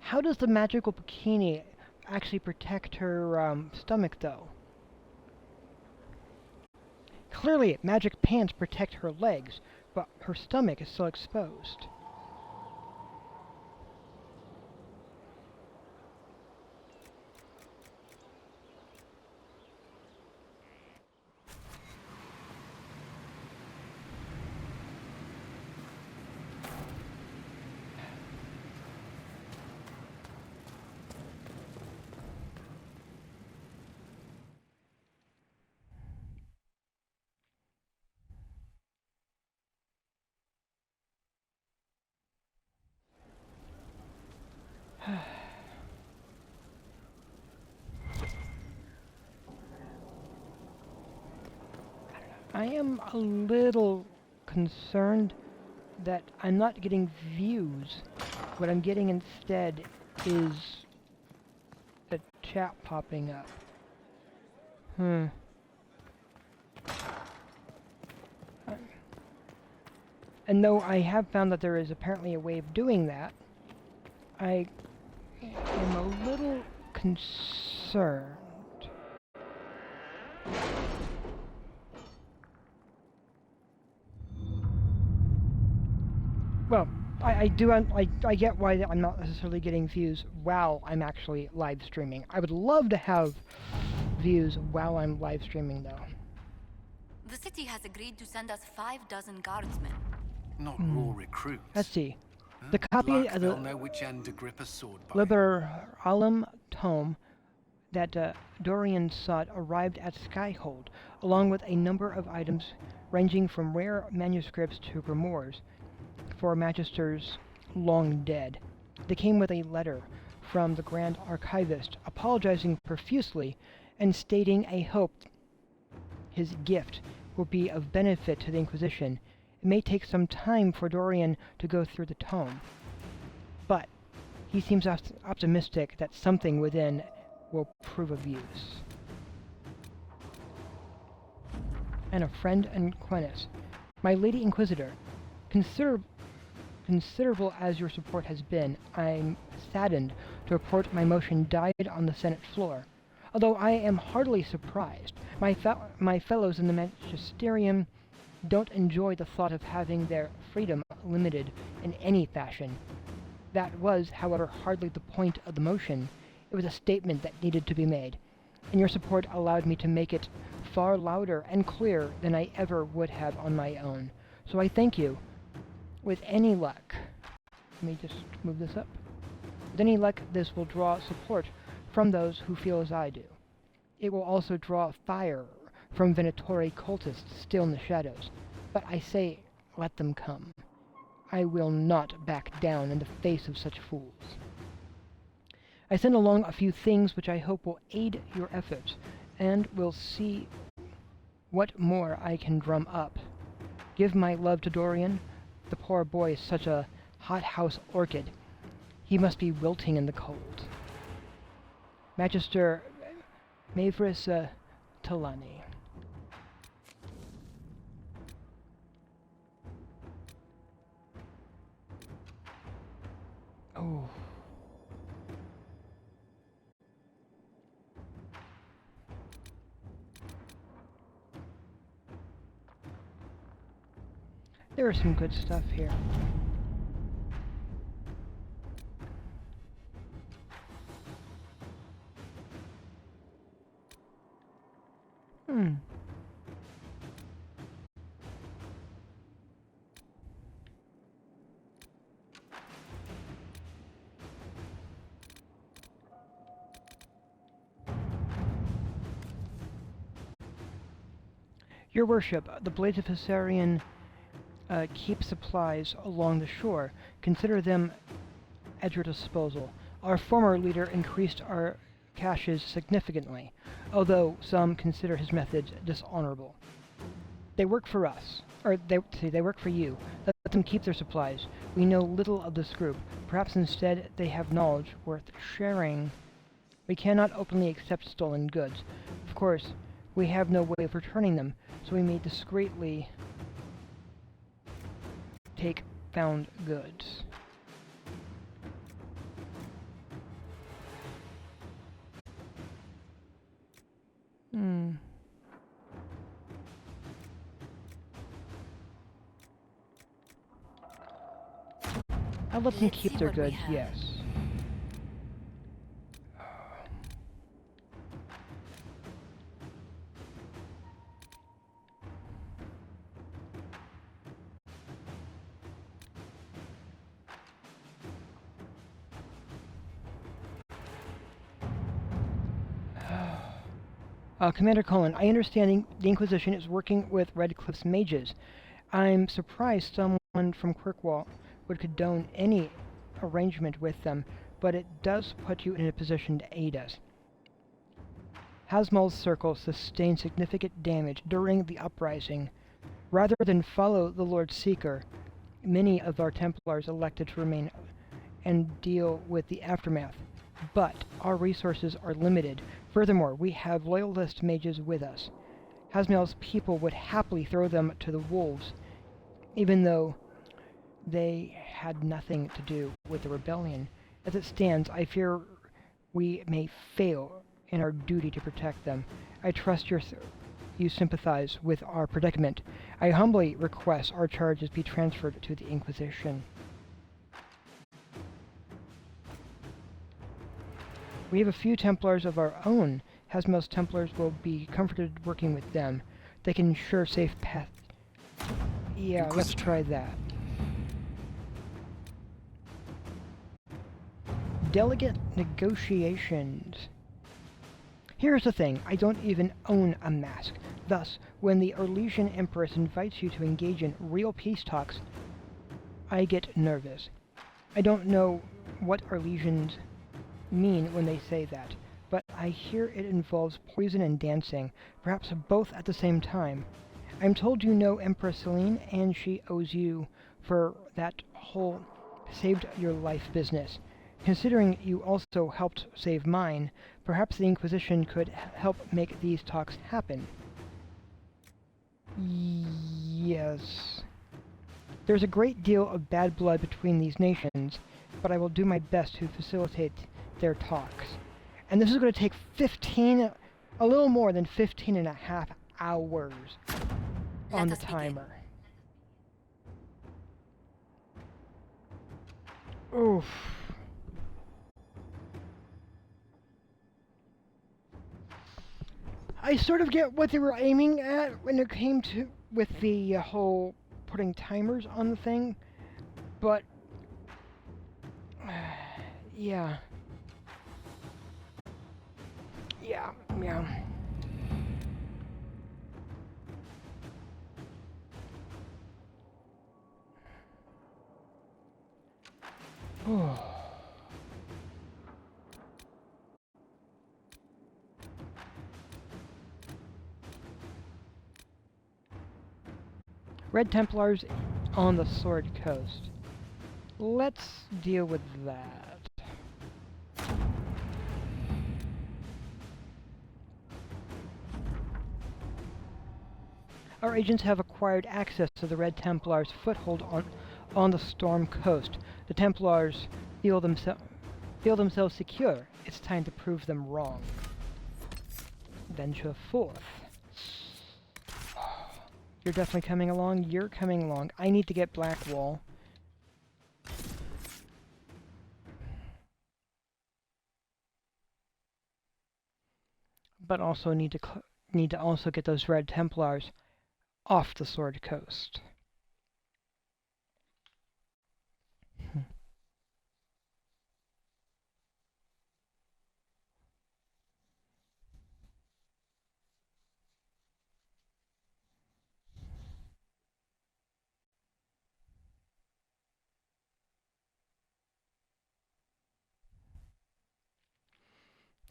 Speaker 1: How does the magical bikini actually protect her stomach, though? Clearly, magic pants protect her legs, but her stomach is still exposed. I am a little concerned that I'm not getting views. What I'm getting instead is the chat popping up. And though I have found that there is apparently a way of doing that, I am a little concerned. Well, I get why I'm not necessarily getting views while I'm actually live streaming. I would love to have views while I'm live streaming, though.
Speaker 10: The city has agreed to send us 6 guardsmen.
Speaker 6: Not raw recruits.
Speaker 1: Let's see. The copy of
Speaker 6: They'll
Speaker 1: the
Speaker 6: know which end to grip a sword by.
Speaker 1: Liberarum tome that Dorian sought arrived at Skyhold, along with a number of items ranging from rare manuscripts to grimoires for Magisters long dead. They came with a letter from the Grand Archivist apologizing profusely and stating a hope his gift will be of benefit to the Inquisition. It may take some time for Dorian to go through the tome, but he seems optimistic that something within will prove of use. And a friend and Quennis. My Lady Inquisitor, considerable as your support has been, I'm saddened to report my motion died on the Senate floor. Although I am heartily surprised, my fellows in the Magisterium don't enjoy the thought of having their freedom limited in any fashion. That was, however, hardly the point of the motion. It was a statement that needed to be made, and your support allowed me to make it far louder and clearer than I ever would have on my own. So I thank you. With any luck, let me just move this up. With any luck, this will draw support from those who feel as I do. It will also draw fire from Venatori cultists still in the shadows. But I say, let them come. I will not back down in the face of such fools. I send along a few things which I hope will aid your efforts, and we'll see what more I can drum up. Give my love to Dorian. The poor boy is such a hothouse orchid. He must be wilting in the cold. Magister Mavris Talani. Oh. There is some good stuff here. Your worship, the Blades of Hissarian keep supplies along the shore. Consider them at your disposal. Our former leader increased our caches significantly, although some consider his methods dishonorable. They work for us. Or, they work for you. Let them keep their supplies. We know little of this group. Perhaps instead they have knowledge worth sharing. We cannot openly accept stolen goods. Of course, we have no way of returning them, so we may discreetly take found goods. I'll let them keep their goods, yes. Commander Cullen, I understand the Inquisition is working with Redcliffe's mages. I'm surprised someone from Kirkwall would condone any arrangement with them, but it does put you in a position to aid us. Hasmal's circle sustained significant damage during the uprising. Rather than follow the Lord Seeker, many of our Templars elected to remain and deal with the aftermath. But our resources are limited. Furthermore, we have loyalist mages with us. Hasmal's people would happily throw them to the wolves, even though they had nothing to do with the rebellion. As it stands, I fear we may fail in our duty to protect them. I trust you sympathize with our predicament. I humbly request our charges be transferred to the Inquisition. We have a few Templars of our own. Hasmal's Templars will be comforted working with them. They can ensure safe path. Yeah, let's try that. Delegate negotiations. Here's the thing, I don't even own a mask. Thus, when the Orlesian Empress invites you to engage in real peace talks, I get nervous. I don't know what Orlesians mean when they say that, but I hear it involves poison and dancing, perhaps both at the same time. I'm told you know Empress Celine, and she owes you for that whole saved your life business. Considering you also helped save mine, perhaps the Inquisition could help make these talks happen. Yes. There's a great deal of bad blood between these nations, but I will do my best to facilitate their talks. And this is going to take a little more than 15 and a half hours on the timer. Oof. I sort of get what they were aiming at when it came to with the whole putting timers on the thing, but yeah. Red Templars on the Sword Coast. Let's deal with that. Our agents have acquired access to the Red Templars' foothold on the Storm Coast. The Templars feel themselves secure. It's time to prove them wrong. Venture forth. You're definitely coming along. You're coming along. I need to get Blackwall. But also need to also get those Red Templars off the Sword Coast.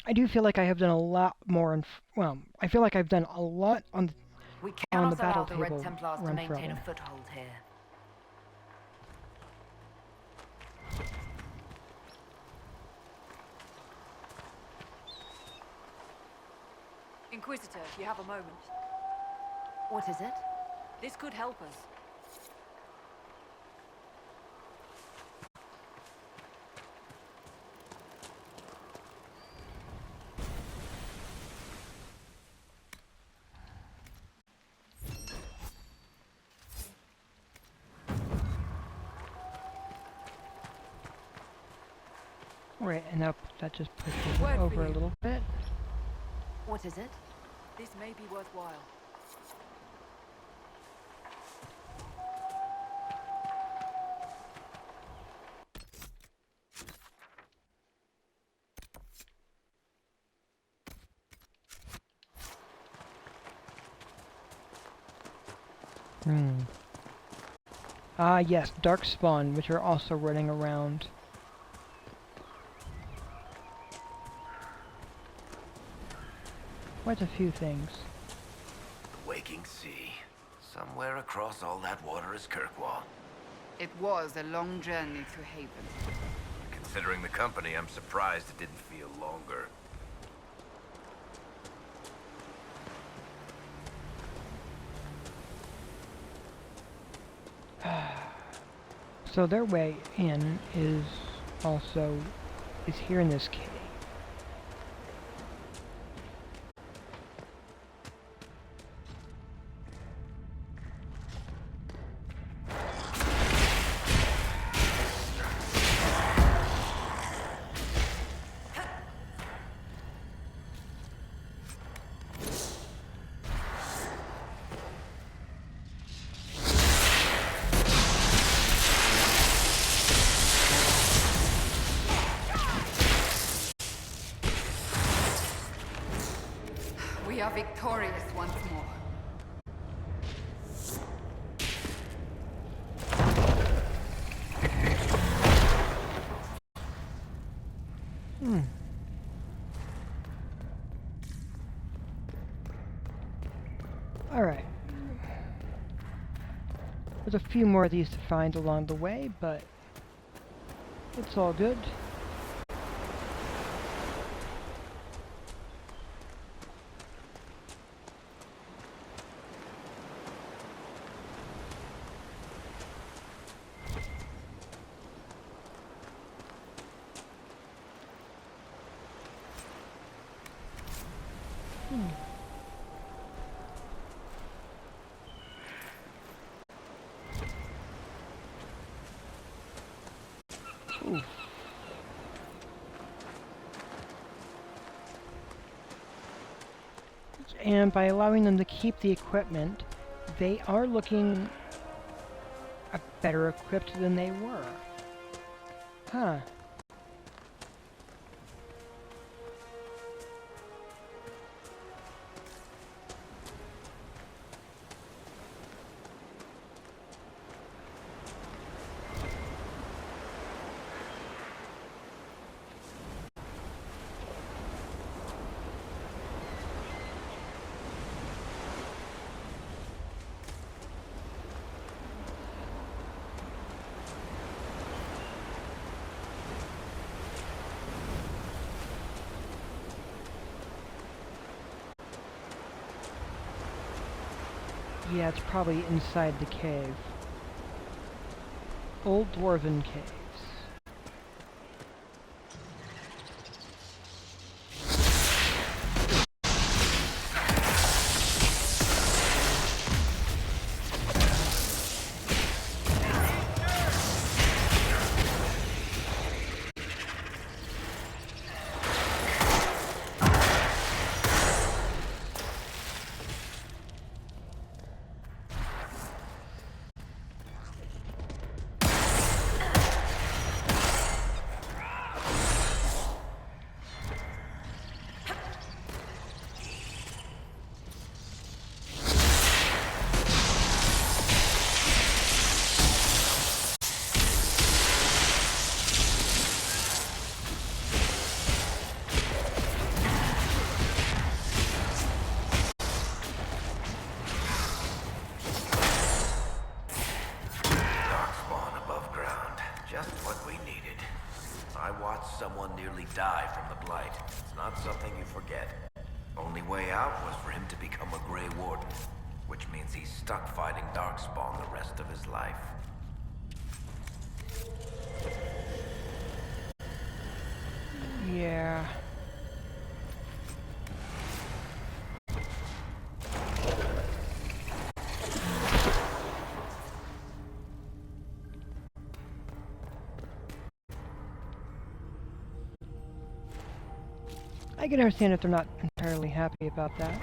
Speaker 1: I do feel like I have done a lot more, I feel like I've done a lot on
Speaker 4: We
Speaker 1: on the
Speaker 4: cannot allow
Speaker 1: battle
Speaker 4: the Red
Speaker 1: table
Speaker 4: Templars to
Speaker 1: run
Speaker 4: maintain a
Speaker 1: from.
Speaker 4: foothold here.
Speaker 22: Inquisitor, if you have a moment.
Speaker 4: What is it?
Speaker 22: This could help us.
Speaker 1: Right, and now that just pushes
Speaker 22: Word
Speaker 1: it
Speaker 22: for
Speaker 1: over a
Speaker 22: you.
Speaker 1: little bit.
Speaker 4: What is it?
Speaker 22: This may be worthwhile.
Speaker 1: Ah, yes, Darkspawn, which are also running around. Quite a few things.
Speaker 5: The waking sea. Somewhere across all that water is Kirkwall.
Speaker 4: It was a long journey to Haven.
Speaker 5: Considering the company, I'm surprised it didn't feel longer.
Speaker 1: So their way in is here in this cave.
Speaker 4: We are victorious once more.
Speaker 1: Alright. There's a few more of these to find along the way, but it's all good. Ooh. And by allowing them to keep the equipment, they are looking better equipped than they were. Huh. Yeah, it's probably inside the cave. Old Dwarven Caves.
Speaker 5: nearly die from the Blight. It's not something you forget. Only way out was for him to become a Grey Warden, which means he's stuck fighting Darkspawn the rest of his life.
Speaker 1: Yeah. I can understand if they're not entirely happy about that.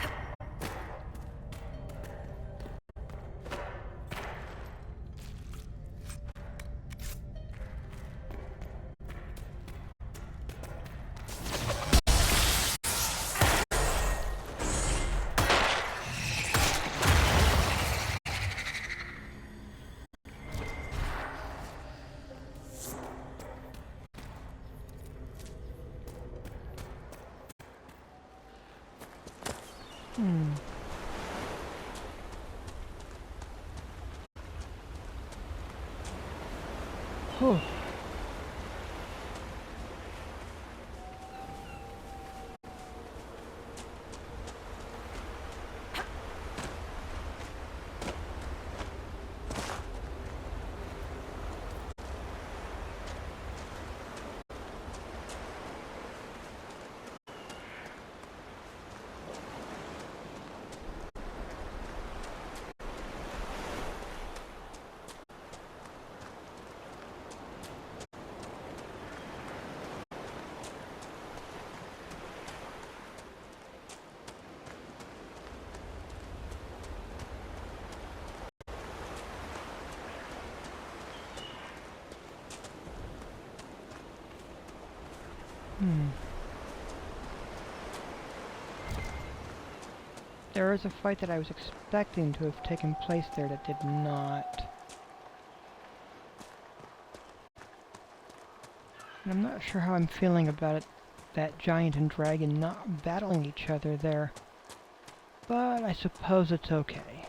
Speaker 1: Whew. There is a fight that I was expecting to have taken place there that did not. And I'm not sure how I'm feeling about it, that giant and dragon not battling each other there. But I suppose it's okay.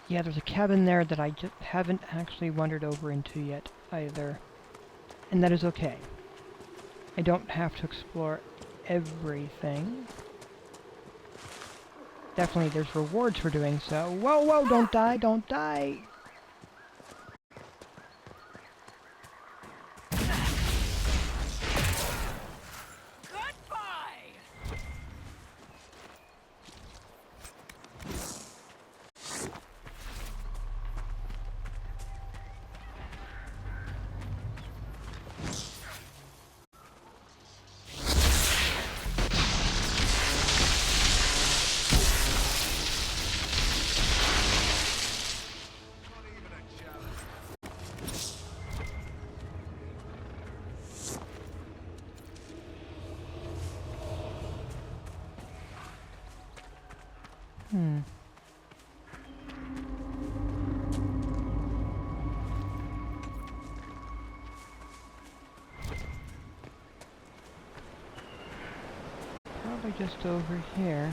Speaker 1: Yeah, there's a cabin there that I just haven't actually wandered over into yet either. And that is okay. I don't have to explore everything. Definitely there's rewards for doing so. Whoa, whoa, don't die, don't die! Probably just over here.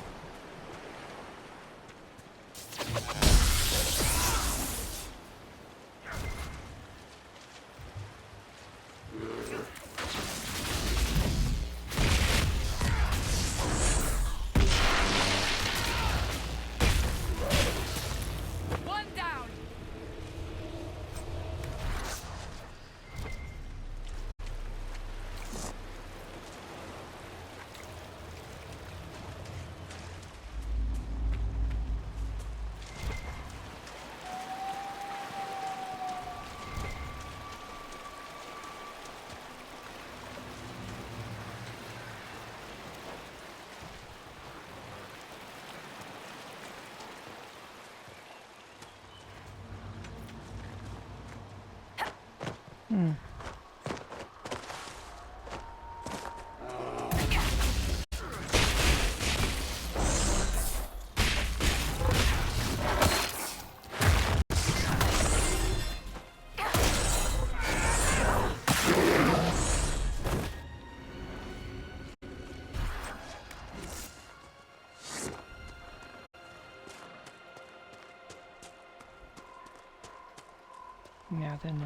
Speaker 1: Now then,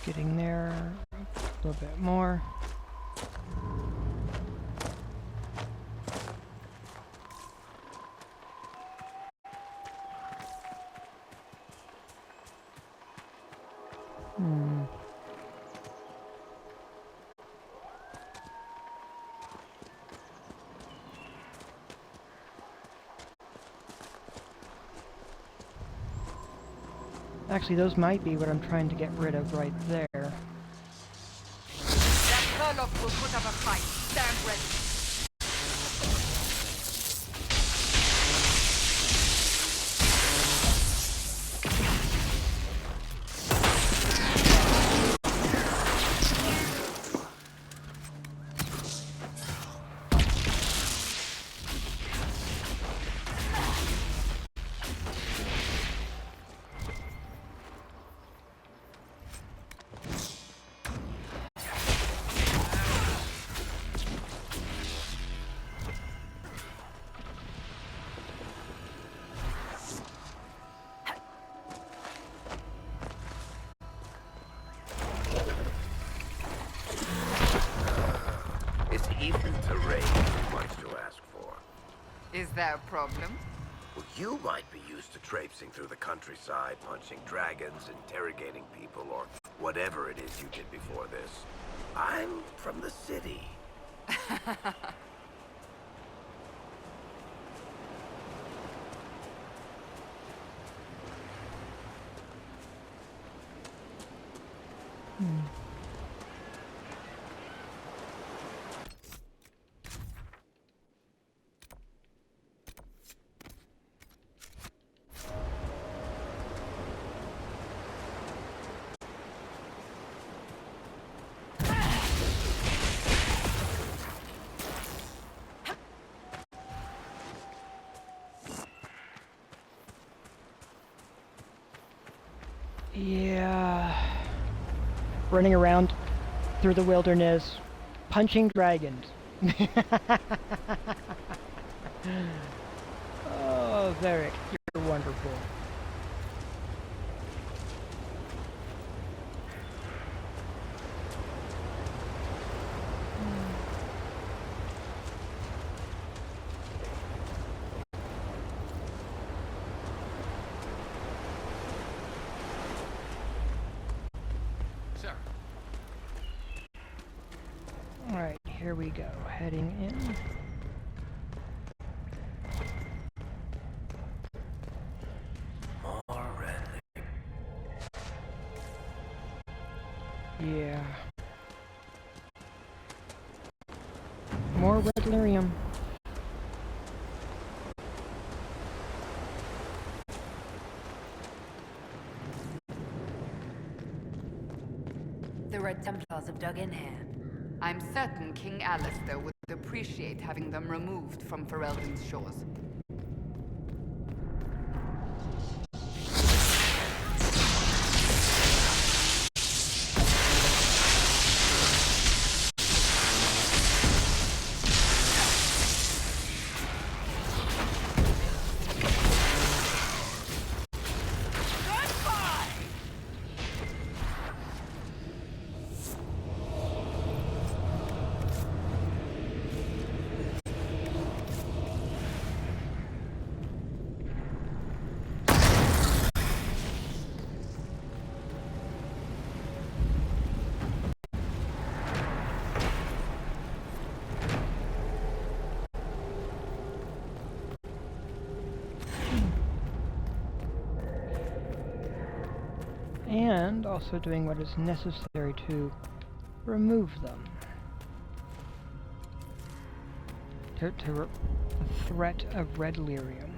Speaker 1: getting there a little bit more. Actually, those might be what I'm trying to get rid of right there.
Speaker 22: That Turlock will put up a fight. Stand ready.
Speaker 5: Even terrain too much to ask for.
Speaker 22: Is there a problem?
Speaker 5: Well, you might be used to traipsing through the countryside, punching dragons, interrogating people, or whatever it is you did before this. I'm from the city.
Speaker 1: Yeah. Running around through the wilderness, punching dragons. Oh, Varric, you're wonderful. Alright, here we go. Heading in.
Speaker 5: More red.
Speaker 1: Yeah. More red lyrium.
Speaker 4: The Red Templars have dug in here.
Speaker 22: I'm certain King Alistair would appreciate having them removed from Ferelden's shores.
Speaker 1: And also doing what is necessary to remove them. The threat of red lyrium.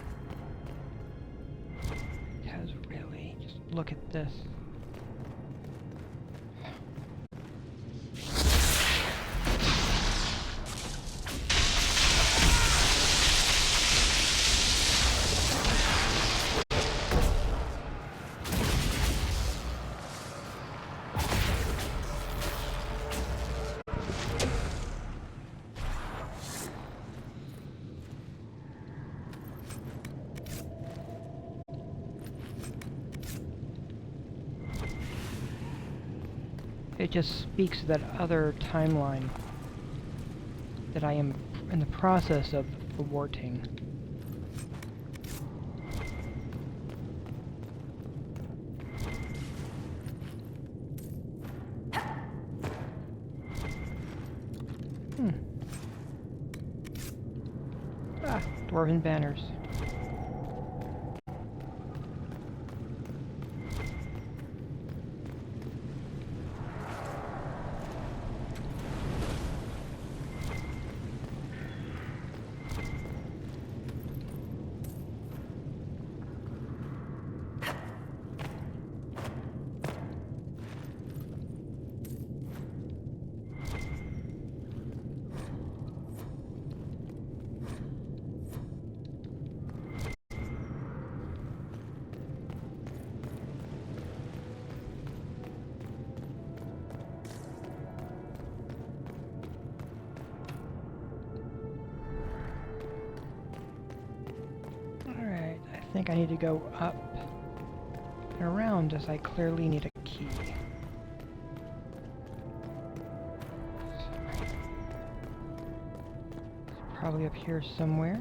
Speaker 1: Because really, just look at this. It just speaks to that other timeline that I am in the process of thwarting. Dwarven banners. I think I need to go up and around as I clearly need a key. It's probably up here somewhere.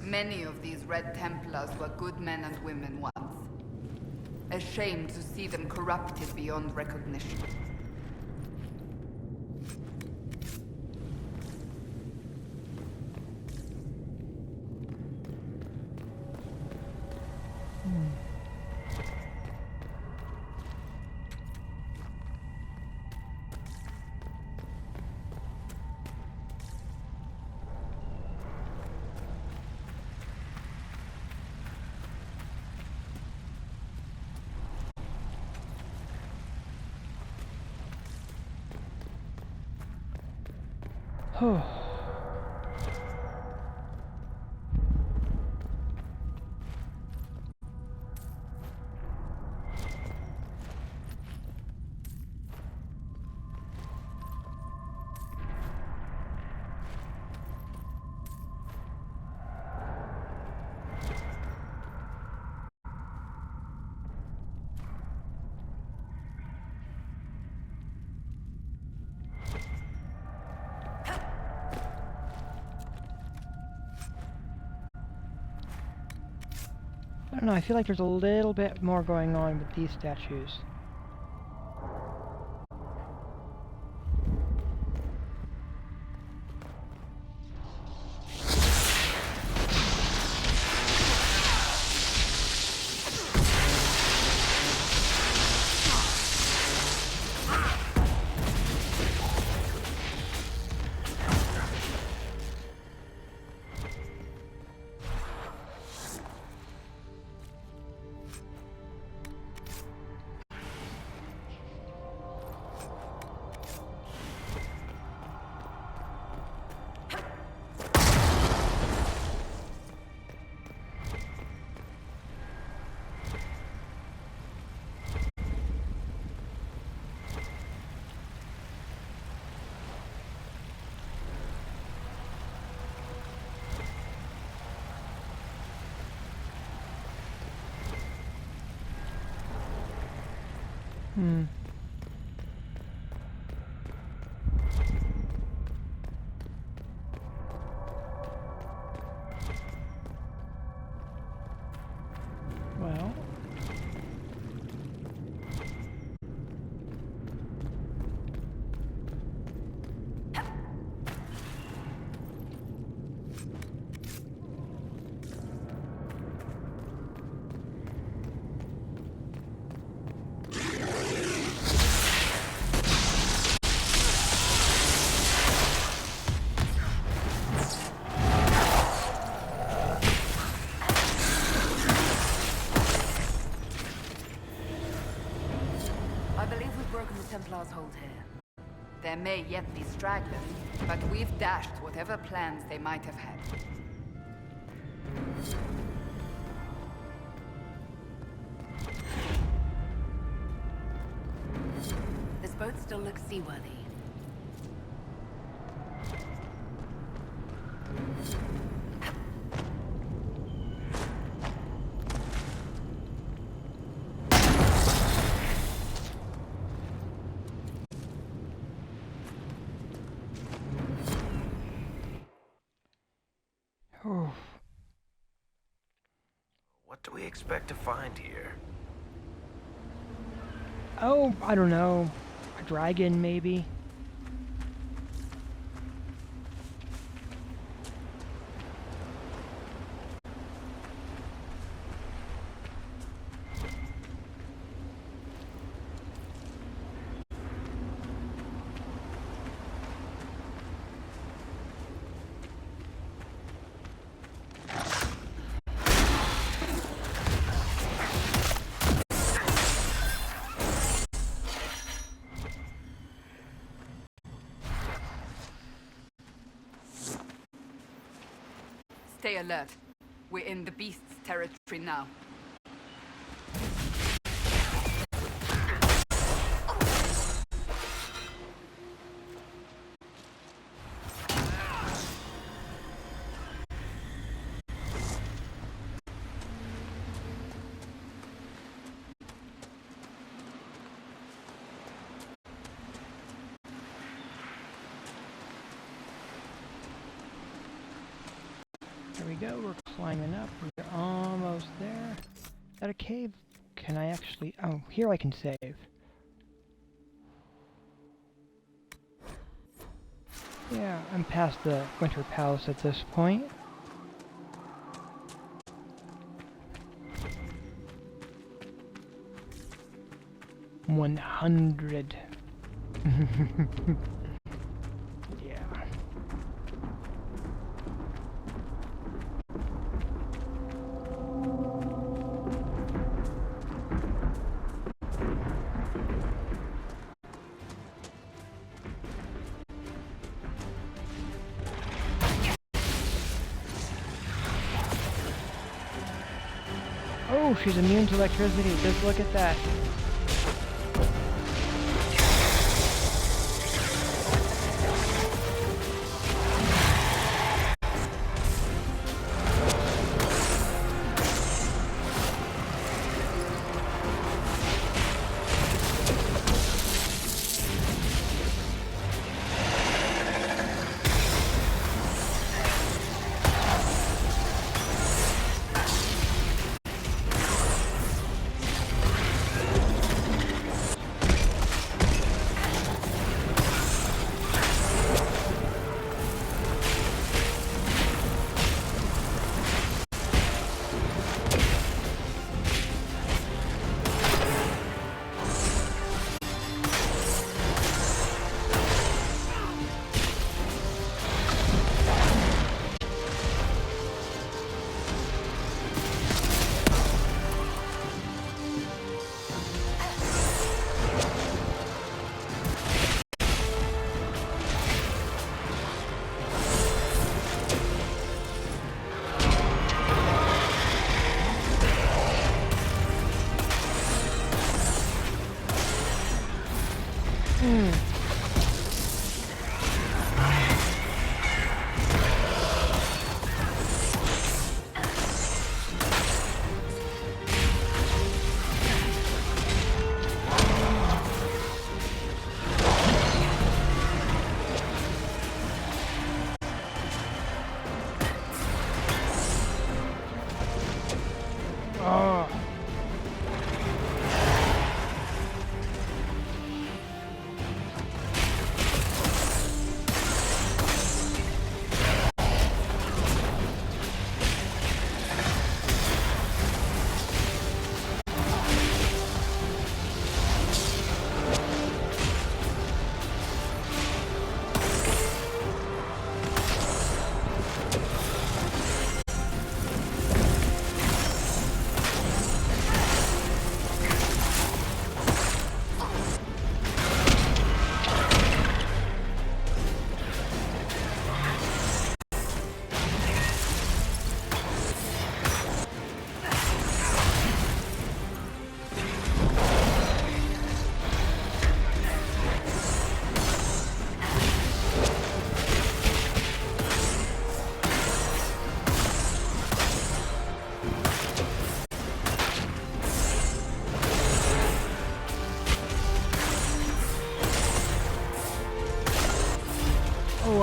Speaker 4: Many of these Red Templars were good men and women once. A shame to see them corrupted beyond recognition. Oh. I don't know, I feel like there's a little bit more going on with these statues. Well. Templars hold here. There may yet be stragglers, but we've dashed whatever plans they might have had. This boat still looks seaworthy.
Speaker 5: What do we expect to find here?
Speaker 1: Oh, I don't know. A dragon, maybe?
Speaker 4: Stay alert. We're in the beast's territory now.
Speaker 1: There we go, we're climbing up, we're almost there. Is that a cave? Can I actually... oh, here I can save. Yeah, I'm past the Winter Palace at this point. $100. Yeah. Oh, she's immune to electricity. Just look at that.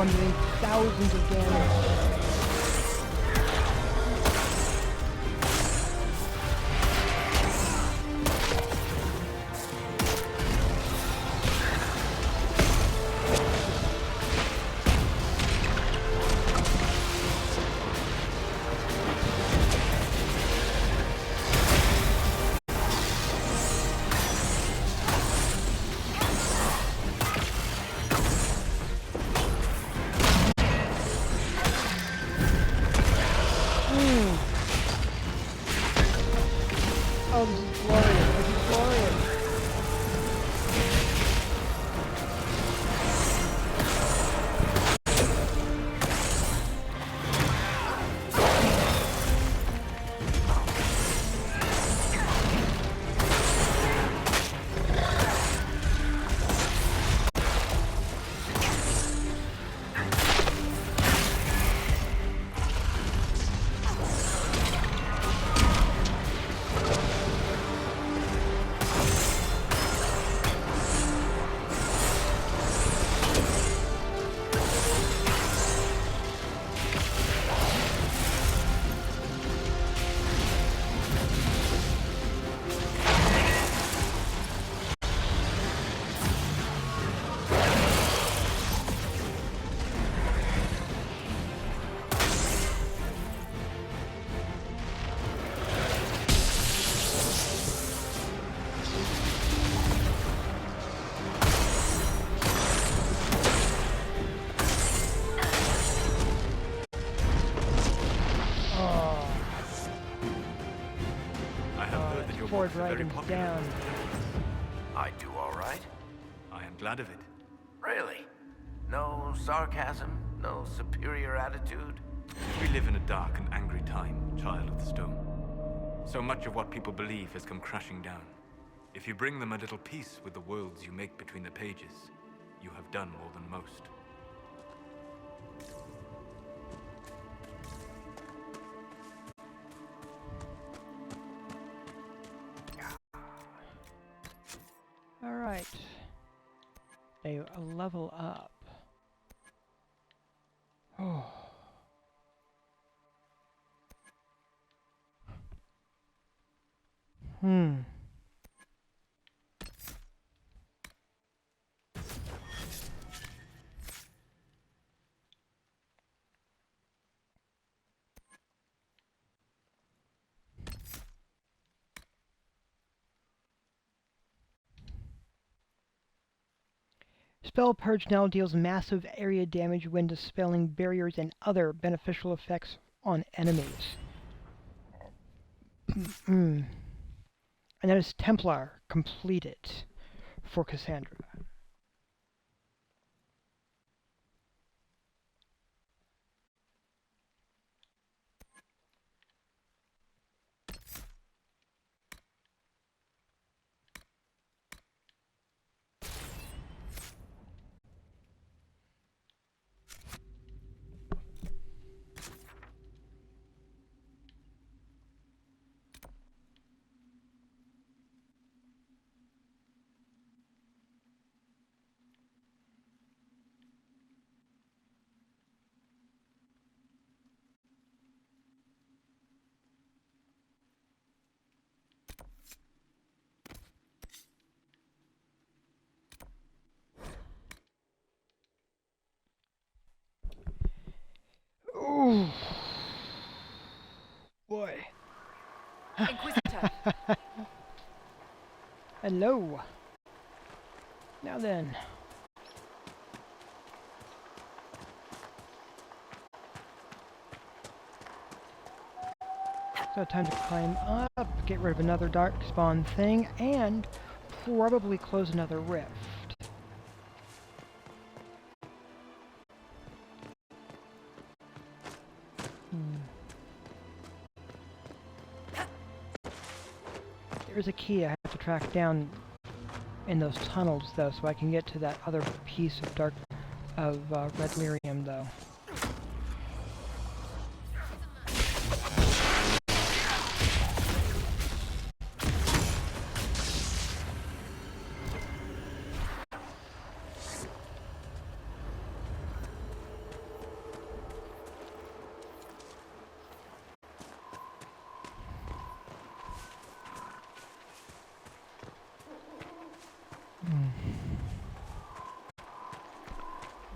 Speaker 1: I'm doing thousands of damage. Oh, this is glorious. This is glorious. Forward writing's down.
Speaker 5: I do all right.
Speaker 9: I am glad of it.
Speaker 5: Really? No sarcasm? No superior attitude?
Speaker 9: We live in a dark and angry time, Child of the Stone. So much of what people believe has come crashing down. If you bring them a little peace with the worlds you make between the pages, you have done more than most.
Speaker 1: Alright. They level up. Oh. Spell Purge now deals massive area damage when dispelling barriers and other beneficial effects on enemies. And that is Templar completed for Cassandra. Ooh. Boy.
Speaker 22: Inquisitor.
Speaker 1: Hello. Now then. So time to climb up, get rid of another darkspawn thing, and probably close another rift. There's a key I have to track down in those tunnels, though, so I can get to that other piece of red lyrium, though.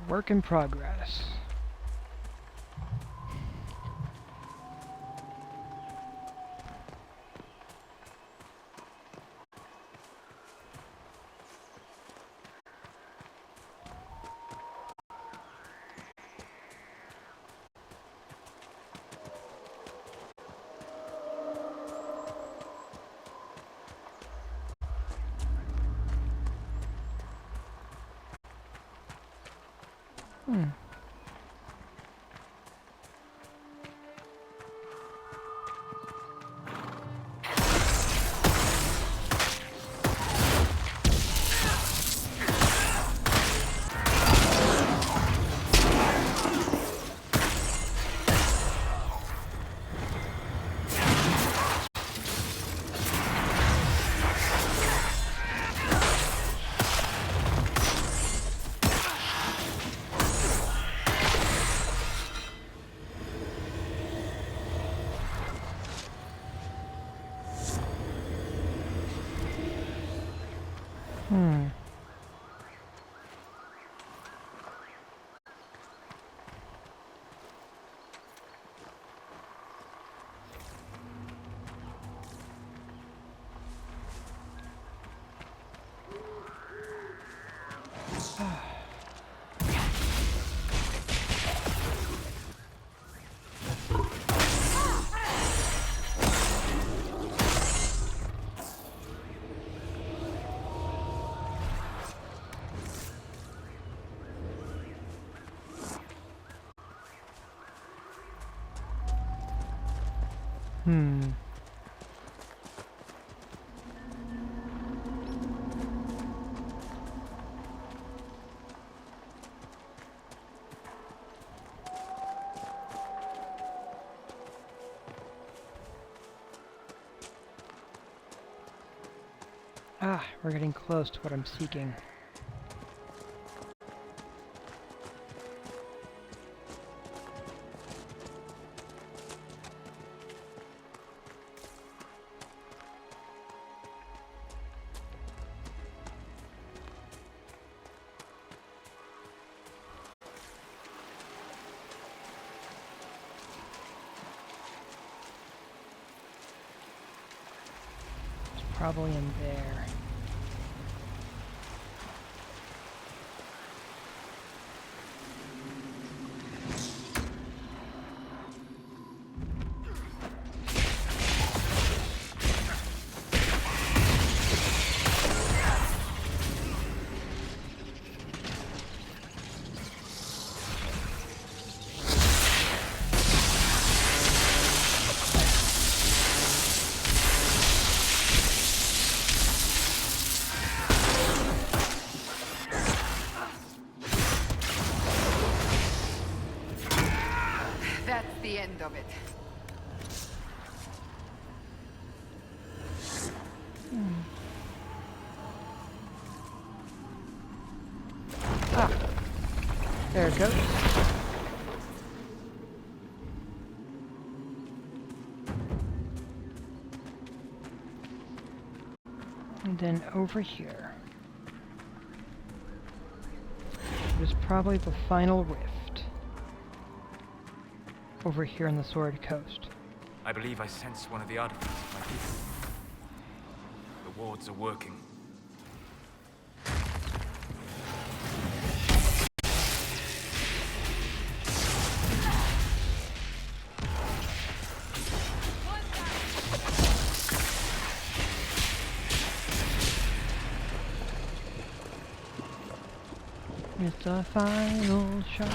Speaker 1: Work in progress. Ah, we're getting close to what I'm seeking. It's probably in there.
Speaker 4: That's the end of it.
Speaker 1: Ah, there it goes. And then over here. It is probably the final rift. Over here on the Sword Coast.
Speaker 12: I believe I sense one of the artifacts of my people. The wards are working.
Speaker 1: It's the final shot.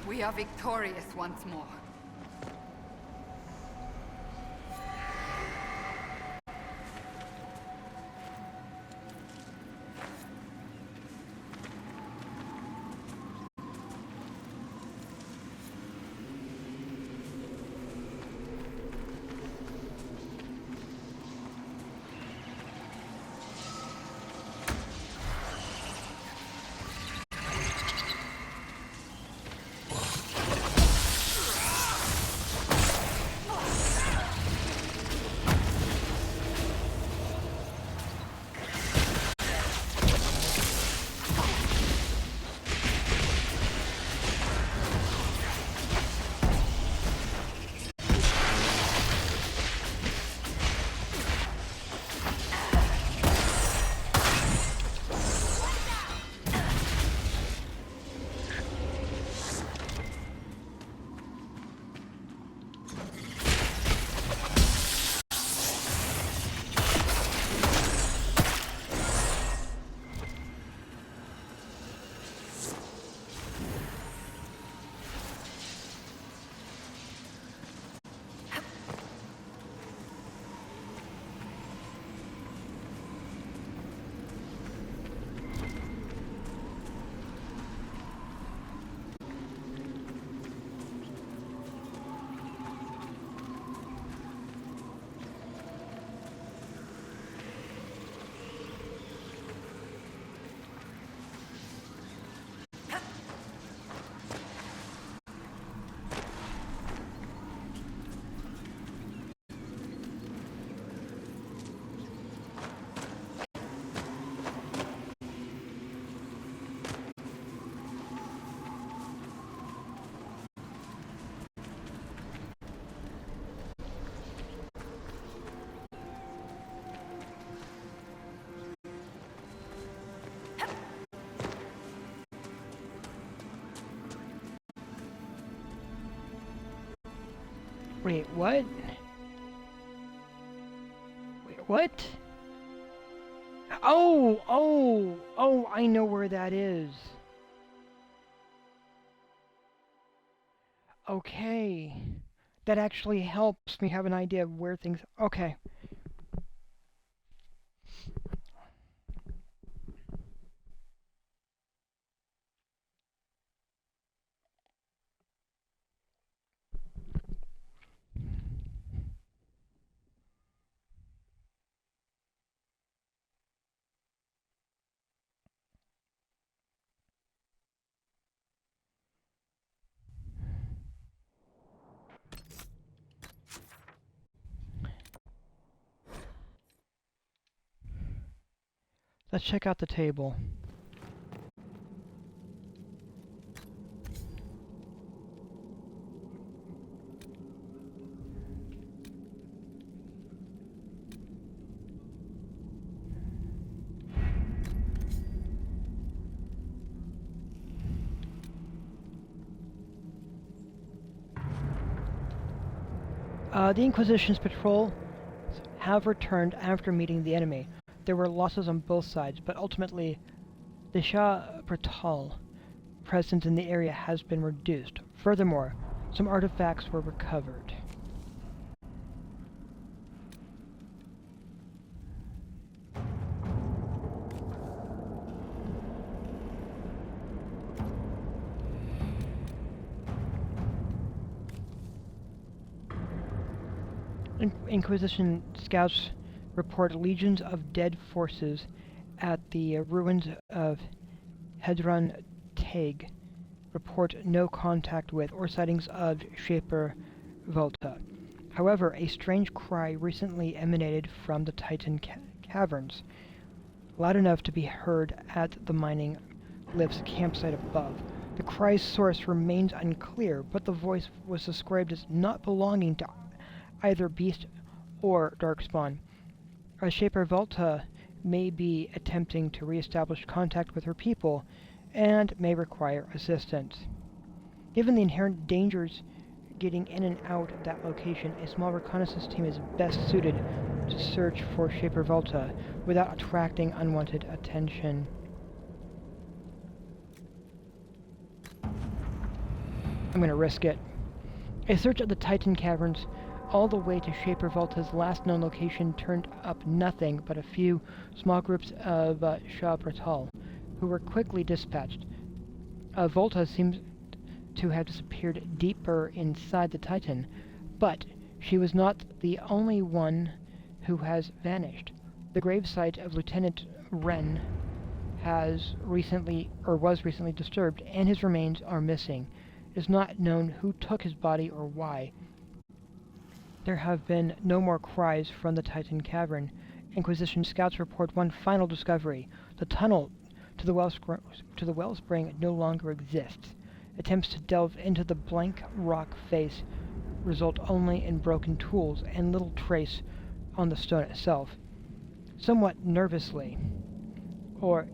Speaker 4: We are victorious once more.
Speaker 1: Wait, what? Wait, what? Oh, I know where that is. Okay. That actually helps me have an idea of where things... Okay. Let's check out the table. The Inquisition's patrols have returned after meeting the enemy. There were losses on both sides, but ultimately, the Shah Pratal presence in the area has been reduced. Furthermore, some artifacts were recovered. Inquisition scouts report legions of dead forces at the ruins of Hedron Teg. Report no contact with or sightings of Shaper Volta. However, a strange cry recently emanated from the Titan caverns, loud enough to be heard at the mining lift's campsite above. The cry's source remains unclear, but the voice was described as not belonging to either beast or darkspawn. Shaper Volta may be attempting to re-establish contact with her people and may require assistance. Given the inherent dangers getting in and out of that location, a small reconnaissance team is best suited to search for Shaper Volta without attracting unwanted attention. I'm gonna risk it. A search of the Titan caverns all the way to Shaper Volta's last known location turned up nothing but a few small groups of Shah Pratal, who were quickly dispatched. Volta seems to have disappeared deeper inside the Titan, but she was not the only one who has vanished. The gravesite of Lieutenant Wren was recently disturbed, and his remains are missing. It is not known who took his body or why. There have been no more cries from the Titan cavern. Inquisition scouts report one final discovery. The tunnel to the wellspring no longer exists. Attempts to delve into the blank rock face result only in broken tools and little trace on the stone itself. Somewhat nervously, or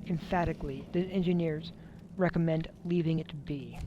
Speaker 1: emphatically, the engineers recommend leaving it be.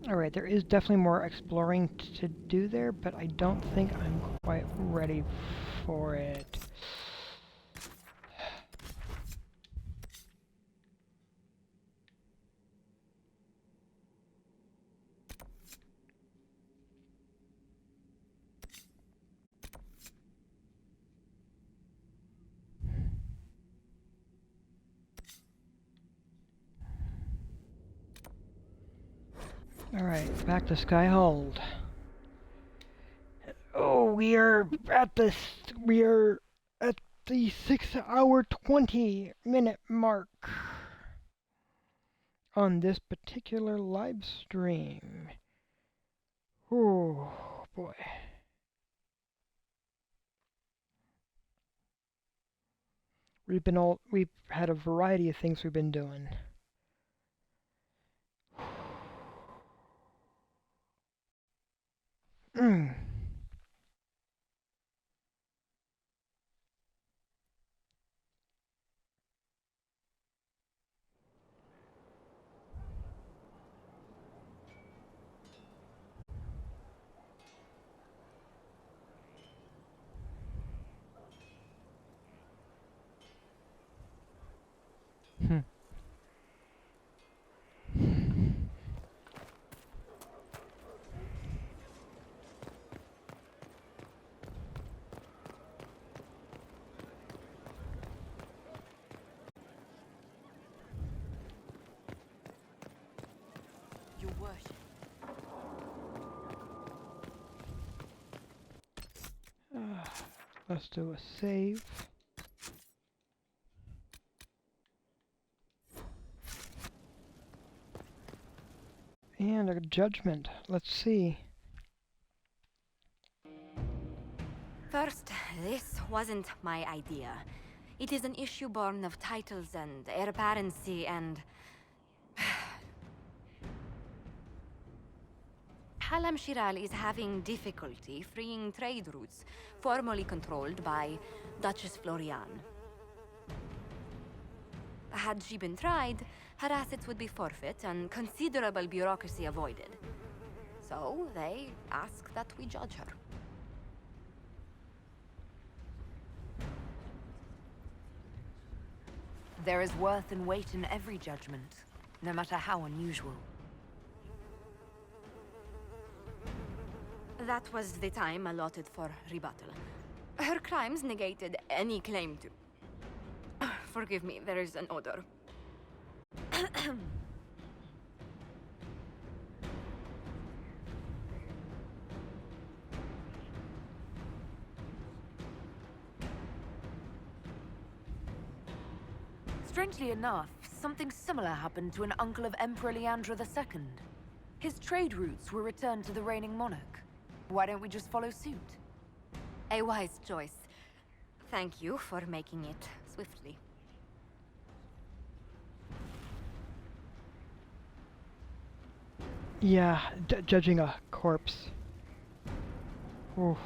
Speaker 1: Alright, there is definitely more exploring to do there, but I don't think I'm quite ready for it. Alright, back to Skyhold. Oh, we are at the 6-hour 20-minute mark on this particular live stream. Oh boy. We've had a variety of things we've been doing.
Speaker 14: Your worship.
Speaker 1: Let's do a save. And a judgment. Let's see.
Speaker 10: First, this wasn't my idea. It is an issue born of titles and heir apparency and... Halam Shiral is having difficulty freeing trade routes formerly controlled by Duchess Florian. Had she been tried, her assets would be forfeit and considerable bureaucracy avoided. So they ask that we judge her.
Speaker 4: There is worth and weight in every judgment, no matter how unusual.
Speaker 10: That was the time allotted for rebuttal. Her crimes negated any claim to... Forgive me, there is an odor.
Speaker 4: Strangely enough, something similar happened to an uncle of Emperor Leandra II. His trade routes were returned to the reigning monarch. Why don't we just follow suit?
Speaker 10: A wise choice. Thank you for making it swiftly.
Speaker 1: Yeah, judging a corpse. Oof.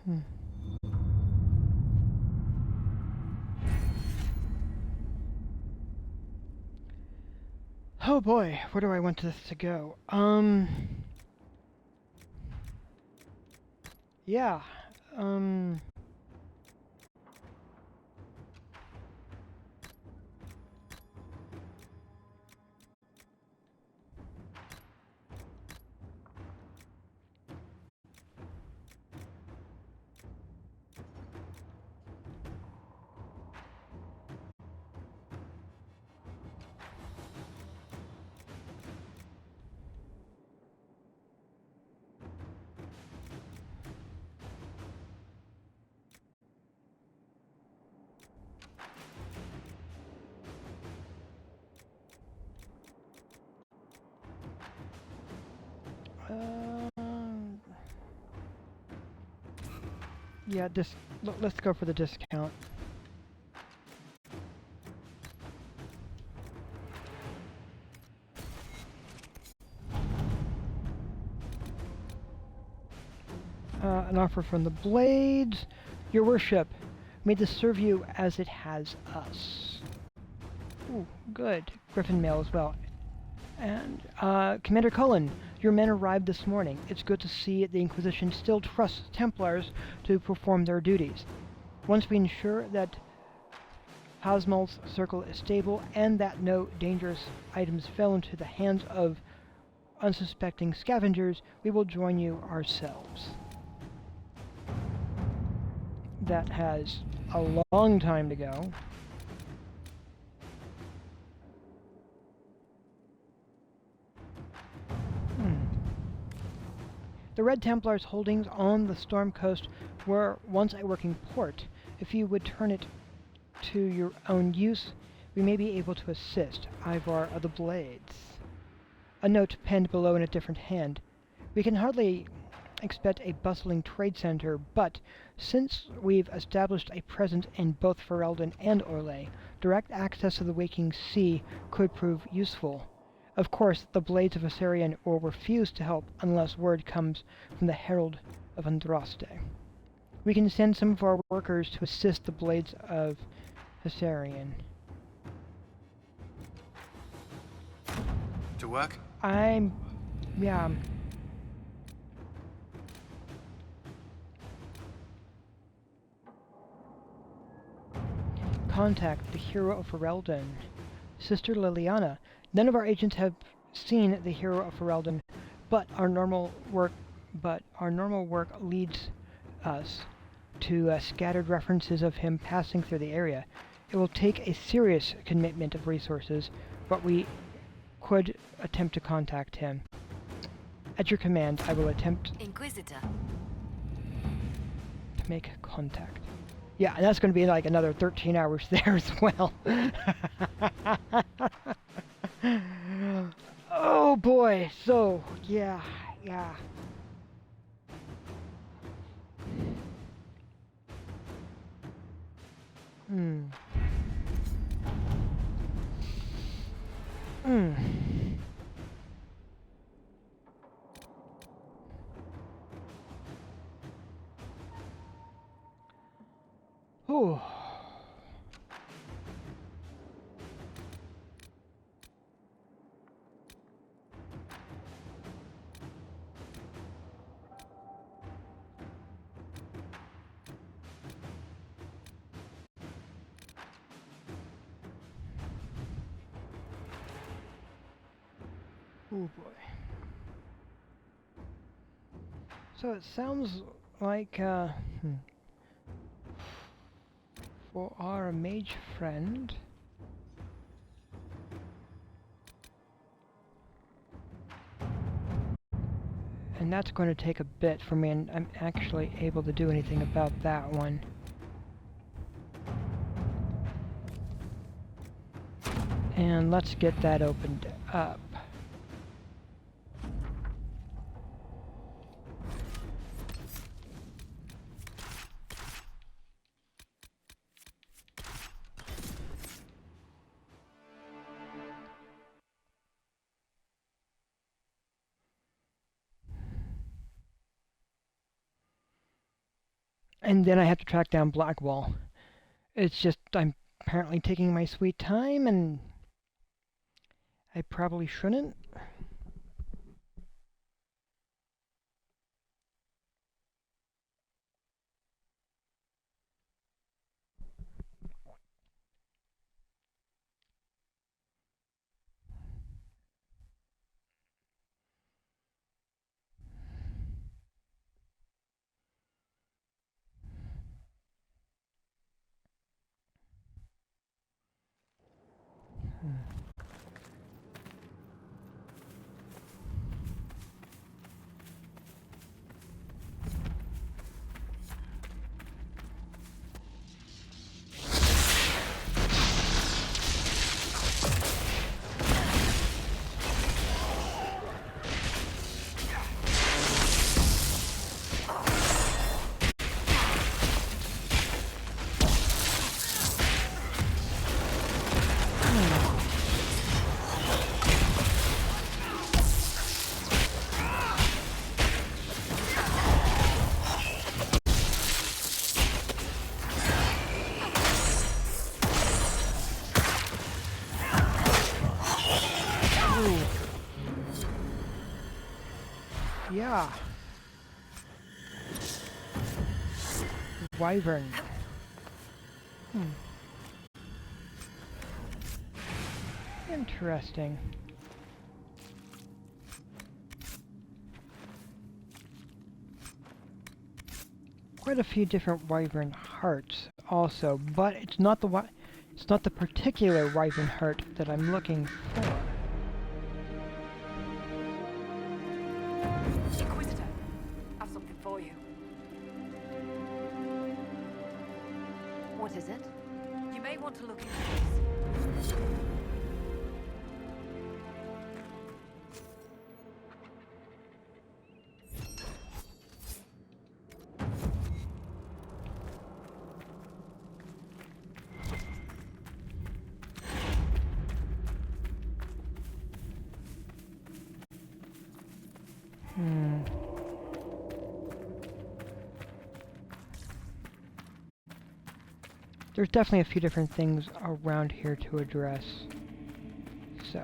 Speaker 1: Hmm. Oh boy, where do I want this to go? Yeah, um... yeah, let's go for the discount. An offer from the Blades. Your worship, may this serve you as it has us. Ooh, good. Griffin mail as well. And, Commander Cullen, your men arrived this morning. It's good to see the Inquisition still trusts Templars to perform their duties. Once we ensure that Hasmal's circle is stable and that no dangerous items fell into the hands of unsuspecting scavengers, we will join you ourselves. That has a long time to go. The Red Templars' holdings on the Storm Coast were once a working port. If you would turn it to your own use, we may be able to assist. Ivar of the Blades. A note penned below in a different hand. We can hardly expect a bustling trade center, but since we've established a presence in both Ferelden and Orlais, direct access to the Waking Sea could prove useful. Of course, the Blades of Hessarian will refuse to help unless word comes from the Herald of Andraste. We can send some of our workers to assist the Blades of Hessarian.
Speaker 6: To work?
Speaker 1: Yeah. Contact the hero of Ferelden. Sister Liliana. None of our agents have seen the hero of Ferelden, but our normal work leads us to scattered references of him passing through the area. It will take a serious commitment of resources, but we could attempt to contact him. At your command, I will attempt
Speaker 10: Inquisitor
Speaker 1: to make contact. Yeah, and that's going to be like another 13 hours there as well. Oh boy, so, yeah. Ooh. Oh boy. So it sounds like, for our mage friend, And that's going to take a bit for me, and I'm actually able to do anything about that one. And let's get that opened up. And then I have to track down Blackwall. It's just, I'm apparently taking my sweet time, and I probably shouldn't. Yeah. Wyvern. Interesting. Quite a few different wyvern hearts also, but it's not the particular wyvern heart that I'm looking for.
Speaker 22: Inquisitor, I've something for you. What is it? You may want to look into this.
Speaker 1: There's definitely a few different things around here to address. So...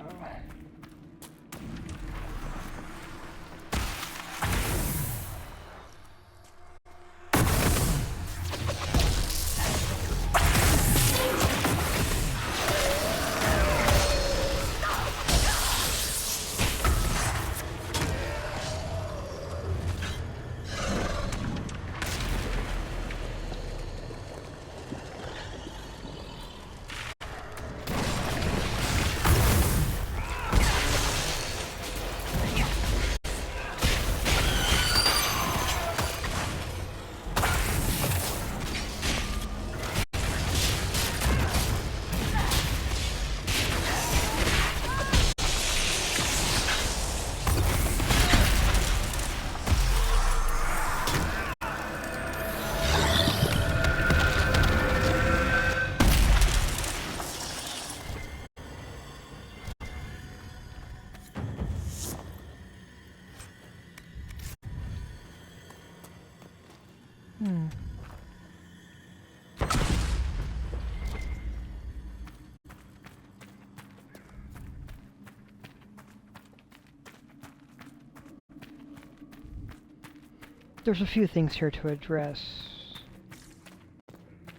Speaker 1: There's a few things here to address.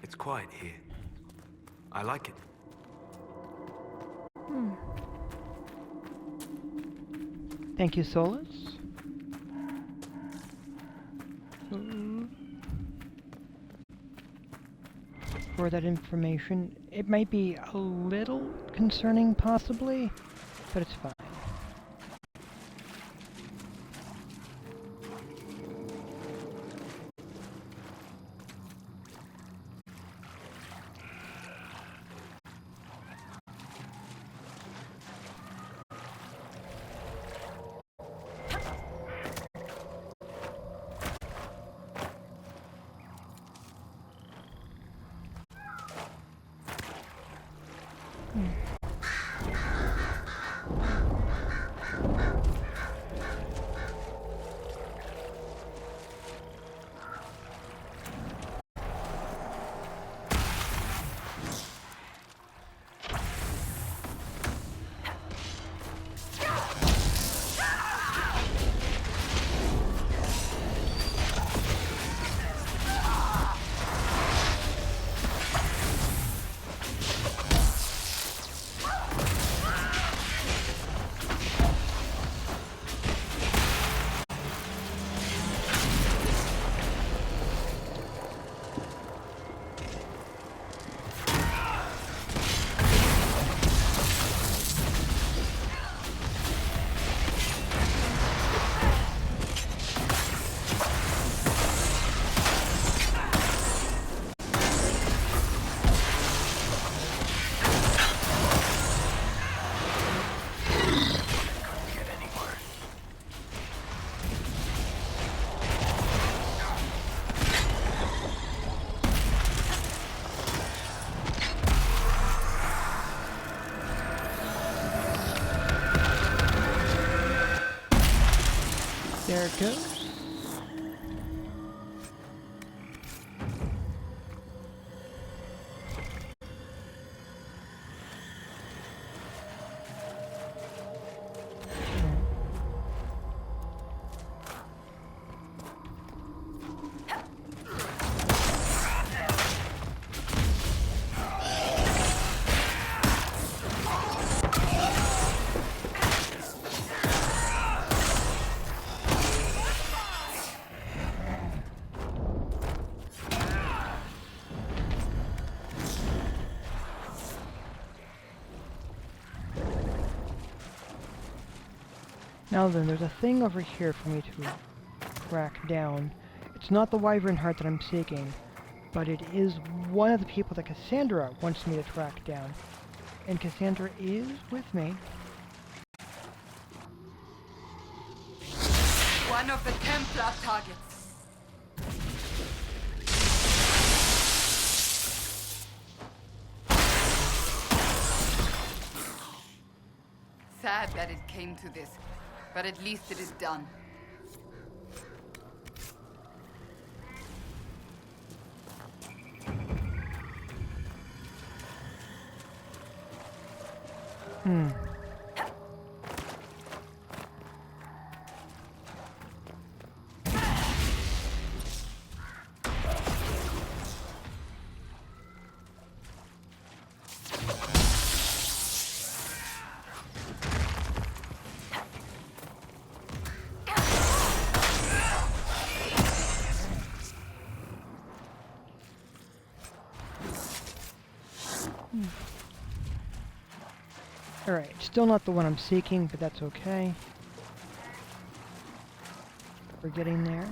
Speaker 9: It's quiet here. I like it.
Speaker 1: Thank you, Solus. For that information. It might be a little concerning, possibly, but it's fine. There it goes. Now then, there's a thing over here for me to track down. It's not the Wyvern Heart that I'm seeking, but it is one of the people that Cassandra wants me to track down. And Cassandra is with me.
Speaker 22: One of the Templar targets. Sad that it came to this, but at least it is done.
Speaker 1: Alright, still not the one I'm seeking, but that's okay. We're getting there.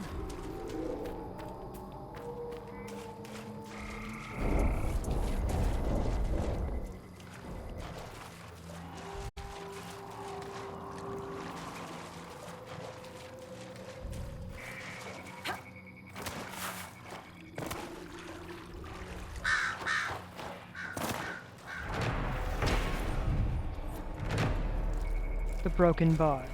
Speaker 1: The broken bog.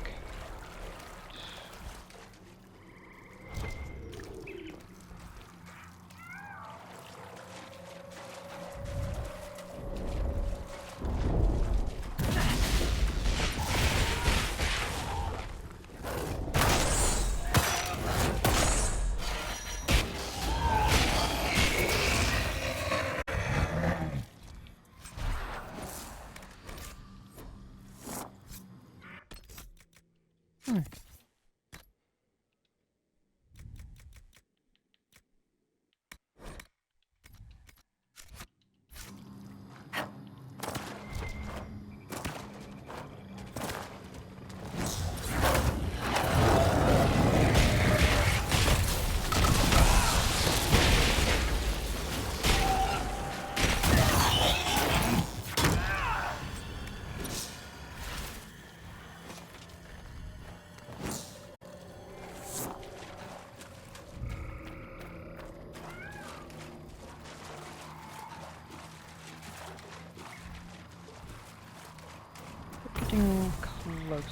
Speaker 1: Getting closer.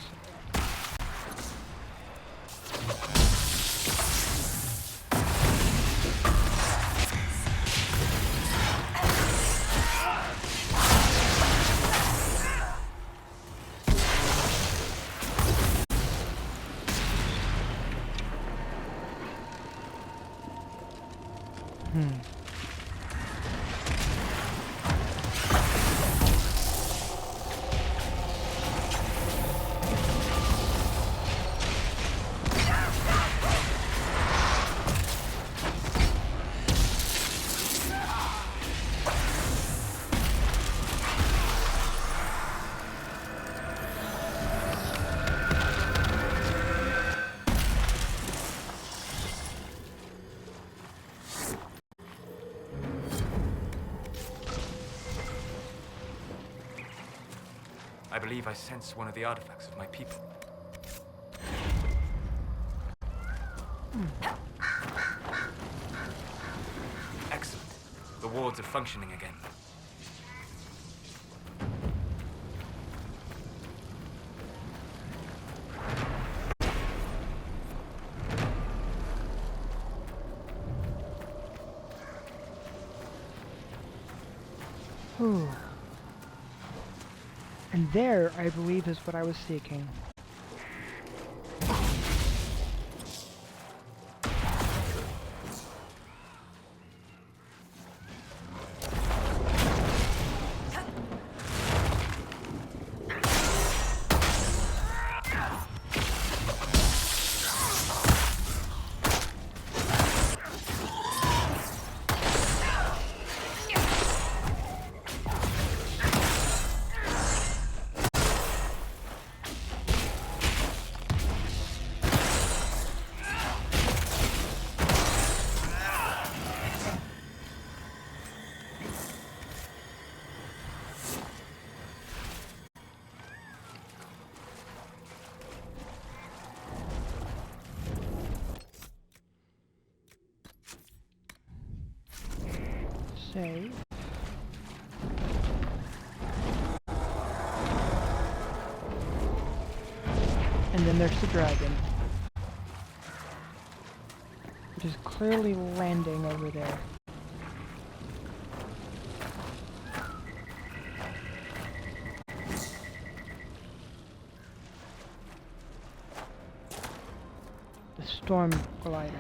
Speaker 12: I believe I sense one of the artifacts of my people. Excellent. The wards are functioning again.
Speaker 1: Whew. And there, I believe, is what I was seeking. Save. And then there's the dragon, which is clearly landing over there. The storm glider.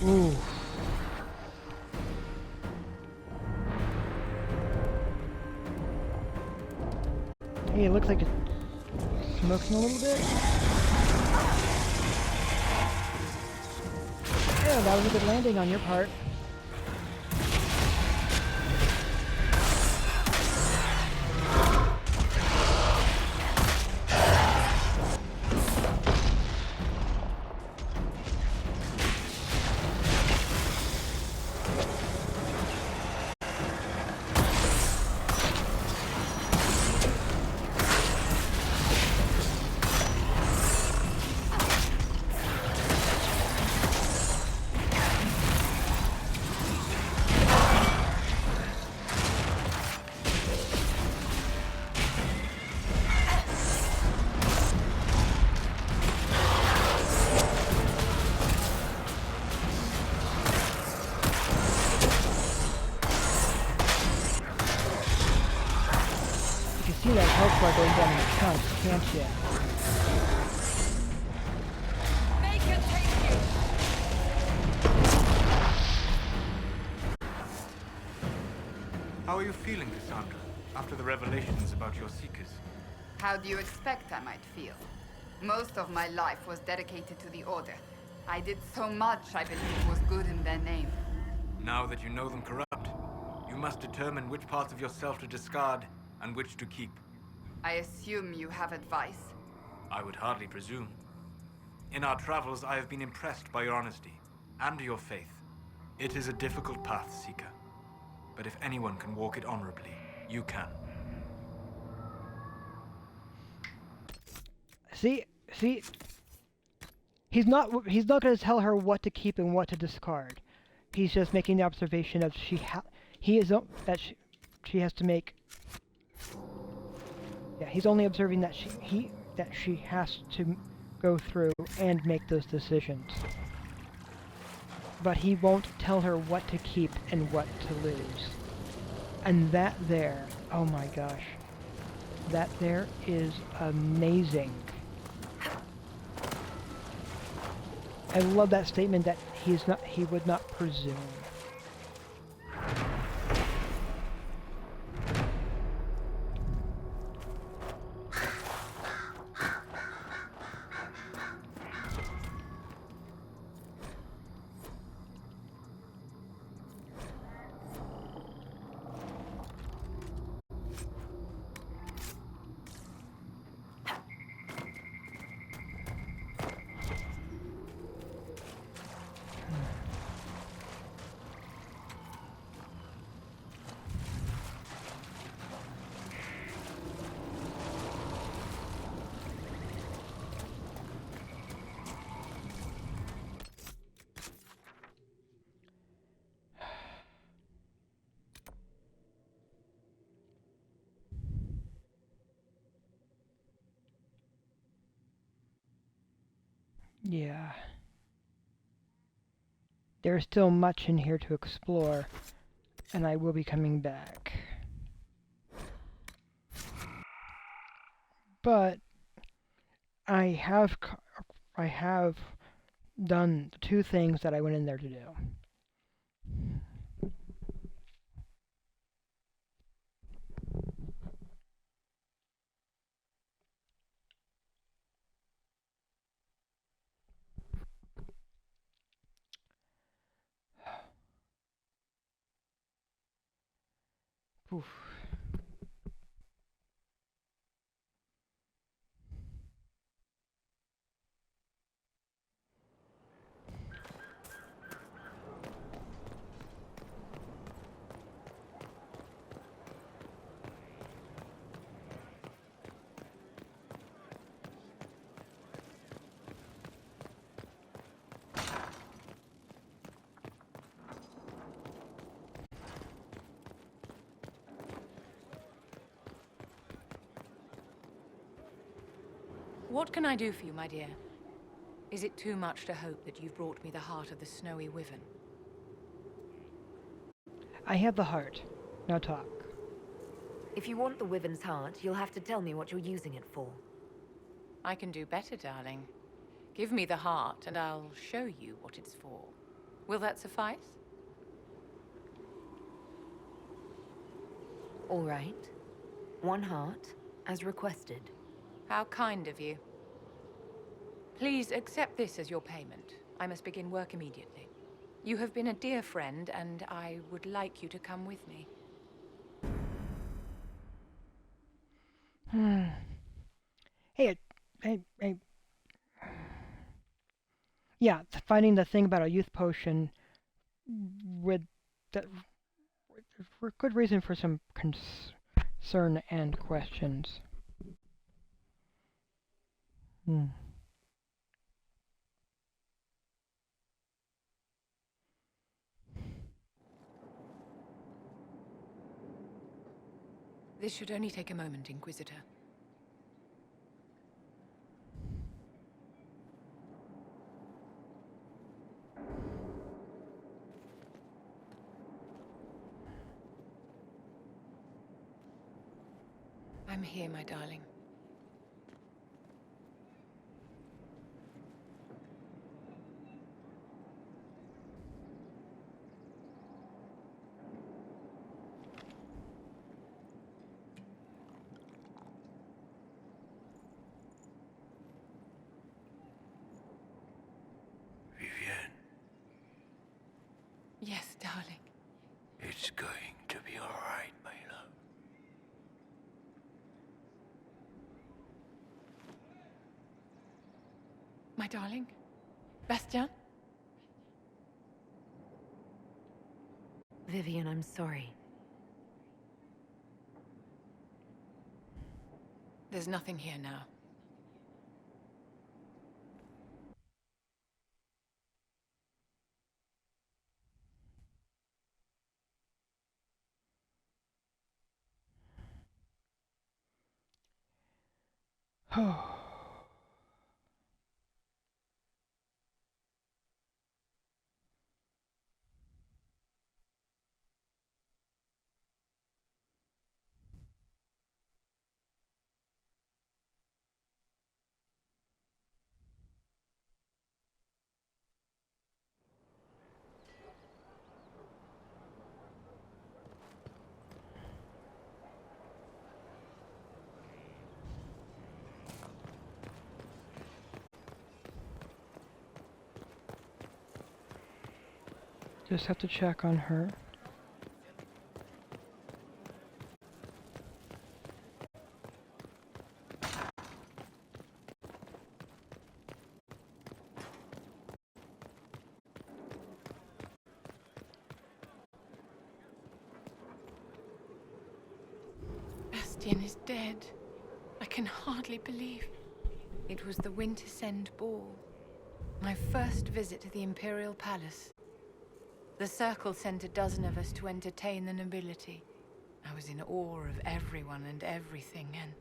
Speaker 1: Ooh. Hey, it looks like it's smoking a little bit. Yeah, that was a good landing on your part. See that health bar going down in chunks, can't you?
Speaker 22: Make it take you!
Speaker 9: How are you feeling, Cassandra, after the revelations about your Seekers?
Speaker 4: How do you expect I might feel? Most of my life was dedicated to the Order. I did so much I believe was good in their name.
Speaker 9: Now that you know them corrupt, you must determine which parts of yourself to discard and which to keep.
Speaker 4: I assume you have advice?
Speaker 9: I would hardly presume. In our travels, I have been impressed by your honesty and your faith. It is a difficult path, Seeker. But if anyone can walk it honorably, you can.
Speaker 1: See, he's not going to tell her what to keep and what to discard. He's just making the observation of she has to make. Yeah, he's only observing that she has to go through and make those decisions. but he won't tell her what to keep and what to lose. And that there, oh my gosh, that there is amazing. I love that statement that he would not presume. Yeah. There's still much in here to explore, and I will be coming back. But I have done the two things that I went in there to do. Oof.
Speaker 14: What can I do for you, my dear? Is it too much to hope that you've brought me the heart of the snowy wyvern?
Speaker 1: I have the heart. Now talk.
Speaker 4: If you want the wyvern's heart, you'll have to tell me what you're using it for.
Speaker 14: I can do better, darling. Give me the heart, and I'll show you what it's for. Will that suffice?
Speaker 4: All right. One heart, as requested.
Speaker 14: How kind of you. Please accept this as your payment. I must begin work immediately. You have been a dear friend, and I would like you to come with me.
Speaker 1: Hey, yeah, finding the thing about a youth potion with that for good reason for some concern and questions.
Speaker 14: This should only take a moment, Inquisitor. I'm here, my darling.
Speaker 5: Vivienne,
Speaker 14: Yes, darling.
Speaker 5: it's going to be all right, my love.
Speaker 14: My darling? Bastien?
Speaker 4: Vivienne, I'm sorry.
Speaker 14: There's nothing here now.
Speaker 1: Just have to check on her.
Speaker 14: Bastian is dead. I can hardly believe. It was the Winter's End Ball. My first visit to the Imperial Palace. The Circle sent a dozen of us to entertain the nobility. I was in awe of everyone and everything, and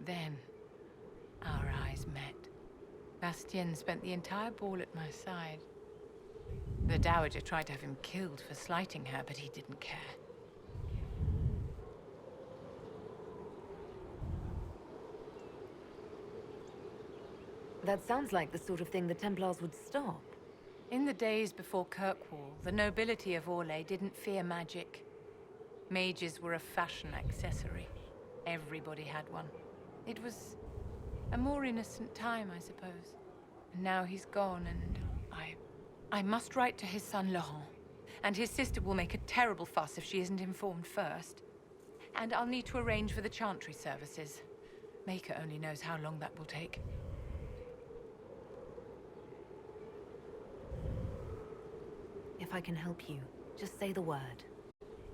Speaker 14: then our eyes met. Bastien spent the entire ball at my side. The Dowager tried to have him killed for slighting her, but he didn't care.
Speaker 2: That sounds like the sort of thing the Templars would stop.
Speaker 14: In the days before Kirkwall, the nobility of Orlais didn't fear magic. Mages were a fashion accessory. Everybody had one. It was a more innocent time, I suppose. And now he's gone, and I must write to his son Laurent. And his sister will make a terrible fuss if she isn't informed first. And I'll need to arrange for the chantry services. Maker only knows how long that will take.
Speaker 2: If I can help you, just say the word.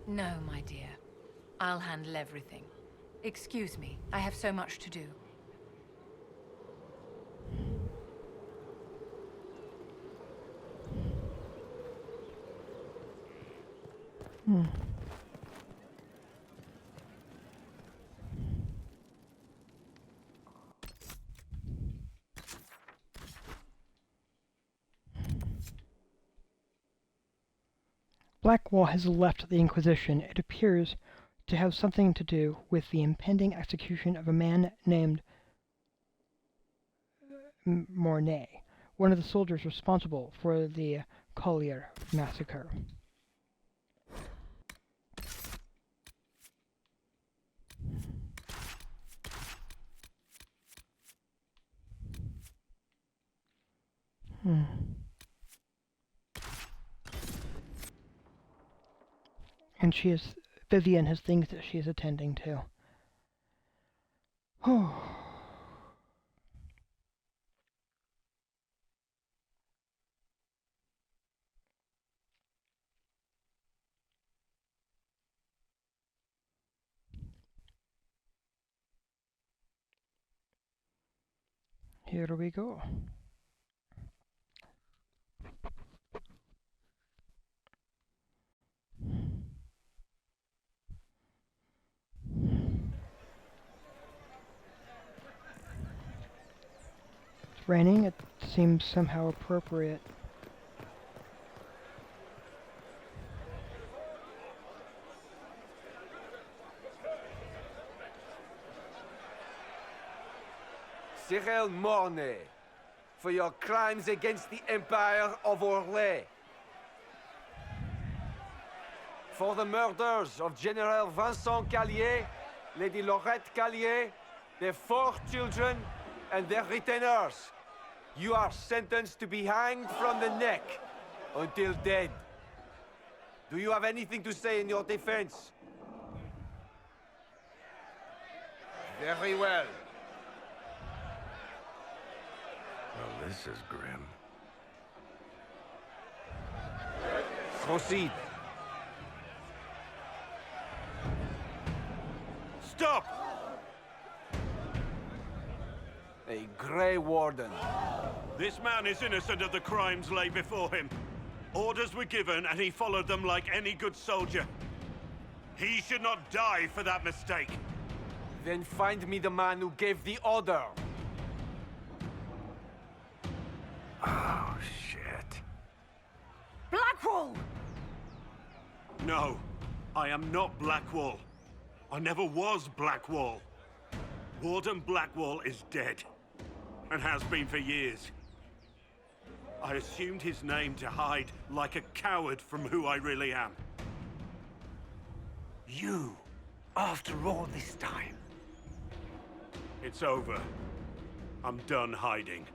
Speaker 14: No, my dear. I'll handle everything. Excuse me, I have so much to do.
Speaker 1: Blackwall has left the Inquisition. It appears to have something to do with the impending execution of a man named Mornay, one of the soldiers responsible for the Collier massacre. And Vivian has things that she is attending to. Here we go. It's raining. It seems somehow appropriate.
Speaker 17: Cyril Mornay, for your crimes against the Empire of Orlais. For the murders of General Vincent Callier, Lady Laurette Callier, their 4 children, and their retainers. You are sentenced to be hanged from the neck until dead. Do you have anything to say in your defense? Very well.
Speaker 5: Well, this is grim.
Speaker 17: Proceed.
Speaker 19: Stop!
Speaker 17: A Grey Warden.
Speaker 19: This man is innocent of the crimes laid before him. Orders were given and he followed them like any good soldier. He should not die for that mistake.
Speaker 17: Then find me the man who gave the order.
Speaker 5: Oh, shit.
Speaker 22: Blackwall!
Speaker 19: No, I am not Blackwall. I never was Blackwall. Warden Blackwall is dead, and has been for years. I assumed his name to hide like a coward from who I really am.
Speaker 9: You, after all this time.
Speaker 19: It's over. I'm done hiding.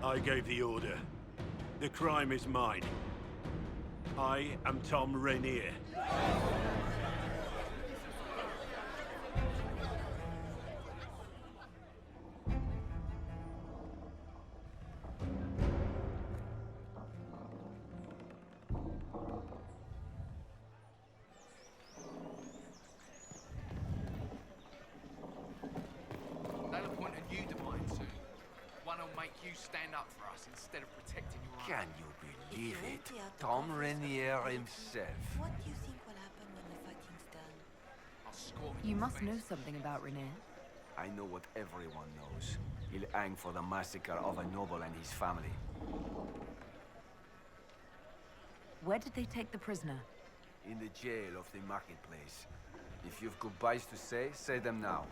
Speaker 19: I gave the order. The crime is mine. I am Tom Rainier.
Speaker 15: They'll appoint a new divine soon. One who'll make you stand up for us instead of protecting your own.
Speaker 5: Can you believe it? Tom Rainier himself.
Speaker 10: What do you think will happen when the fighting's done?
Speaker 15: I'll score
Speaker 22: You must know something about Renee.
Speaker 5: I know what everyone knows. He'll hang for the massacre of a noble and his family.
Speaker 22: Where did they take the prisoner?
Speaker 5: In the jail of the marketplace. If you've goodbyes to say them now.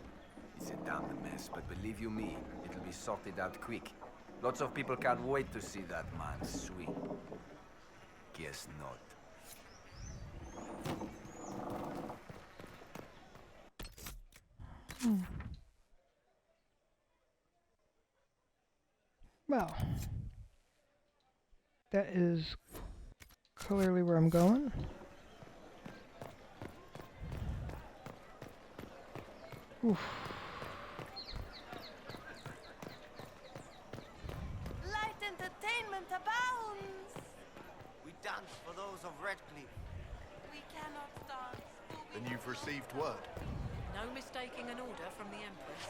Speaker 5: It's a damn mess, but believe you me, it'll be sorted out quick. Lots of people can't wait to see that man swing. Guess not.
Speaker 1: Well, that is clearly where I'm going. Oof.
Speaker 22: Light entertainment abounds!
Speaker 9: We dance for those of Redcliffe.
Speaker 14: We cannot dance.
Speaker 16: Then you've received word.
Speaker 14: No mistaking an order from the Empress.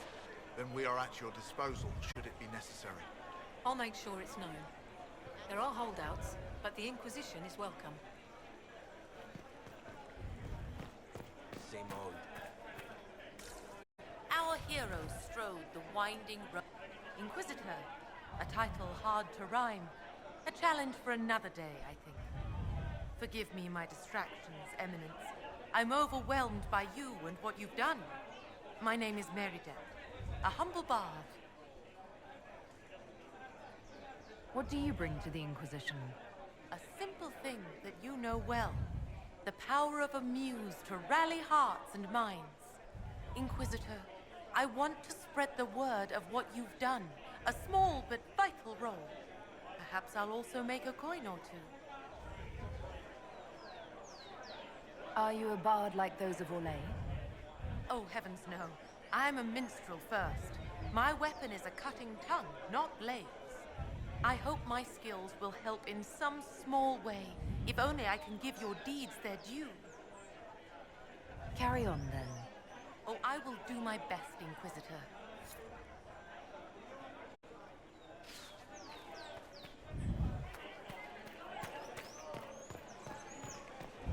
Speaker 16: Then we are at your disposal, should it be necessary.
Speaker 14: I'll make sure it's known. There are holdouts, but the Inquisition is welcome.
Speaker 5: Same old.
Speaker 14: Our heroes strode the winding road. Inquisitor, a title hard to rhyme. A challenge for another day, I think. Forgive me my distractions, Eminence. I'm overwhelmed by you and what you've done. My name is Merideth, a humble bard.
Speaker 22: What do you bring to the Inquisition?
Speaker 14: A simple thing that you know well. The power of a muse to rally hearts and minds. Inquisitor, I want to spread the word of what you've done. A small but vital role. Perhaps I'll also make a coin or two.
Speaker 22: Are you a bard like those of Orlais?
Speaker 14: Oh, heavens no. I'm a minstrel first. My weapon is a cutting tongue, not blades. I hope my skills will help in some small way, if only I can give your deeds their due.
Speaker 22: Carry on, then.
Speaker 14: Oh, I will do my best, Inquisitor.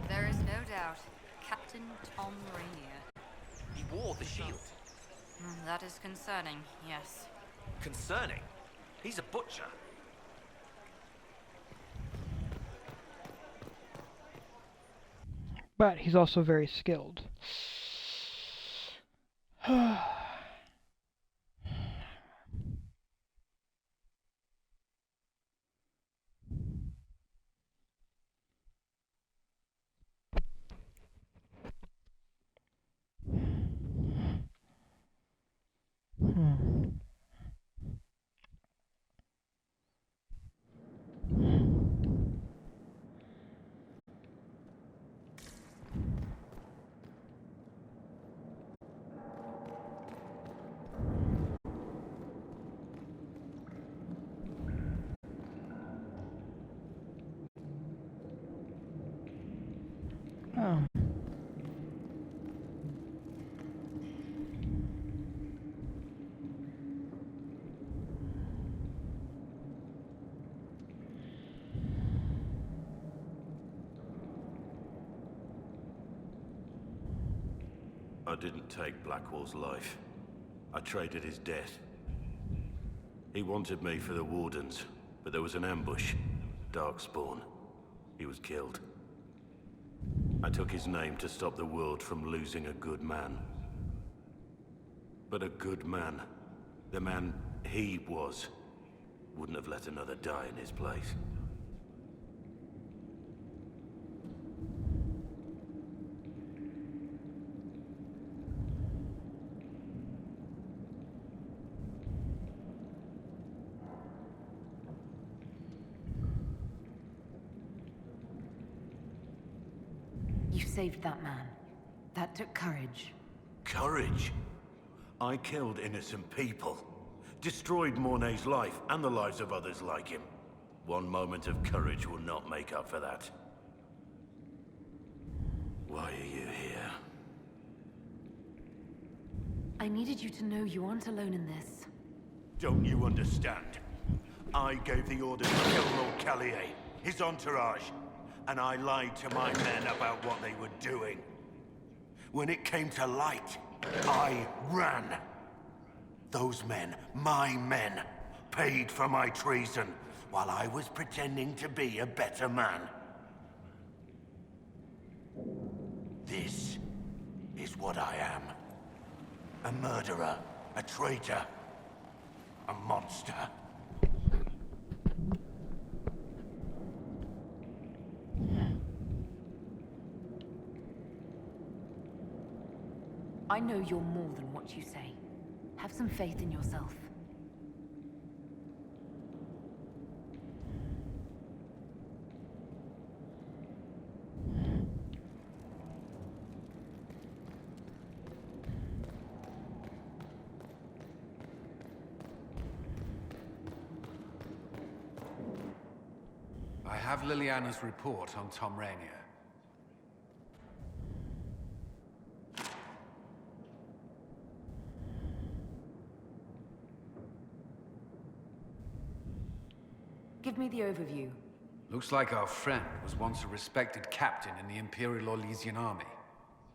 Speaker 10: There is no doubt. Captain Tom Rainier.
Speaker 21: He wore the shield.
Speaker 10: That is concerning, yes.
Speaker 21: Concerning? He's a butcher.
Speaker 1: But he's also very skilled. Oh.
Speaker 19: I didn't take Blackwall's life. I traded his death. He wanted me for the Wardens, but there was an ambush. Darkspawn. He was killed. I took his name to stop the world from losing a good man. But a good man, the man he was, wouldn't have let another die in his place.
Speaker 4: saved that man. That took courage.
Speaker 3: Courage? I killed innocent people. Destroyed Mornay's life and the lives of others like him. One moment of courage will not make up for that. Why are you here?
Speaker 4: I needed you to know you aren't alone in this.
Speaker 3: Don't you understand? I gave the order to kill Lord Callier, his entourage, and I lied to my men about what they were doing. When it came to light, I ran. Those men, my men, paid for my treason, while I was pretending to be a better man. This is what I am. A murderer, a traitor, a monster.
Speaker 4: I know you're more than what you say. Have some faith in yourself.
Speaker 6: I have Liliana's report on Tom Rainier.
Speaker 4: Give me the overview.
Speaker 6: Looks like our friend was once a respected captain in the Imperial Orlesian army.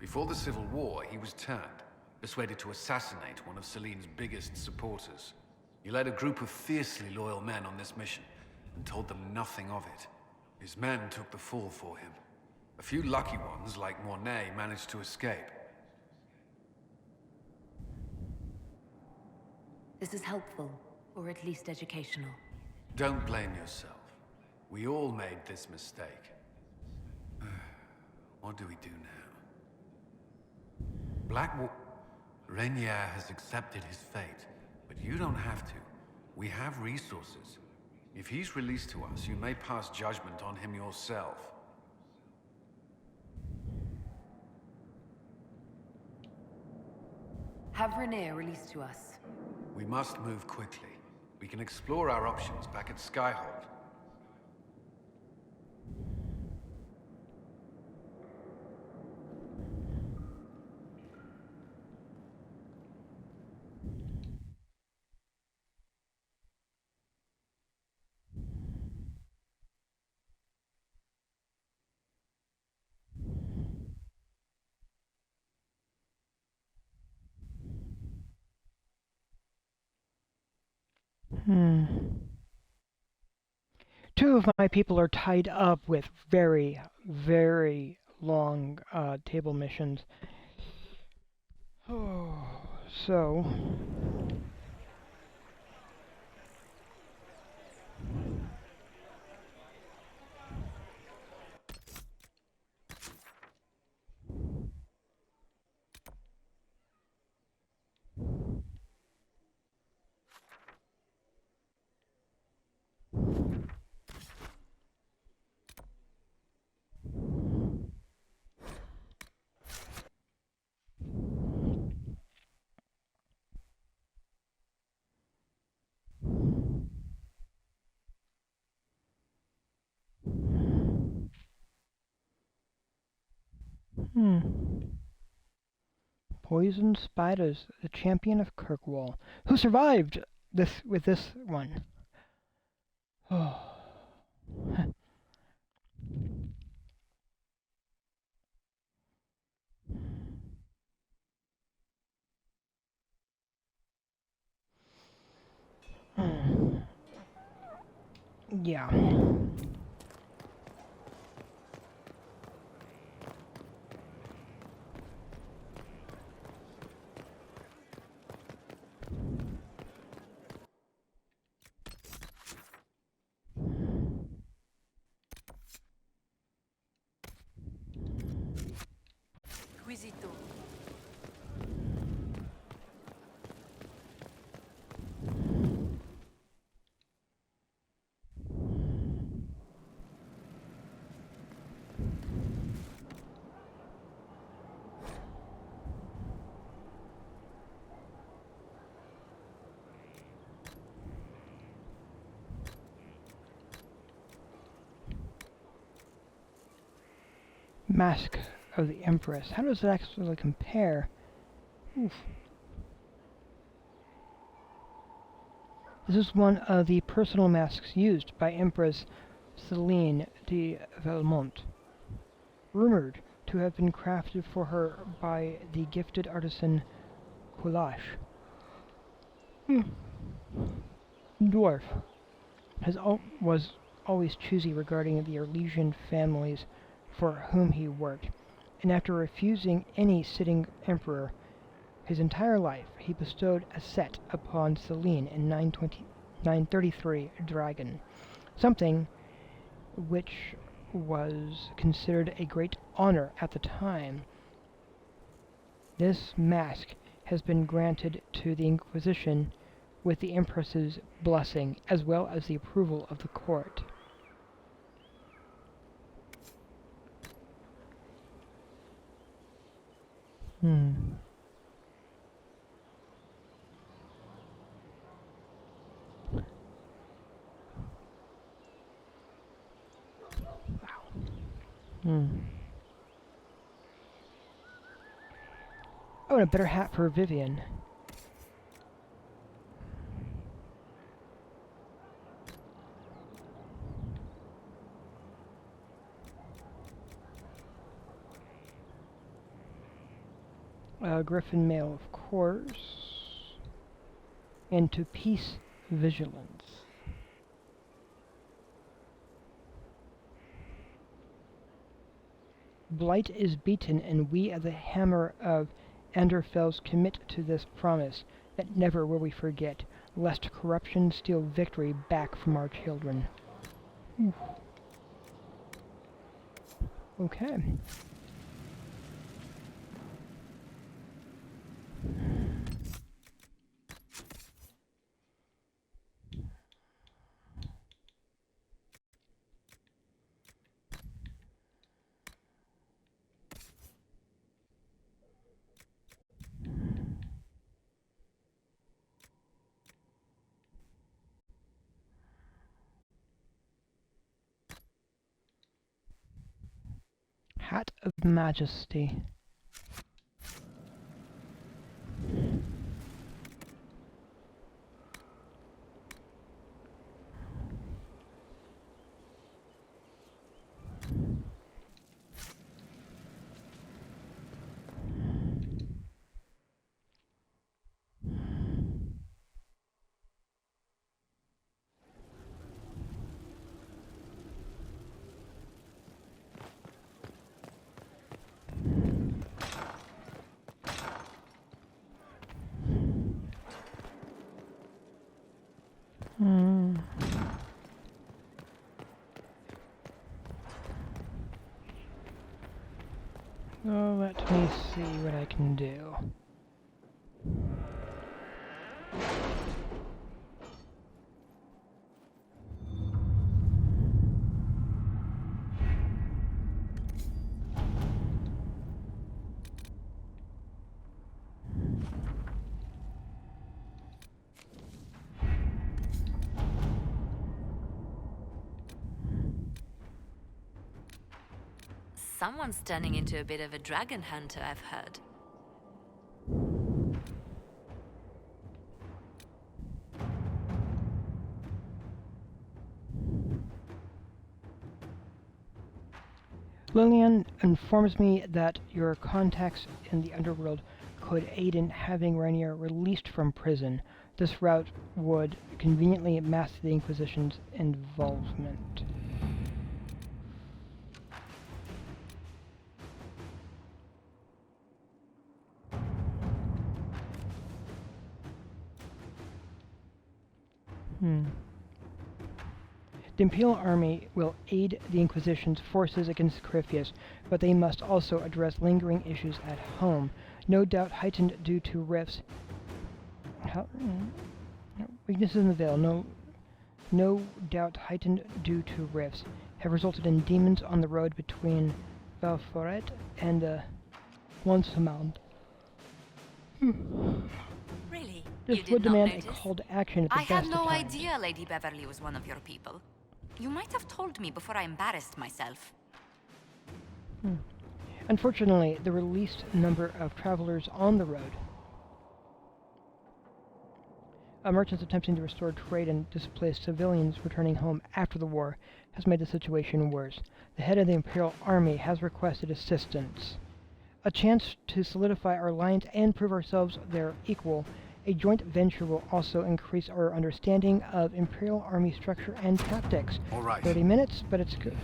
Speaker 6: Before the Civil War, he was turned, persuaded to assassinate one of Celine's biggest supporters. He led a group of fiercely loyal men on this mission, and told them nothing of it. His men took the fall for him. A few lucky ones, like Mornay, managed to escape.
Speaker 4: This is helpful, or at least educational.
Speaker 6: Don't blame yourself. We all made this mistake. What do we do now? Rainier has accepted his fate, but you don't have to. We have resources. If he's released to us, you may pass judgment on him yourself.
Speaker 4: Have Rainier released to us.
Speaker 6: We must move quickly. We can explore our options back at Skyhold.
Speaker 1: Two of my people are tied up with very, very long table missions. Oh, so... Poison spiders, the champion of Kirkwall, who survived this with this one. Oh. Yeah.
Speaker 22: Inquisitor.
Speaker 1: Mask of the Empress. How does it actually compare? Oof. This is one of the personal masks used by Empress Celine de Valmont, rumored to have been crafted for her by the gifted artisan Coulache. Dwarf was always choosy regarding the Orlesian families for whom he worked, and after refusing any sitting emperor his entire life, he bestowed a set upon Celine in 933 Dragon, something which was considered a great honor at the time. This mask has been granted to the Inquisition with the Empress's blessing, as well as the approval of the court. Oh, and a better hat for Vivian. Griffin Mail, of course. And to Peace Vigilance. Blight is beaten, and we at the Hammer of Anderfels commit to this promise that never will we forget, lest corruption steal victory back from our children. Okay. Hat of Majesty. Oh, let me see what I can do.
Speaker 2: Someone's turning into a bit of a dragon hunter, I've heard.
Speaker 1: Lillian informs me that your contacts in the underworld could aid in having Rainier released from prison. This route would conveniently mask the Inquisition's involvement. The Imperial Army will aid the Inquisition's forces against Corypheus, but they must also address lingering issues at home, no doubt heightened due to rifts. Weaknesses in the Veil, no doubt heightened due to rifts, have resulted in demons on the road between Valforet and Wansamount.
Speaker 10: Really?
Speaker 1: This
Speaker 10: You
Speaker 1: would
Speaker 10: did not
Speaker 1: demand
Speaker 10: notice?
Speaker 1: a call to action at the
Speaker 10: I
Speaker 1: best
Speaker 10: had
Speaker 1: of
Speaker 10: no
Speaker 1: times.
Speaker 10: idea Lady Beverly was one of your people. You might have told me before I embarrassed myself.
Speaker 1: Unfortunately, the released number of travelers on the road, merchants attempting to restore trade and displaced civilians returning home after the war, has made the situation worse. The head of the Imperial Army has requested assistance. A chance to solidify our alliance and prove ourselves their equal. A joint venture will also increase our understanding of Imperial Army structure and tactics.
Speaker 6: All right.
Speaker 1: 30 minutes, but it's good.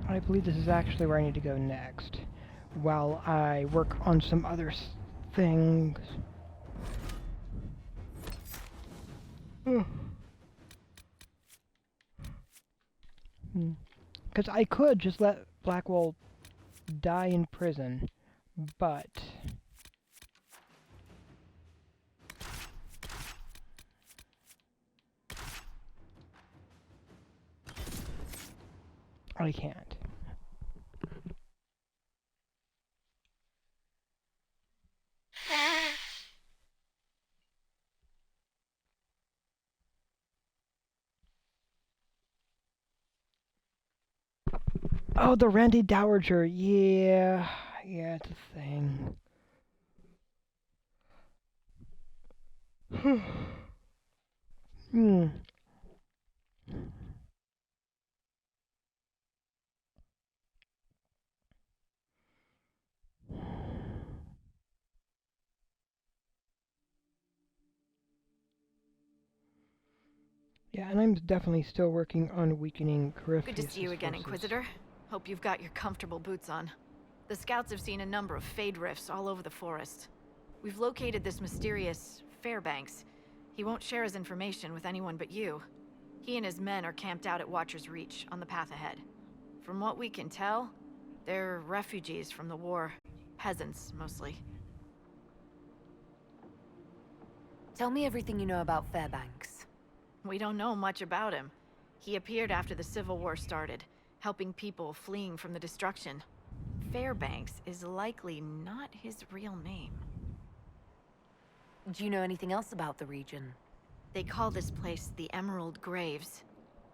Speaker 1: I believe this is actually where I need to go next, while I work on some other things. Because I could just let Blackwall die in prison, but I can't. Oh, the Randy Dowager. Yeah, it's a thing. Yeah, and I'm definitely still working on weakening Corypheus.
Speaker 11: Good to see you again, Inquisitor. Hope you've got your comfortable boots on. The scouts have seen a number of Fade rifts all over the forest. We've located this mysterious Fairbanks. He won't share his information with anyone but you. He and his men are camped out at Watcher's Reach, on the path ahead. From what we can tell, they're refugees from the war. Peasants, mostly.
Speaker 4: Tell me everything you know about Fairbanks.
Speaker 11: We don't know much about him. He appeared after the Civil War started, helping people fleeing from the destruction. Fairbanks is likely not his real name.
Speaker 4: Do you know anything else about the region?
Speaker 11: They call this place the Emerald Graves.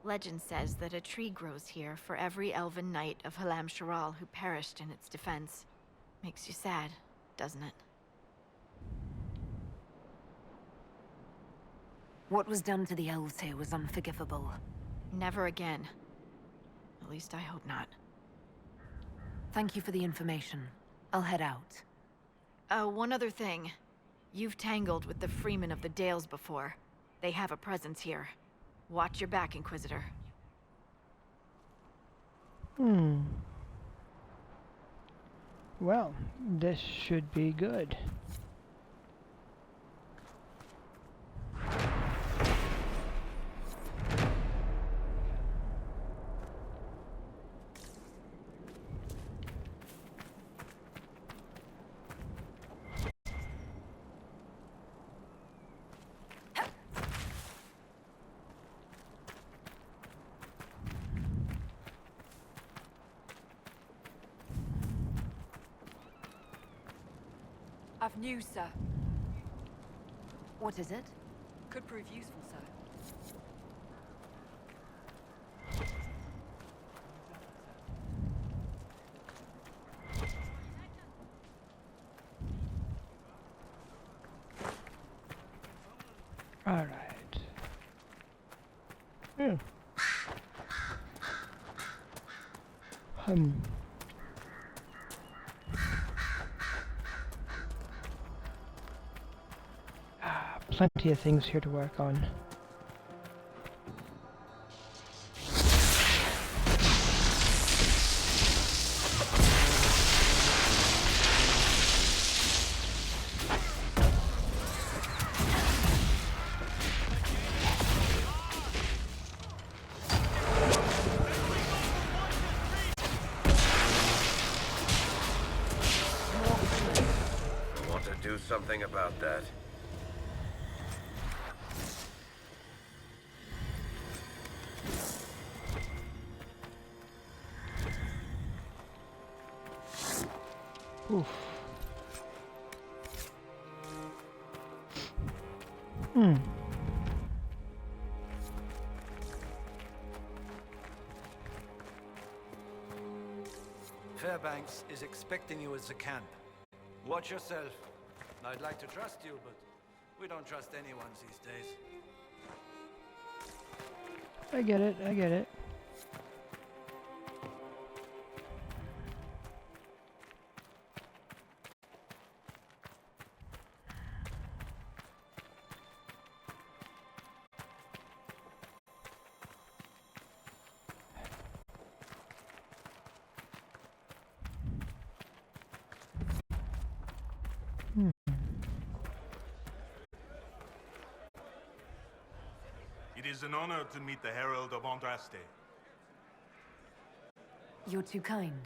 Speaker 11: Legend says that a tree grows here for every elven knight of Halam Shiral who perished in its defense. Makes you sad, doesn't it?
Speaker 4: What was done to the elves here was unforgivable.
Speaker 11: Never again. At least I hope not.
Speaker 4: Thank you for the information. I'll head out.
Speaker 11: One other thing. You've tangled with the Freemen of the Dales before. They have a presence here. Watch your back, Inquisitor.
Speaker 1: Well, this should be good.
Speaker 13: I've news, sir.
Speaker 4: What is it?
Speaker 13: Could prove useful, sir.
Speaker 1: All right. Yeah. Plenty of things here to work on.
Speaker 5: Want to do something about that?
Speaker 1: Oof. Hmm.
Speaker 5: Fairbanks is expecting you at the camp. Watch yourself. I'd like to trust you, but we don't trust anyone these days.
Speaker 1: I get it, I get it.
Speaker 3: It is an honor to meet the Herald of Andraste.
Speaker 4: You're too kind.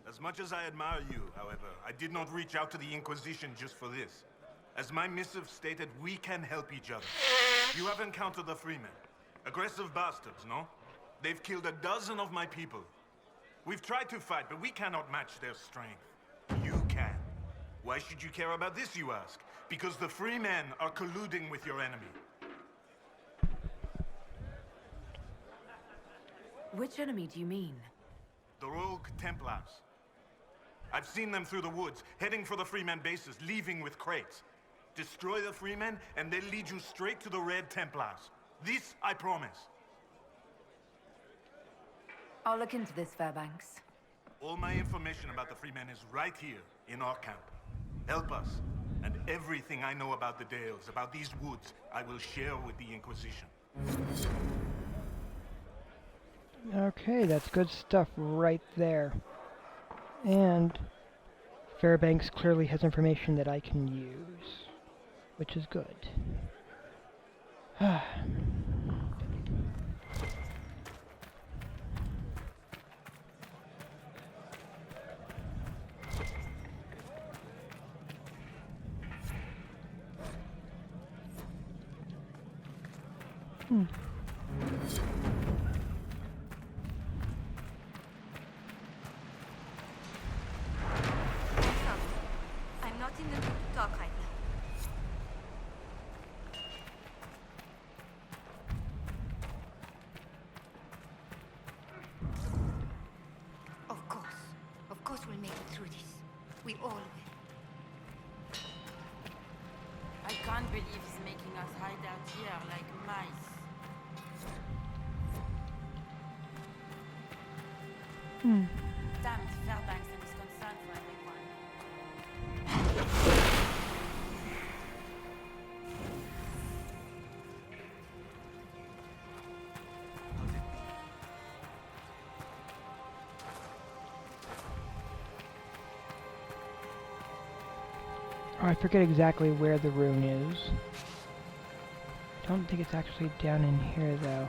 Speaker 3: As much as I admire you, however, I did not reach out to the Inquisition just for this. As my missive stated, we can help each other. You have encountered the Freemen. Aggressive bastards, no? They've killed a dozen of my people. We've tried to fight, but we cannot match their strength. You can. Why should you care about this, you ask? Because the Freemen are colluding with your enemy.
Speaker 4: Which enemy do you mean?
Speaker 3: The Rogue Templars. I've seen them through the woods, heading for the Freemen bases, leaving with crates. Destroy the Freemen, and they'll lead you straight to the Red Templars. This, I promise.
Speaker 4: I'll look into this, Fairbanks.
Speaker 3: All my information about the Freemen is right here, in our camp. Help us, and everything I know about the Dales, about these woods, I will share with the Inquisition.
Speaker 1: Okay, that's good stuff right there. And Fairbanks clearly has information that I can use, which is good.
Speaker 10: I'm not in the mood to talk right now. Of course we'll make it through this. We all will.
Speaker 14: I can't believe he's making us hide out here like mice. Damn it, Fairbanks and his concern for everyone.
Speaker 1: Oh, I forget exactly where the rune is. I don't think it's actually down in here, though.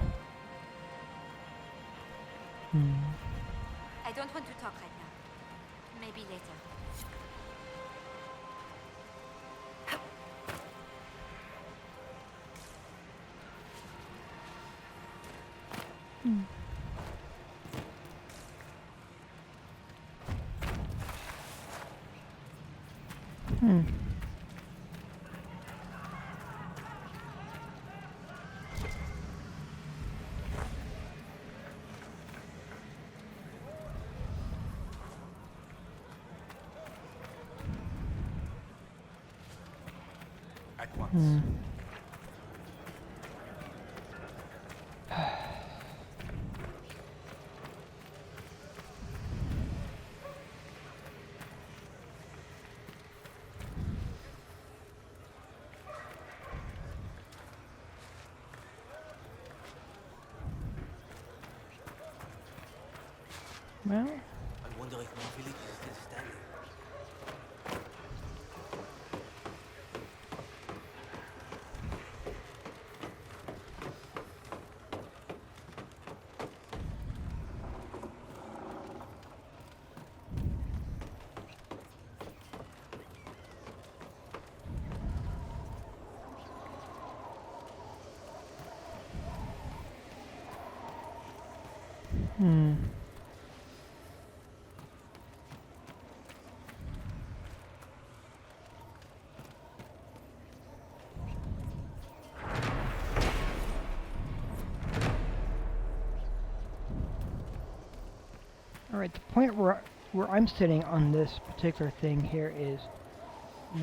Speaker 10: I don't want to talk right now. Maybe later.
Speaker 5: At once.
Speaker 1: Well,
Speaker 21: I wonder if my village is still standing.
Speaker 1: Alright, the point where I'm sitting on this particular thing here is,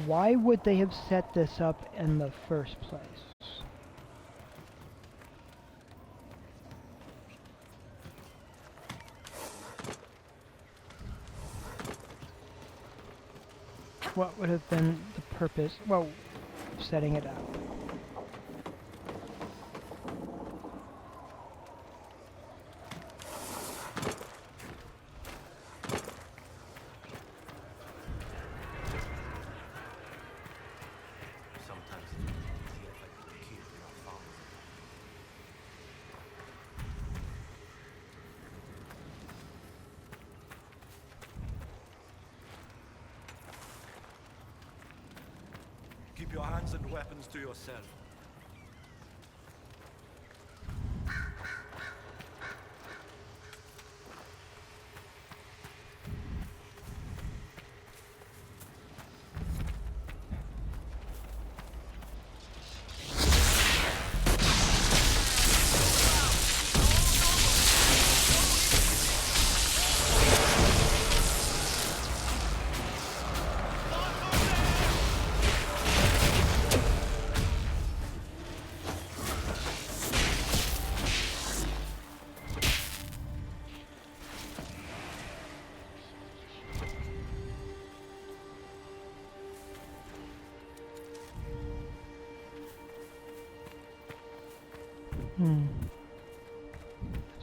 Speaker 1: why would they have set this up in the first place? What would have been the purpose, well, of setting it up?
Speaker 21: Sometimes it's easier if I could keep your father.
Speaker 8: Keep your hands and weapons to yourself.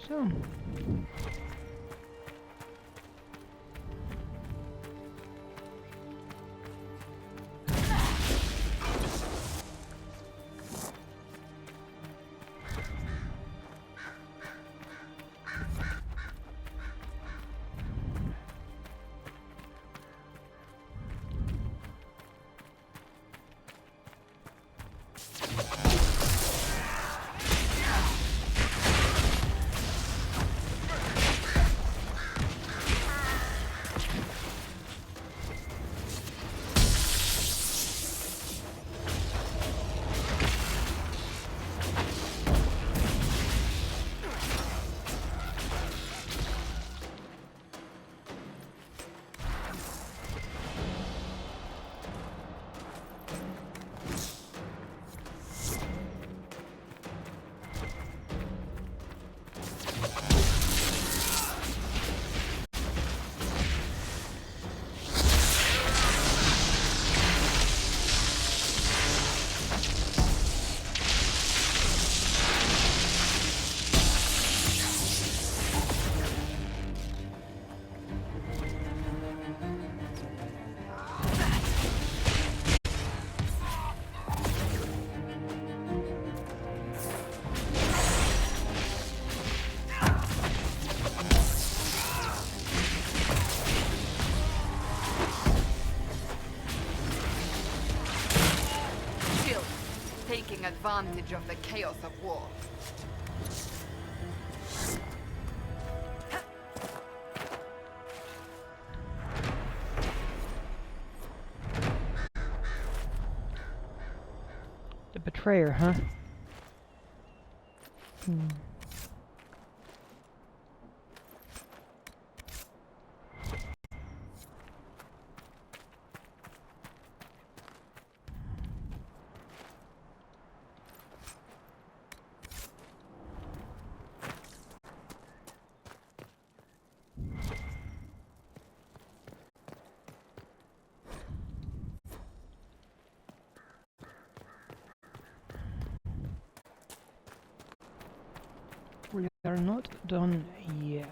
Speaker 1: So...
Speaker 4: Taking advantage of the chaos of war.
Speaker 1: The betrayer, huh? We are not done yet.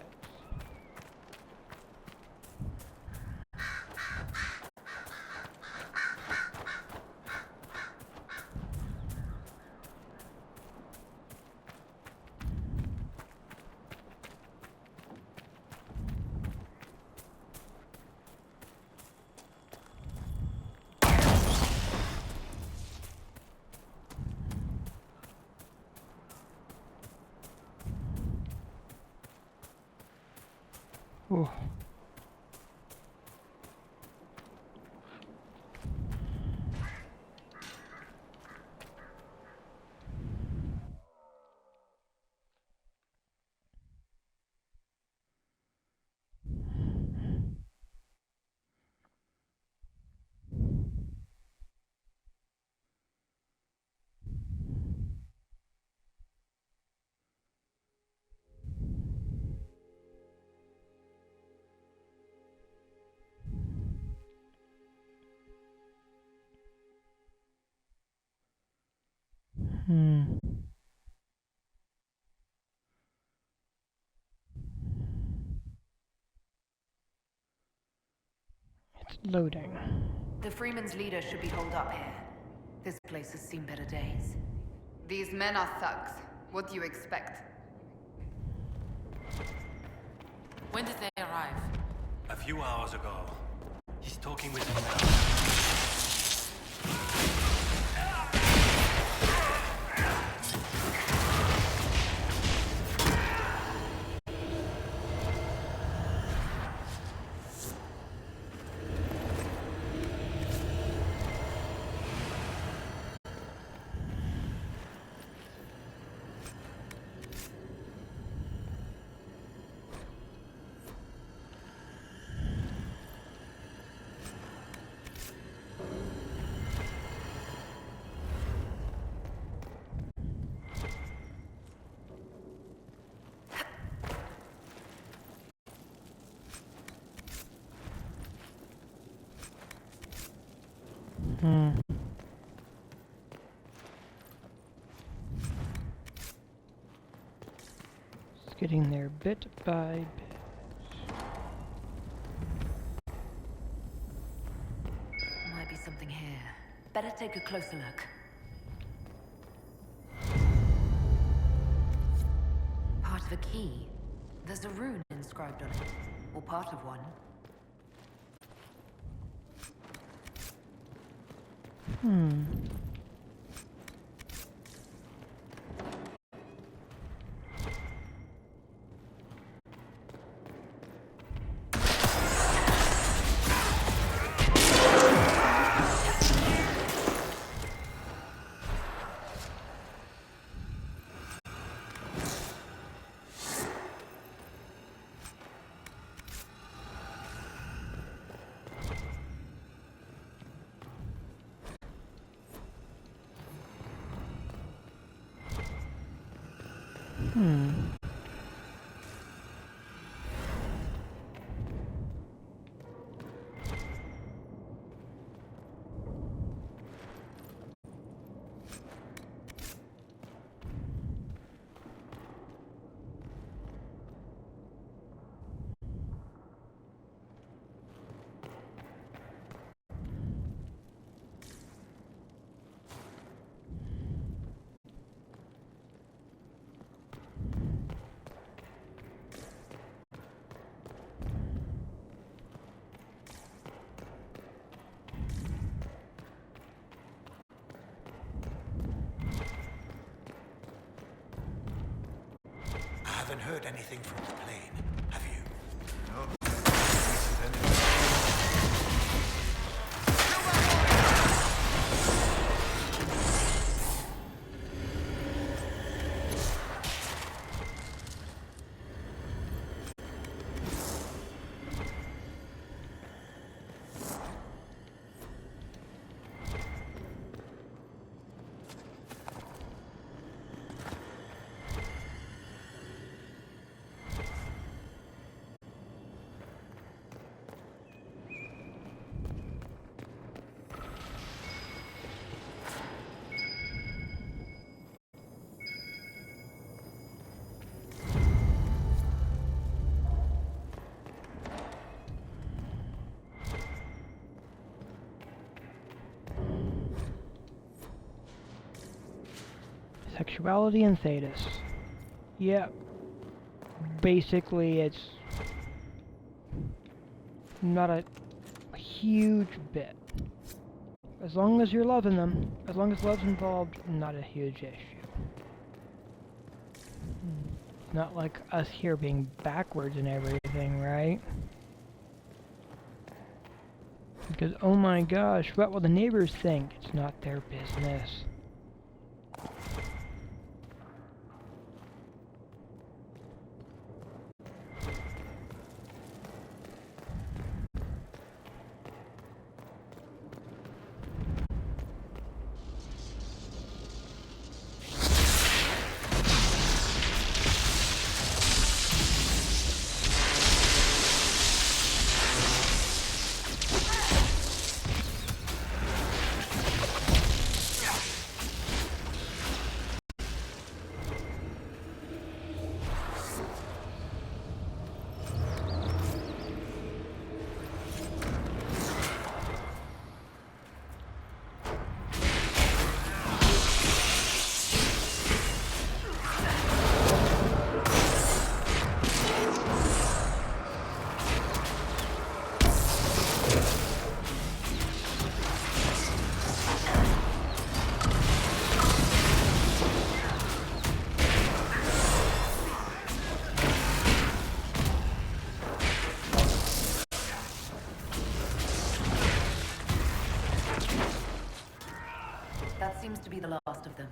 Speaker 1: Oh. It's loading.
Speaker 4: The Freeman's leader should be holed up here. This place has seen better days.
Speaker 18: These men are thugs. What do you expect?
Speaker 14: When did they arrive?
Speaker 8: A few hours ago. He's talking with them now.
Speaker 1: It's getting there bit by bit.
Speaker 4: Might be something here. Better take a closer look. Part of a key. There's a rune inscribed on it. Or part of one.
Speaker 3: I haven't heard anything from the plane, have you? No.
Speaker 1: Sexuality and Thetis. Yeah. Basically, it's not a huge bit. As long as you're loving them, as long as love's involved, not a huge issue. It's not like us here being backwards and everything, right? Because, oh my gosh, what will the neighbors think? It's not their business.
Speaker 4: seems to be the last of them.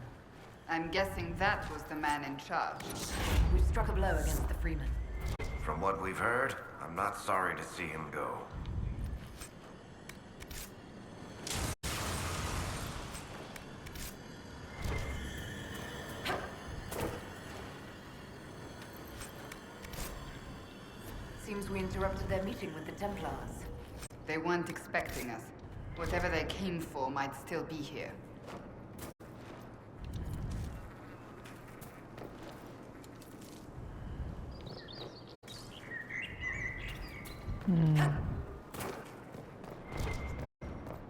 Speaker 18: I'm guessing that was the man in charge.
Speaker 4: We've struck a blow against the Freeman.
Speaker 5: From what we've heard, I'm not sorry to see him go.
Speaker 4: Seems we interrupted their meeting with the Templars.
Speaker 18: They weren't expecting us. Whatever they came for might still be here.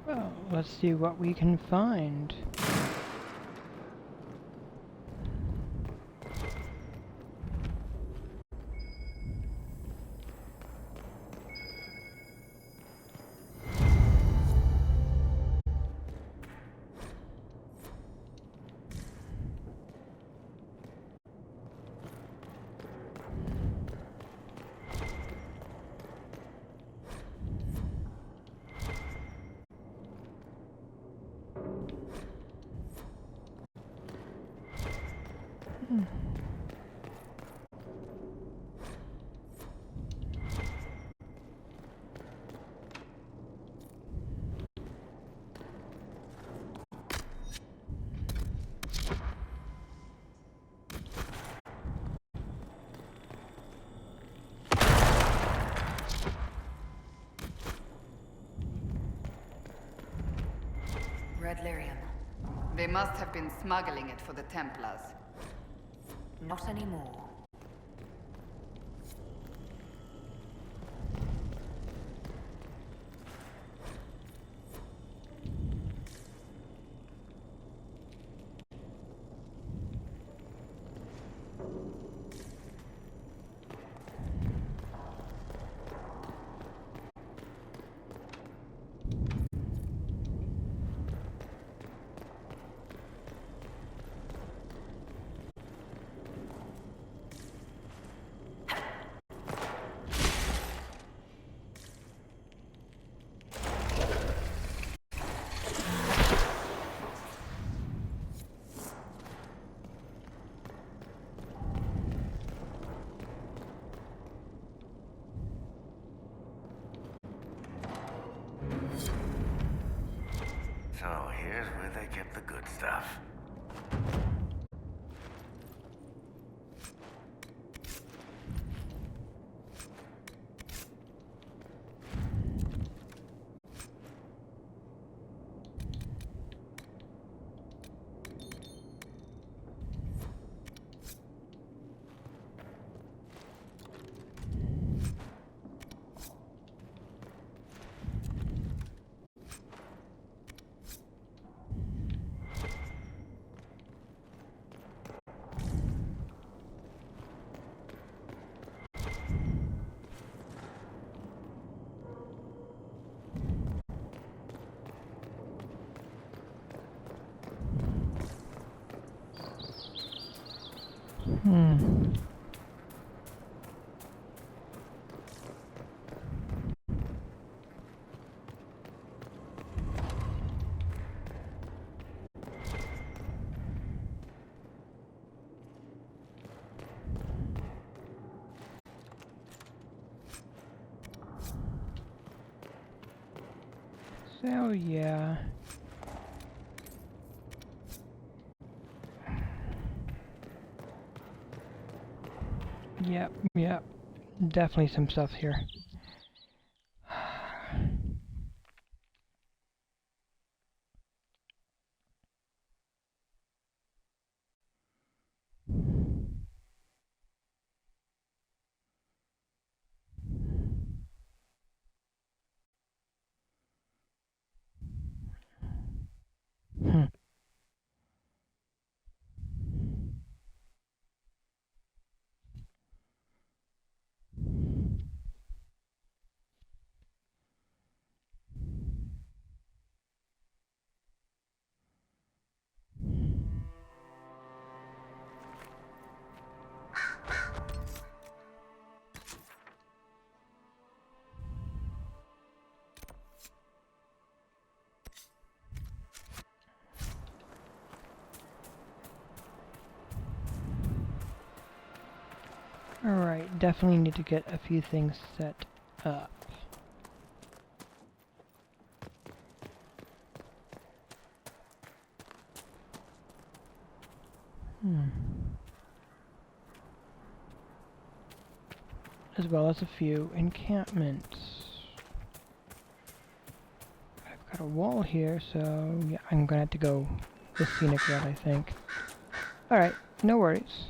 Speaker 1: Well, let's see what we can find.
Speaker 4: Red lyrium.
Speaker 18: They must have been smuggling it for the Templars.
Speaker 4: Not anymore.
Speaker 5: So here's where they kept the good stuff.
Speaker 1: So, yeah. Yep. Definitely some stuff here. Alright, definitely need to get a few things set up. As well as a few encampments. I've got a wall here, so yeah, I'm gonna have to go the scenic route, I think. Alright, no worries.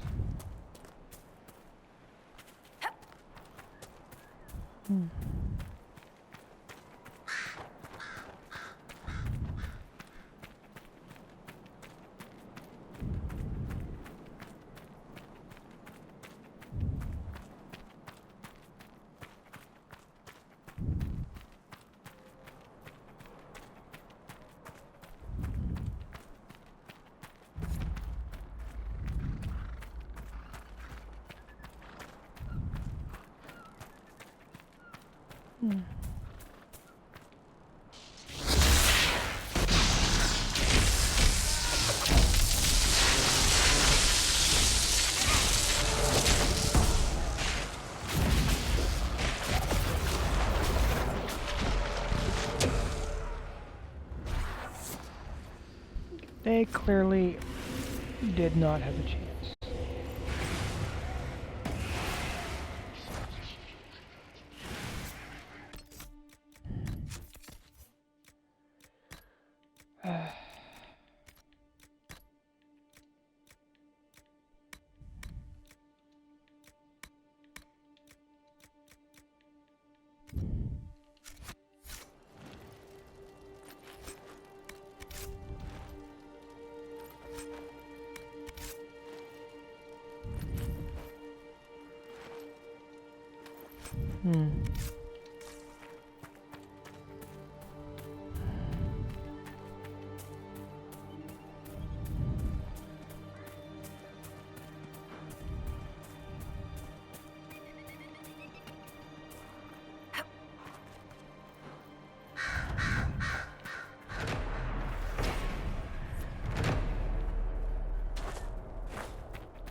Speaker 1: They clearly did not have a chance.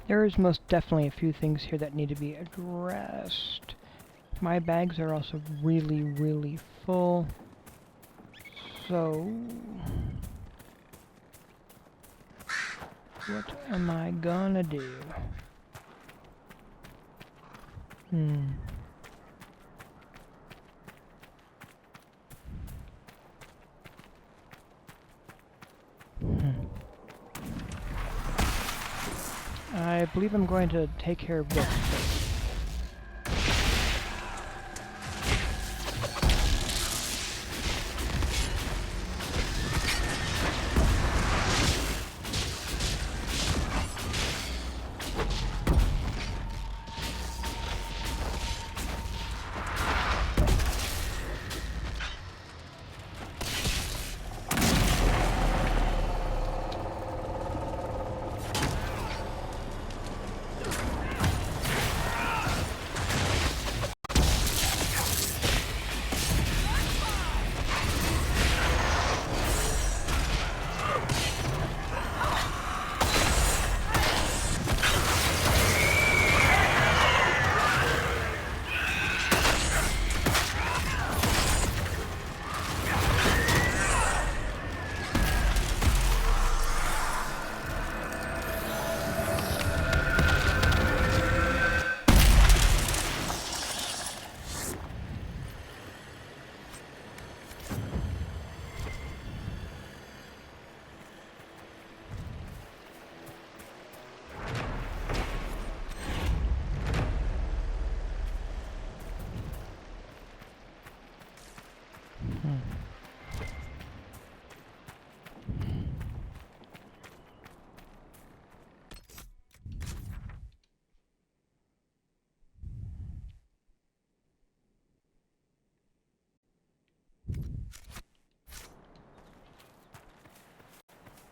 Speaker 1: There is most definitely a few things here that need to be addressed. My bags are also really, really full. So, what am I gonna do? I believe I'm going to take care of this first.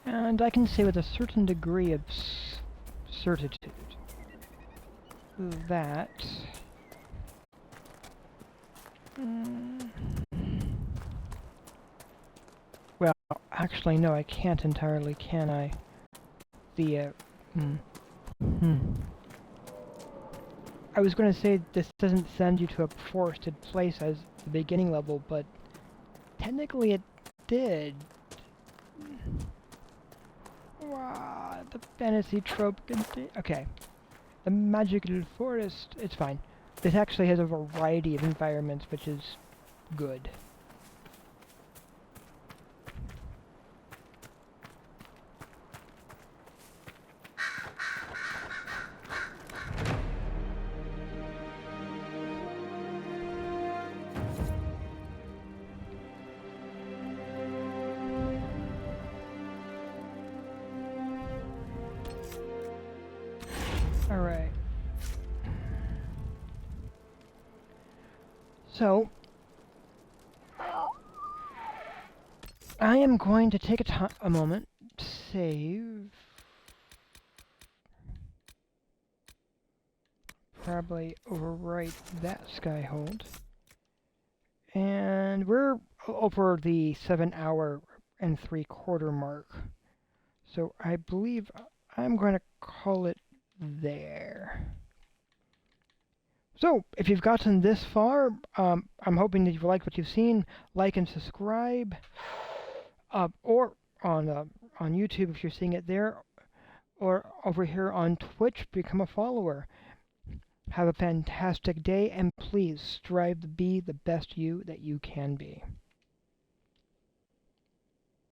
Speaker 1: And I can say with a certain degree of certitude that well, actually no, I can't entirely, can I? The I was going to say this doesn't send you to a forested place as the beginning level, but technically it did. Wow, the fantasy trope. Okay. The magical forest. It's fine. This actually has a variety of environments, which is good. Alright. So, I am going to take a moment to save. Probably overwrite that skyhold. And we're over the 7-hour and 3/4 mark. So I believe I'm going to call it there. So, if you've gotten this far, I'm hoping that you've liked what you've seen. Like and subscribe, or on YouTube if you're seeing it there, or over here on Twitch, become a follower. Have a fantastic day, and please strive to be the best you that you can be.